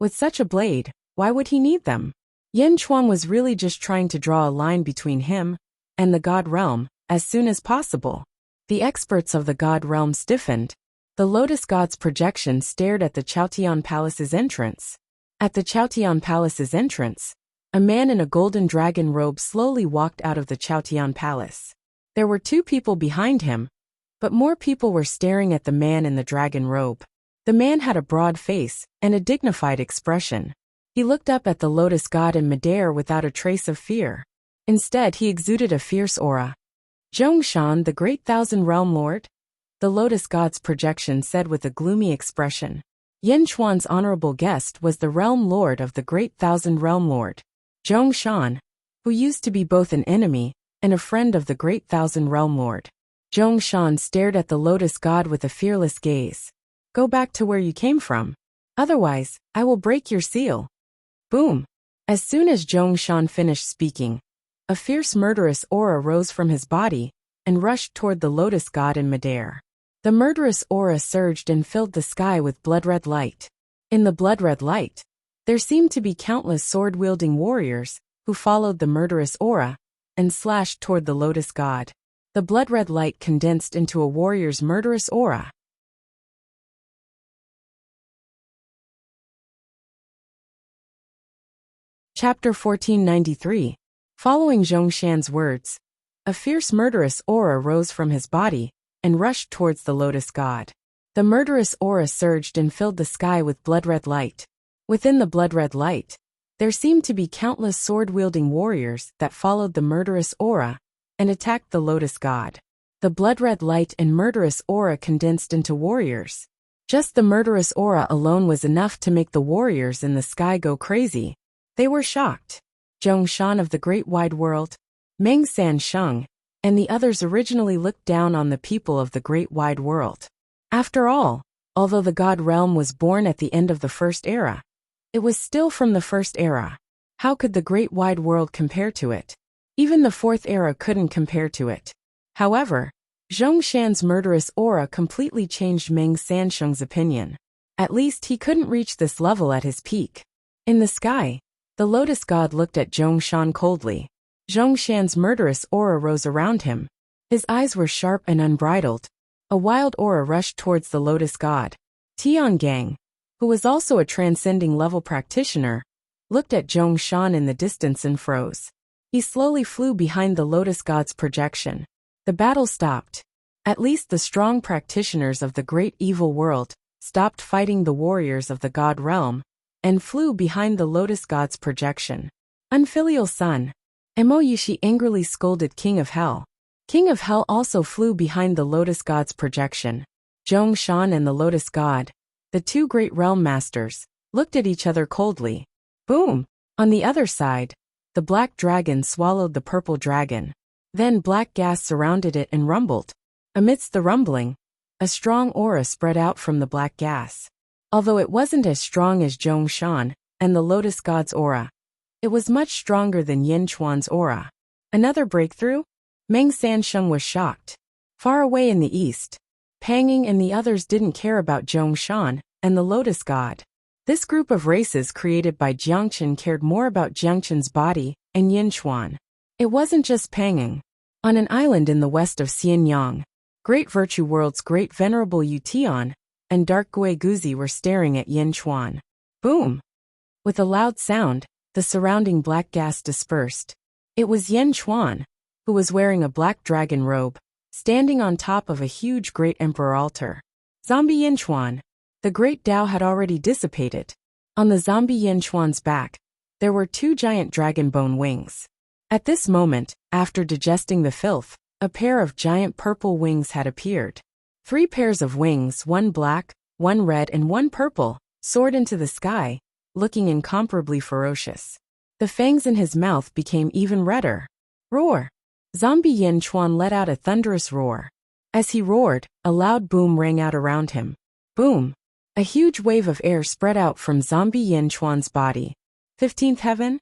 With such a blade, why would he need them? Yin Chuan was really just trying to draw a line between him and the God realm as soon as possible. The experts of the God realm stiffened. The Lotus God's projection stared at the Chaotian Palace's entrance. At the Chaotian Palace's entrance, a man in a golden dragon robe slowly walked out of the Chaotian Palace. There were 2 people behind him, but more people were staring at the man in the dragon robe. The man had a broad face and a dignified expression. He looked up at the Lotus God in midair without a trace of fear. Instead, he exuded a fierce aura. Zhongshan, the great Thousand Realm Lord? The Lotus God's projection said with a gloomy expression. Yin Chuan's honorable guest was the Realm Lord of the great Thousand Realm Lord, Zhongshan, who used to be both an enemy and a friend of the great Thousand Realm Lord. Zhongshan stared at the Lotus God with a fearless gaze. Go back to where you came from. Otherwise, I will break your seal. Boom! As soon as Zhongshan finished speaking, a fierce murderous aura rose from his body and rushed toward the Lotus God in midair. The murderous aura surged and filled the sky with blood-red light. In the blood-red light, there seemed to be countless sword-wielding warriors who followed the murderous aura and slashed toward the Lotus God. The blood-red light condensed into a warrior's murderous aura. Chapter 1493. Following Zhongshan's words, a fierce murderous aura rose from his body and rushed towards the Lotus God. The murderous aura surged and filled the sky with blood-red light. Within the blood-red light, there seemed to be countless sword-wielding warriors that followed the murderous aura and attacked the Lotus God. The blood-red light and murderous aura condensed into warriors. Just the murderous aura alone was enough to make the warriors in the sky go crazy. They were shocked. Zhongshan of the Great Wide World, Meng San Sheng, and the others originally looked down on the people of the Great Wide World. After all, although the God realm was born at the end of the First Era, it was still from the First Era. How could the Great Wide World compare to it? Even the Fourth Era couldn't compare to it. However, Zhongshan's murderous aura completely changed Meng Sansheng's opinion. At least he couldn't reach this level at his peak. In the sky, the Lotus God looked at Zhongshan coldly. Zhongshan's murderous aura rose around him. His eyes were sharp and unbridled. A wild aura rushed towards the Lotus God. Tiangang, who was also a transcending level practitioner, looked at Zhongshan in the distance and froze. He slowly flew behind the Lotus God's projection. The battle stopped. At least the strong practitioners of the great evil world stopped fighting the warriors of the God realm and flew behind the Lotus God's projection. Unfilial son, Emoyushi angrily scolded King of Hell. King of Hell also flew behind the Lotus God's projection. Zhongshan and the Lotus God, the 2 great realm masters, looked at each other coldly. Boom! On the other side, the black dragon swallowed the purple dragon. Then black gas surrounded it and rumbled. Amidst the rumbling, a strong aura spread out from the black gas. Although it wasn't as strong as Zhongshan and the Lotus God's aura, it was much stronger than Yin Chuan's aura. Another breakthrough? Meng Sansheng was shocked. Far away in the east, Panging and the others didn't care about Zhongshan and the Lotus God. This group of races created by Jiangchen cared more about Jiangchen's body and Yin Chuan. It wasn't just Panging. On an island in the west of Xianyang, Great Virtue World's great venerable Yutian and Dark Gui Guzi were staring at Yin Chuan. Boom! With a loud sound, the surrounding black gas dispersed. It was Yin Chuan, who was wearing a black dragon robe, standing on top of a huge great emperor altar. Zombie Yin Chuan. The great Tao had already dissipated. On the zombie Yin Chuan's back, there were 2 giant dragon bone wings. At this moment, after digesting the filth, a pair of giant purple wings had appeared. 3 pairs of wings, 1 black, 1 red and 1 purple, soared into the sky, looking incomparably ferocious. The fangs in his mouth became even redder. Roar! Zombie Yin Chuan let out a thunderous roar. As he roared, a loud boom rang out around him. Boom! A huge wave of air spread out from zombie Yin Chuan's body. 15th heaven?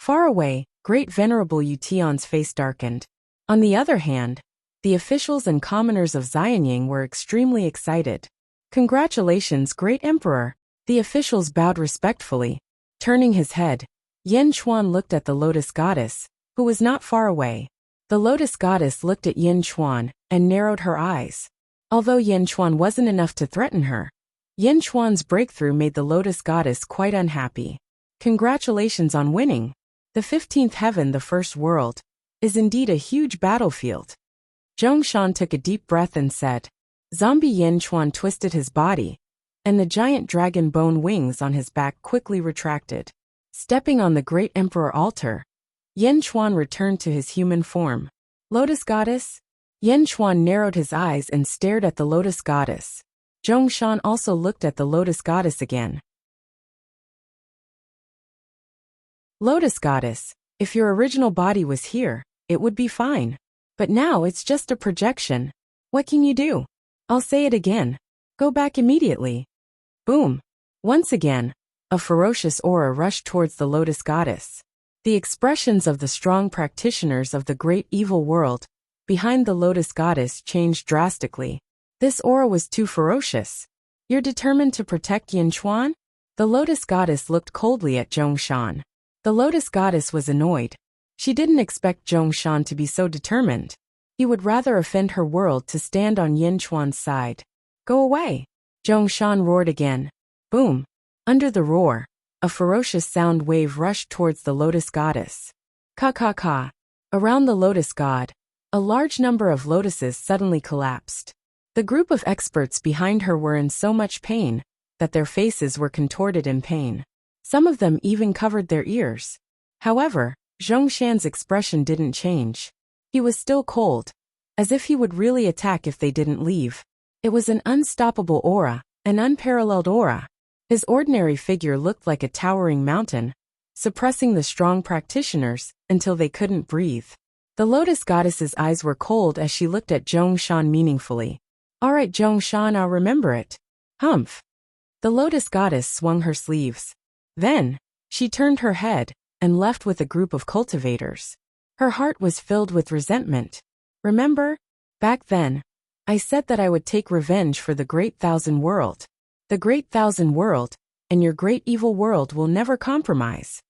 Far away, great venerable Yutian's face darkened. On the other hand, the officials and commoners of Xianyang were extremely excited. Congratulations, great emperor! The officials bowed respectfully. Turning his head, Yin Chuan looked at the Lotus Goddess, who was not far away. The Lotus Goddess looked at Yin Chuan and narrowed her eyes. Although Yin Chuan wasn't enough to threaten her, Yin Chuan's breakthrough made the Lotus Goddess quite unhappy. Congratulations on winning. The 15th heaven, the first world, is indeed a huge battlefield. Zhongshan took a deep breath and said. Zombie Yin Chuan twisted his body, and the giant dragon bone wings on his back quickly retracted. Stepping on the great emperor altar, Yin Chuan returned to his human form. Lotus Goddess? Yin Chuan narrowed his eyes and stared at the Lotus Goddess. Zhongshan also looked at the Lotus Goddess again. Lotus Goddess, if your original body was here, it would be fine. But now it's just a projection. What can you do? I'll say it again. Go back immediately. Boom. Once again, a ferocious aura rushed towards the Lotus Goddess. The expressions of the strong practitioners of the great evil world behind the Lotus Goddess changed drastically. This aura was too ferocious. You're determined to protect Yin Chuan? The Lotus Goddess looked coldly at Zhongshan. The Lotus Goddess was annoyed. She didn't expect Zhongshan to be so determined. He would rather offend her world to stand on Yin Chuan's side. Go away. Zhongshan roared again. Boom. Under the roar, a ferocious sound wave rushed towards the Lotus Goddess. Ka. Around the Lotus God, a large number of lotuses suddenly collapsed. The group of experts behind her were in so much pain that their faces were contorted in pain. Some of them even covered their ears. However, Zhongshan's expression didn't change. He was still cold, as if he would really attack if they didn't leave. It was an unstoppable aura, an unparalleled aura. His ordinary figure looked like a towering mountain, suppressing the strong practitioners until they couldn't breathe. The Lotus Goddess's eyes were cold as she looked at Zhongshan meaningfully. All right, Zhongshan, I'll remember it. Humph. The Lotus Goddess swung her sleeves. Then, she turned her head and left with a group of cultivators. Her heart was filled with resentment. Remember? Back then, I said that I would take revenge for the Great Thousand World. The Great Thousand World, and your great evil world will never compromise.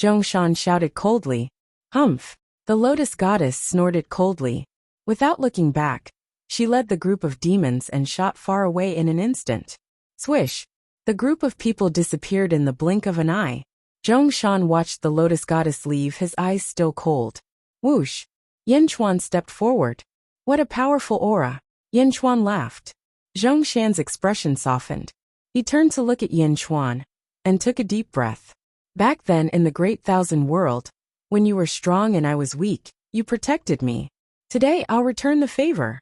Zhongshan shouted coldly. Humph. The Lotus Goddess snorted coldly. Without looking back, she led the group of demons and shot far away in an instant. Swish. The group of people disappeared in the blink of an eye. Zhongshan watched the Lotus Goddess leave, his eyes still cold. Whoosh. Yin Chuan stepped forward. What a powerful aura. Yin Chuan laughed. Zhongshan's expression softened. He turned to look at Yin Chuan and took a deep breath. Back then in the Great Thousand World, when you were strong and I was weak, you protected me. Today I'll return the favor.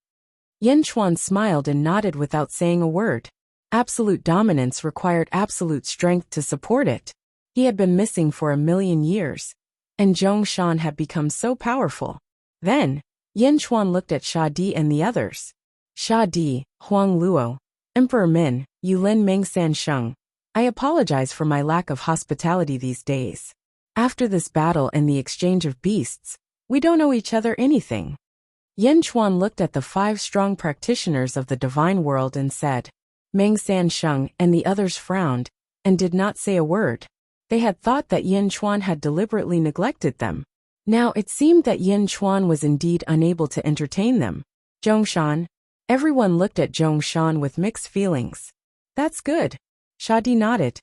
Yin Chuan smiled and nodded without saying a word. Absolute dominance required absolute strength to support it. He had been missing for 1,000,000 years, and Zhongshan had become so powerful. Then, Yin Chuan looked at Sha Di and the others. Sha Di, Huang Luo, Emperor Min, Yulin Mengsan Sheng. I apologize for my lack of hospitality these days. After this battle and the exchange of beasts, we don't owe each other anything. Yin Chuan looked at the 5 strong practitioners of the divine world and said. Mengsan Sheng and the others frowned and did not say a word. They had thought that Yin Chuan had deliberately neglected them. Now it seemed that Yin Chuan was indeed unable to entertain them. Zhongshan. Everyone looked at Zhongshan with mixed feelings. That's good. Sha Di nodded.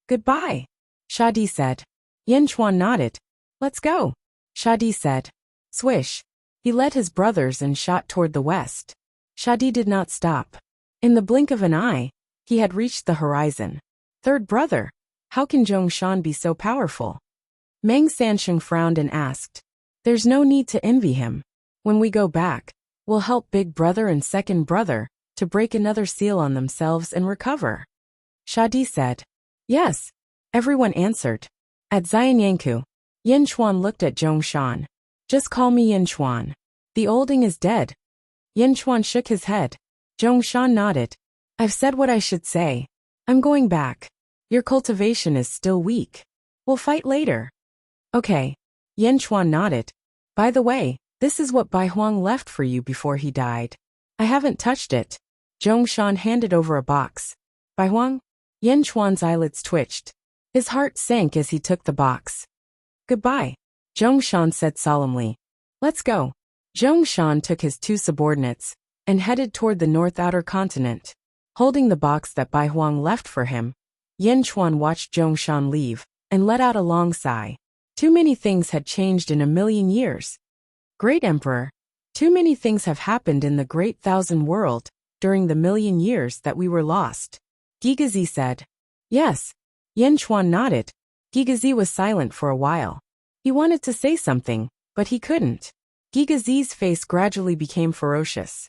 Goodbye. Sha Di said. Yin Chuan nodded. Let's go. Sha Di said. Swish. He led his brothers and shot toward the west. Sha Di did not stop. In the blink of an eye, he had reached the horizon. Third brother. How can Zhongshan be so powerful? Meng Sansheng frowned and asked. There's no need to envy him. When we go back, we'll help big brother and second brother to break another seal on themselves and recover. Sha Di said. Yes. Everyone answered. At Xianyanku, Yin Chuan looked at Zhongshan. Just call me Yin Chuan. The olding is dead. Yin Chuan shook his head. Zhongshan nodded. I've said what I should say. I'm going back. Your cultivation is still weak. We'll fight later. Okay. Yin Chuan nodded. By the way, this is what Bai Huang left for you before he died. I haven't touched it. Zhongshan handed over a box. Bai Huang? Yin Chuan's eyelids twitched. His heart sank as he took the box. Goodbye, Zhongshan said solemnly. Let's go. Zhongshan took his two subordinates and headed toward the north outer continent. Holding the box that Bai Huang left for him, Yin Chuan watched Zhongshan leave and let out a long sigh. Too many things had changed in 1,000,000 years. Great Emperor, too many things have happened in the Great Thousand World during the 1,000,000 years that we were lost. Gigazi said. Yes. Yin Chuan nodded. Gigazi was silent for a while. He wanted to say something, but he couldn't. Gigazi's face gradually became ferocious.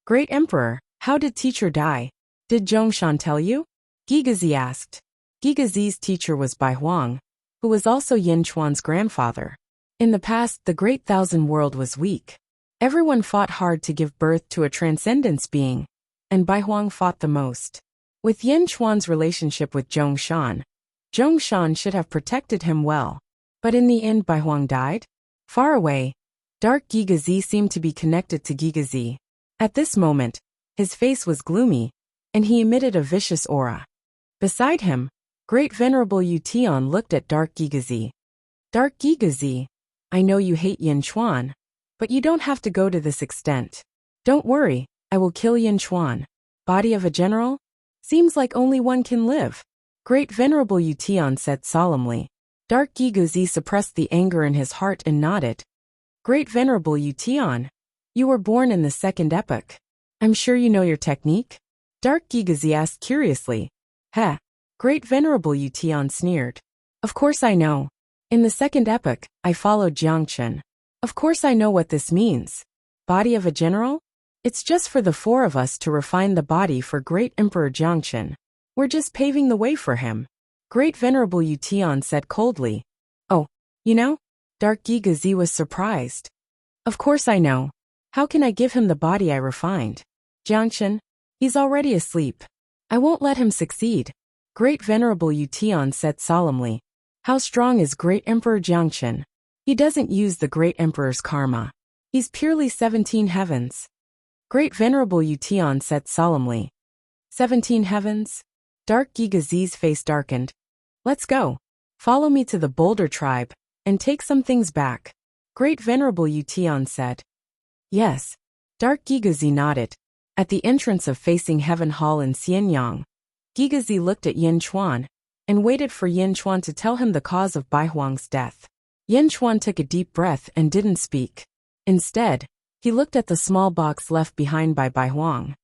Great Emperor, how did teacher die? Did Zhongshan tell you? Gigazi asked. Gigazi's teacher was Bai Huang, who was also Yin Chuan's grandfather. In the past, the Great Thousand World was weak. Everyone fought hard to give birth to a transcendence being, and Bai Huang fought the most. With Yin Chuan's relationship with Zhongshan, Zhongshan should have protected him well. But in the end Bai Huang died? Far away, Dark Gigazi seemed to be connected to Gigazi. At this moment, his face was gloomy, and he emitted a vicious aura. Beside him, Great Venerable Yutian looked at Dark Gigazi. Dark Gigazi, I know you hate Yin Chuan, but you don't have to go to this extent. Don't worry, I will kill Yin Chuan. Body of a general? Seems like only one can live. Great Venerable Yutian said solemnly. Dark Gigazi suppressed the anger in his heart and nodded. Great Venerable Yutian, you were born in the second epoch. I'm sure you know your technique? Dark Gigazi asked curiously. Heh. Great Venerable Yutian sneered. Of course I know. In the second epoch, I followed Jiangchen. Of course I know what this means. Body of a general? It's just for the four of us to refine the body for Great Emperor Jiangchen. We're just paving the way for him. Great Venerable Yutian said coldly. Oh, you know? Dark Gigazi was surprised. Of course I know. How can I give him the body I refined? Jiangchen, he's already asleep. I won't let him succeed. Great Venerable Yutian said solemnly. How strong is Great Emperor Jiangchen? He doesn't use the Great Emperor's karma. He's purely 17 heavens. Great Venerable Yutian said solemnly. 17 heavens? Dark Gigazi's face darkened. Let's go. Follow me to the Boulder tribe and take some things back. Great Venerable Yutian said. Yes. Dark Gigazi nodded. At the entrance of Facing Heaven Hall in Xianyang, Gigazi looked at Yin Chuan and waited for Yin Chuan to tell him the cause of Bai Huang's death. Yin Chuan took a deep breath and didn't speak. Instead, he looked at the small box left behind by Bai Huang.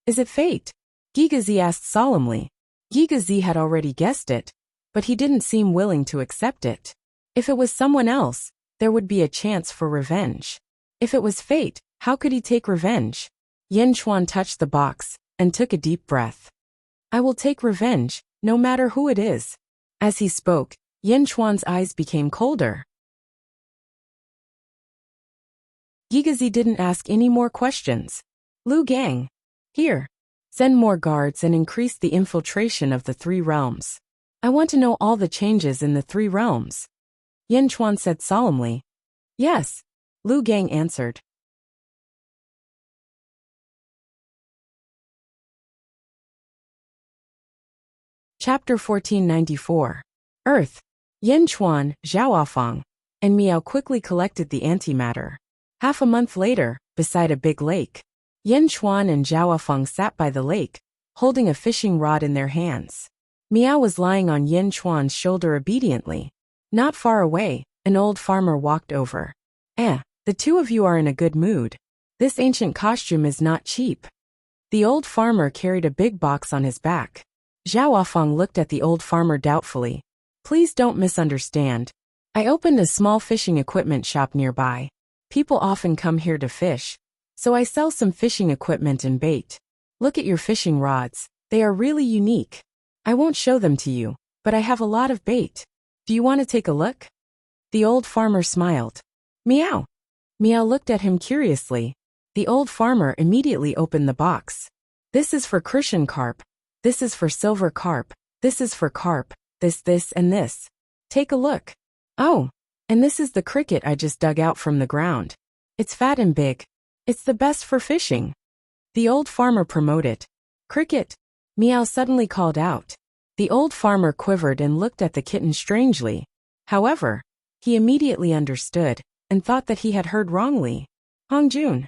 Is it fate? Gigazi asked solemnly. Gigazi had already guessed it, but he didn't seem willing to accept it. If it was someone else, there would be a chance for revenge. If it was fate, how could he take revenge? Yin Chuan touched the box and took a deep breath. I will take revenge, no matter who it is. As he spoke, Yin Chuan's eyes became colder. Gigazi didn't ask any more questions. Lu Gang. Here. Send more guards and increase the infiltration of the 3 realms. I want to know all the changes in the 3 realms. Yin Chuan said solemnly. Yes. Lu Gang answered. Chapter 1494. Earth. Yin Chuan, Zhaoafang, and Miao quickly collected the antimatter. Half a month later, beside a big lake, Yin Chuan and Zhaoafang sat by the lake, holding a fishing rod in their hands. Miao was lying on Yin Chuan's shoulder obediently. Not far away, an old farmer walked over. The two of you are in a good mood. This ancient costume is not cheap. The old farmer carried a big box on his back. Zhaoafang looked at the old farmer doubtfully. Please don't misunderstand. I opened a small fishing equipment shop nearby. People often come here to fish, so I sell some fishing equipment and bait. Look at your fishing rods. They are really unique. I won't show them to you, but I have a lot of bait. Do you want to take a look? The old farmer smiled. Meow. Meow looked at him curiously. The old farmer immediately opened the box. This is for Christian carp. This is for silver carp. This is for carp. This, and this. Take a look. Oh, and this is the cricket I just dug out from the ground. It's fat and big. It's the best for fishing. The old farmer promoted. Cricket! Meow suddenly called out. The old farmer quivered and looked at the kitten strangely. However, he immediately understood and thought that he had heard wrongly. Hongjun.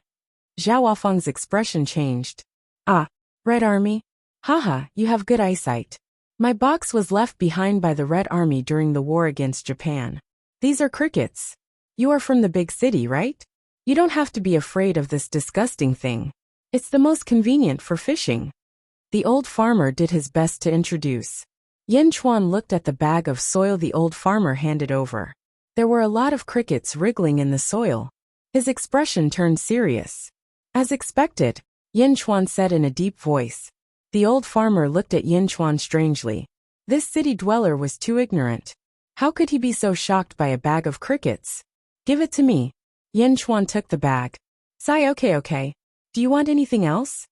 Zhao Wafeng's expression changed. Ah, Red Army? Haha, you have good eyesight. My box was left behind by the Red Army during the war against Japan. These are crickets. You are from the big city, right? You don't have to be afraid of this disgusting thing. It's the most convenient for fishing. The old farmer did his best to introduce. Yin Chuan looked at the bag of soil the old farmer handed over. There were a lot of crickets wriggling in the soil. His expression turned serious. As expected, Yin Chuan said in a deep voice. The old farmer looked at Yin Chuan strangely. This city dweller was too ignorant. How could he be so shocked by a bag of crickets? Give it to me. Yin Chuan took the bag. Sigh, okay. Do you want anything else?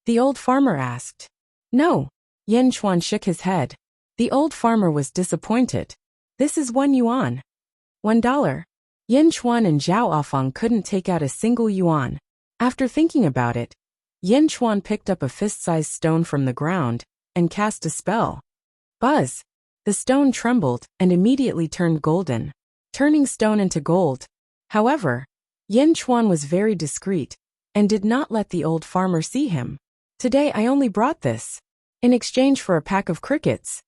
The old farmer asked. No. Yin Chuan shook his head. The old farmer was disappointed. This is 1 yuan. $1. Yin Chuan and Zhao Wafeng couldn't take out a single yuan. After thinking about it, Yin Chuan picked up a fist-sized stone from the ground and cast a spell. Buzz! The stone trembled and immediately turned golden, turning stone into gold. However, Yin Chuan was very discreet and did not let the old farmer see him. Today I only brought this, in exchange for a pack of crickets.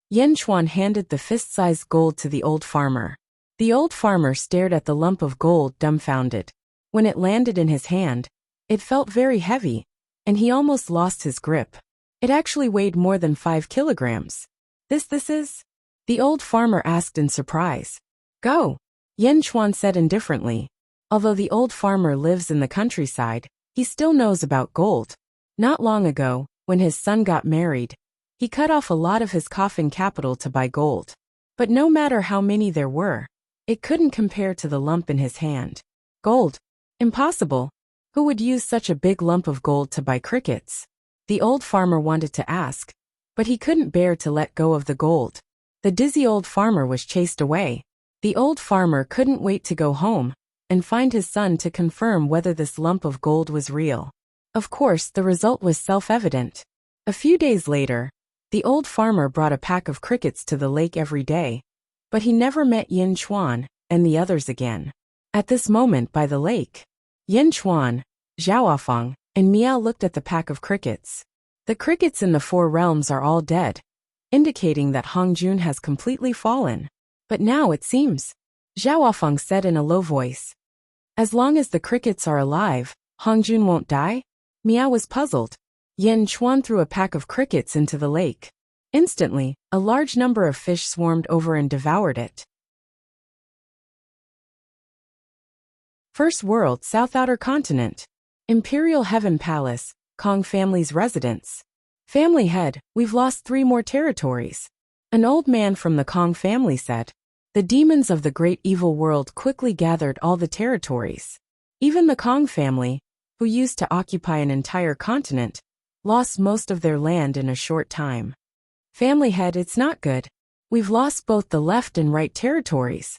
Yin Chuan handed the fist-sized gold to the old farmer. The old farmer stared at the lump of gold dumbfounded. When it landed in his hand, it felt very heavy, and he almost lost his grip. It actually weighed more than 5 kilograms. This is? The old farmer asked in surprise. Go, Yin Chuan said indifferently. Although the old farmer lives in the countryside, he still knows about gold. Not long ago, when his son got married, he cut off a lot of his coffin capital to buy gold. But no matter how many there were, it couldn't compare to the lump in his hand. Gold? Impossible. Who would use such a big lump of gold to buy crickets? The old farmer wanted to ask, but he couldn't bear to let go of the gold. The dizzy old farmer was chased away. The old farmer couldn't wait to go home and find his son to confirm whether this lump of gold was real. Of course, the result was self-evident. A few days later, the old farmer brought a pack of crickets to the lake every day, but he never met Yin Chuan and the others again. At this moment by the lake, Yin Chuan, Zhao Wafeng, and Miao looked at the pack of crickets. The crickets in the 4 realms are all dead, indicating that Hongjun has completely fallen. But now it seems, Zhao Wafeng said in a low voice. As long as the crickets are alive, Hongjun won't die? Miao was puzzled. Yin Chuan threw a pack of crickets into the lake. Instantly, a large number of fish swarmed over and devoured it. First World, South Outer Continent. Imperial Heaven Palace, Kong family's residence. Family head, we've lost 3 more territories. An old man from the Kong family said. The demons of the great evil world quickly gathered all the territories. Even the Kong family, who used to occupy an entire continent, lost most of their land in a short time. Family head, it's not good. We've lost both the left and right territories.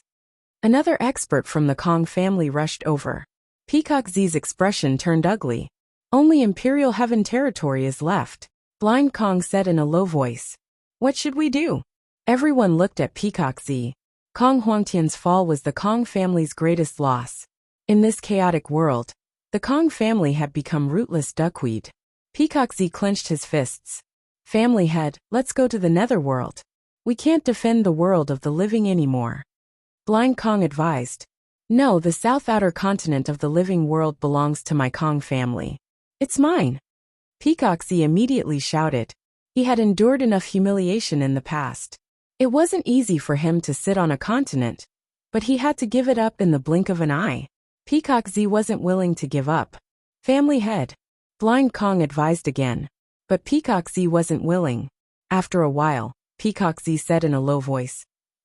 Another expert from the Kong family rushed over. Peacock Z's expression turned ugly. Only Imperial Heaven territory is left. Blind Kong said in a low voice. What should we do? Everyone looked at Peacock Z. Kong Huangtian's fall was the Kong family's greatest loss. In this chaotic world, the Kong family had become rootless duckweed. Peacock Z clenched his fists. Family head, let's go to the netherworld. We can't defend the world of the living anymore. Blind Kong advised. No, the south outer continent of the living world belongs to my Kong family. It's mine. Peacock Z immediately shouted. He had endured enough humiliation in the past. It wasn't easy for him to sit on a continent, but he had to give it up in the blink of an eye. Peacock Z wasn't willing to give up. Family head. Blind Kong advised again. But Peacock Z wasn't willing. After a while, Peacock Z said in a low voice.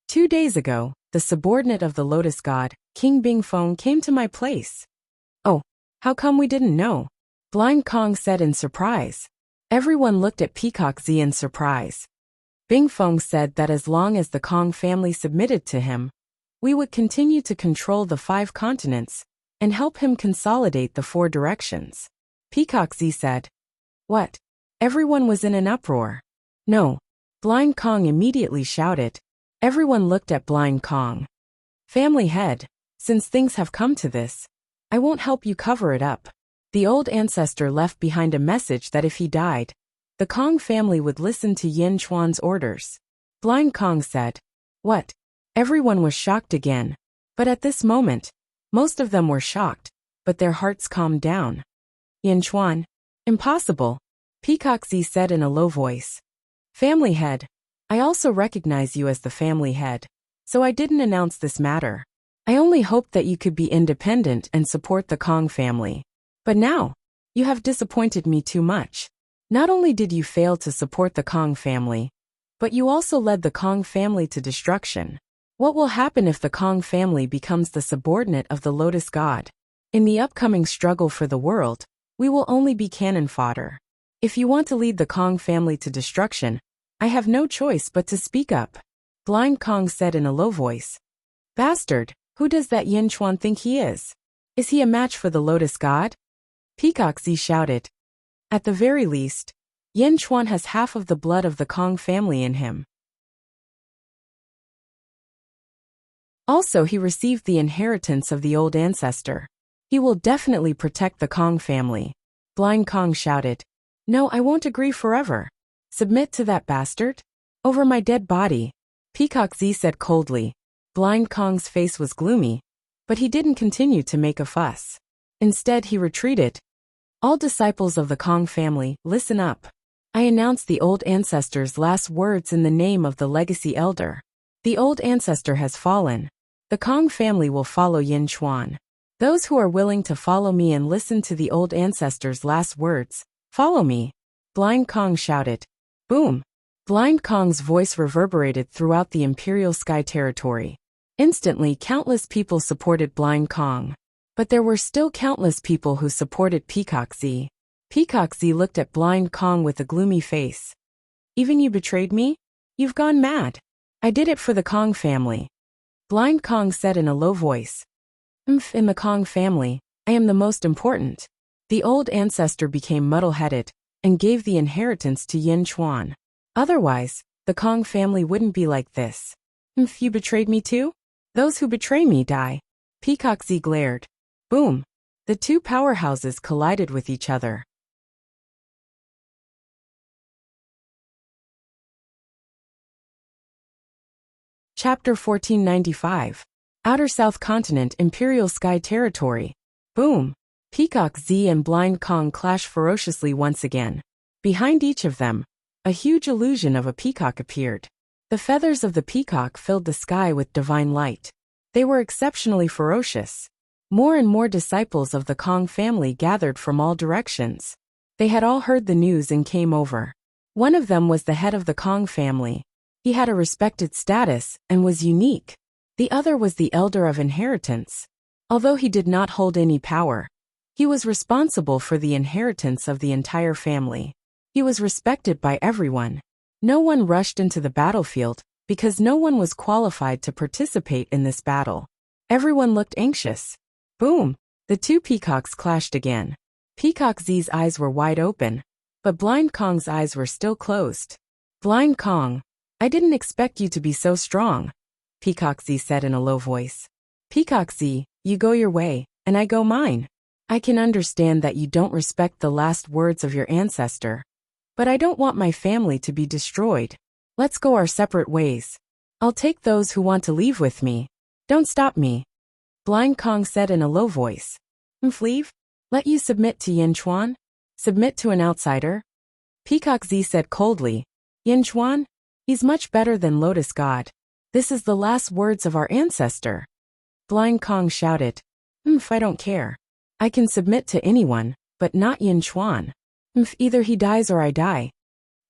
2 days ago, the subordinate of the Lotus God, King Bingfeng, came to my place. Oh, how come we didn't know? Blind Kong said in surprise. Everyone looked at Peacock Z in surprise. Bingfeng said that as long as the Kong family submitted to him, we would continue to control the 5 continents and help him consolidate the 4 directions. Peacock Z said. What? Everyone was in an uproar. No. Blind Kong immediately shouted. Everyone looked at Blind Kong. Family head, since things have come to this, I won't help you cover it up. The old ancestor left behind a message that if he died, the Kong family would listen to Yin Chuan's orders. Blind Kong said. What? Everyone was shocked again. But at this moment, most of them were shocked, but their hearts calmed down. Yin Chuan? Impossible. Peacock Z said in a low voice. Family head, I also recognize you as the family head, so I didn't announce this matter. I only hoped that you could be independent and support the Kong family. But now, you have disappointed me too much. Not only did you fail to support the Kong family, but you also led the Kong family to destruction. What will happen if the Kong family becomes the subordinate of the Lotus God? In the upcoming struggle for the world, we will only be cannon fodder. If you want to lead the Kong family to destruction, I have no choice but to speak up. Blind Kong said in a low voice. Bastard, who does that Yin Chuan think he is? Is he a match for the Lotus God? Peacock Z shouted. At the very least, Yin Chuan has half of the blood of the Kong family in him. Also, he received the inheritance of the old ancestor. He will definitely protect the Kong family. Blind Kong shouted. No, I won't agree forever. Submit to that bastard? Over my dead body. Peacock Z said coldly. Blind Kong's face was gloomy, but he didn't continue to make a fuss. Instead, he retreated. All disciples of the Kong family, listen up. I announce the old ancestor's last words in the name of the legacy elder. The old ancestor has fallen. The Kong family will follow Yin Chuan. Those who are willing to follow me and listen to the old ancestor's last words, follow me. Blind Kong shouted. Boom! Blind Kong's voice reverberated throughout the Imperial Sky territory. Instantly, countless people supported Blind Kong. But there were still countless people who supported Peacock Z. Peacock Z looked at Blind Kong with a gloomy face. Even you betrayed me? You've gone mad. I did it for the Kong family. Blind Kong said in a low voice. In the Kong family, I am the most important. The old ancestor became muddle-headed and gave the inheritance to Yin Chuan. Otherwise, the Kong family wouldn't be like this. You betrayed me too? Those who betray me die. Peacock Z glared. Boom! The two powerhouses collided with each other. Chapter 1495. Outer South Continent Imperial Sky Territory. Boom! Peacock Z and Blind Kong clash ferociously once again. Behind each of them, a huge illusion of a peacock appeared. The feathers of the peacock filled the sky with divine light. They were exceptionally ferocious. More and more disciples of the Kong family gathered from all directions. They had all heard the news and came over. One of them was the head of the Kong family. He had a respected status and was unique. The other was the elder of inheritance. Although he did not hold any power, he was responsible for the inheritance of the entire family. He was respected by everyone. No one rushed into the battlefield because no one was qualified to participate in this battle. Everyone looked anxious. Boom! The two peacocks clashed again. Peacock Z's eyes were wide open, but Blind Kong's eyes were still closed. Blind Kong, I didn't expect you to be so strong, Peacock Z said in a low voice. Peacock Z, you go your way, and I go mine. I can understand that you don't respect the last words of your ancestor, but I don't want my family to be destroyed. Let's go our separate ways. I'll take those who want to leave with me. Don't stop me. Blind Kong said in a low voice. Leave? Let you submit to Yin Chuan? Submit to an outsider? Peacock Z said coldly. Yin Chuan? He's much better than Lotus God. This is the last words of our ancestor. Blind Kong shouted. I don't care. I can submit to anyone, but not Yin Chuan. Either he dies or I die.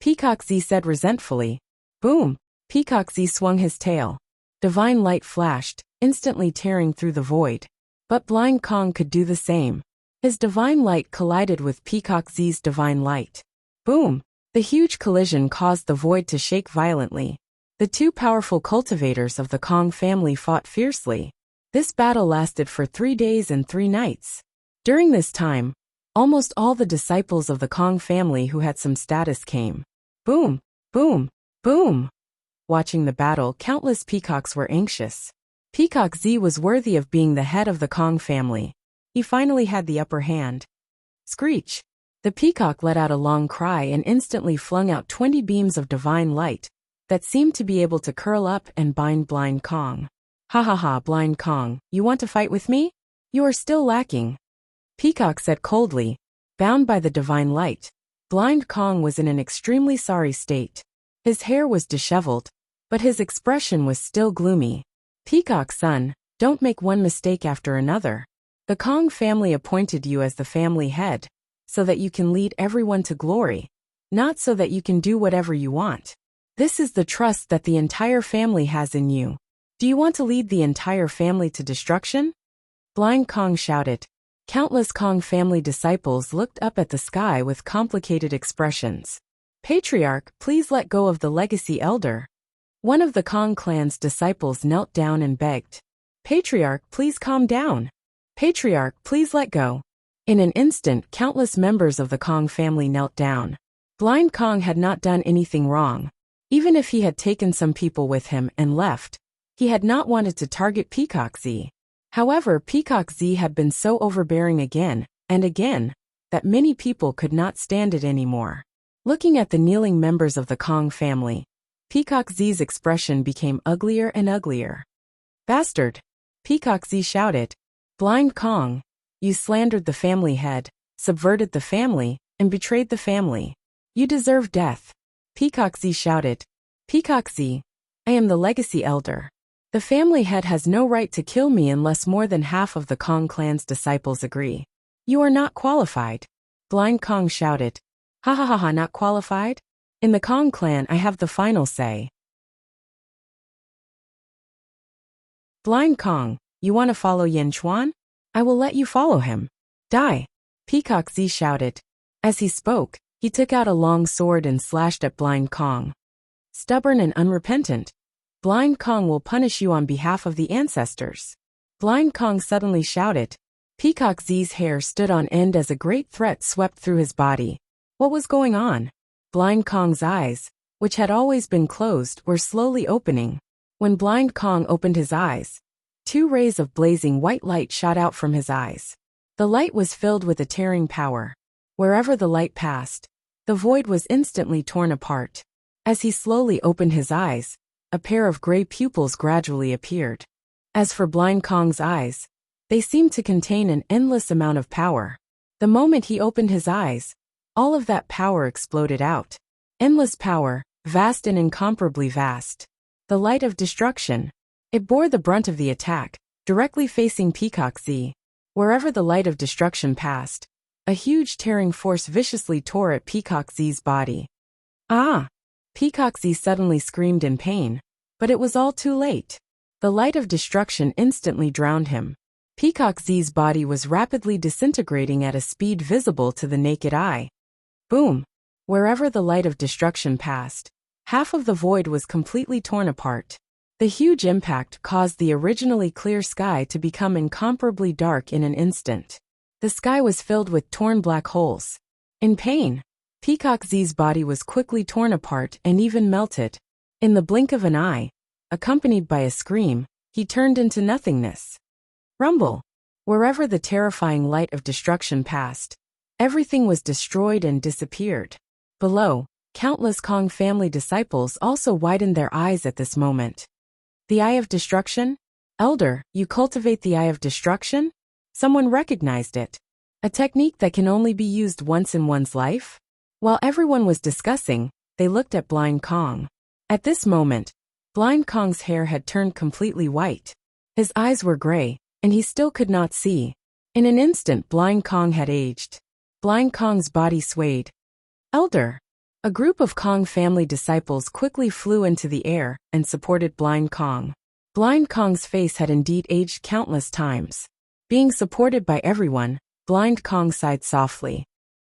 Peacock Z said resentfully. Boom! Peacock Z swung his tail. Divine light flashed, instantly tearing through the void. But Blind Kong could do the same. His divine light collided with Peacock Z's divine light. Boom! The huge collision caused the void to shake violently. The two powerful cultivators of the Kong family fought fiercely. This battle lasted for 3 days and 3 nights. During this time, Almost all the disciples of the Kong family who had some status came. Boom, boom, boom. Watching the battle, countless peacocks were anxious. Peacock Z was worthy of being the head of the Kong family. He finally had the upper hand. Screech! The peacock let out a long cry and instantly flung out 20 beams of divine light that seemed to be able to curl up and bind Blind Kong. Ha ha ha, Blind Kong, you want to fight with me? You are still lacking. Peacock said coldly. Bound by the divine light, Blind Kong was in an extremely sorry state. His hair was disheveled, but his expression was still gloomy. Peacock son, don't make one mistake after another. The Kong family appointed you as the family head, so that you can lead everyone to glory, not so that you can do whatever you want. This is the trust that the entire family has in you. Do you want to lead the entire family to destruction? Blind Kong shouted. Countless Kong family disciples looked up at the sky with complicated expressions. Patriarch, please let go of the legacy elder. One of the Kong clan's disciples knelt down and begged. Patriarch, please calm down. Patriarch, please let go. In an instant, countless members of the Kong family knelt down. Blind Kong had not done anything wrong. Even if he had taken some people with him and left, he had not wanted to target Peacock Z. However, Peacock Z had been so overbearing again and again that many people could not stand it anymore. Looking at the kneeling members of the Kong family, Peacock Z's expression became uglier and uglier. Bastard! Peacock Z shouted. Blind Kong, you slandered the family head, subverted the family, and betrayed the family. You deserve death. Peacock Z shouted. Peacock Z, I am the legacy elder. The family head has no right to kill me unless more than half of the Kong clan's disciples agree. You are not qualified. Blind Kong shouted. Ha ha ha ha, not qualified? In the Kong clan I have the final say. Blind Kong, you want to follow Yin Chuan? I will let you follow him. Die! Peacock Z shouted. As he spoke, he took out a long sword and slashed at Blind Kong. Stubborn and unrepentant, Blind Kong will punish you on behalf of the ancestors. Blind Kong suddenly shouted. Peacock Z's hair stood on end as a great threat swept through his body. What was going on? Blind Kong's eyes, which had always been closed, were slowly opening. When Blind Kong opened his eyes, 2 rays of blazing white light shot out from his eyes. The light was filled with a tearing power. Wherever the light passed, the void was instantly torn apart. As he slowly opened his eyes, a pair of gray pupils gradually appeared. As for Blind Kong's eyes, they seemed to contain an endless amount of power. The moment he opened his eyes, all of that power exploded out. Endless power, vast and incomparably vast. The light of destruction. It bore the brunt of the attack, directly facing Peacock Z. Wherever the light of destruction passed, a huge tearing force viciously tore at Peacock Z's body. Ah! Peacock Z suddenly screamed in pain, but it was all too late. The light of destruction instantly drowned him. Peacock Z's body was rapidly disintegrating at a speed visible to the naked eye. Boom! Wherever the light of destruction passed, half of the void was completely torn apart. The huge impact caused the originally clear sky to become incomparably dark in an instant. The sky was filled with torn black holes. In pain, Peacock Z's body was quickly torn apart and even melted. In the blink of an eye, accompanied by a scream, he turned into nothingness. Rumble! Wherever the terrifying light of destruction passed, everything was destroyed and disappeared. Below, countless Kong family disciples also widened their eyes at this moment. The Eye of Destruction? Elder, you cultivate the Eye of Destruction? Someone recognized it. A technique that can only be used once in one's life? While everyone was discussing, they looked at Blind Kong. At this moment, Blind Kong's hair had turned completely white. His eyes were gray, and he still could not see. In an instant, Blind Kong had aged. Blind Kong's body swayed. Elder! A group of Kong family disciples quickly flew into the air and supported Blind Kong. Blind Kong's face had indeed aged countless times. Being supported by everyone, Blind Kong sighed softly.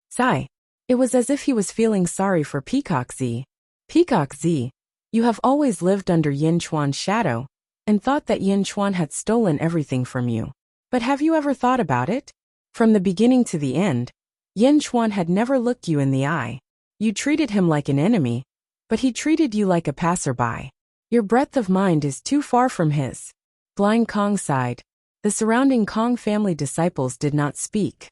Sigh. It was as if he was feeling sorry for Peacock Z. Peacock Z, you have always lived under Yin Chuan's shadow, and thought that Yin Chuan had stolen everything from you. But have you ever thought about it? From the beginning to the end, Yin Chuan had never looked you in the eye. You treated him like an enemy, but he treated you like a passerby. Your breadth of mind is too far from his. Blind Kong sighed. The surrounding Kong family disciples did not speak.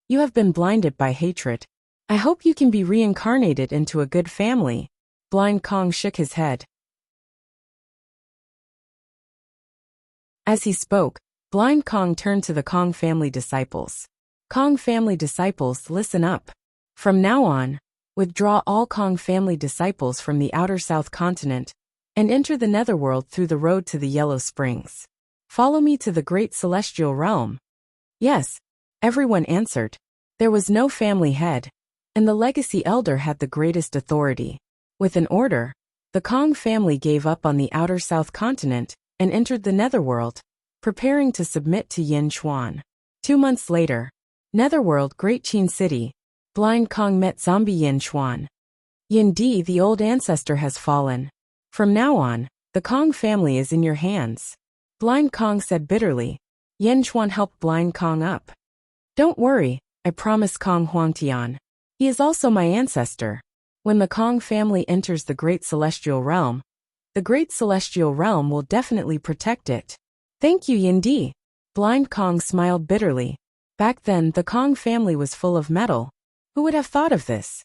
You have been blinded by hatred. I hope you can be reincarnated into a good family. Blind Kong shook his head. As he spoke, Blind Kong turned to the Kong family disciples. Kong family disciples, listen up. From now on, withdraw all Kong family disciples from the outer South continent and enter the netherworld through the road to the Yellow Springs. Follow me to the great celestial realm. Yes, everyone answered. There was no family head, and the legacy elder had the greatest authority. With an order, the Kong family gave up on the outer South continent and entered the netherworld, preparing to submit to Yin Chuan. 2 months later, Netherworld, Great Qin City. Blind Kong met zombie Yin Chuan. Yin Di, the old ancestor, has fallen. From now on, the Kong family is in your hands. Blind Kong said bitterly. Yin Chuan helped Blind Kong up. Don't worry, I promise Kong Huangtian. He is also my ancestor. When the Kong family enters the Great Celestial Realm, the Great Celestial Realm will definitely protect it. Thank you, Yin Di. Blind Kong smiled bitterly. Back then, the Kong family was full of metal. Who would have thought of this?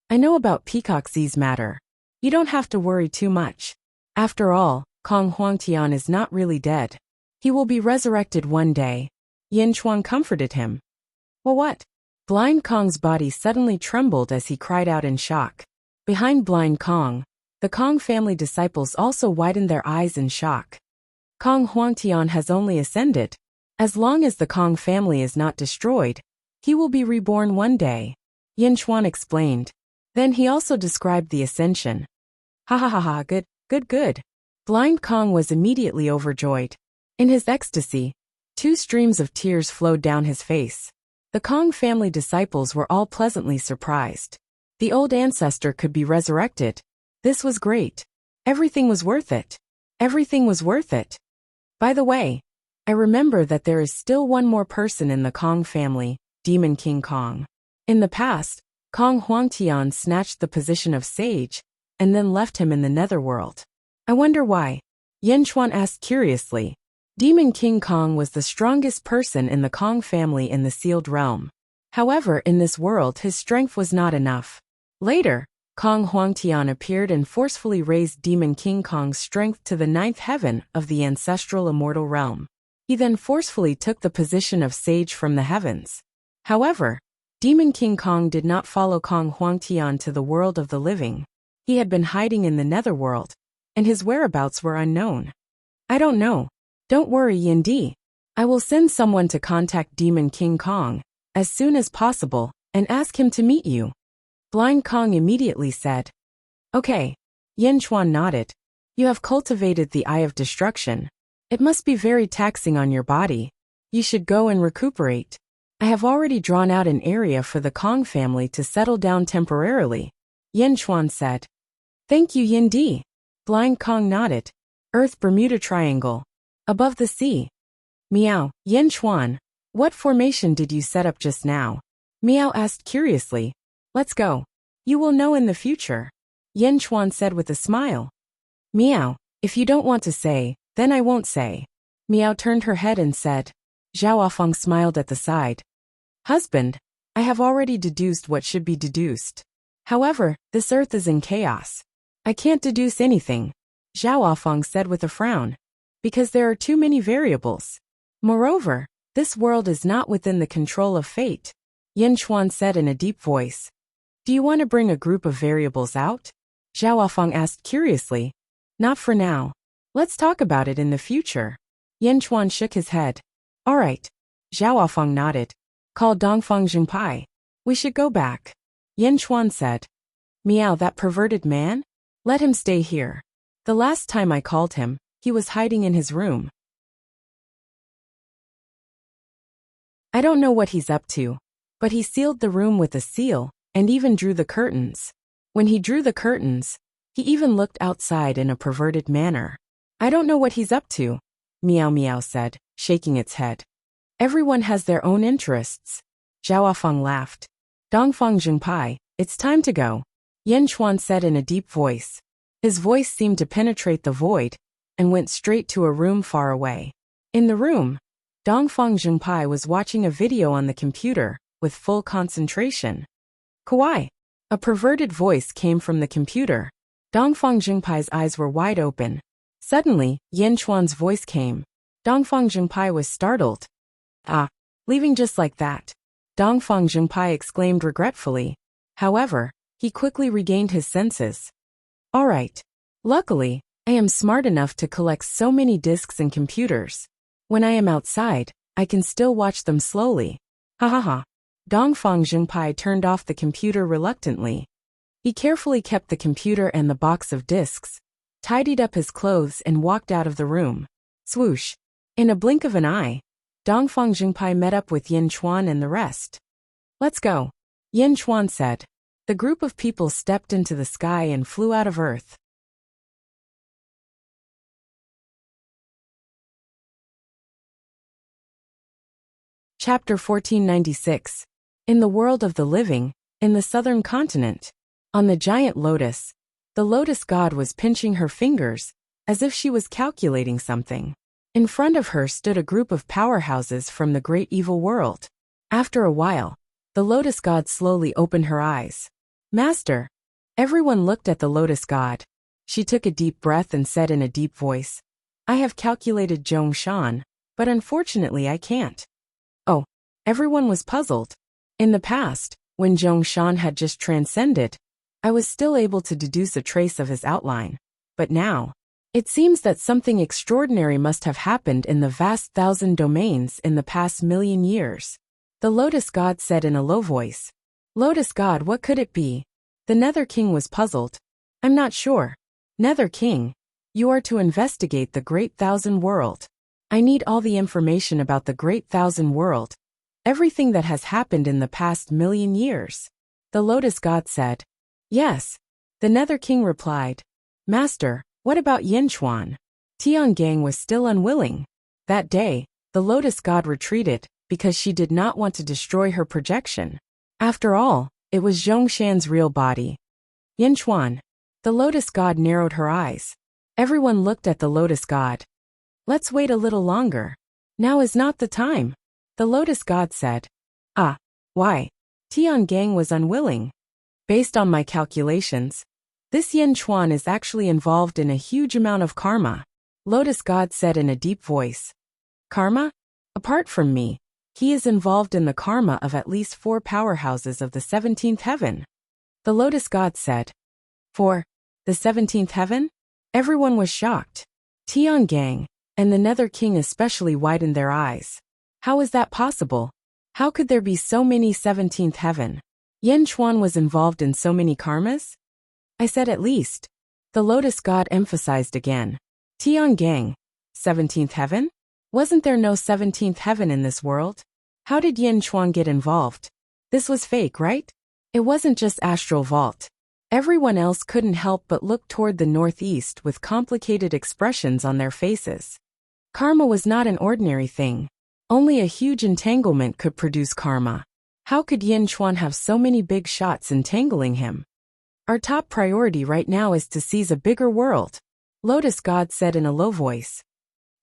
I know about Peacock Z's matter. You don't have to worry too much. After all, Kong Huangtian is not really dead. He will be resurrected one day. Yin Chuan comforted him. Well, what? Blind Kong's body suddenly trembled as he cried out in shock. Behind Blind Kong, the Kong family disciples also widened their eyes in shock. Kong Huangtian has only ascended. As long as the Kong family is not destroyed, he will be reborn one day. Yin Chuan explained. Then he also described the ascension. Ha ha ha ha, good. Blind Kong was immediately overjoyed. In his ecstasy, 2 streams of tears flowed down his face. The Kong family disciples were all pleasantly surprised. The old ancestor could be resurrected. This was great. Everything was worth it. Everything was worth it. By the way, I remember that there is still one more person in the Kong family, Demon King Kong. In the past, Kong Huangtian snatched the position of sage, and then left him in the netherworld. I wonder why? Yin Chuan asked curiously. Demon King Kong was the strongest person in the Kong family in the sealed realm. However, in this world his strength was not enough. Later, Kong Huangtian appeared and forcefully raised Demon King Kong's strength to the 9th heaven of the ancestral immortal realm. He then forcefully took the position of sage from the heavens. However, Demon King Kong did not follow Kong Huangtian to the world of the living. He had been hiding in the netherworld, and his whereabouts were unknown. I don't know. Don't worry, Yin Di. I will send someone to contact Demon King Kong as soon as possible and ask him to meet you. Blind Kong immediately said. Okay. Yin Chuan nodded. You have cultivated the Eye of Destruction. It must be very taxing on your body. You should go and recuperate. I have already drawn out an area for the Kong family to settle down temporarily. Yin Chuan said. Thank you, Yin Di. Blind Kong nodded. Earth Bermuda Triangle. Above the sea. Meow. Yin Chuan, what formation did you set up just now? Meow asked curiously. Let's go. You will know in the future. Yin Chuan said with a smile. Meow, if you don't want to say, then I won't say. Meow turned her head and said. Zhao Feng smiled at the side. Husband, I have already deduced what should be deduced. However, this earth is in chaos. I can't deduce anything. Zhao Feng said with a frown. Because there are too many variables. Moreover, this world is not within the control of fate. Yin Chuan said in a deep voice. Do you want to bring a group of variables out? Zhao Feng asked curiously. Not for now. Let's talk about it in the future. Yin Chuan shook his head. All right. Zhao Feng nodded. Call Dongfeng Zhengpai. We should go back. Yin Chuan said. Meow, that perverted man? Let him stay here. The last time I called him, he was hiding in his room. I don't know what he's up to, but he sealed the room with a seal, and even drew the curtains. When he drew the curtains, he even looked outside in a perverted manner. I don't know what he's up to, Meow Meow said, shaking its head. Everyone has their own interests. Zhao Feng laughed. Dongfang Zhengpai, it's time to go, Yin Chuan said in a deep voice. His voice seemed to penetrate the void and went straight to a room far away. In the room, Dongfang Zhengpai was watching a video on the computer with full concentration. Kawaii! A perverted voice came from the computer. Dongfang Zhengpai's eyes were wide open. Suddenly, Yin Chuan's voice came. Dongfang Zhengpai was startled. Ah! Leaving just like that? Dongfang Zhengpai exclaimed regretfully. However, he quickly regained his senses. All right. Luckily, I am smart enough to collect so many disks and computers. When I am outside, I can still watch them slowly. Ha ha ha. Dongfang Zhengpai turned off the computer reluctantly. He carefully kept the computer and the box of disks, tidied up his clothes and walked out of the room. Swoosh. In a blink of an eye, Dongfang Zhengpai met up with Yin Chuan and the rest. Let's go, Yin Chuan said. The group of people stepped into the sky and flew out of Earth. Chapter 1496. In the world of the living, in the southern continent. On the giant lotus, the lotus god was pinching her fingers, as if she was calculating something. In front of her stood a group of powerhouses from the great evil world. After a while, the lotus god slowly opened her eyes. Master! Everyone looked at the lotus god. She took a deep breath and said in a deep voice, I have calculated Zhongshan, but unfortunately I can't. Oh, everyone was puzzled. In the past, when Zhongshan had just transcended, I was still able to deduce a trace of his outline. But now, it seems that something extraordinary must have happened in the vast 1,000 domains in the past 1,000,000 years. The lotus god said in a low voice. Lotus god, what could it be? The Nether King was puzzled. I'm not sure. Nether King, you are to investigate the Great 1,000 World. I need all the information about the Great 1,000 World. Everything that has happened in the past 1,000,000 years. The lotus god said. Yes. The Nether King replied. Master, what about Yin Chuan? Tiangang was still unwilling. That day, the lotus god retreated because she did not want to destroy her projection. After all, it was Zhongshan's real body. Yin Chuan. The lotus god narrowed her eyes. Everyone looked at the lotus god. Let's wait a little longer. Now is not the time. The lotus god said. Ah, why? Tiangang was unwilling. Based on my calculations, this Yin Chuan is actually involved in a huge amount of karma. Lotus god said in a deep voice. Karma? Apart from me, he is involved in the karma of at least 4 powerhouses of the 17th heaven. The lotus god said. 4. The 17th heaven? Everyone was shocked. Tiangang, and the Nether King especially widened their eyes. How is that possible? How could there be so many 17th heaven? Yin Chuan was involved in so many karmas? I said at least. The lotus god emphasized again. Tiangang, 17th heaven? Wasn't there no 17th heaven in this world? How did Yin Chuan get involved? This was fake, right? It wasn't just astral vault. Everyone else couldn't help but look toward the northeast with complicated expressions on their faces. Karma was not an ordinary thing. Only a huge entanglement could produce karma. How could Yin Chuan have so many big shots entangling him? Our top priority right now is to seize a bigger world, Lotus God said in a low voice.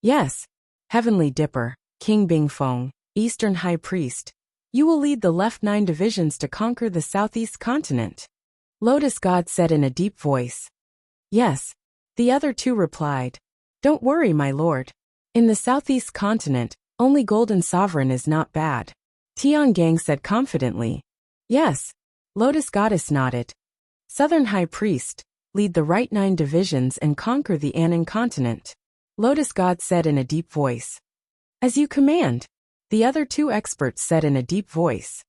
Yes, Heavenly Dipper, King Bingfeng, Eastern High Priest, you will lead the left 9 divisions to conquer the southeast continent. Lotus God said in a deep voice. Yes, the other 2 replied. Don't worry, my lord. In the southeast continent, only Golden Sovereign is not bad. Tiangang said confidently. Yes, Lotus Goddess nodded. Southern High Priest, lead the right 9 divisions and conquer the Anan continent. Lotus God said in a deep voice. As you command, the other 2 experts said in a deep voice.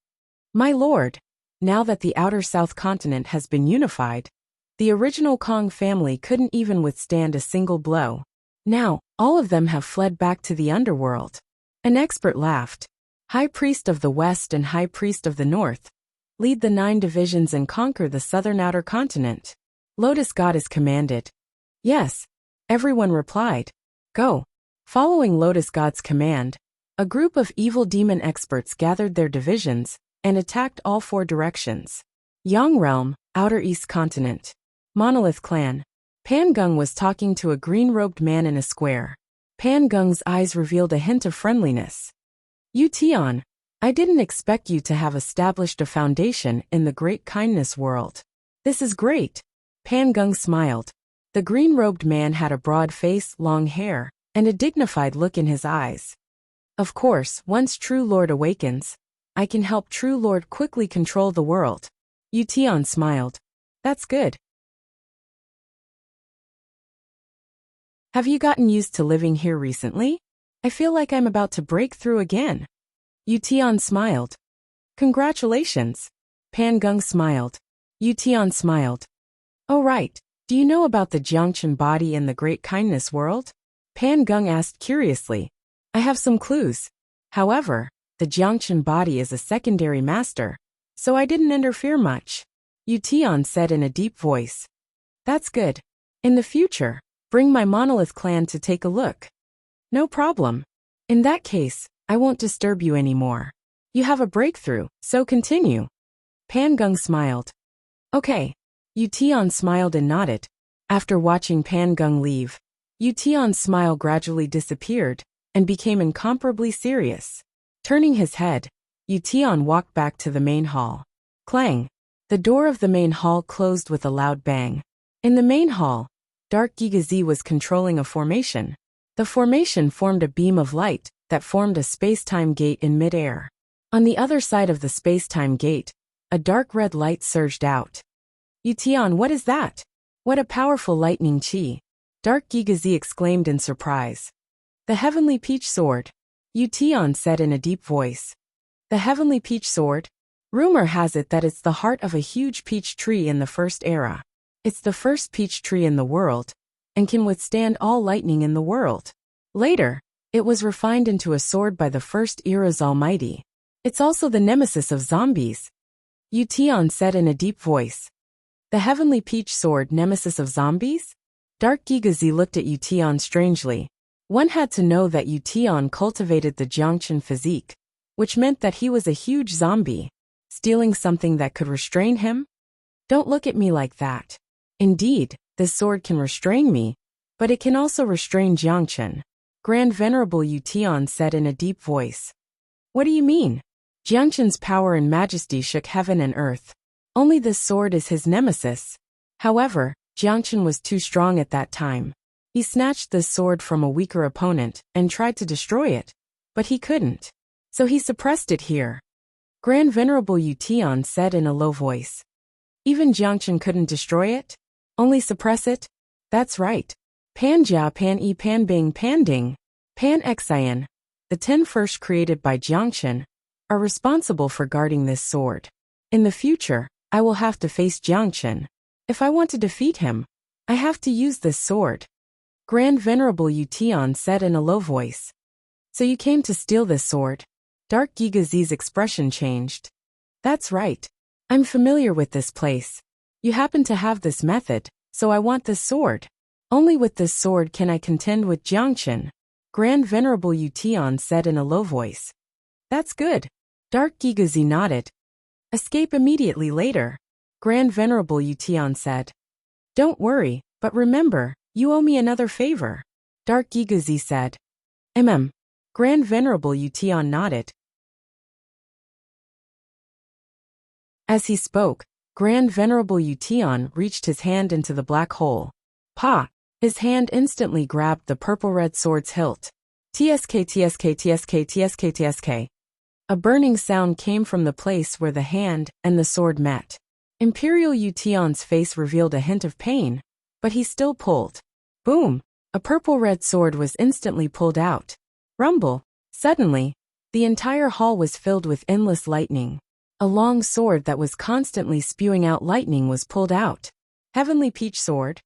My lord, now that the outer south continent has been unified, the original Kong family couldn't even withstand a single blow. Now, all of them have fled back to the underworld. An expert laughed. High Priest of the West and High Priest of the North, lead the 9 divisions and conquer the southern outer continent. Lotus Goddess commanded. Yes, everyone replied. Go. Following Lotus God's command, a group of evil demon experts gathered their divisions and attacked all 4 directions. Yang Realm, Outer East Continent. Monolith Clan. Pan Geng was talking to a green-robed man in a square. Pan Geng's eyes revealed a hint of friendliness. Yu Tian, I didn't expect you to have established a foundation in the great kindness world. This is great. Pan Geng smiled. The green-robed man had a broad face, long hair, and a dignified look in his eyes. Of course, once True Lord awakens, I can help True Lord quickly control the world. Yu Tian smiled. That's good. Have you gotten used to living here recently? I feel like I'm about to break through again. Yu Tian smiled. Congratulations. Pan Geng smiled. Yu Tian smiled. Oh right, do you know about the Jiangchen body in the great kindness world? Pan Geng asked curiously. I have some clues. However, the Jiangchen body is a secondary master, so I didn't interfere much. Yu Tian said in a deep voice. That's good. In the future, bring my Monolith clan to take a look. No problem. In that case, I won't disturb you anymore. You have a breakthrough, so continue. Pan Geng smiled. Okay. Yu Tian smiled and nodded. After watching Pan Geng leave, Yu Tian's smile gradually disappeared and became incomparably serious. Turning his head, Yu Tian walked back to the main hall. Clang! The door of the main hall closed with a loud bang. In the main hall, Dark Gigazi was controlling a formation. The formation formed a beam of light that formed a space-time gate in mid-air. On the other side of the space-time gate, a dark red light surged out. Yu Tian, what is that? What a powerful lightning chi! Dark Gigazi exclaimed in surprise. The Heavenly Peach Sword, Yu Tian said in a deep voice. The Heavenly Peach Sword? Rumor has it that it's the heart of a huge peach tree in the first era. It's the first peach tree in the world, and can withstand all lightning in the world. Later, it was refined into a sword by the first era's Almighty. It's also the nemesis of zombies. Yu Tian said in a deep voice. The Heavenly Peach Sword, nemesis of zombies? Dark Gigazi looked at Yu Tian strangely. One had to know that Yu Tian cultivated the Jiangchen physique, which meant that he was a huge zombie, stealing something that could restrain him? Don't look at me like that. Indeed, this sword can restrain me, but it can also restrain Jiangchen. Grand Venerable Yu Tian said in a deep voice. What do you mean? Jiangchen's power and majesty shook heaven and earth. Only this sword is his nemesis. However, Jiangchen was too strong at that time. He snatched this sword from a weaker opponent and tried to destroy it, but he couldn't. So he suppressed it here. Grand Venerable Yu Tian said in a low voice. Even Jiangchen couldn't destroy it? Only suppress it? That's right. Pan Jia, Pan Yi, Pan Bing, Pan Ding, Pan Xian, the 10 first created by Jiangchen, are responsible for guarding this sword. In the future, I will have to face Jiangchen. If I want to defeat him, I have to use this sword. Grand Venerable Yu Tian said in a low voice. So you came to steal this sword? Dark Gigazi's expression changed. That's right. I'm familiar with this place. You happen to have this method, so I want this sword. Only with this sword can I contend with Jiangchen. Grand Venerable Yu Tian said in a low voice. That's good. Dark Gigazi nodded. Escape immediately later. Grand Venerable Yu Tian said. Don't worry, but remember, you owe me another favor. Dark Gigazi said. Grand Venerable Yu Tian nodded. As he spoke, Grand Venerable Yu Tian reached his hand into the black hole. Pa! His hand instantly grabbed the purple-red sword's hilt. TSK, TSK, TSK, TSK, TSK. A burning sound came from the place where the hand and the sword met. Imperial Yu Tian's face revealed a hint of pain, but he still pulled. Boom! A purple-red sword was instantly pulled out. Rumble! Suddenly, the entire hall was filled with endless lightning. A long sword that was constantly spewing out lightning was pulled out. Heavenly Peach Sword?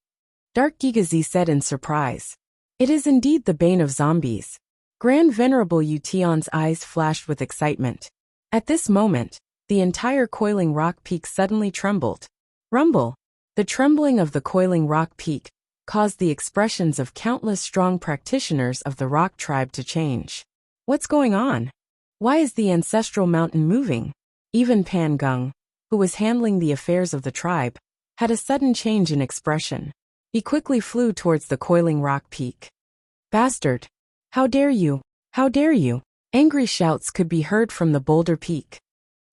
Dark Gigazi said in surprise. It is indeed the bane of zombies. Grand Venerable Yu Tian's eyes flashed with excitement. At this moment, the entire coiling rock peak suddenly trembled. Rumble! The trembling of the coiling rock peak caused the expressions of countless strong practitioners of the rock tribe to change. What's going on? Why is the ancestral mountain moving? Even Pan Gung, who was handling the affairs of the tribe, had a sudden change in expression. He quickly flew towards the coiling rock peak. Bastard! How dare you! How dare you! Angry shouts could be heard from the boulder peak.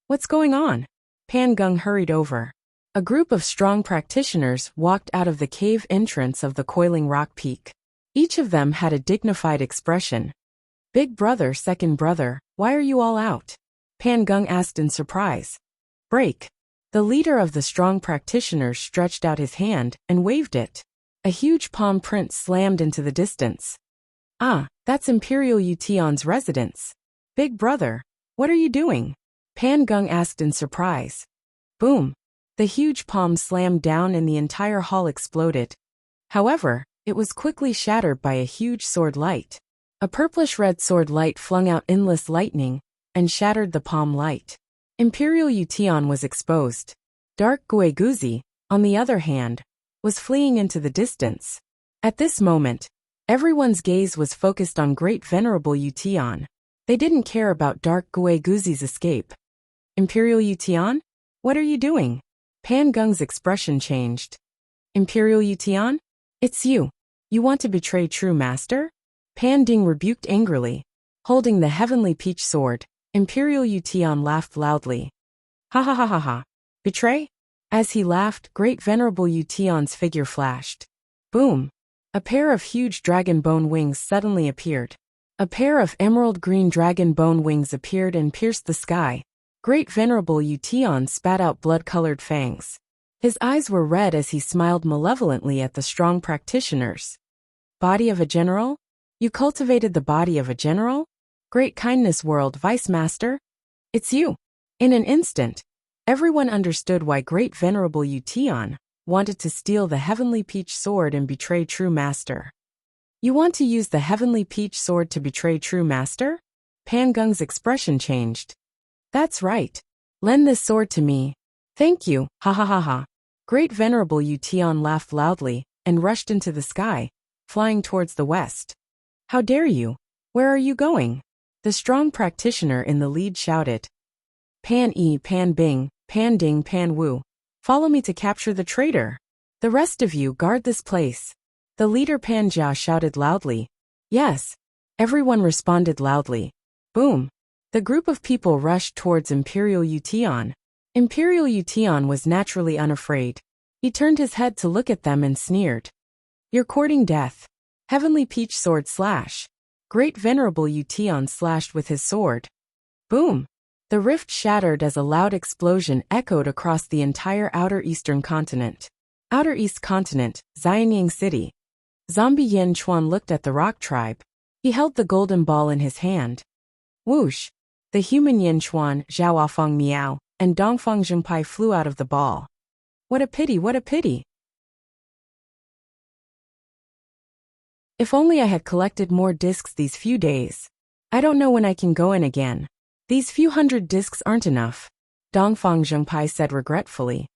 What's going on? Pan Gung hurried over. A group of strong practitioners walked out of the cave entrance of the coiling rock peak. Each of them had a dignified expression. Big brother, second brother, why are you all out? Pan Gung asked in surprise. Break. The leader of the strong practitioners stretched out his hand and waved it. A huge palm print slammed into the distance. Ah, that's Imperial Yution's residence. Big brother, what are you doing? Pan Gung asked in surprise. Boom. The huge palm slammed down and the entire hall exploded. However, it was quickly shattered by a huge sword light. A purplish-red sword light flung out endless lightning and shattered the palm light. Imperial Yution was exposed. Dark Guiguzi, on the other hand, was fleeing into the distance. At this moment, everyone's gaze was focused on Great Venerable Yution. They didn't care about Dark Guiguzi's escape. Imperial Yution? What are you doing? Pan Gung's expression changed. Imperial Yution? It's you. You want to betray true master? Pan Ding rebuked angrily. Holding the heavenly peach sword, Imperial Yution laughed loudly. Ha ha ha ha ha. Betray? As he laughed, Great Venerable Yution's figure flashed. Boom. A pair of huge dragon bone wings suddenly appeared. A pair of emerald green dragon bone wings appeared and pierced the sky. Great Venerable Yution spat out blood-colored fangs. His eyes were red as he smiled malevolently at the strong practitioners. Body of a general? You cultivated the body of a general? Great Kindness World Vice Master? It's you. In an instant, everyone understood why Great Venerable Yution wanted to steal the Heavenly Peach Sword and betray True Master. You want to use the Heavenly Peach Sword to betray True Master? Pan Gung's expression changed. That's right. Lend this sword to me. Thank you, ha ha ha ha. Great Venerable Yution laughed loudly and rushed into the sky, flying towards the west. How dare you? Where are you going? The strong practitioner in the lead shouted. Pan E, Pan Bing, Pan Ding, Pan Wu. Follow me to capture the traitor. The rest of you guard this place. The leader Pan Jia shouted loudly. Yes. Everyone responded loudly. Boom. The group of people rushed towards Imperial Yution. Imperial Yution was naturally unafraid. He turned his head to look at them and sneered. You're courting death. Heavenly Peach Sword slash. Great Venerable Yution slashed with his sword. Boom. The rift shattered as a loud explosion echoed across the entire Outer Eastern Continent. Outer East Continent, Xianying City. Zombie Yin Chuan looked at the rock tribe. He held the golden ball in his hand. Whoosh! The human Yin Chuan, Zhaoafeng Miao, and Dongfeng Zhengpai flew out of the ball. What a pity, what a pity! If only I had collected more discs these few days. I don't know when I can go in again. These few hundred discs aren't enough, Dongfeng Zhengpai said regretfully.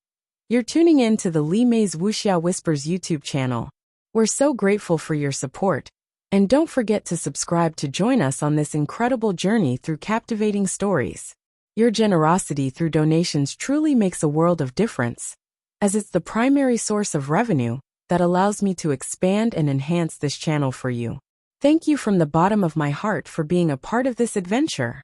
You're tuning in to the Li Mei's Wuxia Whispers YouTube channel. We're so grateful for your support. And don't forget to subscribe to join us on this incredible journey through captivating stories. Your generosity through donations truly makes a world of difference, as it's the primary source of revenue that allows me to expand and enhance this channel for you. Thank you from the bottom of my heart for being a part of this adventure.